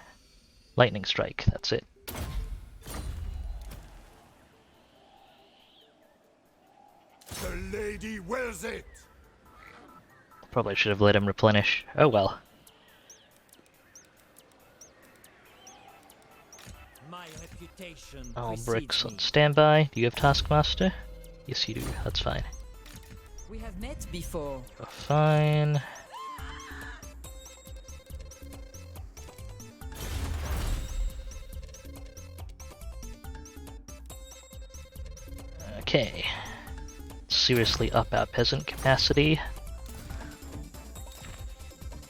Lightning strike, that's it. The lady wills it. Probably should have let him replenish. Oh well. My reputation All precedes bricks me. on standby. Do you have Taskmaster? Yes, you do. That's fine. We have met before. Fine. Okay. Seriously up our peasant capacity.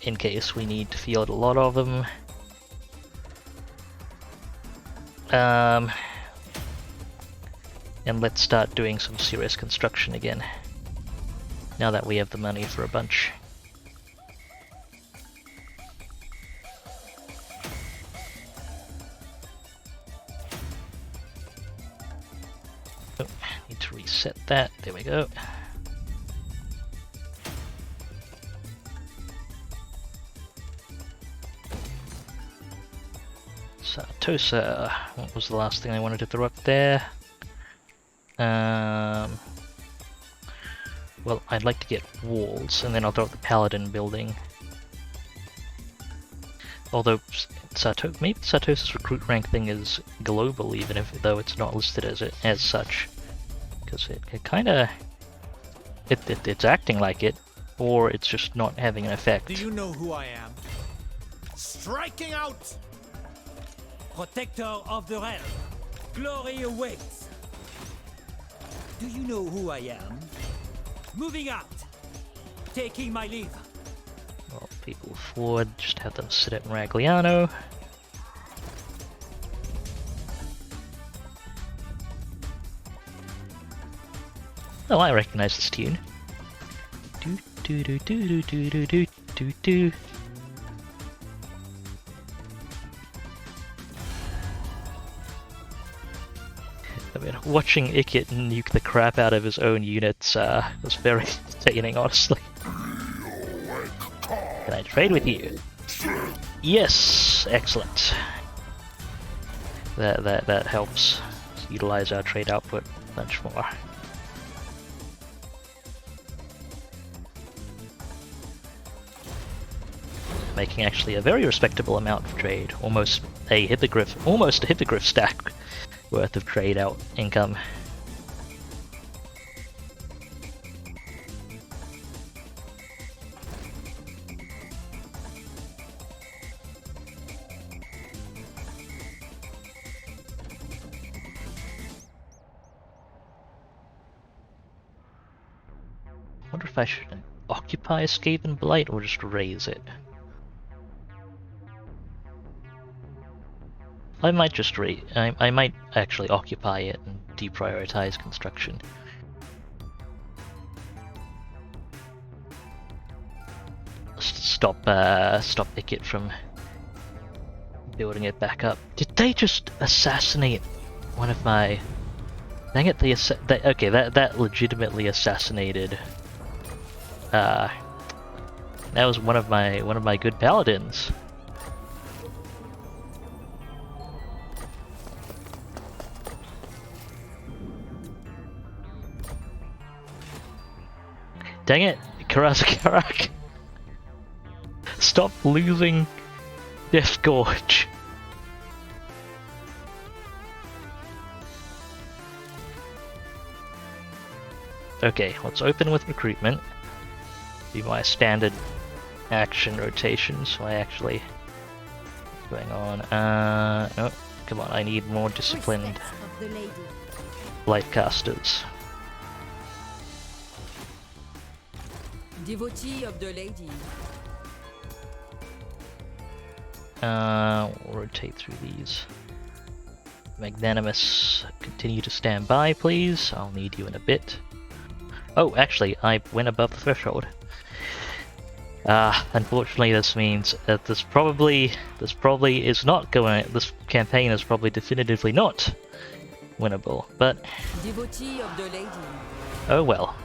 In case we need to field a lot of them. And let's start doing some serious construction again. Now that we have the money for a bunch. Oh, need to reset that. There we go. Sartosa. What was the last thing I wanted to throw up there? Well, I'd like to get walls, and then I'll throw up the Paladin building. Although, maybe Sartosa's recruit rank thing is global, even though it's not listed as such. Because it kinda... It's acting like it, or it's just not having an effect. Do you know who I am? Striking out! Protector of the realm. Glory awaits. Do you know who I am? Moving out. Taking my leave. Well, people forward, just have them sit at Maragliano. Oh, I recognize this tune. Do do do do do do do do do. I mean, watching Ikit nuke the crap out of his own units was very entertaining, honestly. Can I trade with you? Yes, excellent. That helps utilize our trade output much more. Making actually a very respectable amount of trade, almost a hippogriff stack worth of trade out income. I wonder if I should occupy Skaven Blight or just raise it. I might just I might actually occupy it and deprioritize construction. Stop Ikit from building it back up. Did they just assassinate one of my? Dang it! Okay, that legitimately assassinated. That was one of my good paladins. Dang it, Karazakarak! Stop losing Death Gorge. Okay, let's open with recruitment. Be my standard action rotation, so I actually... What's going on? No, come on, I need more disciplined Lightcasters. Devotee of the lady. We'll rotate through these. Magnanimous, continue to stand by, please. I'll need you in a bit. Oh, actually, I went above the threshold. Unfortunately, this means that this campaign is probably definitively not winnable. But Devotee of the lady. oh well.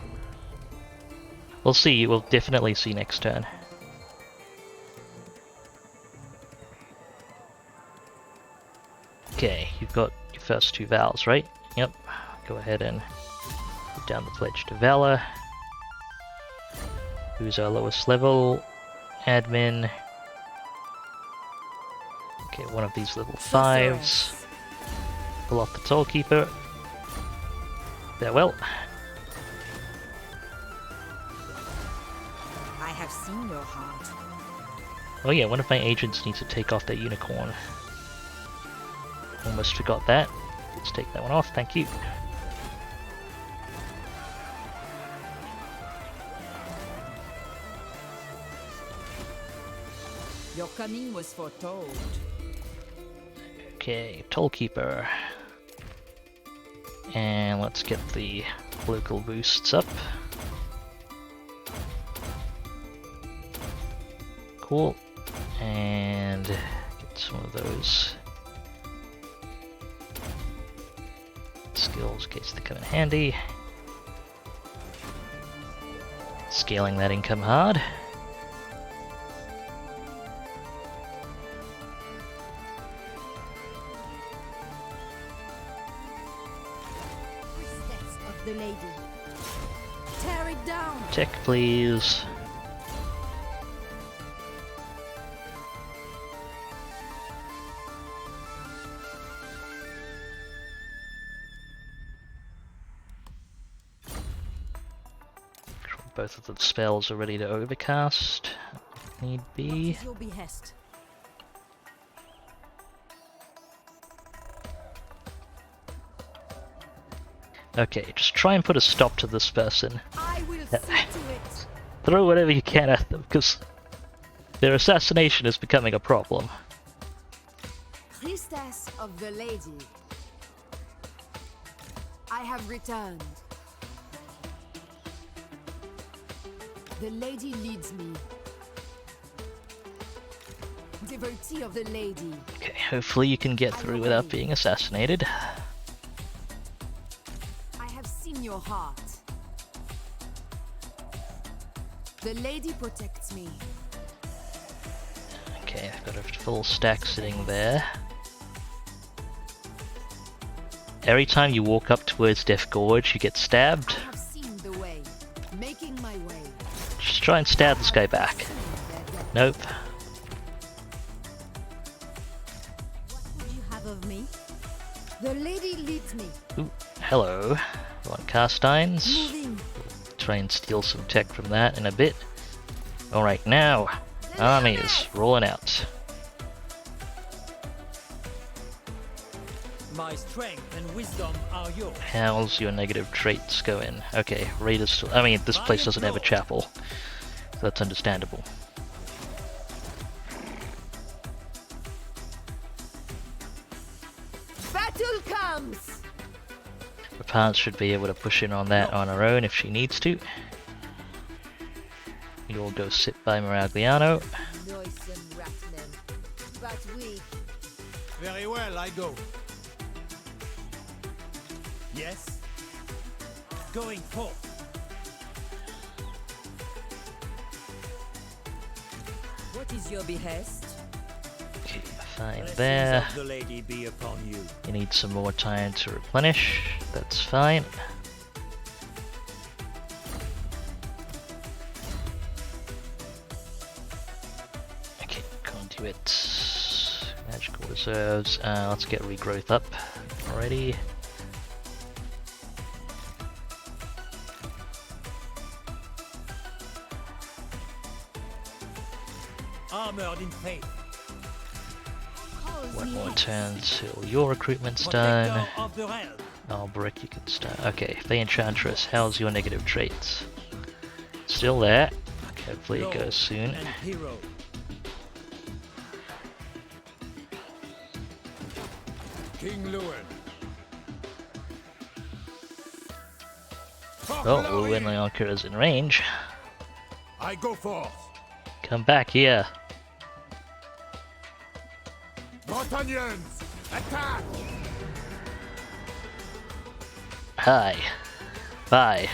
We'll see. We'll definitely see next turn. Okay, you've got your first two Vals, right? Yep. Go ahead and put down the pledge to Valor. Who's our lowest level? Admin. Okay, one of these level 5s. Pull off the Tollkeeper. Farewell. I have seen your heart. Oh yeah, one of my agents needs to take off that unicorn. Almost forgot that. Let's take that one off, thank you. Your coming was foretold. Okay, Tollkeeper. And let's get the local boosts up. Cool. And get some of those skills in case they come in handy. Scaling that income hard. Of the lady. Tear it down. Check, please. Both of the spells are ready to overcast. Need be. What is your behest? Okay, just try and put a stop to this person. I will see to it. Throw whatever you can at them, because their assassination is becoming a problem. Priestess of the lady. I have returned. The lady leads me. Devotee of the lady. Okay, hopefully you can get through without being assassinated. I have seen your heart. The lady protects me. Okay, I've got a full stack sitting there. Every time you walk up towards Death Gorge, you get stabbed. I have seen the way. Making my way. Just try and stab this guy back. Nope. What would you have of me? The lady leads me. Ooh, hello. You want cast irons? Moving. Try and steal some tech from that in a bit. Alright, now, armies rolling out. My strength and wisdom are yours. How's your negative traits going? Okay, Raiders still. I mean, this place doesn't have a chapel. So that's understandable. Battle comes. Repanse should be able to push in on that on her own if she needs to. You'll go sit by Miragliano. Noisome ratmen. But we. Very well, I go. Yes? Going forth. What is your behest? Okay, fine Blessings there. of the lady be upon you. You need some more time to replenish. That's fine. Okay, conduit. Magical reserves. Let's get regrowth up already. Armored in faith. One more turn till your recruitment's done. Protector of the realm. Albrecht, you can start. Okay, the Enchantress, how's your negative traits? Still there. Okay, hopefully it goes soon. And hero. King Lewin. Oh, Lewin Leonker is in range. I go forth. Come back here. Montagnons, attack! Hi. Bye.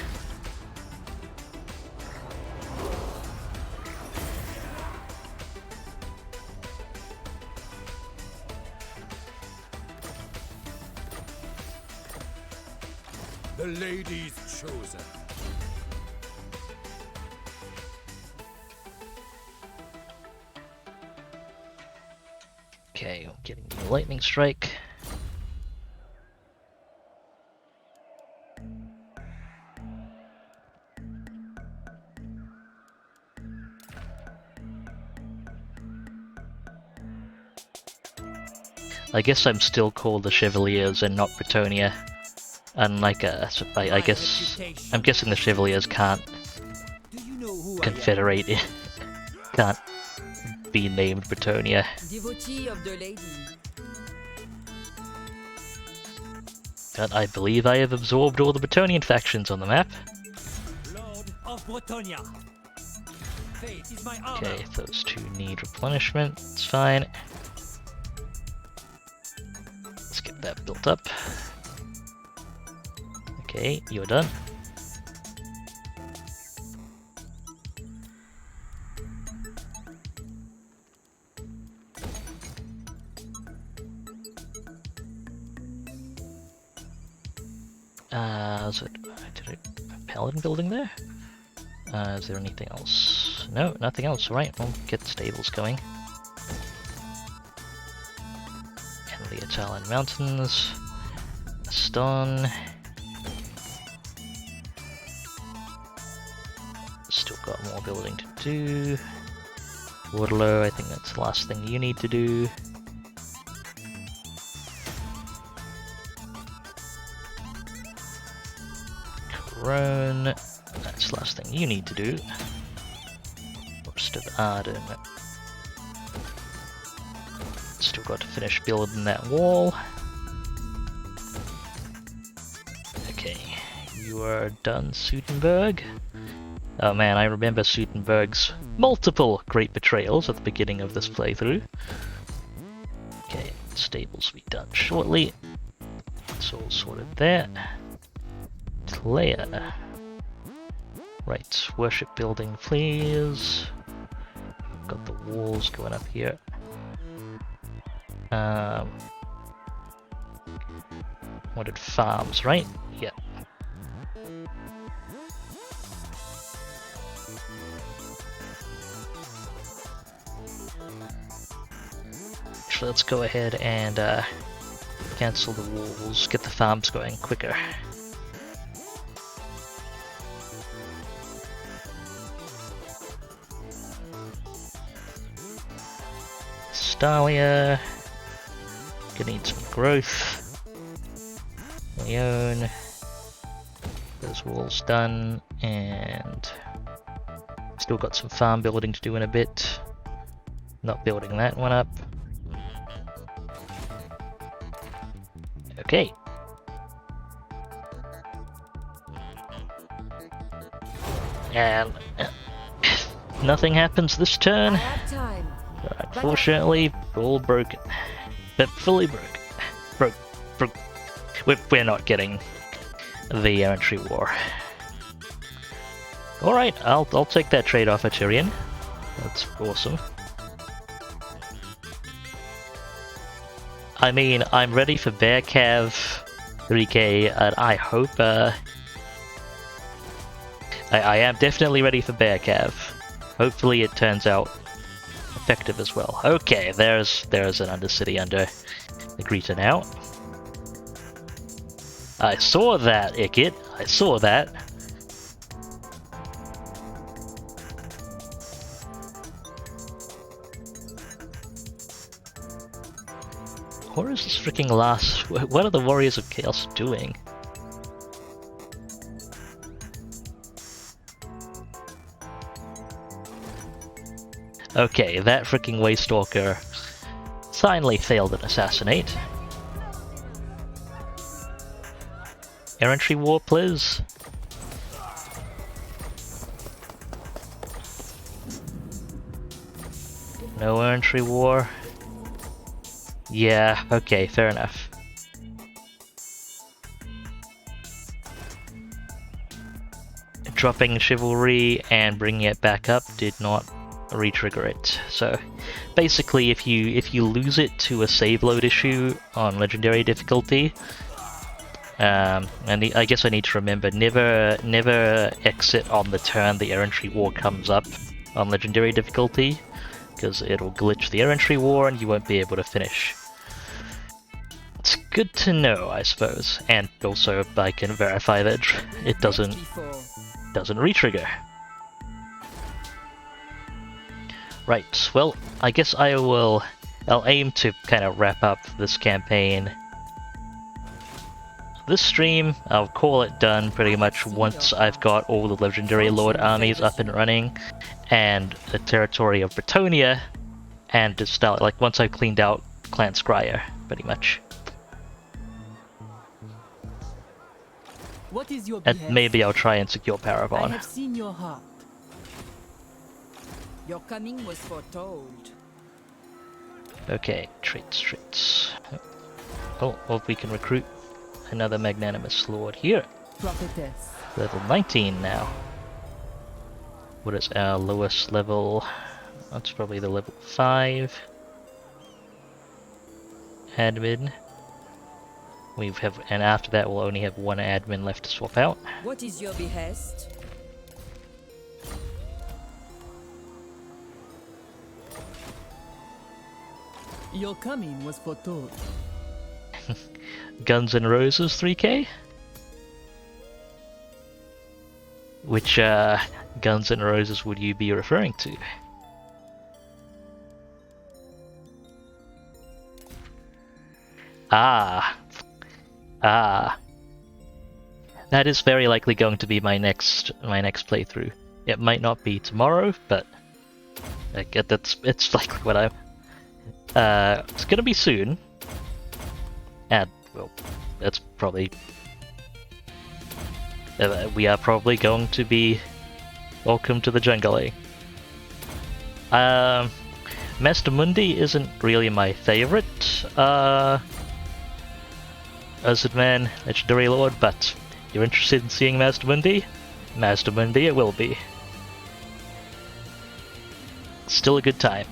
The lady's chosen. Okay, I'm getting the lightning strike. I guess I'm still called the Chevaliers and not Bretonia. Unlike I guess I'm guessing the Chevaliers can't confederate it. Can't be named Bretonia. Devotee of the lady. But I believe I have absorbed all the Bretonian factions on the map. Lord of Bretonia. Faith is my armor. Okay, those two need replenishment. It's fine. Let's get that built up. Okay, you're done. Did a paladin building there? Is there anything else? No, nothing else. Alright, we'll get stables going. And the Italian mountains. Stone. Still got more building to do. Waterloo, I think that's the last thing you need to do. Corone, that's the last thing you need to do. Most of Arden. Still got to finish building that wall. Okay, you are done, Sudenberg. Oh man, I remember Sudenberg's multiple great betrayals at the beginning of this playthrough. Okay, stables will be done shortly. It's all sorted there. Leia. Right, worship building please. Got the walls going up here. Wanted farms, right? Yeah. Actually, let's go ahead and cancel the walls, get the farms going quicker. Stalia, gonna need some growth. Leone, those walls done, and still got some farm building to do in a bit. Not building that one up. Okay. And nothing happens this turn. I have time. Unfortunately, we're all broken. But fully broke. Broke. We're not getting the Errantry War. Alright, I'll take that trade off at Tyrion. That's awesome. I mean, I'm ready for Bear Cav 3k, and I hope I am definitely ready for Bear Cav. Hopefully it turns out effective as well. Okay, there's an Undercity under the Greta now. I saw that, Ikit. I saw that. What is this freaking last? What are the Warriors of Chaos doing? Okay, that freaking Waystalker finally failed an assassinate. Errantry War, please. No Errantry War. Yeah, okay, fair enough. Dropping Chivalry and bringing it back up did not re-trigger it. So basically if you lose it to a save load issue on legendary difficulty, and I guess I need to remember, never exit on the turn the Errantry War comes up on legendary difficulty, because it'll glitch the Errantry War and you won't be able to finish. It's good to know, I suppose, and also I can verify that it doesn't re-trigger. Right, well, I guess I will I'll aim to kind of wrap up this campaign. This stream, I'll call it done pretty much once I've got all the Legendary Lord armies up and running, and the territory of Bretonia, and just start, like, once I've cleaned out Clan Scryer, pretty much. What is your And behest? maybe I'll try and secure I Paragon. have seen your heart. Your coming was foretold. Okay, traits. Oh, well, we can recruit another Magnanimous Lord here. Prophetess. Level 19 now. What is our lowest level? That's probably the level 5. Admin. And after that we'll only have one admin left to swap out. What is your behest? Your coming was foretold. Guns N' Roses 3K? Which Guns N' Roses would you be referring to? Ah. That is very likely going to be my next playthrough. It might not be tomorrow, but I get it's likely what I'm. It's gonna be soon, and well, that's probably. We are probably going to be welcome to the jungle. Master Mundi isn't really my favorite Azadman Legendary Lord, but you're interested in seeing Master Mundi? Master Mundi it will be. Still a good time.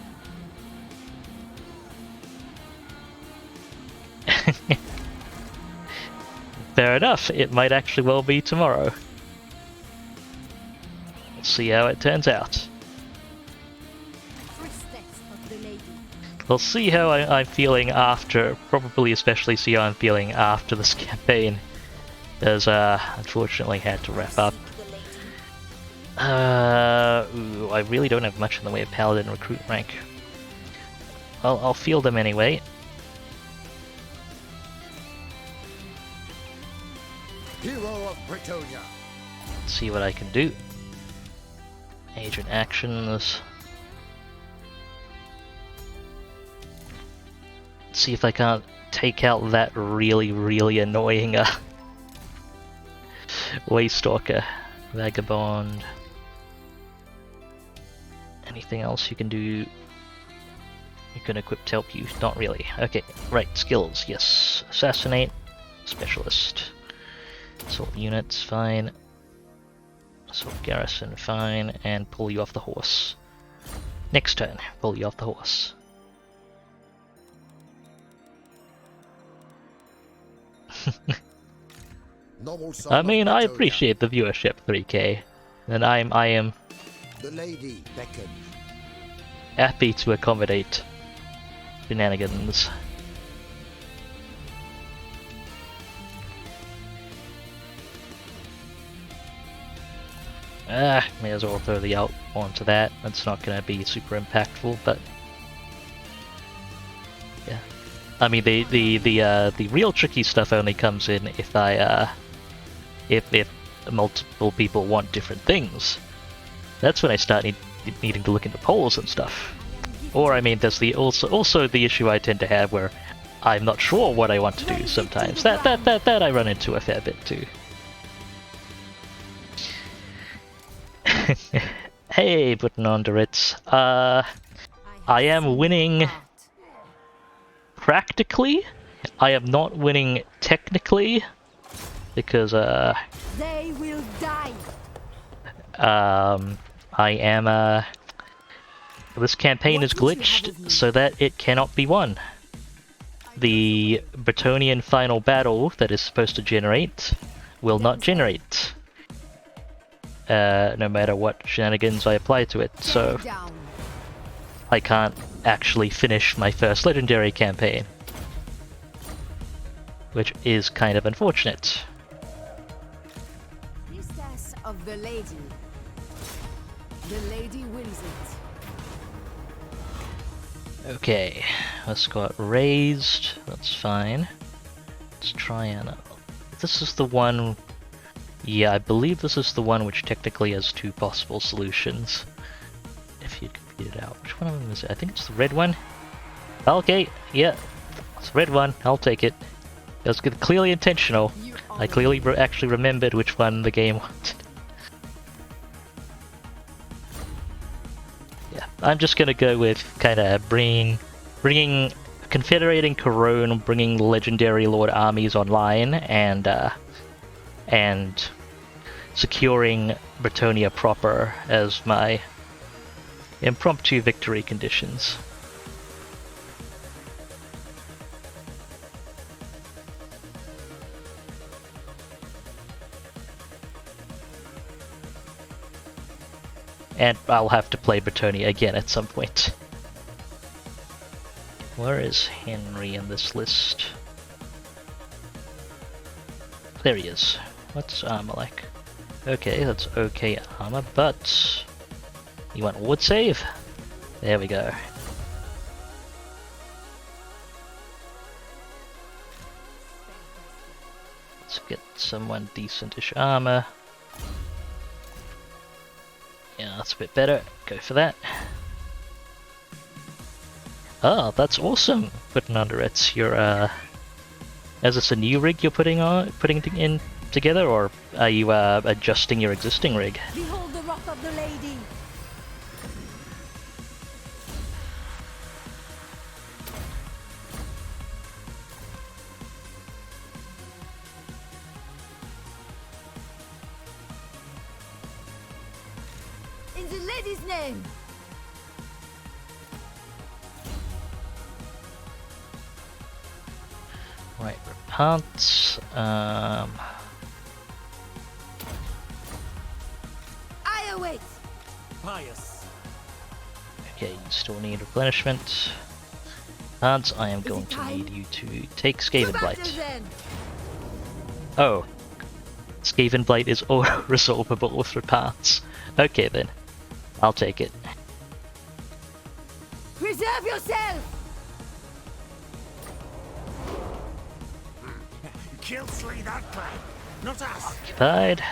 Fair enough, it might actually well be tomorrow. We'll see how it turns out. We'll see how I'm feeling after, probably especially see how I'm feeling after this campaign, as unfortunately had to wrap up. I really don't have much in the way of Paladin recruit rank. I'll field them anyway. Hero of Bretonia. Let's see what I can do. Agent actions. Let's see if I can't take out that really annoying Waystalker. Vagabond. Anything else you can do? You can equip to help you? Not really. Okay, right, skills, yes. Assassinate, Specialist. Assault units, fine. Assault garrison, fine. And pull you off the horse. Next turn, pull you off the horse. I mean, I appreciate the viewership, 3K, and I am the lady beckons. Happy to accommodate shenanigans. May as well throw the out onto that. That's not going to be super impactful, but yeah. I mean, the real tricky stuff only comes in if if multiple people want different things. That's when I start needing to look into polls and stuff. Or I mean, there's the also the issue I tend to have where I'm not sure what I want to do sometimes. That I run into a fair bit too. Hey, putting on the Ritz. I am winning practically. I am not winning technically because they will die. I am this campaign is glitched so that it cannot be won. The Bretonian final battle that is supposed to generate will not generate. No matter what shenanigans I apply to it, so I can't actually finish my first legendary campaign, which is kind of unfortunate. Priestess of the lady. The lady wills it. Okay, Let's got raised. That's fine. Let's try and... This is the one... Yeah, I believe this is the one which technically has two possible solutions. If you compute it out. Which one of them is it? I think it's the red one. Okay, yeah. It's the red one. I'll take it. It was clearly intentional. I clearly actually remembered which one the game wanted. Yeah, I'm just gonna go with kind of bringing Confederating Corone, bringing Legendary Lord armies online, and securing Bretonia proper as my impromptu victory conditions. And I'll have to play Bretonia again at some point. Where is Henry in this list? There he is. What's armor like? Okay, that's okay armor, but... You want wood save? There we go. Let's get someone decent-ish armor. Yeah, that's a bit better. Go for that. Oh, that's awesome! Putting under it. You're is this a new rig you're putting in together, or are you adjusting your existing rig? Behold the wrath of the lady. In the lady's name. Right, Repanse. I await. Pious. Okay, you still need replenishment. Repanse, I am going to need you to take Skaven Blight. Oh. Skaven Blight is auto-resolvable with Repanse. Okay then. I'll take it. Preserve yourself! Kill slay that clan, not us. Occupied.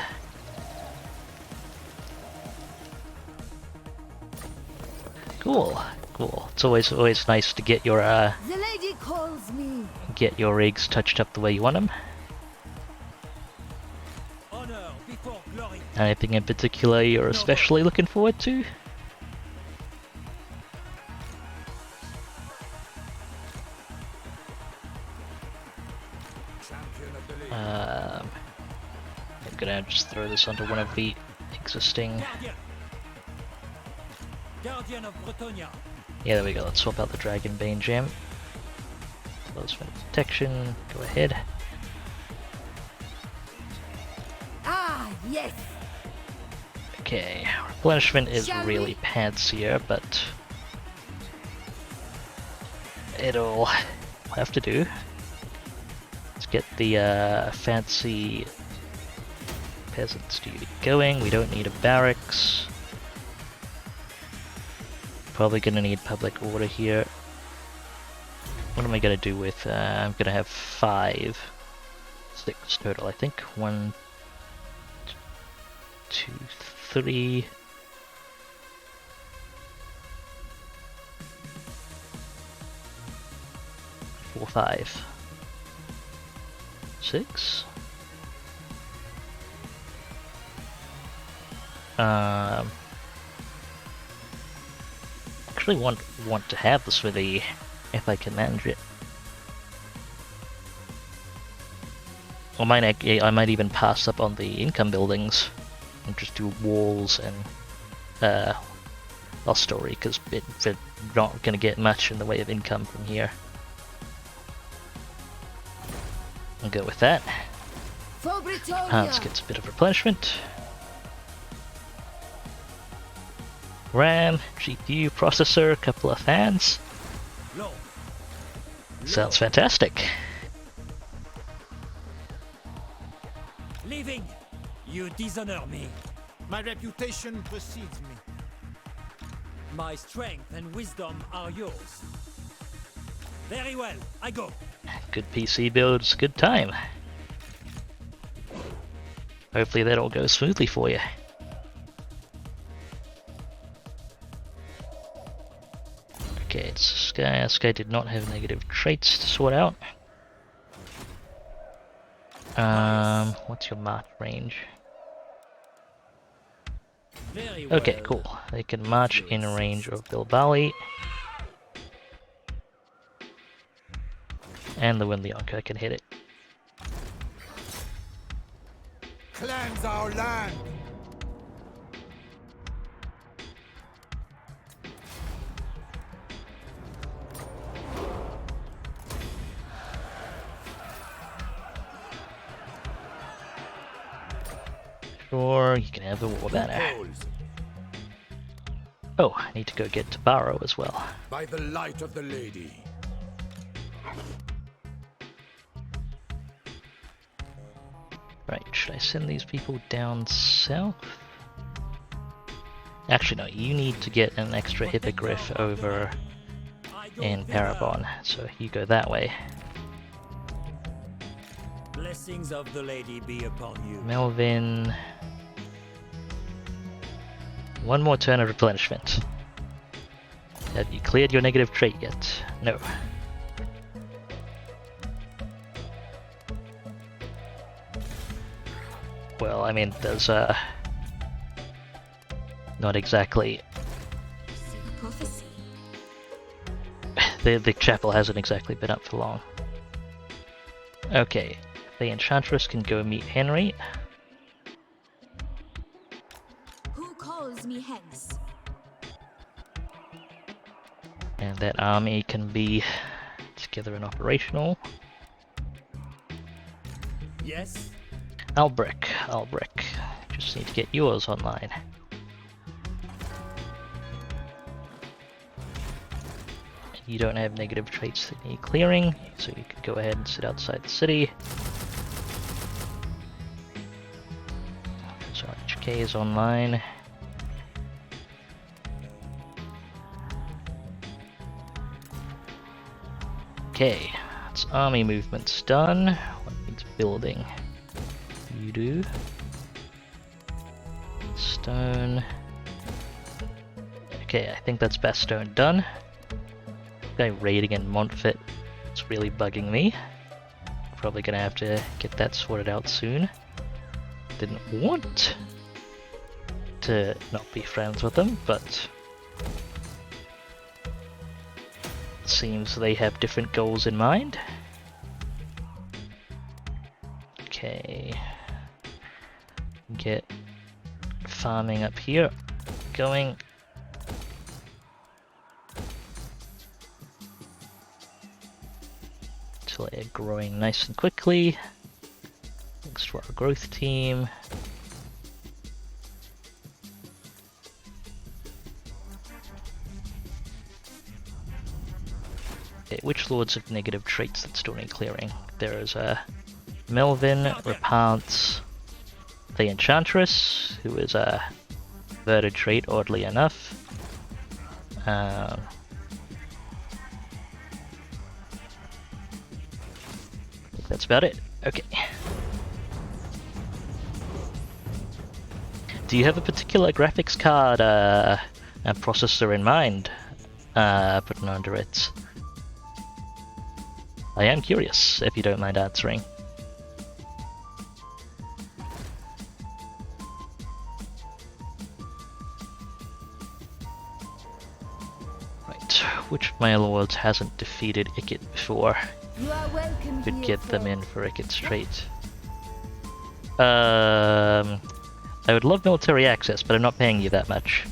Cool, cool. It's always nice to get your The lady calls me. get your rigs touched up the way you want them. Honor before glory. Anything in particular you're especially looking forward to? I'm gonna just throw this onto one of the existing. Guardian of Bretonia. Yeah, there we go. Let's swap out the Dragon Bane gem. Close for detection. Go ahead. Ah, yes. Okay, replenishment is Shall really we? pantsier, but it'll have to do. Let's get the fancy peasants duty going. We don't need a barracks. Probably gonna need public order here. What am I gonna do with? I'm gonna have 6 total, I think. 1, 2, 3. 4, 5. 6. Actually want to have this with the, if I can manage it. Or I might even pass up on the income buildings and just do walls and lost story, because we're not going to get much in the way of income from here. I'll go with that. Hans gets a bit of replenishment. RAM, GPU, processor, a couple of fans. Sounds fantastic. Leaving! You dishonor me. My reputation precedes me. My strength and wisdom are yours. Very well, I go. Good PC builds, good time. Hopefully that all goes smoothly for you. Okay, it's this guy. This guy did not have negative traits to sort out. What's your march range? Very well. Okay, cool. They can march in range of Bilbali. And the Winlionka can hit it. Cleanse our land! Sure, you can have the war banner. Oh, I need to go get Tabaro as well. By the light of the lady. Right, should I send these people down south? Actually, no, you need to get an extra hippogriff over in Parabon, so you go that way. Blessings of the lady be upon you. Melvin. One more turn of replenishment. Have you cleared your negative trait yet? No. Well, I mean, there's not exactly. Prophecy. The chapel hasn't exactly been up for long. Okay, the Enchantress can go meet Henry. Who calls me hence? And that army can be together and operational. Yes? Albrecht. Just need to get yours online. You don't have negative traits that need clearing, so you can go ahead and sit outside the city. So HK is online. Okay, that's army movements done. What needs building? You do. Stone. Okay, I think that's Bastogne done. Guy raiding in Montfort, it's really bugging me. Probably gonna have to get that sorted out soon. Didn't want to not be friends with them, but seems they have different goals in mind. Okay, get farming up here going. Until they're growing nice and quickly. Thanks to our growth team. Okay, which lords have negative traits that still need clearing? There is Melvin, Repanse, the Enchantress, who is a inverted trait, oddly enough. That's about it. Okay. Do you have a particular graphics card and processor in mind putting under it? I am curious, if you don't mind answering. Right, which of my lords hasn't defeated Ikit before? You are welcome. Could get them in for Ikit's trait. I would love military access, but I'm not paying you that much.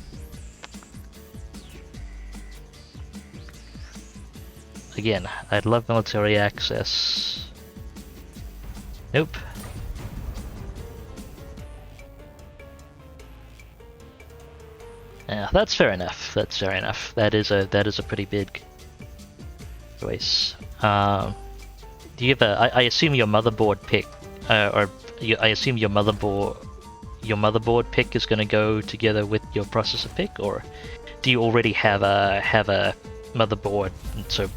Again, I'd love military access. Nope. Yeah, that's fair enough. That's fair enough. That is a pretty big choice. Do you have a? I assume your motherboard pick, I assume your motherboard pick is going to go together with your processor pick, or do you already have a motherboard? And so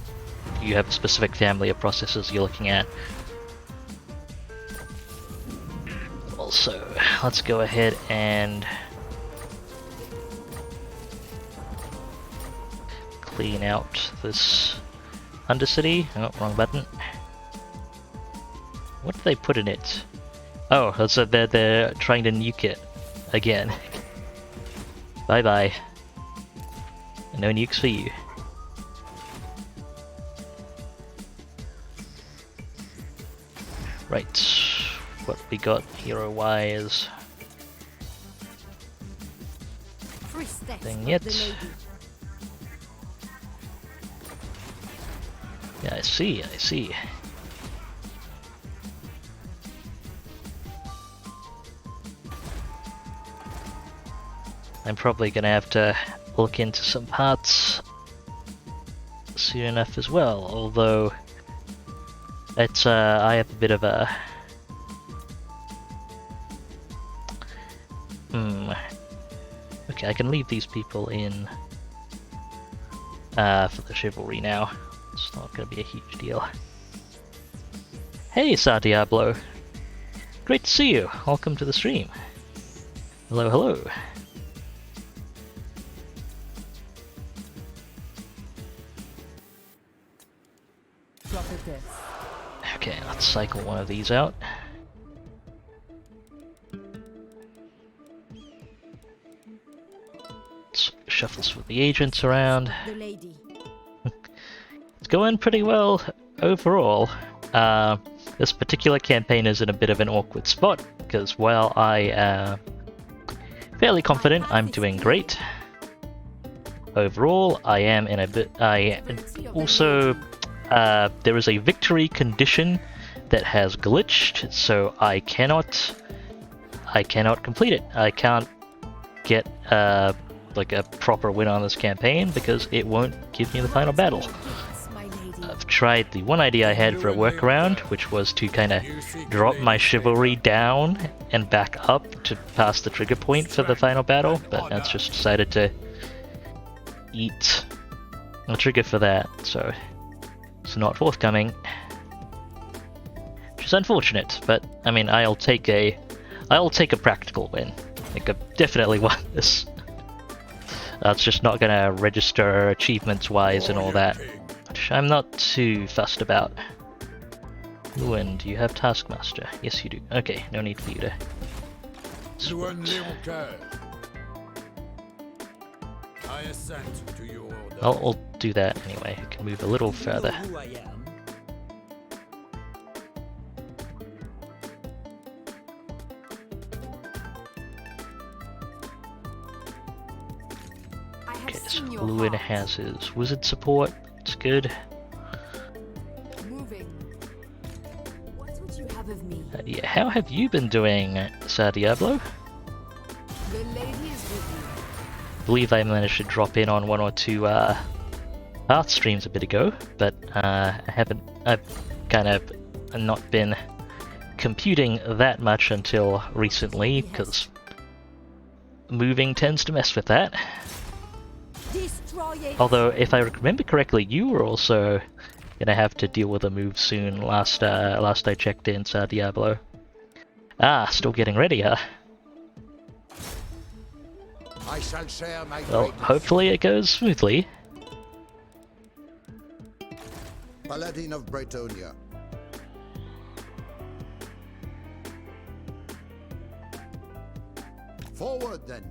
you have a specific family of processors you're looking at. Also, let's go ahead and clean out this Undercity. Oh, wrong button. What did they put in it? Oh, so they're trying to nuke it again. Bye bye. No nukes for you. Right, what we got hero-wise? Thing yet? Yeah, I see, I see. I'm probably gonna have to look into some parts soon enough as well, although it's I have a bit of a okay, I can leave these people in for the chivalry now. It's not gonna be a huge deal. Hey, Sa Diablo! Great to see you! Welcome to the stream. Hello, hello. Okay, let's cycle one of these out. Let's shuffle some of the agents around. It's going pretty well overall. This particular campaign is in a bit of an awkward spot, because while I am fairly confident I'm doing great, overall I am in a bit... also... there is a victory condition that has glitched, so I cannot complete it. I can't get like a proper win on this campaign because it won't give me the final battle. I've tried the one idea I had for a workaround, which was to kind of drop my chivalry down and back up to pass the trigger point for the final battle, but that's just decided to eat the trigger for that, so it's not forthcoming, which is unfortunate. But I mean, I'll take a practical win. Like, I definitely won this. That's just not gonna register achievements-wise and all that, which I'm not too fussed about. Lewin, do you have Taskmaster? Yes, you do. Okay, no need for you to switch. I assent to your order. I'll do that anyway. I can move a little further. Okay, so Lewin has his wizard support. It's good. Yeah, how have you been doing, Sa Diablo? I believe I managed to drop in on one or two art streams a bit ago, but I've kind of not been computing that much until recently, because moving tends to mess with that. Although, if I remember correctly, you were also gonna have to deal with a move soon. Last I checked in, Sa Diablo. Ah, still getting ready, huh? I shall share my Well, hopefully it goes smoothly. Paladin of Bretonia. Forward then.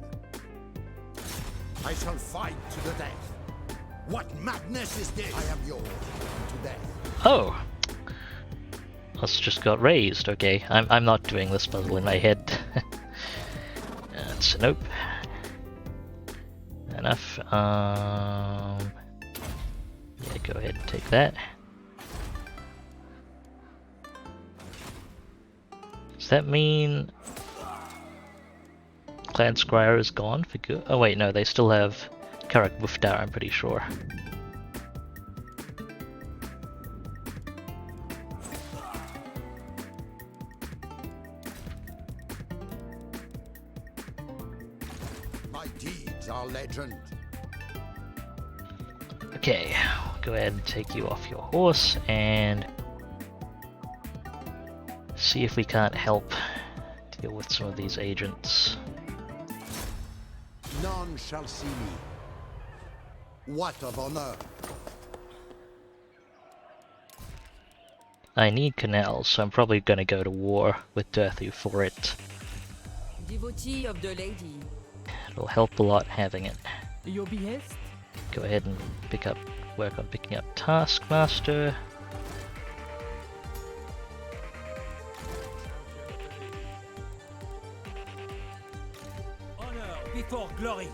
I shall fight to the death. What madness is this? I am yours to death. Oh, that's just got raised. Okay, I'm not doing this puzzle in my head. That's nope. Enough. Yeah, go ahead and take that. Does that mean Clan Squire is gone for good? Oh wait, no, they still have Karak Muftar, I'm pretty sure. My deeds are legend. Okay, go ahead and take you off your horse and see if we can't help deal with some of these agents. None shall see me. What of honor? I need canals, so I'm probably gonna go to war with Dirthu for it. Devotee of the lady. It'll help a lot having it. Your behest? Go ahead and work on picking up Taskmaster. Honor before glory.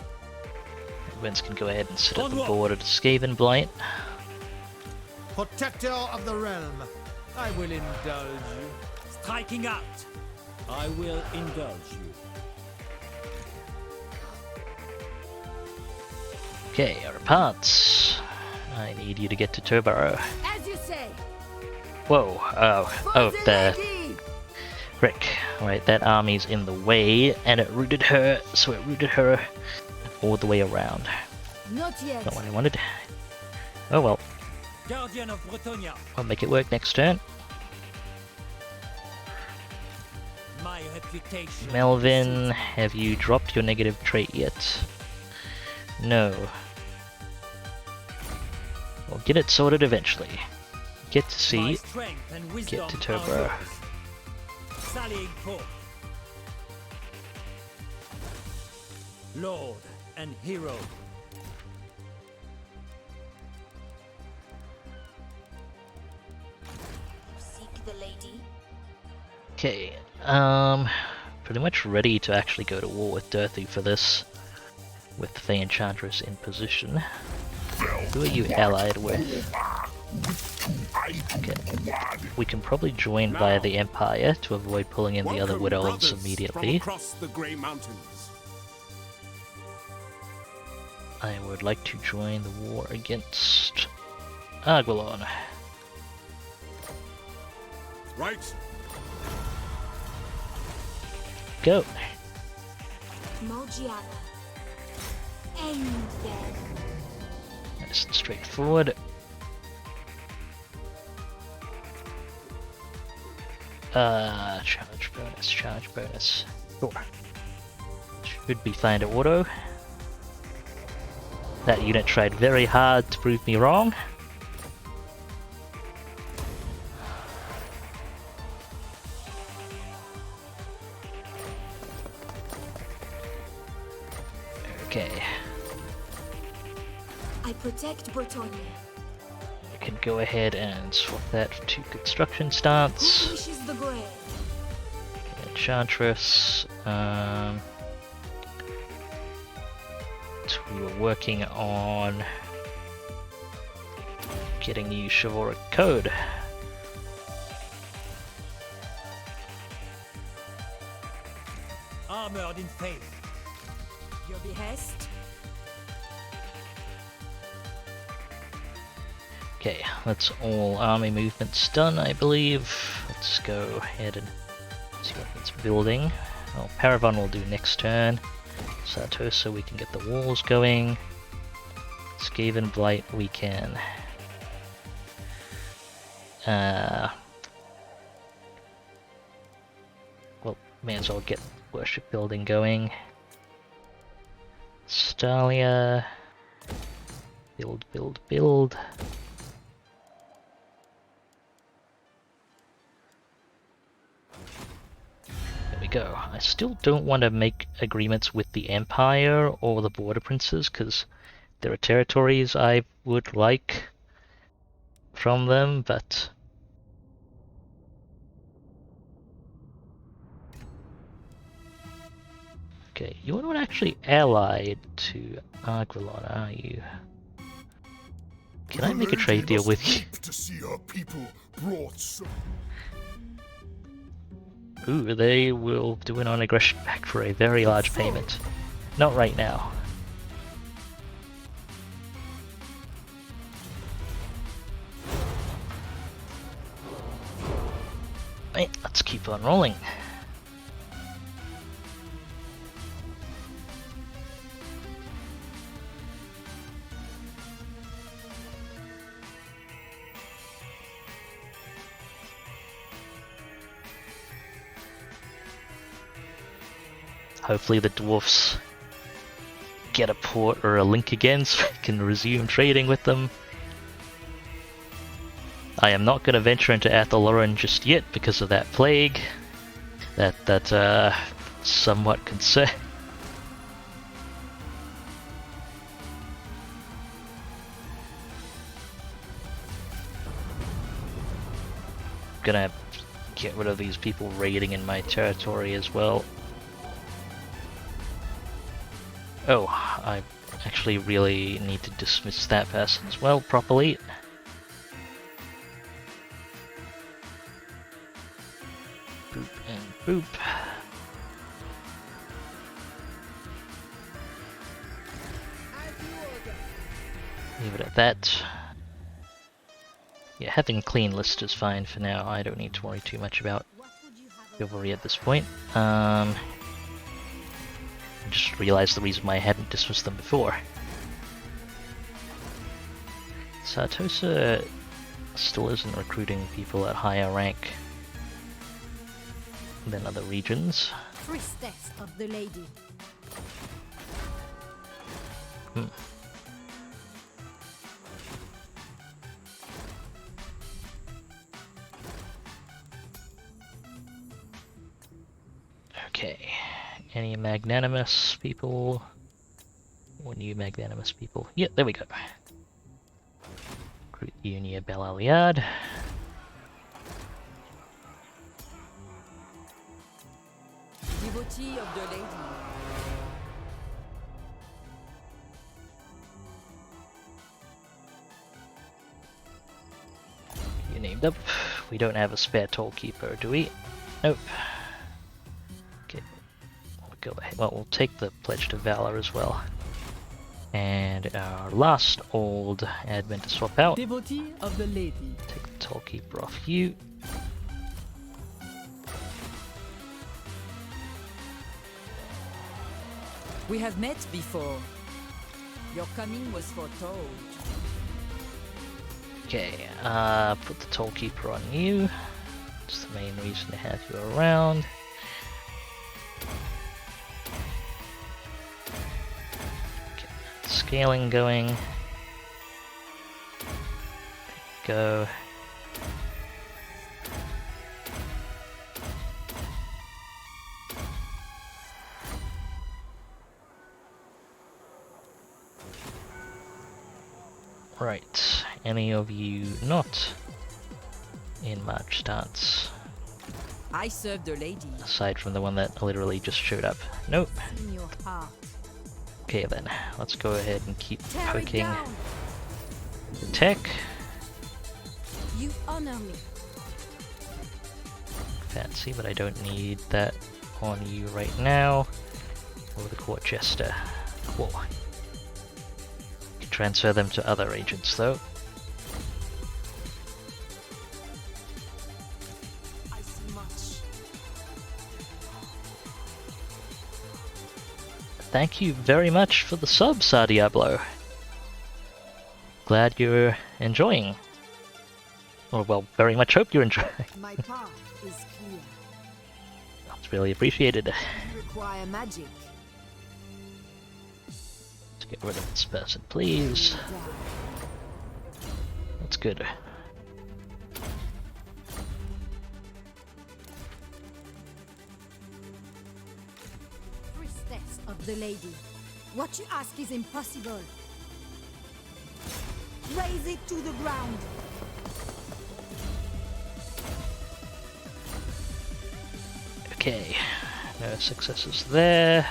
Vince can go ahead and sit at the board at Skaven Blight. Protector of the realm, I will indulge you. Striking out. I will indulge you. Okay, Repanse. I need you to get to Turbaro. As you say. Whoa, the Rick. Right, that army's in the way, and it routed her, so it routed her all the way around. Not yet. Not what I wanted. Oh well. Guardian of Bretonia. I'll make it work next turn. My reputation. Melvin, have you dropped your negative trait yet? No. We'll get it sorted eventually. Get to sea. Get to Turbaro. Sallying forth. Lord and hero. Seek the lady. Okay, pretty much ready to actually go to war with Dirthu for this. With the Enchantress in position. Who are you allied with? Okay. We can probably join via the Empire to avoid pulling in the other Wood Elves immediately. Across the Grey Mountains. I would like to join the war against Aguilon. Right. Go! Morgiana. End them. Nice and straightforward. Charge bonus. Sure. Should be fine to auto. That unit tried very hard to prove me wrong. Okay. I protect Bretonia. I can go ahead and swap that to construction stance. Who wishes the grave? Enchantress. So we were working on getting you chivalric code. Armored in faith. Your behest. Okay, that's all army movements done, I believe. Let's go ahead and see what it's building. Oh, Paravon will do next turn. Sartosa, we can get the walls going. Skaven Blight, we can. Well, may as well get worship building going. Stalia. Build, build, build. There we go. I still don't want to make agreements with the Empire or the Border Princes, because there are territories I would like from them, but... Okay, you're not actually allied to Aguilon, are you? Can I make a trade deal with you? To see her people brought some... Ooh, they will do an on-aggression back for a very large payment. Not right now. Right, let's keep on rolling. Hopefully the dwarfs get a port or a link again so we can resume trading with them. I am not going to venture into Athaloran just yet because of that plague. That's somewhat concerned. Gonna get rid of these people raiding in my territory as well. Oh, I actually really need to dismiss that person as well properly. Boop and boop. Leave it at that. Yeah, having a clean list is fine for now. I don't need to worry too much about chivalry at this point. I just realized the reason why I hadn't dismissed them before. Sartosa still isn't recruiting people at higher rank than other regions. Priestess of the Lady. Okay, any magnanimous people? Or new magnanimous people? Yeah, there we go. Recruit Unia Belaliad. Devotee of the Lady. You named up. We don't have a spare toll keeper, do we? Nope. Okay. We'll go ahead. Well, we'll take the Pledge to Valor as well. And our last old admin to swap out. Devotee of the Lady. Take the toll keeper off you. We have met before. Your coming was foretold. Okay, put the toll keeper on you. It's the main reason to have you around. Okay, scaling going. Go. Right, any of you not in March stance? I serve the Lady. Aside from the one that literally just showed up. Nope. In your heart. Okay then, let's go ahead and keep Tear it poking down. the tech. You honor me. Fancy, but I don't need that on you right now. Or the court jester. Cool. Transfer them to other agents though. I see much. Thank you very much for the sub, Sa Diablo. Glad you're enjoying. Or well, very much hope you're enjoying. My path is clear. That's really appreciated. You require magic. Get rid of this person, please. That's good. Priestess of the Lady. What you ask is impossible. Raise it to the ground. Okay, no successes there.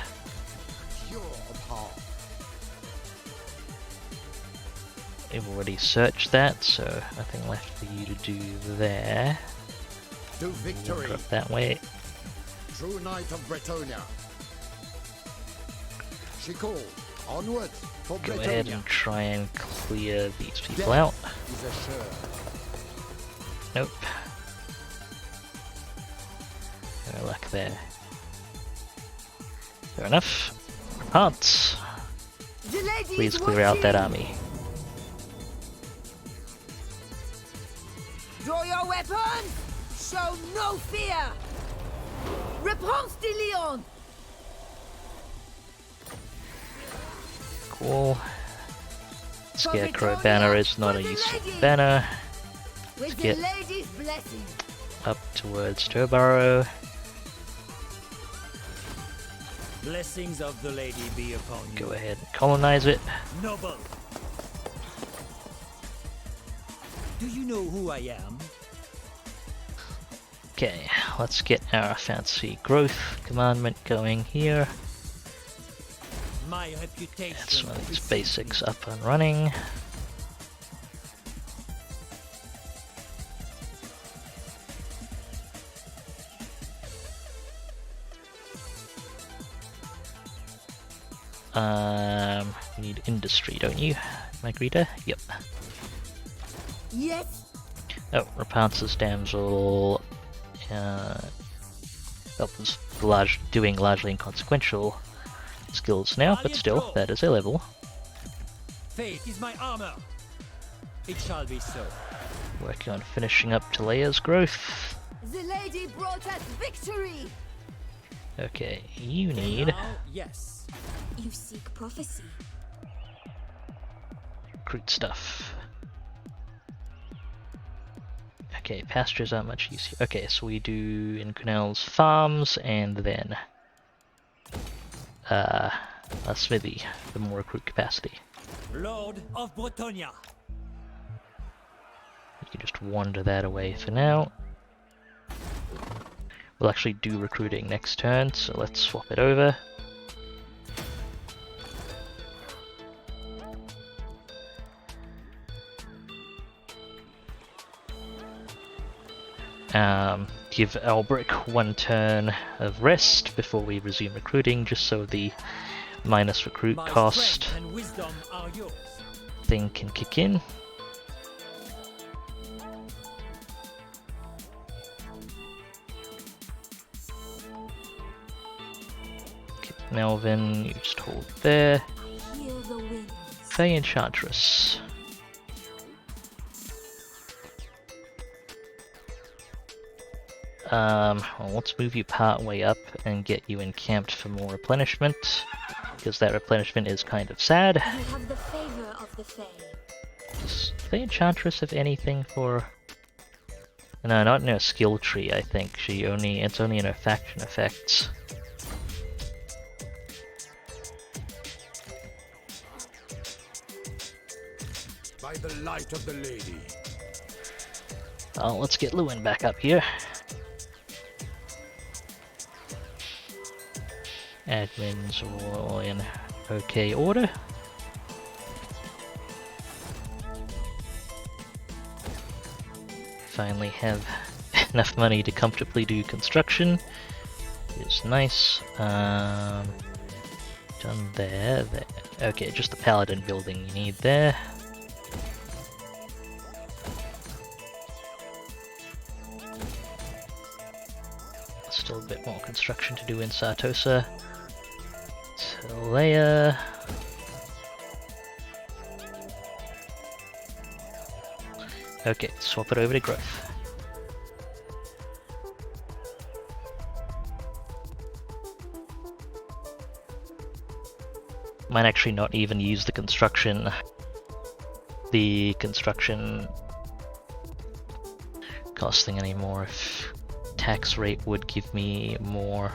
We've already searched that, so nothing left for you to do there. To victory. Walk up that way. True Knight of Bretonia. She called. Onwards for Go Bretonia. ahead and try and clear these people Death out. is assured. Nope. No luck there. Fair enough. Repanse. The lady Please is clear out that watching. army. Draw your weapons! Show no fear! Repanse de Leon! wall. Scarecrow banner is not a useful banner. Let's get up towards Tobaro. Blessings of the lady be upon you. Go ahead and colonize it. Noble. Do you know who I am? Okay, let's get our fancy growth commandment going here. My reputation. Get some of these basics up and running. You need industry, don't you, Margarita? Yep. Yes. Oh, Repanse's damsel was doing largely inconsequential skills now, but still, that is a level. Faith is my armor. It shall be so. Working on finishing up Talea's growth. The lady brought us victory. Okay, you need Now, yes. You seek prophecy. recruit stuff. Okay, pastures aren't much easier. Okay, so we do in Cornell's farms and then a smithy for more recruit capacity. Lord of Bretonia. You can just wander that away for now. We'll actually do recruiting next turn, so let's swap it over. Give Albrecht 1 turn of rest before we resume recruiting, just so the minus recruit cost thing can kick in. Okay, Melvin, you just hold there. Faye Enchantress. Well, let's move you part way up and get you encamped for more replenishment, because that replenishment is kind of sad. You have the favor of the Fae. Does Faye Enchantress have anything for... No, not in her skill tree, I think. It's only in her faction effects. By the light of the lady. Oh, let's get Lewin back up here. Admins are all in okay order. Finally have enough money to comfortably do construction. It's nice. Done there. Okay, just the paladin building you need there. Still a bit more construction to do in Sartosa. Leia. Okay, swap it over to growth. Might actually not even use the construction cost thing anymore if tax rate would give me more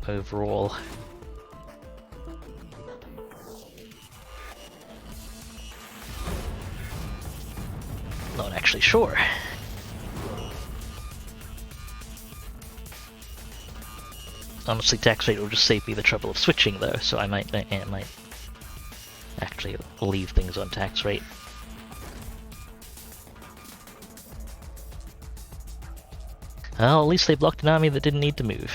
overall. Not actually sure. Honestly, tax rate will just save me the trouble of switching though, so I might actually leave things on tax rate. Well, at least they blocked an army that didn't need to move.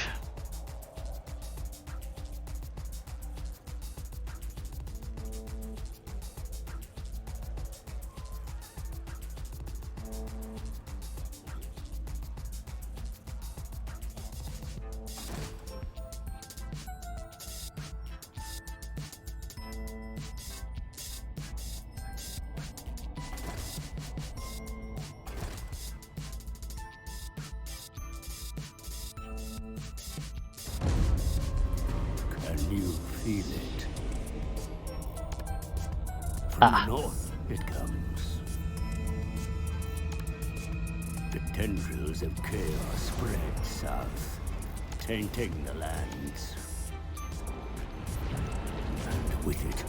feel it. From Ah. the north it comes. The tendrils of chaos spread south, tainting the lands. And with it,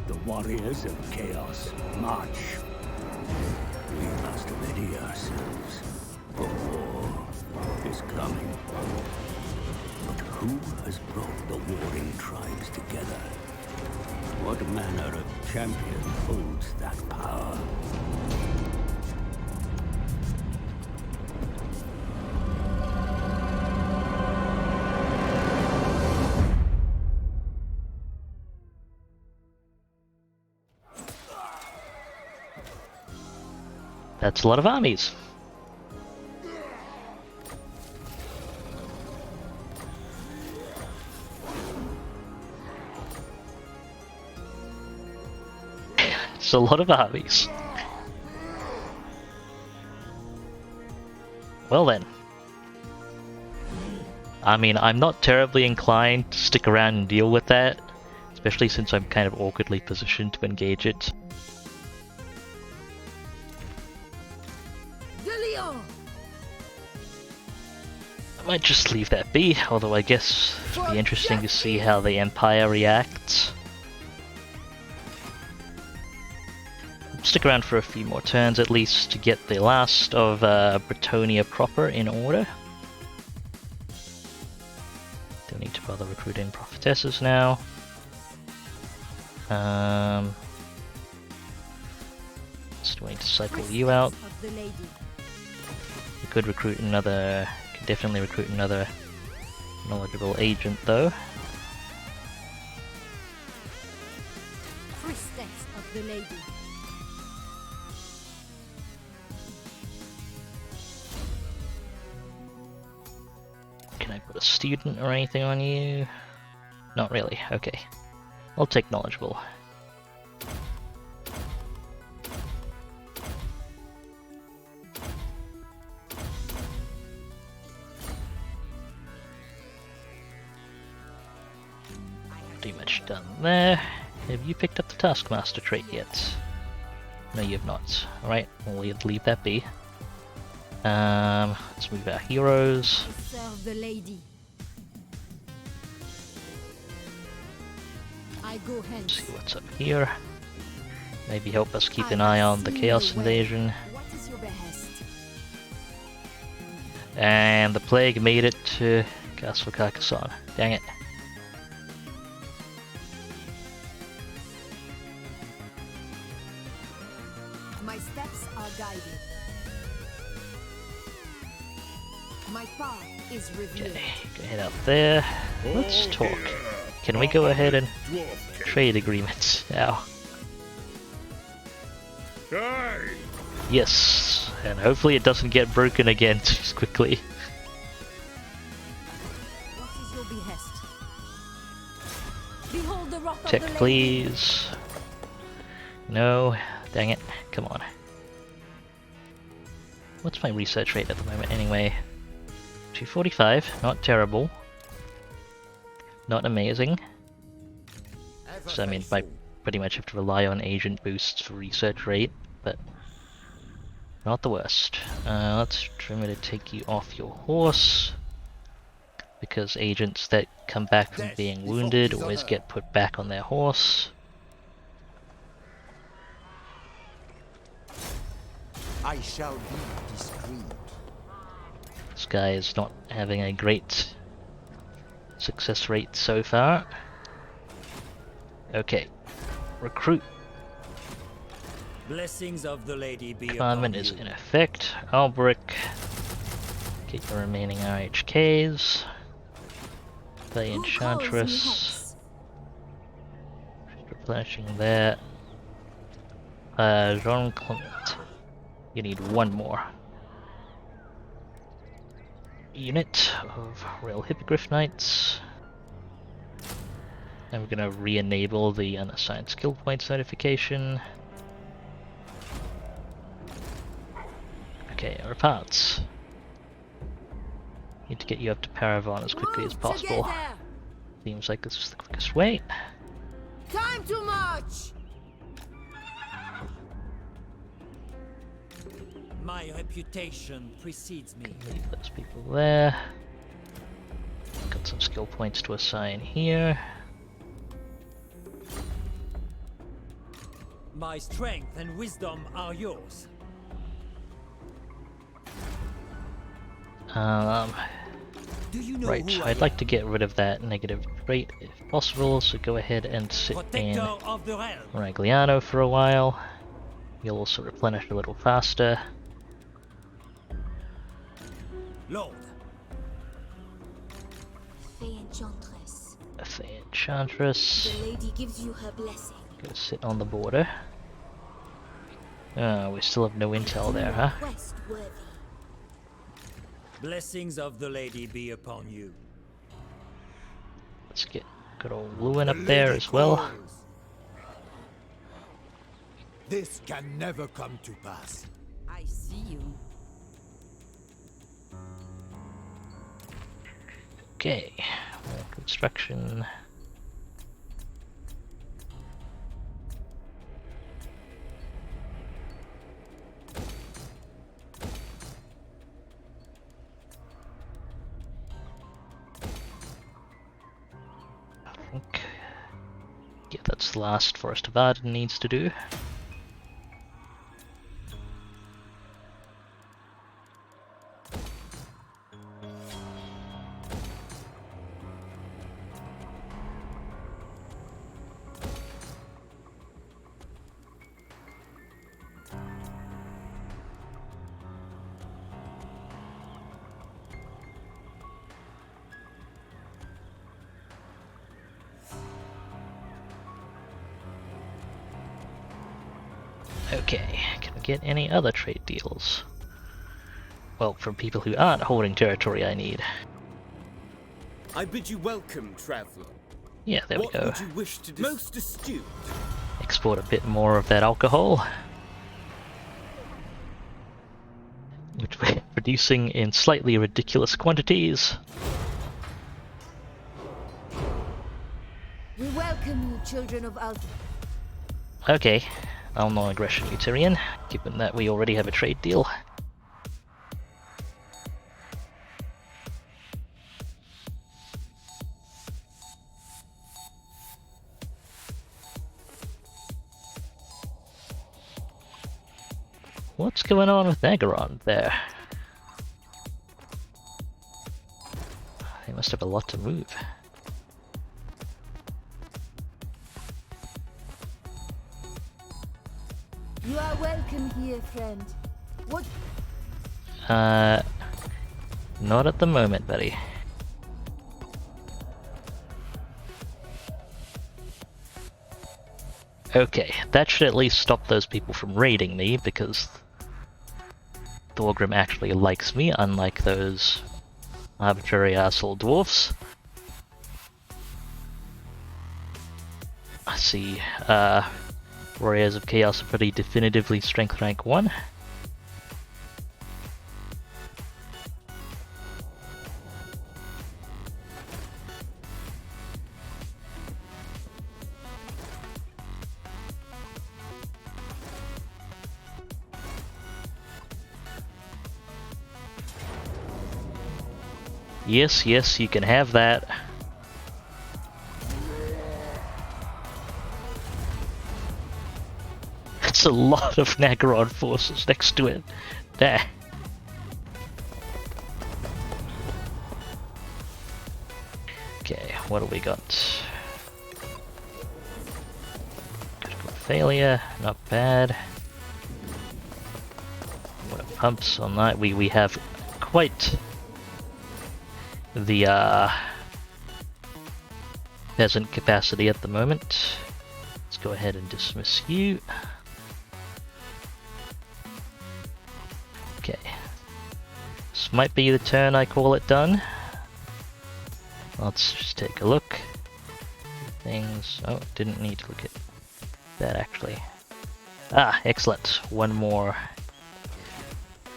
the warriors of chaos march. We must ready ourselves. For war is coming. But who has brought the warring tribes together? What manner of champion holds that power? That's a lot of armies. It's a lot of armies. Well then. I mean, I'm not terribly inclined to stick around and deal with that, especially since I'm kind of awkwardly positioned to engage it. I might just leave that be, although I guess it'd be interesting to see how the Empire reacts. Stick around for a few more turns at least to get the last of Bretonia proper in order. Don't need to bother recruiting prophetesses now. Just wait to cycle you out. We could recruit another. Could definitely recruit another knowledgeable agent though. Priestess of the lady. Can I put a student or anything on you? Not really, okay. I'll take knowledgeable. Pretty much done there. Have you picked up the Taskmaster trait yet? No, you have not. Alright, we'll leave that be. Let's move our heroes. Serve the lady. I go hence. See what's up here. Maybe help us keep an eye on the Chaos Invasion. What is your behest? And the plague made it to Castle Carcassonne. Dang it. My steps are guided. My path is revealed. Okay, go head out there. Let's talk. Can we go ahead and trade agreements now? Yes, and hopefully it doesn't get broken again too quickly. What is your behest? Behold the rock Check of the lady. please. No, dang it, come on. What's my research rate at the moment anyway? 245, not terrible. Not amazing. So I mean, I pretty much have to rely on agent boosts for research rate, but not the worst. Let's try to take you off your horse, because agents that come back from being wounded always get put back on their horse. I shall be discreet. This guy is not having a great success rate so far. Okay, recruit. Blessings of the lady be Commandment upon is you. in effect. Albrecht, get the remaining RHKs. Play Who calls me Enchantress. hence? Replenishing that. Jean Clement. You need one more unit of Royal Hippogriff Knights. And we're gonna re-enable the unassigned skill points notification. Okay, Repanse. Need to get you up to Paravon as quickly as Move possible. together. Seems like this is the quickest way. Time to march! My reputation precedes me. Leave those people there. Got some skill points to assign here. My strength and wisdom are yours. Do you know Right, who I I'd am? like to get rid of that negative trait if possible, so go ahead and sit in Protector of the realm. Ragliano for a while. You'll also replenish a little faster. Lord. Fey Enchantress. A Fey Enchantress. The lady gives you her blessing. Go sit on the border. Oh, we still have no intel there, huh? Quest worthy. Blessings of the lady be upon you. Let's get good old Lewin up there as well. This can never come to pass. I see you. Okay, more construction. I think, yeah, that's the last Forest of Arden needs to do. Okay, can we get any other trade deals? Well, from people who aren't holding territory I need. I bid you welcome, traveler. Yeah, there we What go. would you wish to do? Most astute. Export a bit more of that alcohol. Which we're producing in slightly ridiculous quantities. We welcome you, children of Alpha. Okay, I'll non-aggression you, Tyrion, given that we already have a trade deal. What's going on with Nagaron there? They must have a lot to move. You are welcome here, friend. What? Not at the moment, buddy. Okay, that should at least stop those people from raiding me, because Thorgrim actually likes me, unlike those arbitrary asshole dwarfs. I see, Warriors of Chaos are pretty definitively strength rank 1. Yes, yes, you can have that. That's a lot of Nagaron forces next to it. There. Okay, what do we got? Critical failure, not bad. What are pumps on that? We have quite the peasant capacity at the moment. Let's go ahead and dismiss you. Okay. This might be the turn I call it done. Let's just take a look. Things. Oh, didn't need to look at that actually. Ah, excellent. One more.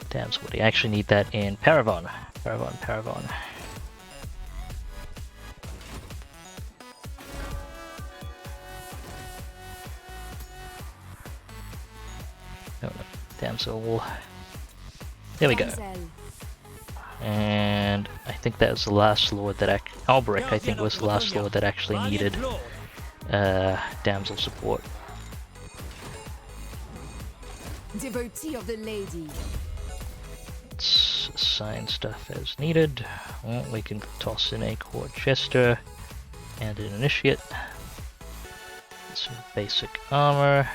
Damn, so I actually need that in Paravon. Paravon. No, no, damsel. There we go. And I think that was the last lord that Alberic, I think, was the last lord that actually needed damsel support. Devotee of the lady. Let's assign stuff as needed. Well, we can toss in a court jester and an initiate. Some basic armor.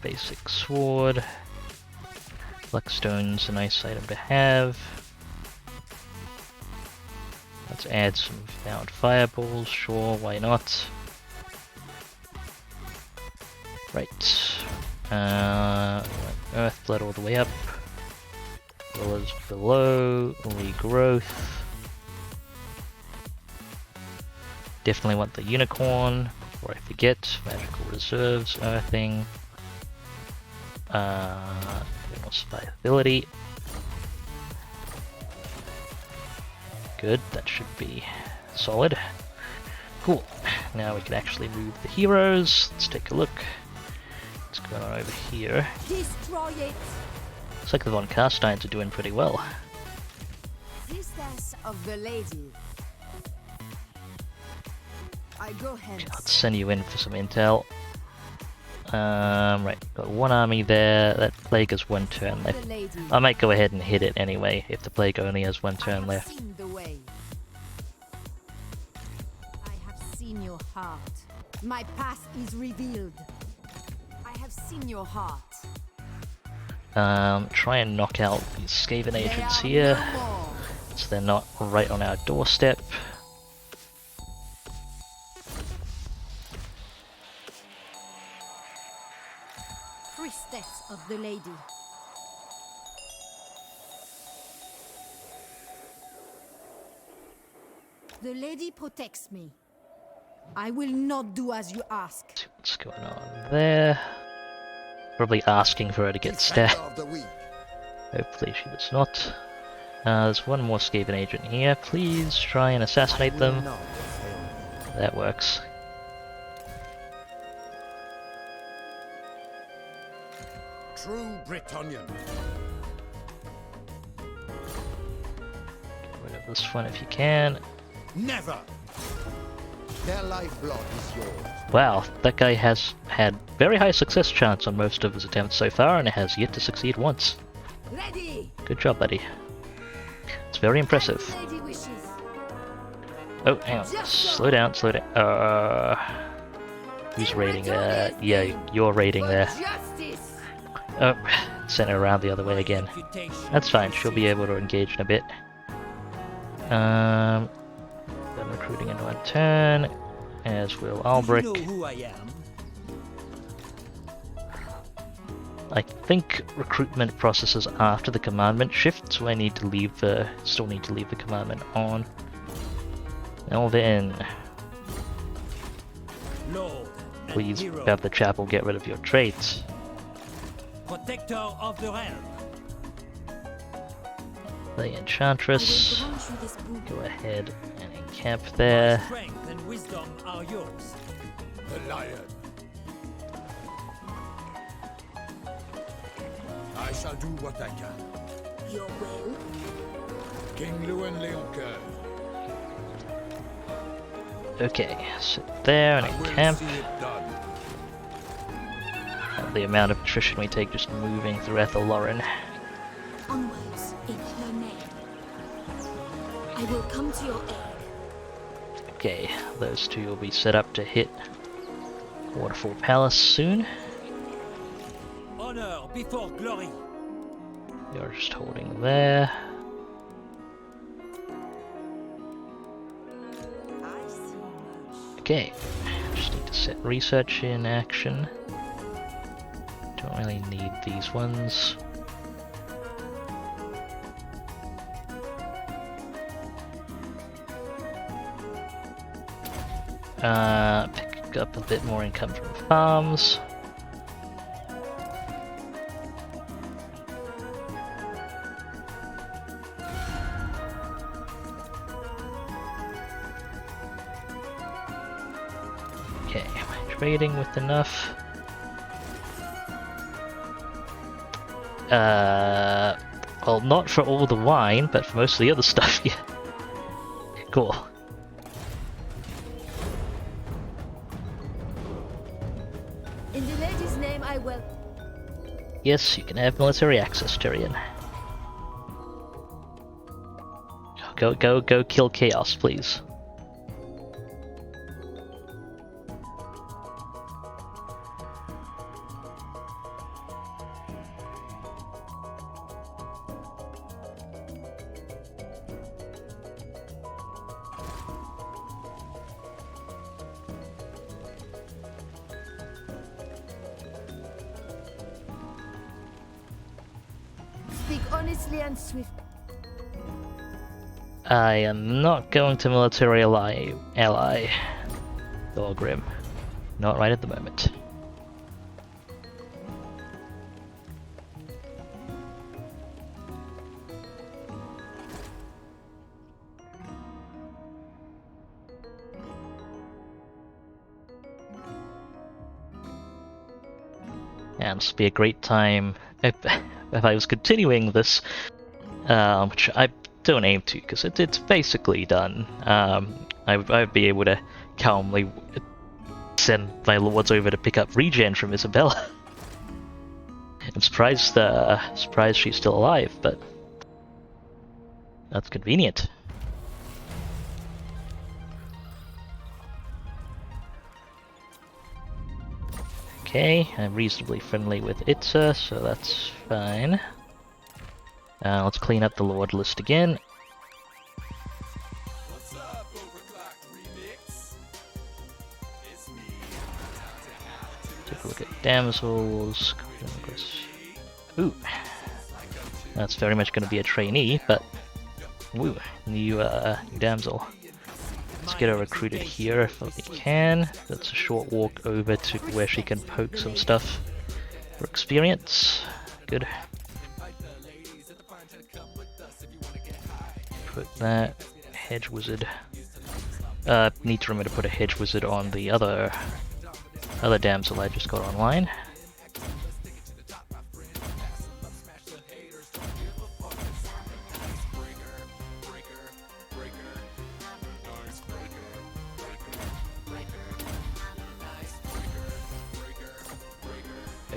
Basic sword. Blackstone's a nice item to have. Let's add some bound fireballs, sure, why not? Right. Earthblood all the way up. Pillars below, regrowth. Definitely want the unicorn before I forget. Magical reserves, earthing. More survivability. Good, that should be solid. Cool. Now we can actually move the heroes. Let's take a look. What's going on over here? Destroy it. Looks like the Von Carsteins are doing pretty well. Priestess of the lady. I go hence. Let's send you in for some intel. Right, got one army there. That plague has one turn left. I might go ahead and hit it anyway, if the plague only has one turn left. I have seen your heart. My past is revealed. I have seen your heart. Try and knock out these Skaven agents here, so they're not right on our doorstep. Priestess of the lady. The lady protects me. I will not do as you ask. See what's going on there. Probably asking for her to get stabbed. Hopefully she does not. There's one more Skaven agent here. Please try and assassinate them. That works. True Bretonian. Get rid of this one if you can. Never. Their lifeblood is yours. Wow, that guy has had very high success chance on most of his attempts so far and has yet to succeed once. Ready. Good job, buddy. It's very impressive. Oh, hang on. Slow down, slow down. Who's raiding there? Yeah, you're raiding there. Oh, sent her around the other way again. That's fine, she'll be able to engage in a bit. Done recruiting in one turn, as will Alberic. You know who I am? I think recruitment processes after the commandment shift, so I need to leave still need to leave the commandment on. Elvin. Please have the chapel get rid of your traits. Protector of the realm. The Enchantress. Go ahead and encamp there. Strength and wisdom are yours. The lion. I shall do what I can. Your will? King Lewin Leoncoeur. Okay, sit there and encamp. The amount of attrition we take just moving through Ethellorin. Onwards, in her name. I will come to your aid. Okay, those two will be set up to hit Waterfall Palace soon. Honor before glory. You're just holding there. Okay, just need to set research in action. Don't really need these ones. Pick up a bit more income from farms. Okay, am I trading with enough? Well, not for all the wine, but for most of the other stuff, yeah. Cool. In the lady's name, I will. Yes, you can have military access, Tyrion. Go kill Chaos, please. Speak honestly and swift. I am not going to military ally Thorgrim. Not right at the moment. And this would be a great time if I was continuing this, which I don't aim to, because it's basically done. I'd be able to calmly send my lords over to pick up regen from Isabella. I'm surprised she's still alive, but that's convenient. Okay, I'm reasonably friendly with Itza, so that's fine. Let's clean up the Lord list again. What's up, Overclock Remix? It's me. Take a look at damsels. Ooh, that's very much going to be a trainee, but ooh, new damsel. Let's get her recruited here if we can. That's a short walk over to where she can poke some stuff for experience. Good. Put that hedge wizard. Need to remember to put a hedge wizard on the other damsel I just got online.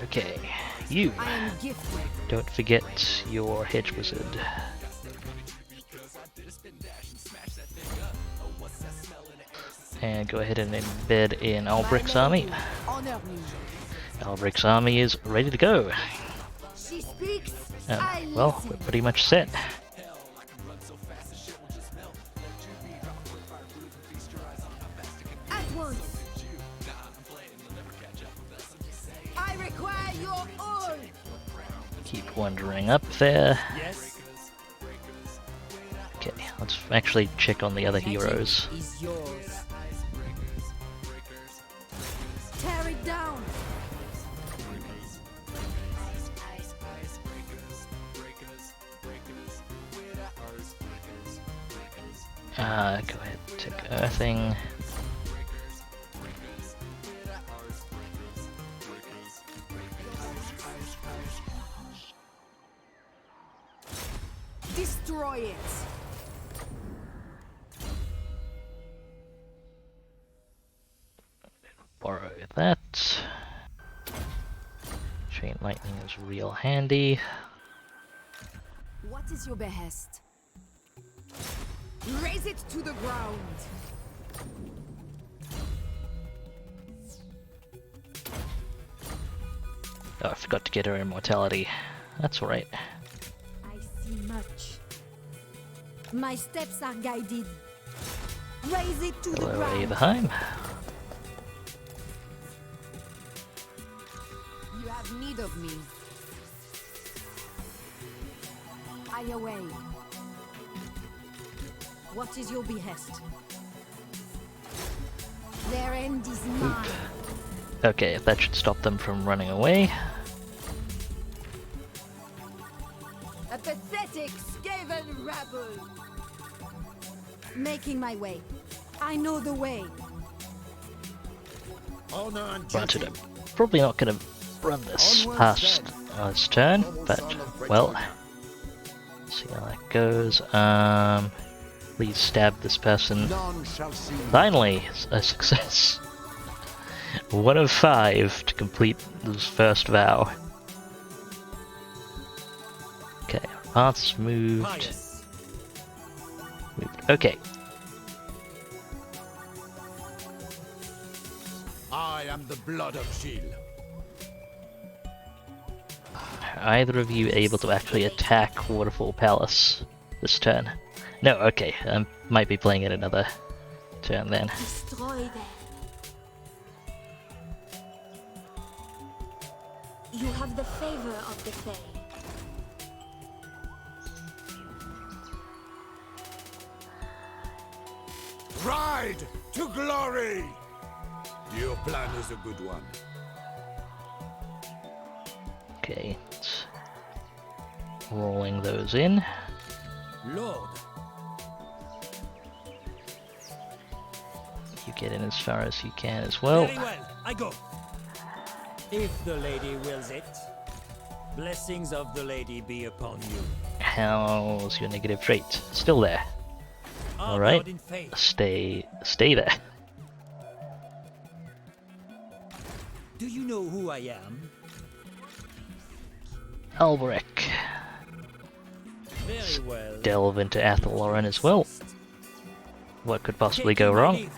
Okay, you. Don't forget your hedge wizard. And go ahead and embed in Albric's army. Albric's army is ready to go. Well, we're pretty much set. Keep wandering up there. Okay, let's actually check on the other heroes. Tear it down. Go ahead, take earthing. Destroy it. Borrow that. Chain lightning is real handy. What is your behest? Raise it to the ground. Oh, I forgot to get her immortality. That's alright. I see much. My steps are guided. Raise it to the ground. Behind. You have need of me. I away. What is your behest? Their end is mine. Okay, that should stop them from running away. A pathetic, skaven rabble. Making my way. I know the way. Honor and Granted, duty. I'm probably not going to run this Onwards past then. its turn, Noble but, son of well, Bretonia. see how that goes. Please stab this person. None shall see me. Finally, a success. 1 of 5 to complete this first vow. Okay, paths moved. Pious. Okay, I am the blood of Gilles. are either of you able to actually attack Waterfall Palace this turn? No, okay, I might be playing it another turn then. Destroy them. You have the favor of the Fae. Ride to glory! Your plan is a good one. Okay, rolling those in. Lord. You get in as far as you can as well. Very well, I go. If the lady wills it, blessings of the lady be upon you. How's your negative trait? Still there. Alright, Armored in faith. stay there. Do you know who I am? Albrecht. Very well. Delve into Athelloren as well. What could possibly go wrong?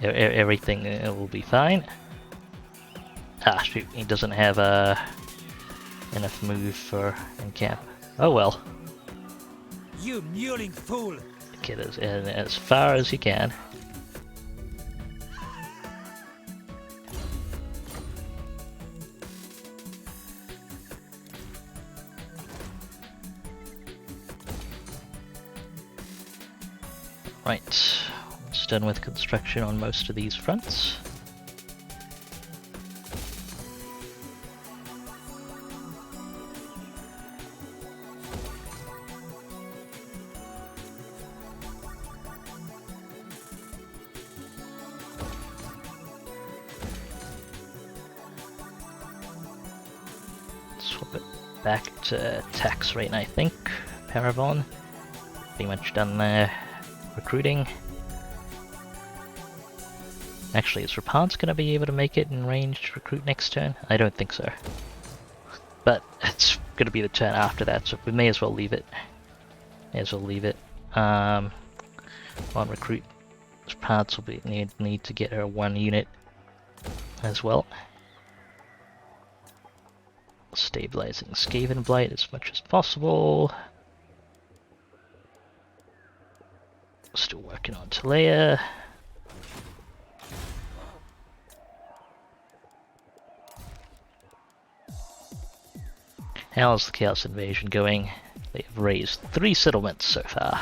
Everything will be fine. Ah, shoot, he doesn't have enough move for encamp. Oh well. You mewling fool! Get as far as you can. Right, almost done with construction on most of these fronts. Swap it back to tax rate, I think. Paravon. Pretty much done there. Recruiting. Actually, is Repanse gonna be able to make it in range to recruit next turn? I don't think so. But it's gonna be the turn after that, so we may as well leave it. On recruit, Repanse will need to get her 1 unit as well. Stabilizing Skaven Blight as much as possible. Still working on Talea. How's the Chaos Invasion going? They have raised 3 settlements so far.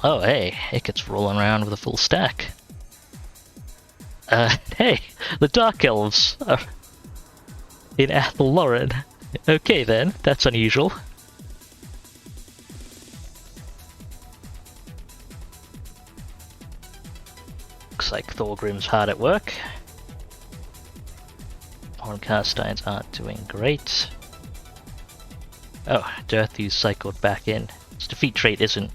Oh hey, it gets rolling around with a full stack. Hey, the Dark Elves are in Athelloren. Okay then, that's unusual. Looks like Thorgrim's hard at work. Horncarsteins aren't doing great. Oh, Dirthu's cycled back in. Its defeat trait isn't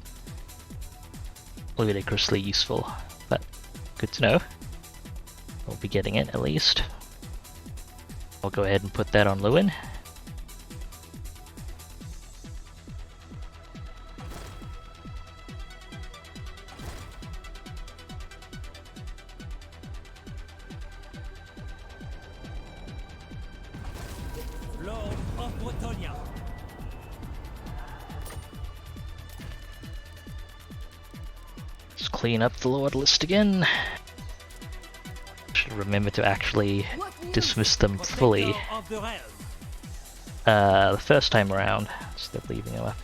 ludicrously useful, but good to know. We'll be getting it at least. I'll go ahead and put that on Lewin. Lord of Bretonia. Let's clean up the Lord list again. Should remember to actually dismiss them fully. Of the realm. The first time around, instead of leaving them up.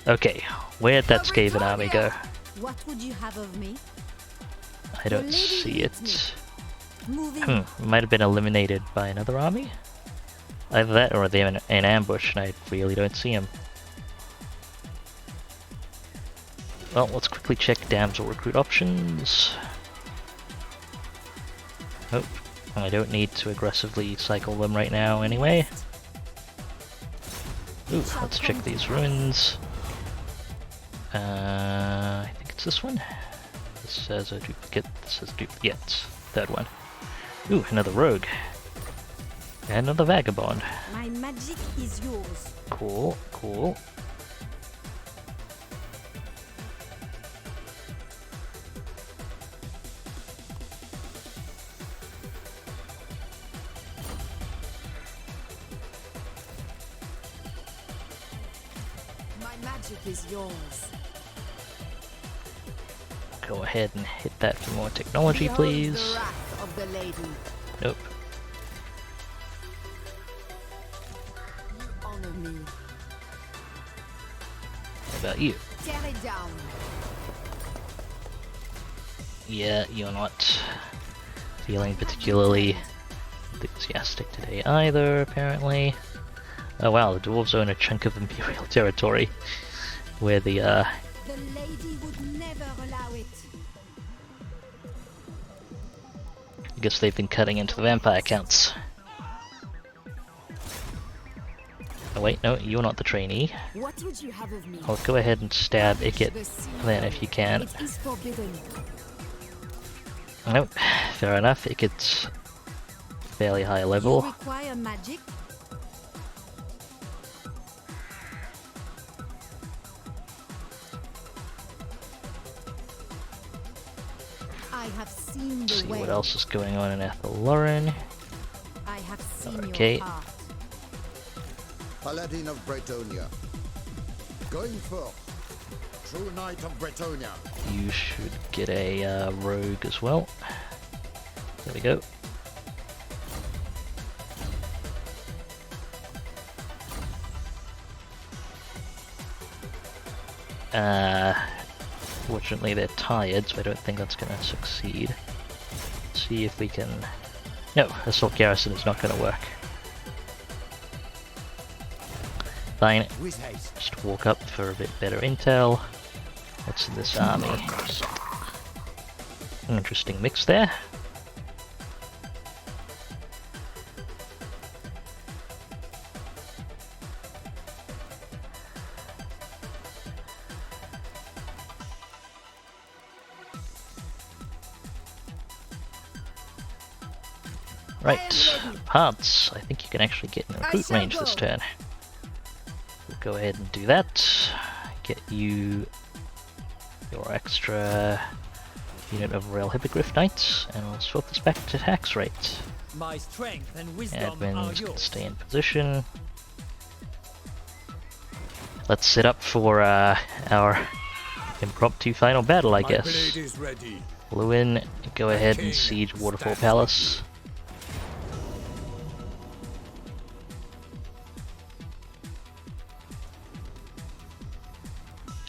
Okay, where'd that Skaven army go? What would you have of me? I don't see it. Moving. Might have been eliminated by another army? Either that or they're in ambush and I really don't see him. Well, let's quickly check damsel recruit options. Nope. I don't need to aggressively cycle them right now anyway. Ooh, let's check these ruins. I think it's this one. This says a duplicate. This says duplicate. Third one. Ooh, another rogue. And another vagabond. My magic is yours. Cool, cool. My magic is yours. Go ahead and hit that for more technology, Behold please. the wrath of the lady. Nope. You honor me. How about you? Tear it down. Yeah, you're not feeling particularly enthusiastic today either, apparently. Oh wow, the dwarves own a chunk of Imperial territory, where the The lady would never allow it. I guess they've been cutting into the vampire counts. Oh wait, no, you're not the trainee. What would you have of me? I'll go ahead and stab Ikit then if you can. It is forbidden. Nope, fair enough, Ikit's fairly high You level. require magic? I have seen the See way. what else is going on in Athelloren. I have seen Okay. your heart. Paladin of Bretonia. Going first. True Knight of Bretonia. You should get a rogue as well. There we go. Fortunately they're tired, so I don't think that's gonna succeed. See if we can... No, Assault Garrison is not gonna work. Fine. Just walk up for a bit better intel. What's in this army? Interesting mix there. Right, parts. I think you can actually get in recruit range this turn. We'll go ahead and do that. Get you your extra unit of Royal Hippogriff Knights, and we'll swap this back to tax rate. My strength and wisdom are Admins can yours. stay in position. Let's set up for our impromptu final battle, I My guess. blade is ready. Lewin, go ahead and king siege Waterfall stands Palace.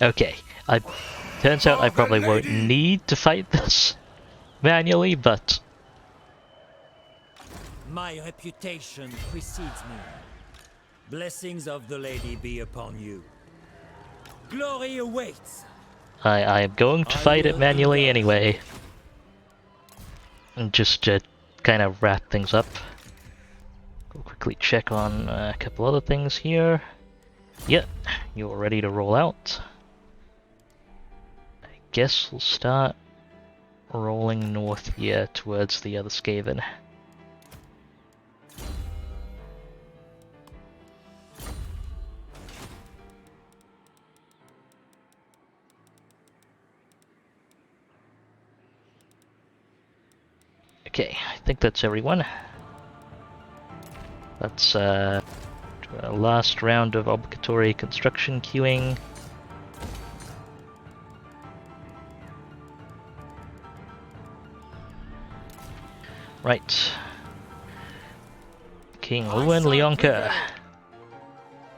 Okay, turns out I probably won't need to fight this manually, but My reputation precedes me. Blessings of the lady be upon you. Glory awaits. I am going to fight it manually anyway. And just to kind of wrap things up. We'll quickly check on a couple other things here. Yep, you're ready to roll out. I guess we'll start rolling north here towards the other Skaven. Okay, I think that's everyone. Let's do a last round of obligatory construction queuing. Right. King Lewin Leonka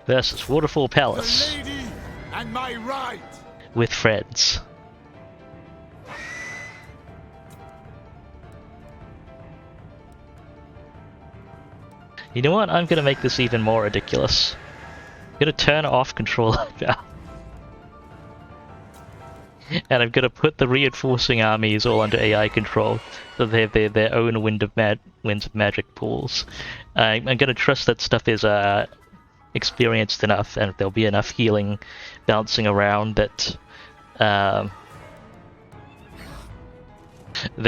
versus Waterfall Palace. and my right. with friends. You know what? I'm gonna make this even more ridiculous. I'm gonna turn off controller now. And I'm gonna put the reinforcing armies all under AI control, so they have their own winds of magic pools. I'm gonna trust that stuff is experienced enough, and there'll be enough healing bouncing around that they're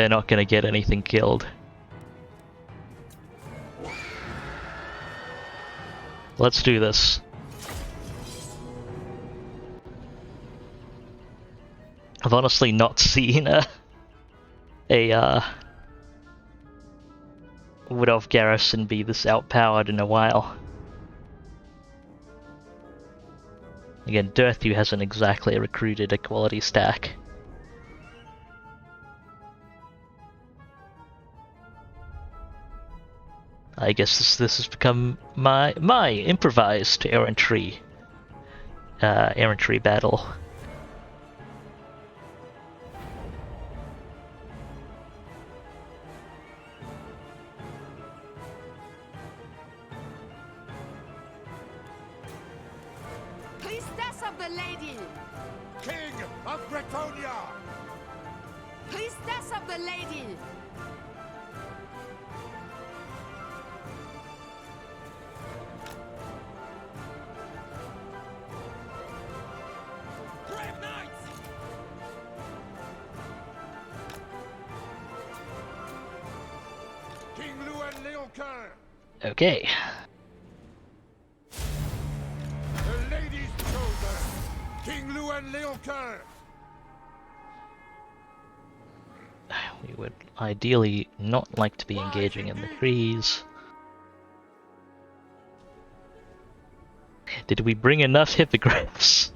not gonna get anything killed. Let's do this. I've honestly not seen a Wood Garrison be this outpowered in a while. Again, Dirthu hasn't exactly recruited a quality stack. I guess this has become my improvised errantry battle. Priestess of the Lady! King of Bretonia! Priestess of the Lady! Brave knights! King Louis Leoncoeur! Okay. The lady's chosen! King Louis Leoncoeur! We would ideally not like to be engaging in the trees. Did we bring enough hippogriffs?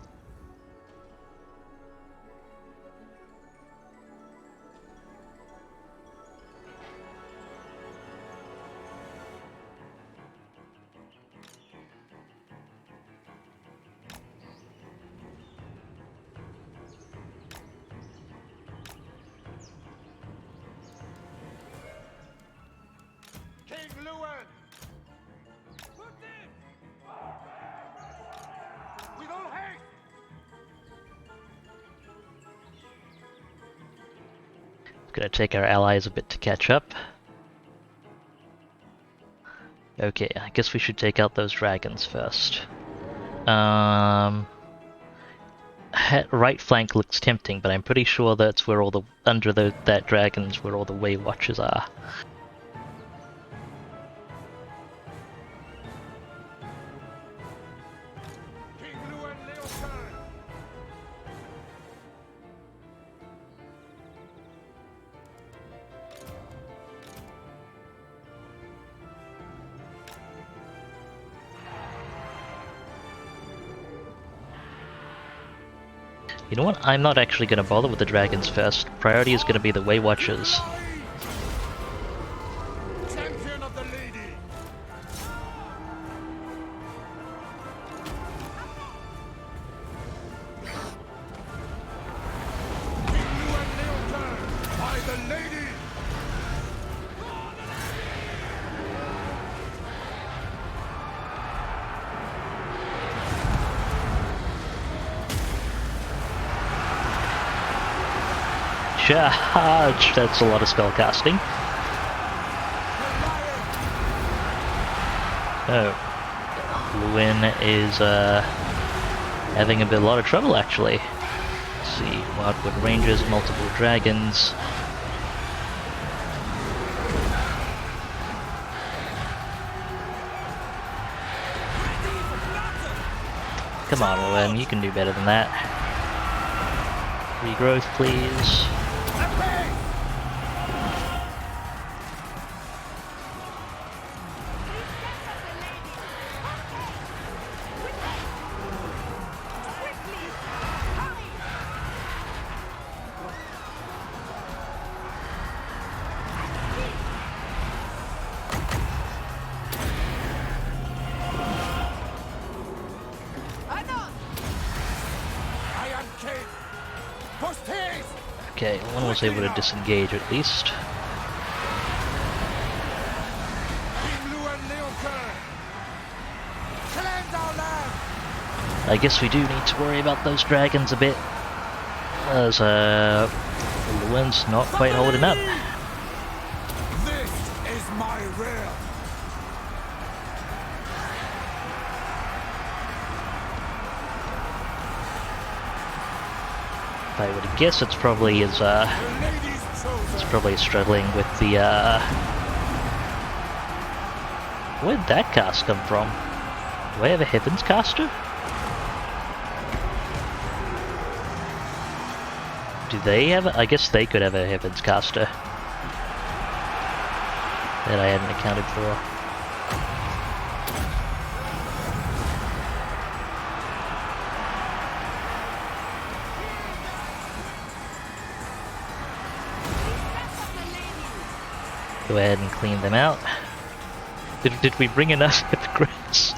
King Louis! With all haste! Gonna take our allies a bit to catch up. Okay, I guess we should take out those dragons first. Right flank looks tempting, but I'm pretty sure that's where all the that dragon's where all the Way Watchers are. King Louis Leoncoeur! You know what? I'm not actually gonna bother with the dragons first. Priority is gonna be the Way Watchers. Champion of the lady! King Louis Leoncoeur! By the lady! Charge! That's a lot of spell casting. Oh. Lewin is having a lot of trouble actually. Let's see, Wildwood Rangers, multiple dragons. Come on, Lewin, you can do better than that. Regrowth, please. Okay, one was able to disengage at least. I guess we do need to worry about those dragons a bit, as Llewellyn's not quite holding up. This is my realm. I would guess it's probably struggling with the where'd that cast come from? Do I have a Heavens caster? Do they have I guess they could have a Heavens caster that I hadn't accounted for. Go ahead and clean them out. Did we bring enough hypocrites?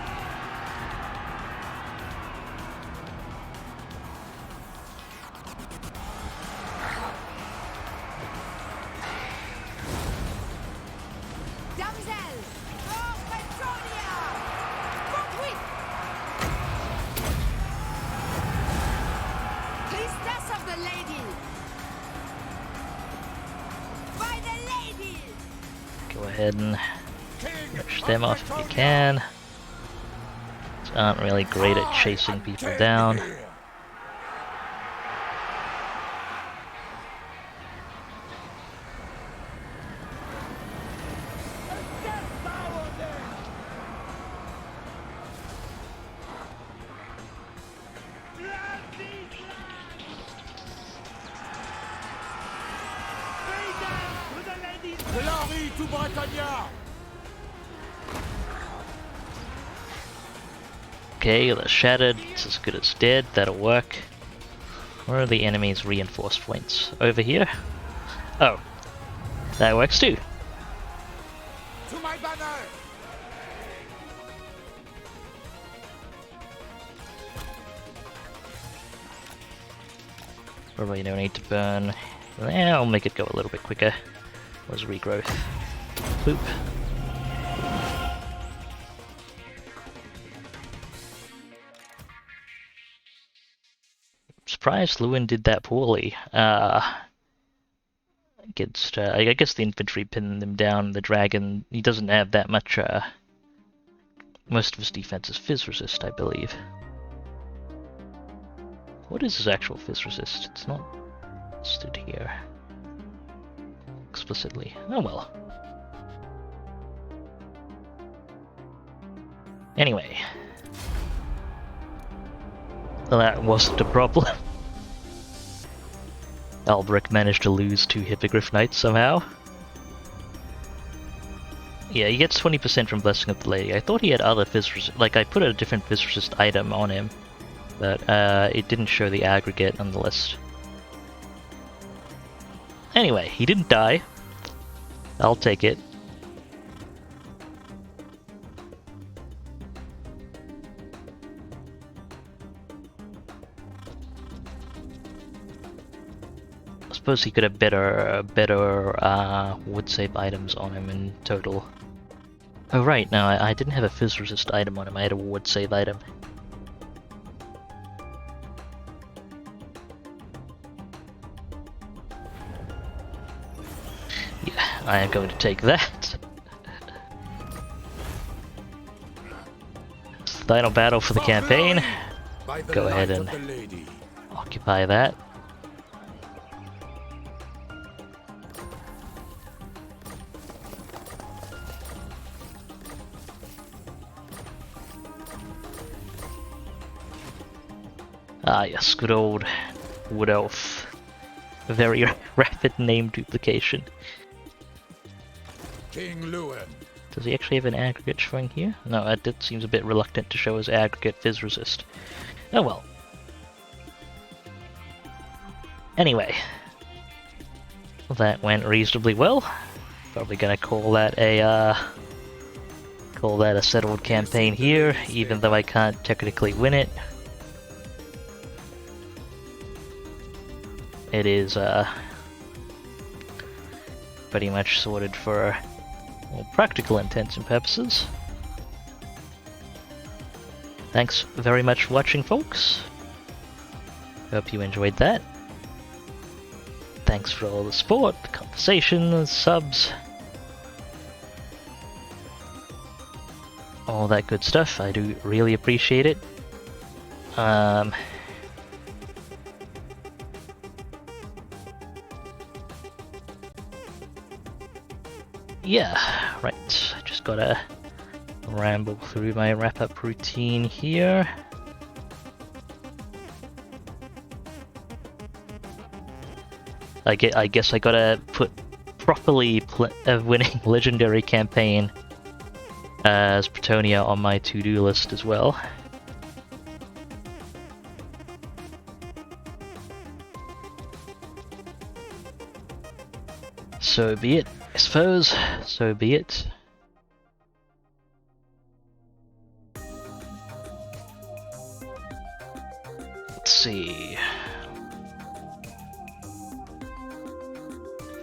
Go ahead and finish them off if you can. These aren't really great at chasing people down. Glory to Britannia! Okay, they're shattered. It's as good as dead. That'll work. Where are the enemy's reinforced points? Over here? Oh. That works too. To my banner! Probably no need to burn. I'll make it go a little bit quicker. Was regrowth. Boop. Surprised Llewellyn did that poorly. Against, I guess the infantry pinned them down. The dragon, he doesn't have that much, most of his defense is fizz resist, I believe. What is his actual fizz resist? It's not listed here explicitly. Oh well. Anyway. Well, that wasn't a problem. Albrecht managed to lose 2 Hippogriff Knights somehow. Yeah, he gets 20% from Blessing of the Lady. I thought he had other fizz resist, like I put a different fizz resist item on him, but it didn't show the aggregate on the list. Anyway, he didn't die. I'll take it. I suppose he could have better wood save items on him in total. Oh right, no, I didn't have a fizz resist item on him, I had a wood save item. Yeah, I am going to take that. Final battle for the campaign. Go ahead and occupy that. Ah yes, good old Wood Elf. Very rapid name duplication. King Llewellyn. Does he actually have an aggregate showing here? No, that seems a bit reluctant to show his aggregate fizz resist. Oh well. Anyway. That went reasonably well. Probably gonna call that a settled campaign here, even though I can't technically win it. It is pretty much sorted for all practical intents and purposes. Thanks very much for watching, folks. Hope you enjoyed that. Thanks for all the support, the conversation, the subs, all that good stuff. I do really appreciate it. Yeah, right. I just gotta ramble through my wrap-up routine here. I guess I gotta put properly winning legendary campaign as Bretonia on my to-do list as well. So be it, I suppose. So be it. Let's see.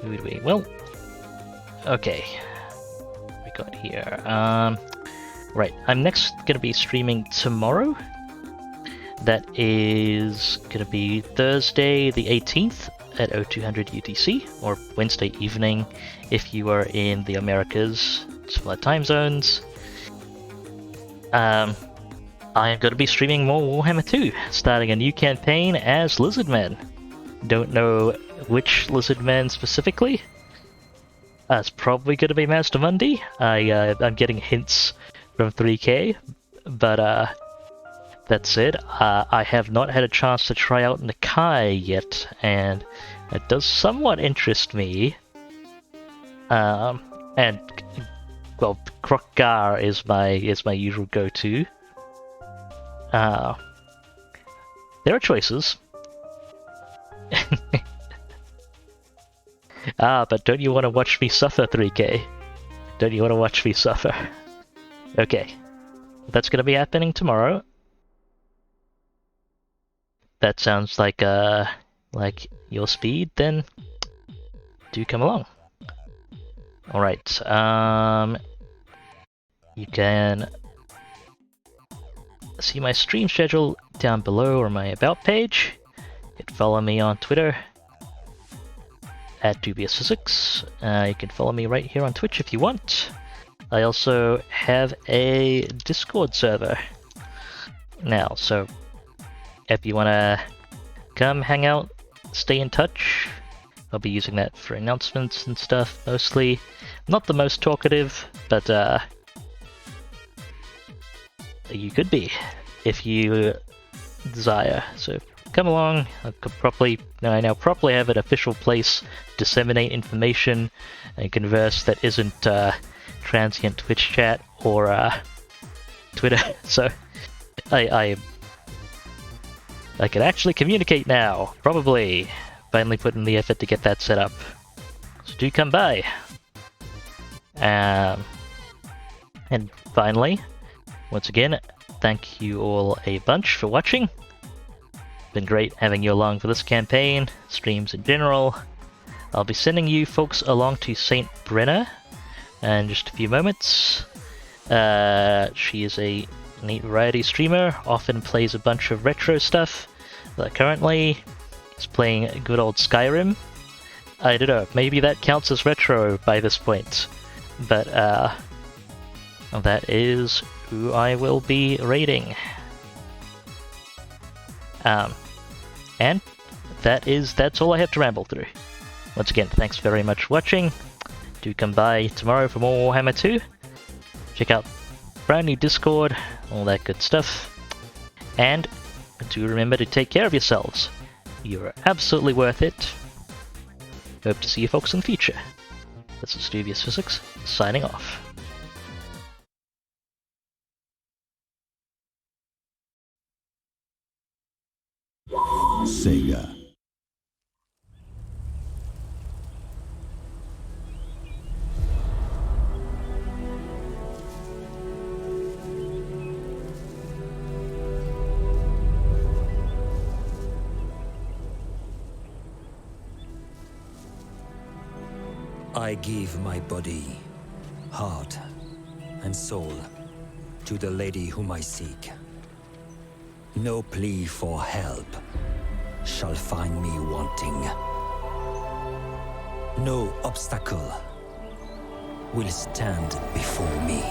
Who do we? Well, okay. We got here. Right. I'm next gonna be streaming tomorrow. That is gonna be Thursday the 18th at 0200 UTC, or Wednesday evening if you are in the Americas, similar time zones. I am going to be streaming more Warhammer 2, starting a new campaign as Lizardman. Don't know which Lizardman specifically. It's probably going to be Master Mundi. I'm getting hints from 3K, but that's it. I have not had a chance to try out Nakai yet, and it does somewhat interest me. And well, Krokgar is my usual go-to. There are choices. But don't you want to watch me suffer, 3K? Don't you want to watch me suffer? Okay, that's gonna be happening tomorrow. That sounds like your speed, then do come along. Alright, you can see my stream schedule down below or my about page. You can follow me on Twitter at Dubious Physics. You can follow me right here on Twitch if you want. I also have a Discord server now, so if you want to come hang out, stay in touch. I'll be using that for announcements and stuff, mostly. Not the most talkative, but you could be, if you desire. So come along. I now properly have an official place to disseminate information and converse that isn't transient Twitch chat or Twitter. So I can actually communicate now, probably. Finally put in the effort to get that set up. So do come by. And finally, once again, thank you all a bunch for watching. Been great having you along for this campaign, streams in general. I'll be sending you folks along to St. Brenna in just a few moments. She is a neat variety streamer, often plays a bunch of retro stuff. Currently is playing good old Skyrim. I don't know, maybe that counts as retro by this point. But that is who I will be raiding. And that's all I have to ramble through. Once again, thanks very much for watching. Do come by tomorrow for more Warhammer 2. Check out brand new Discord, all that good stuff. And do remember to take care of yourselves. You're absolutely worth it. Hope to see you folks in the future. This is Dubious Physics, signing off. Sega. I give my body, heart, and soul to the lady whom I seek. No plea for help shall find me wanting. No obstacle will stand before me.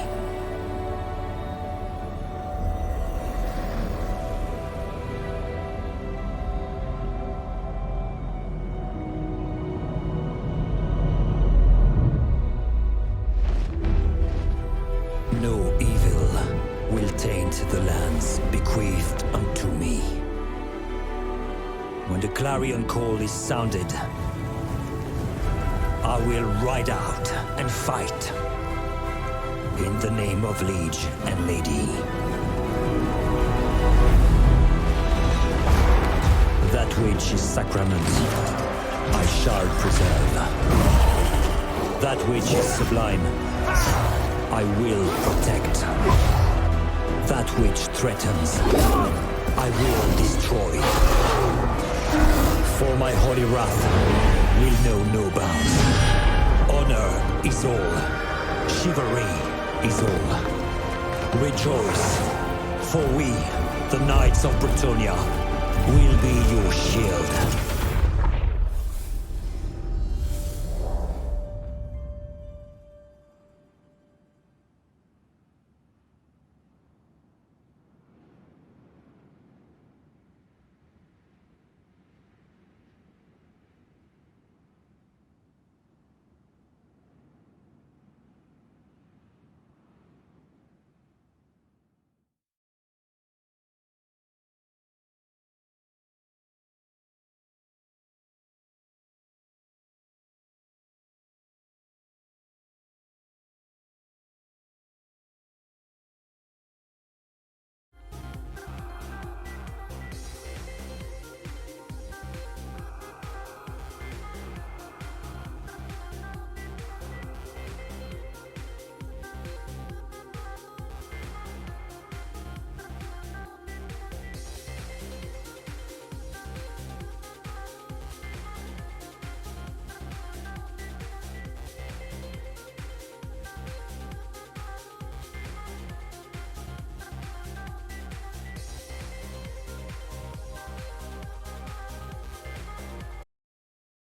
No evil will taint the lands bequeathed unto me. When the clarion call is sounded, I will ride out and fight in the name of liege and lady. That which is sacrament, I shall preserve. That which is sublime, I will protect. That which threatens, I will destroy. For my holy wrath will know no bounds. Honor is all. Chivalry is all. Rejoice, for we, the Knights of Bretonnia, will be your shield.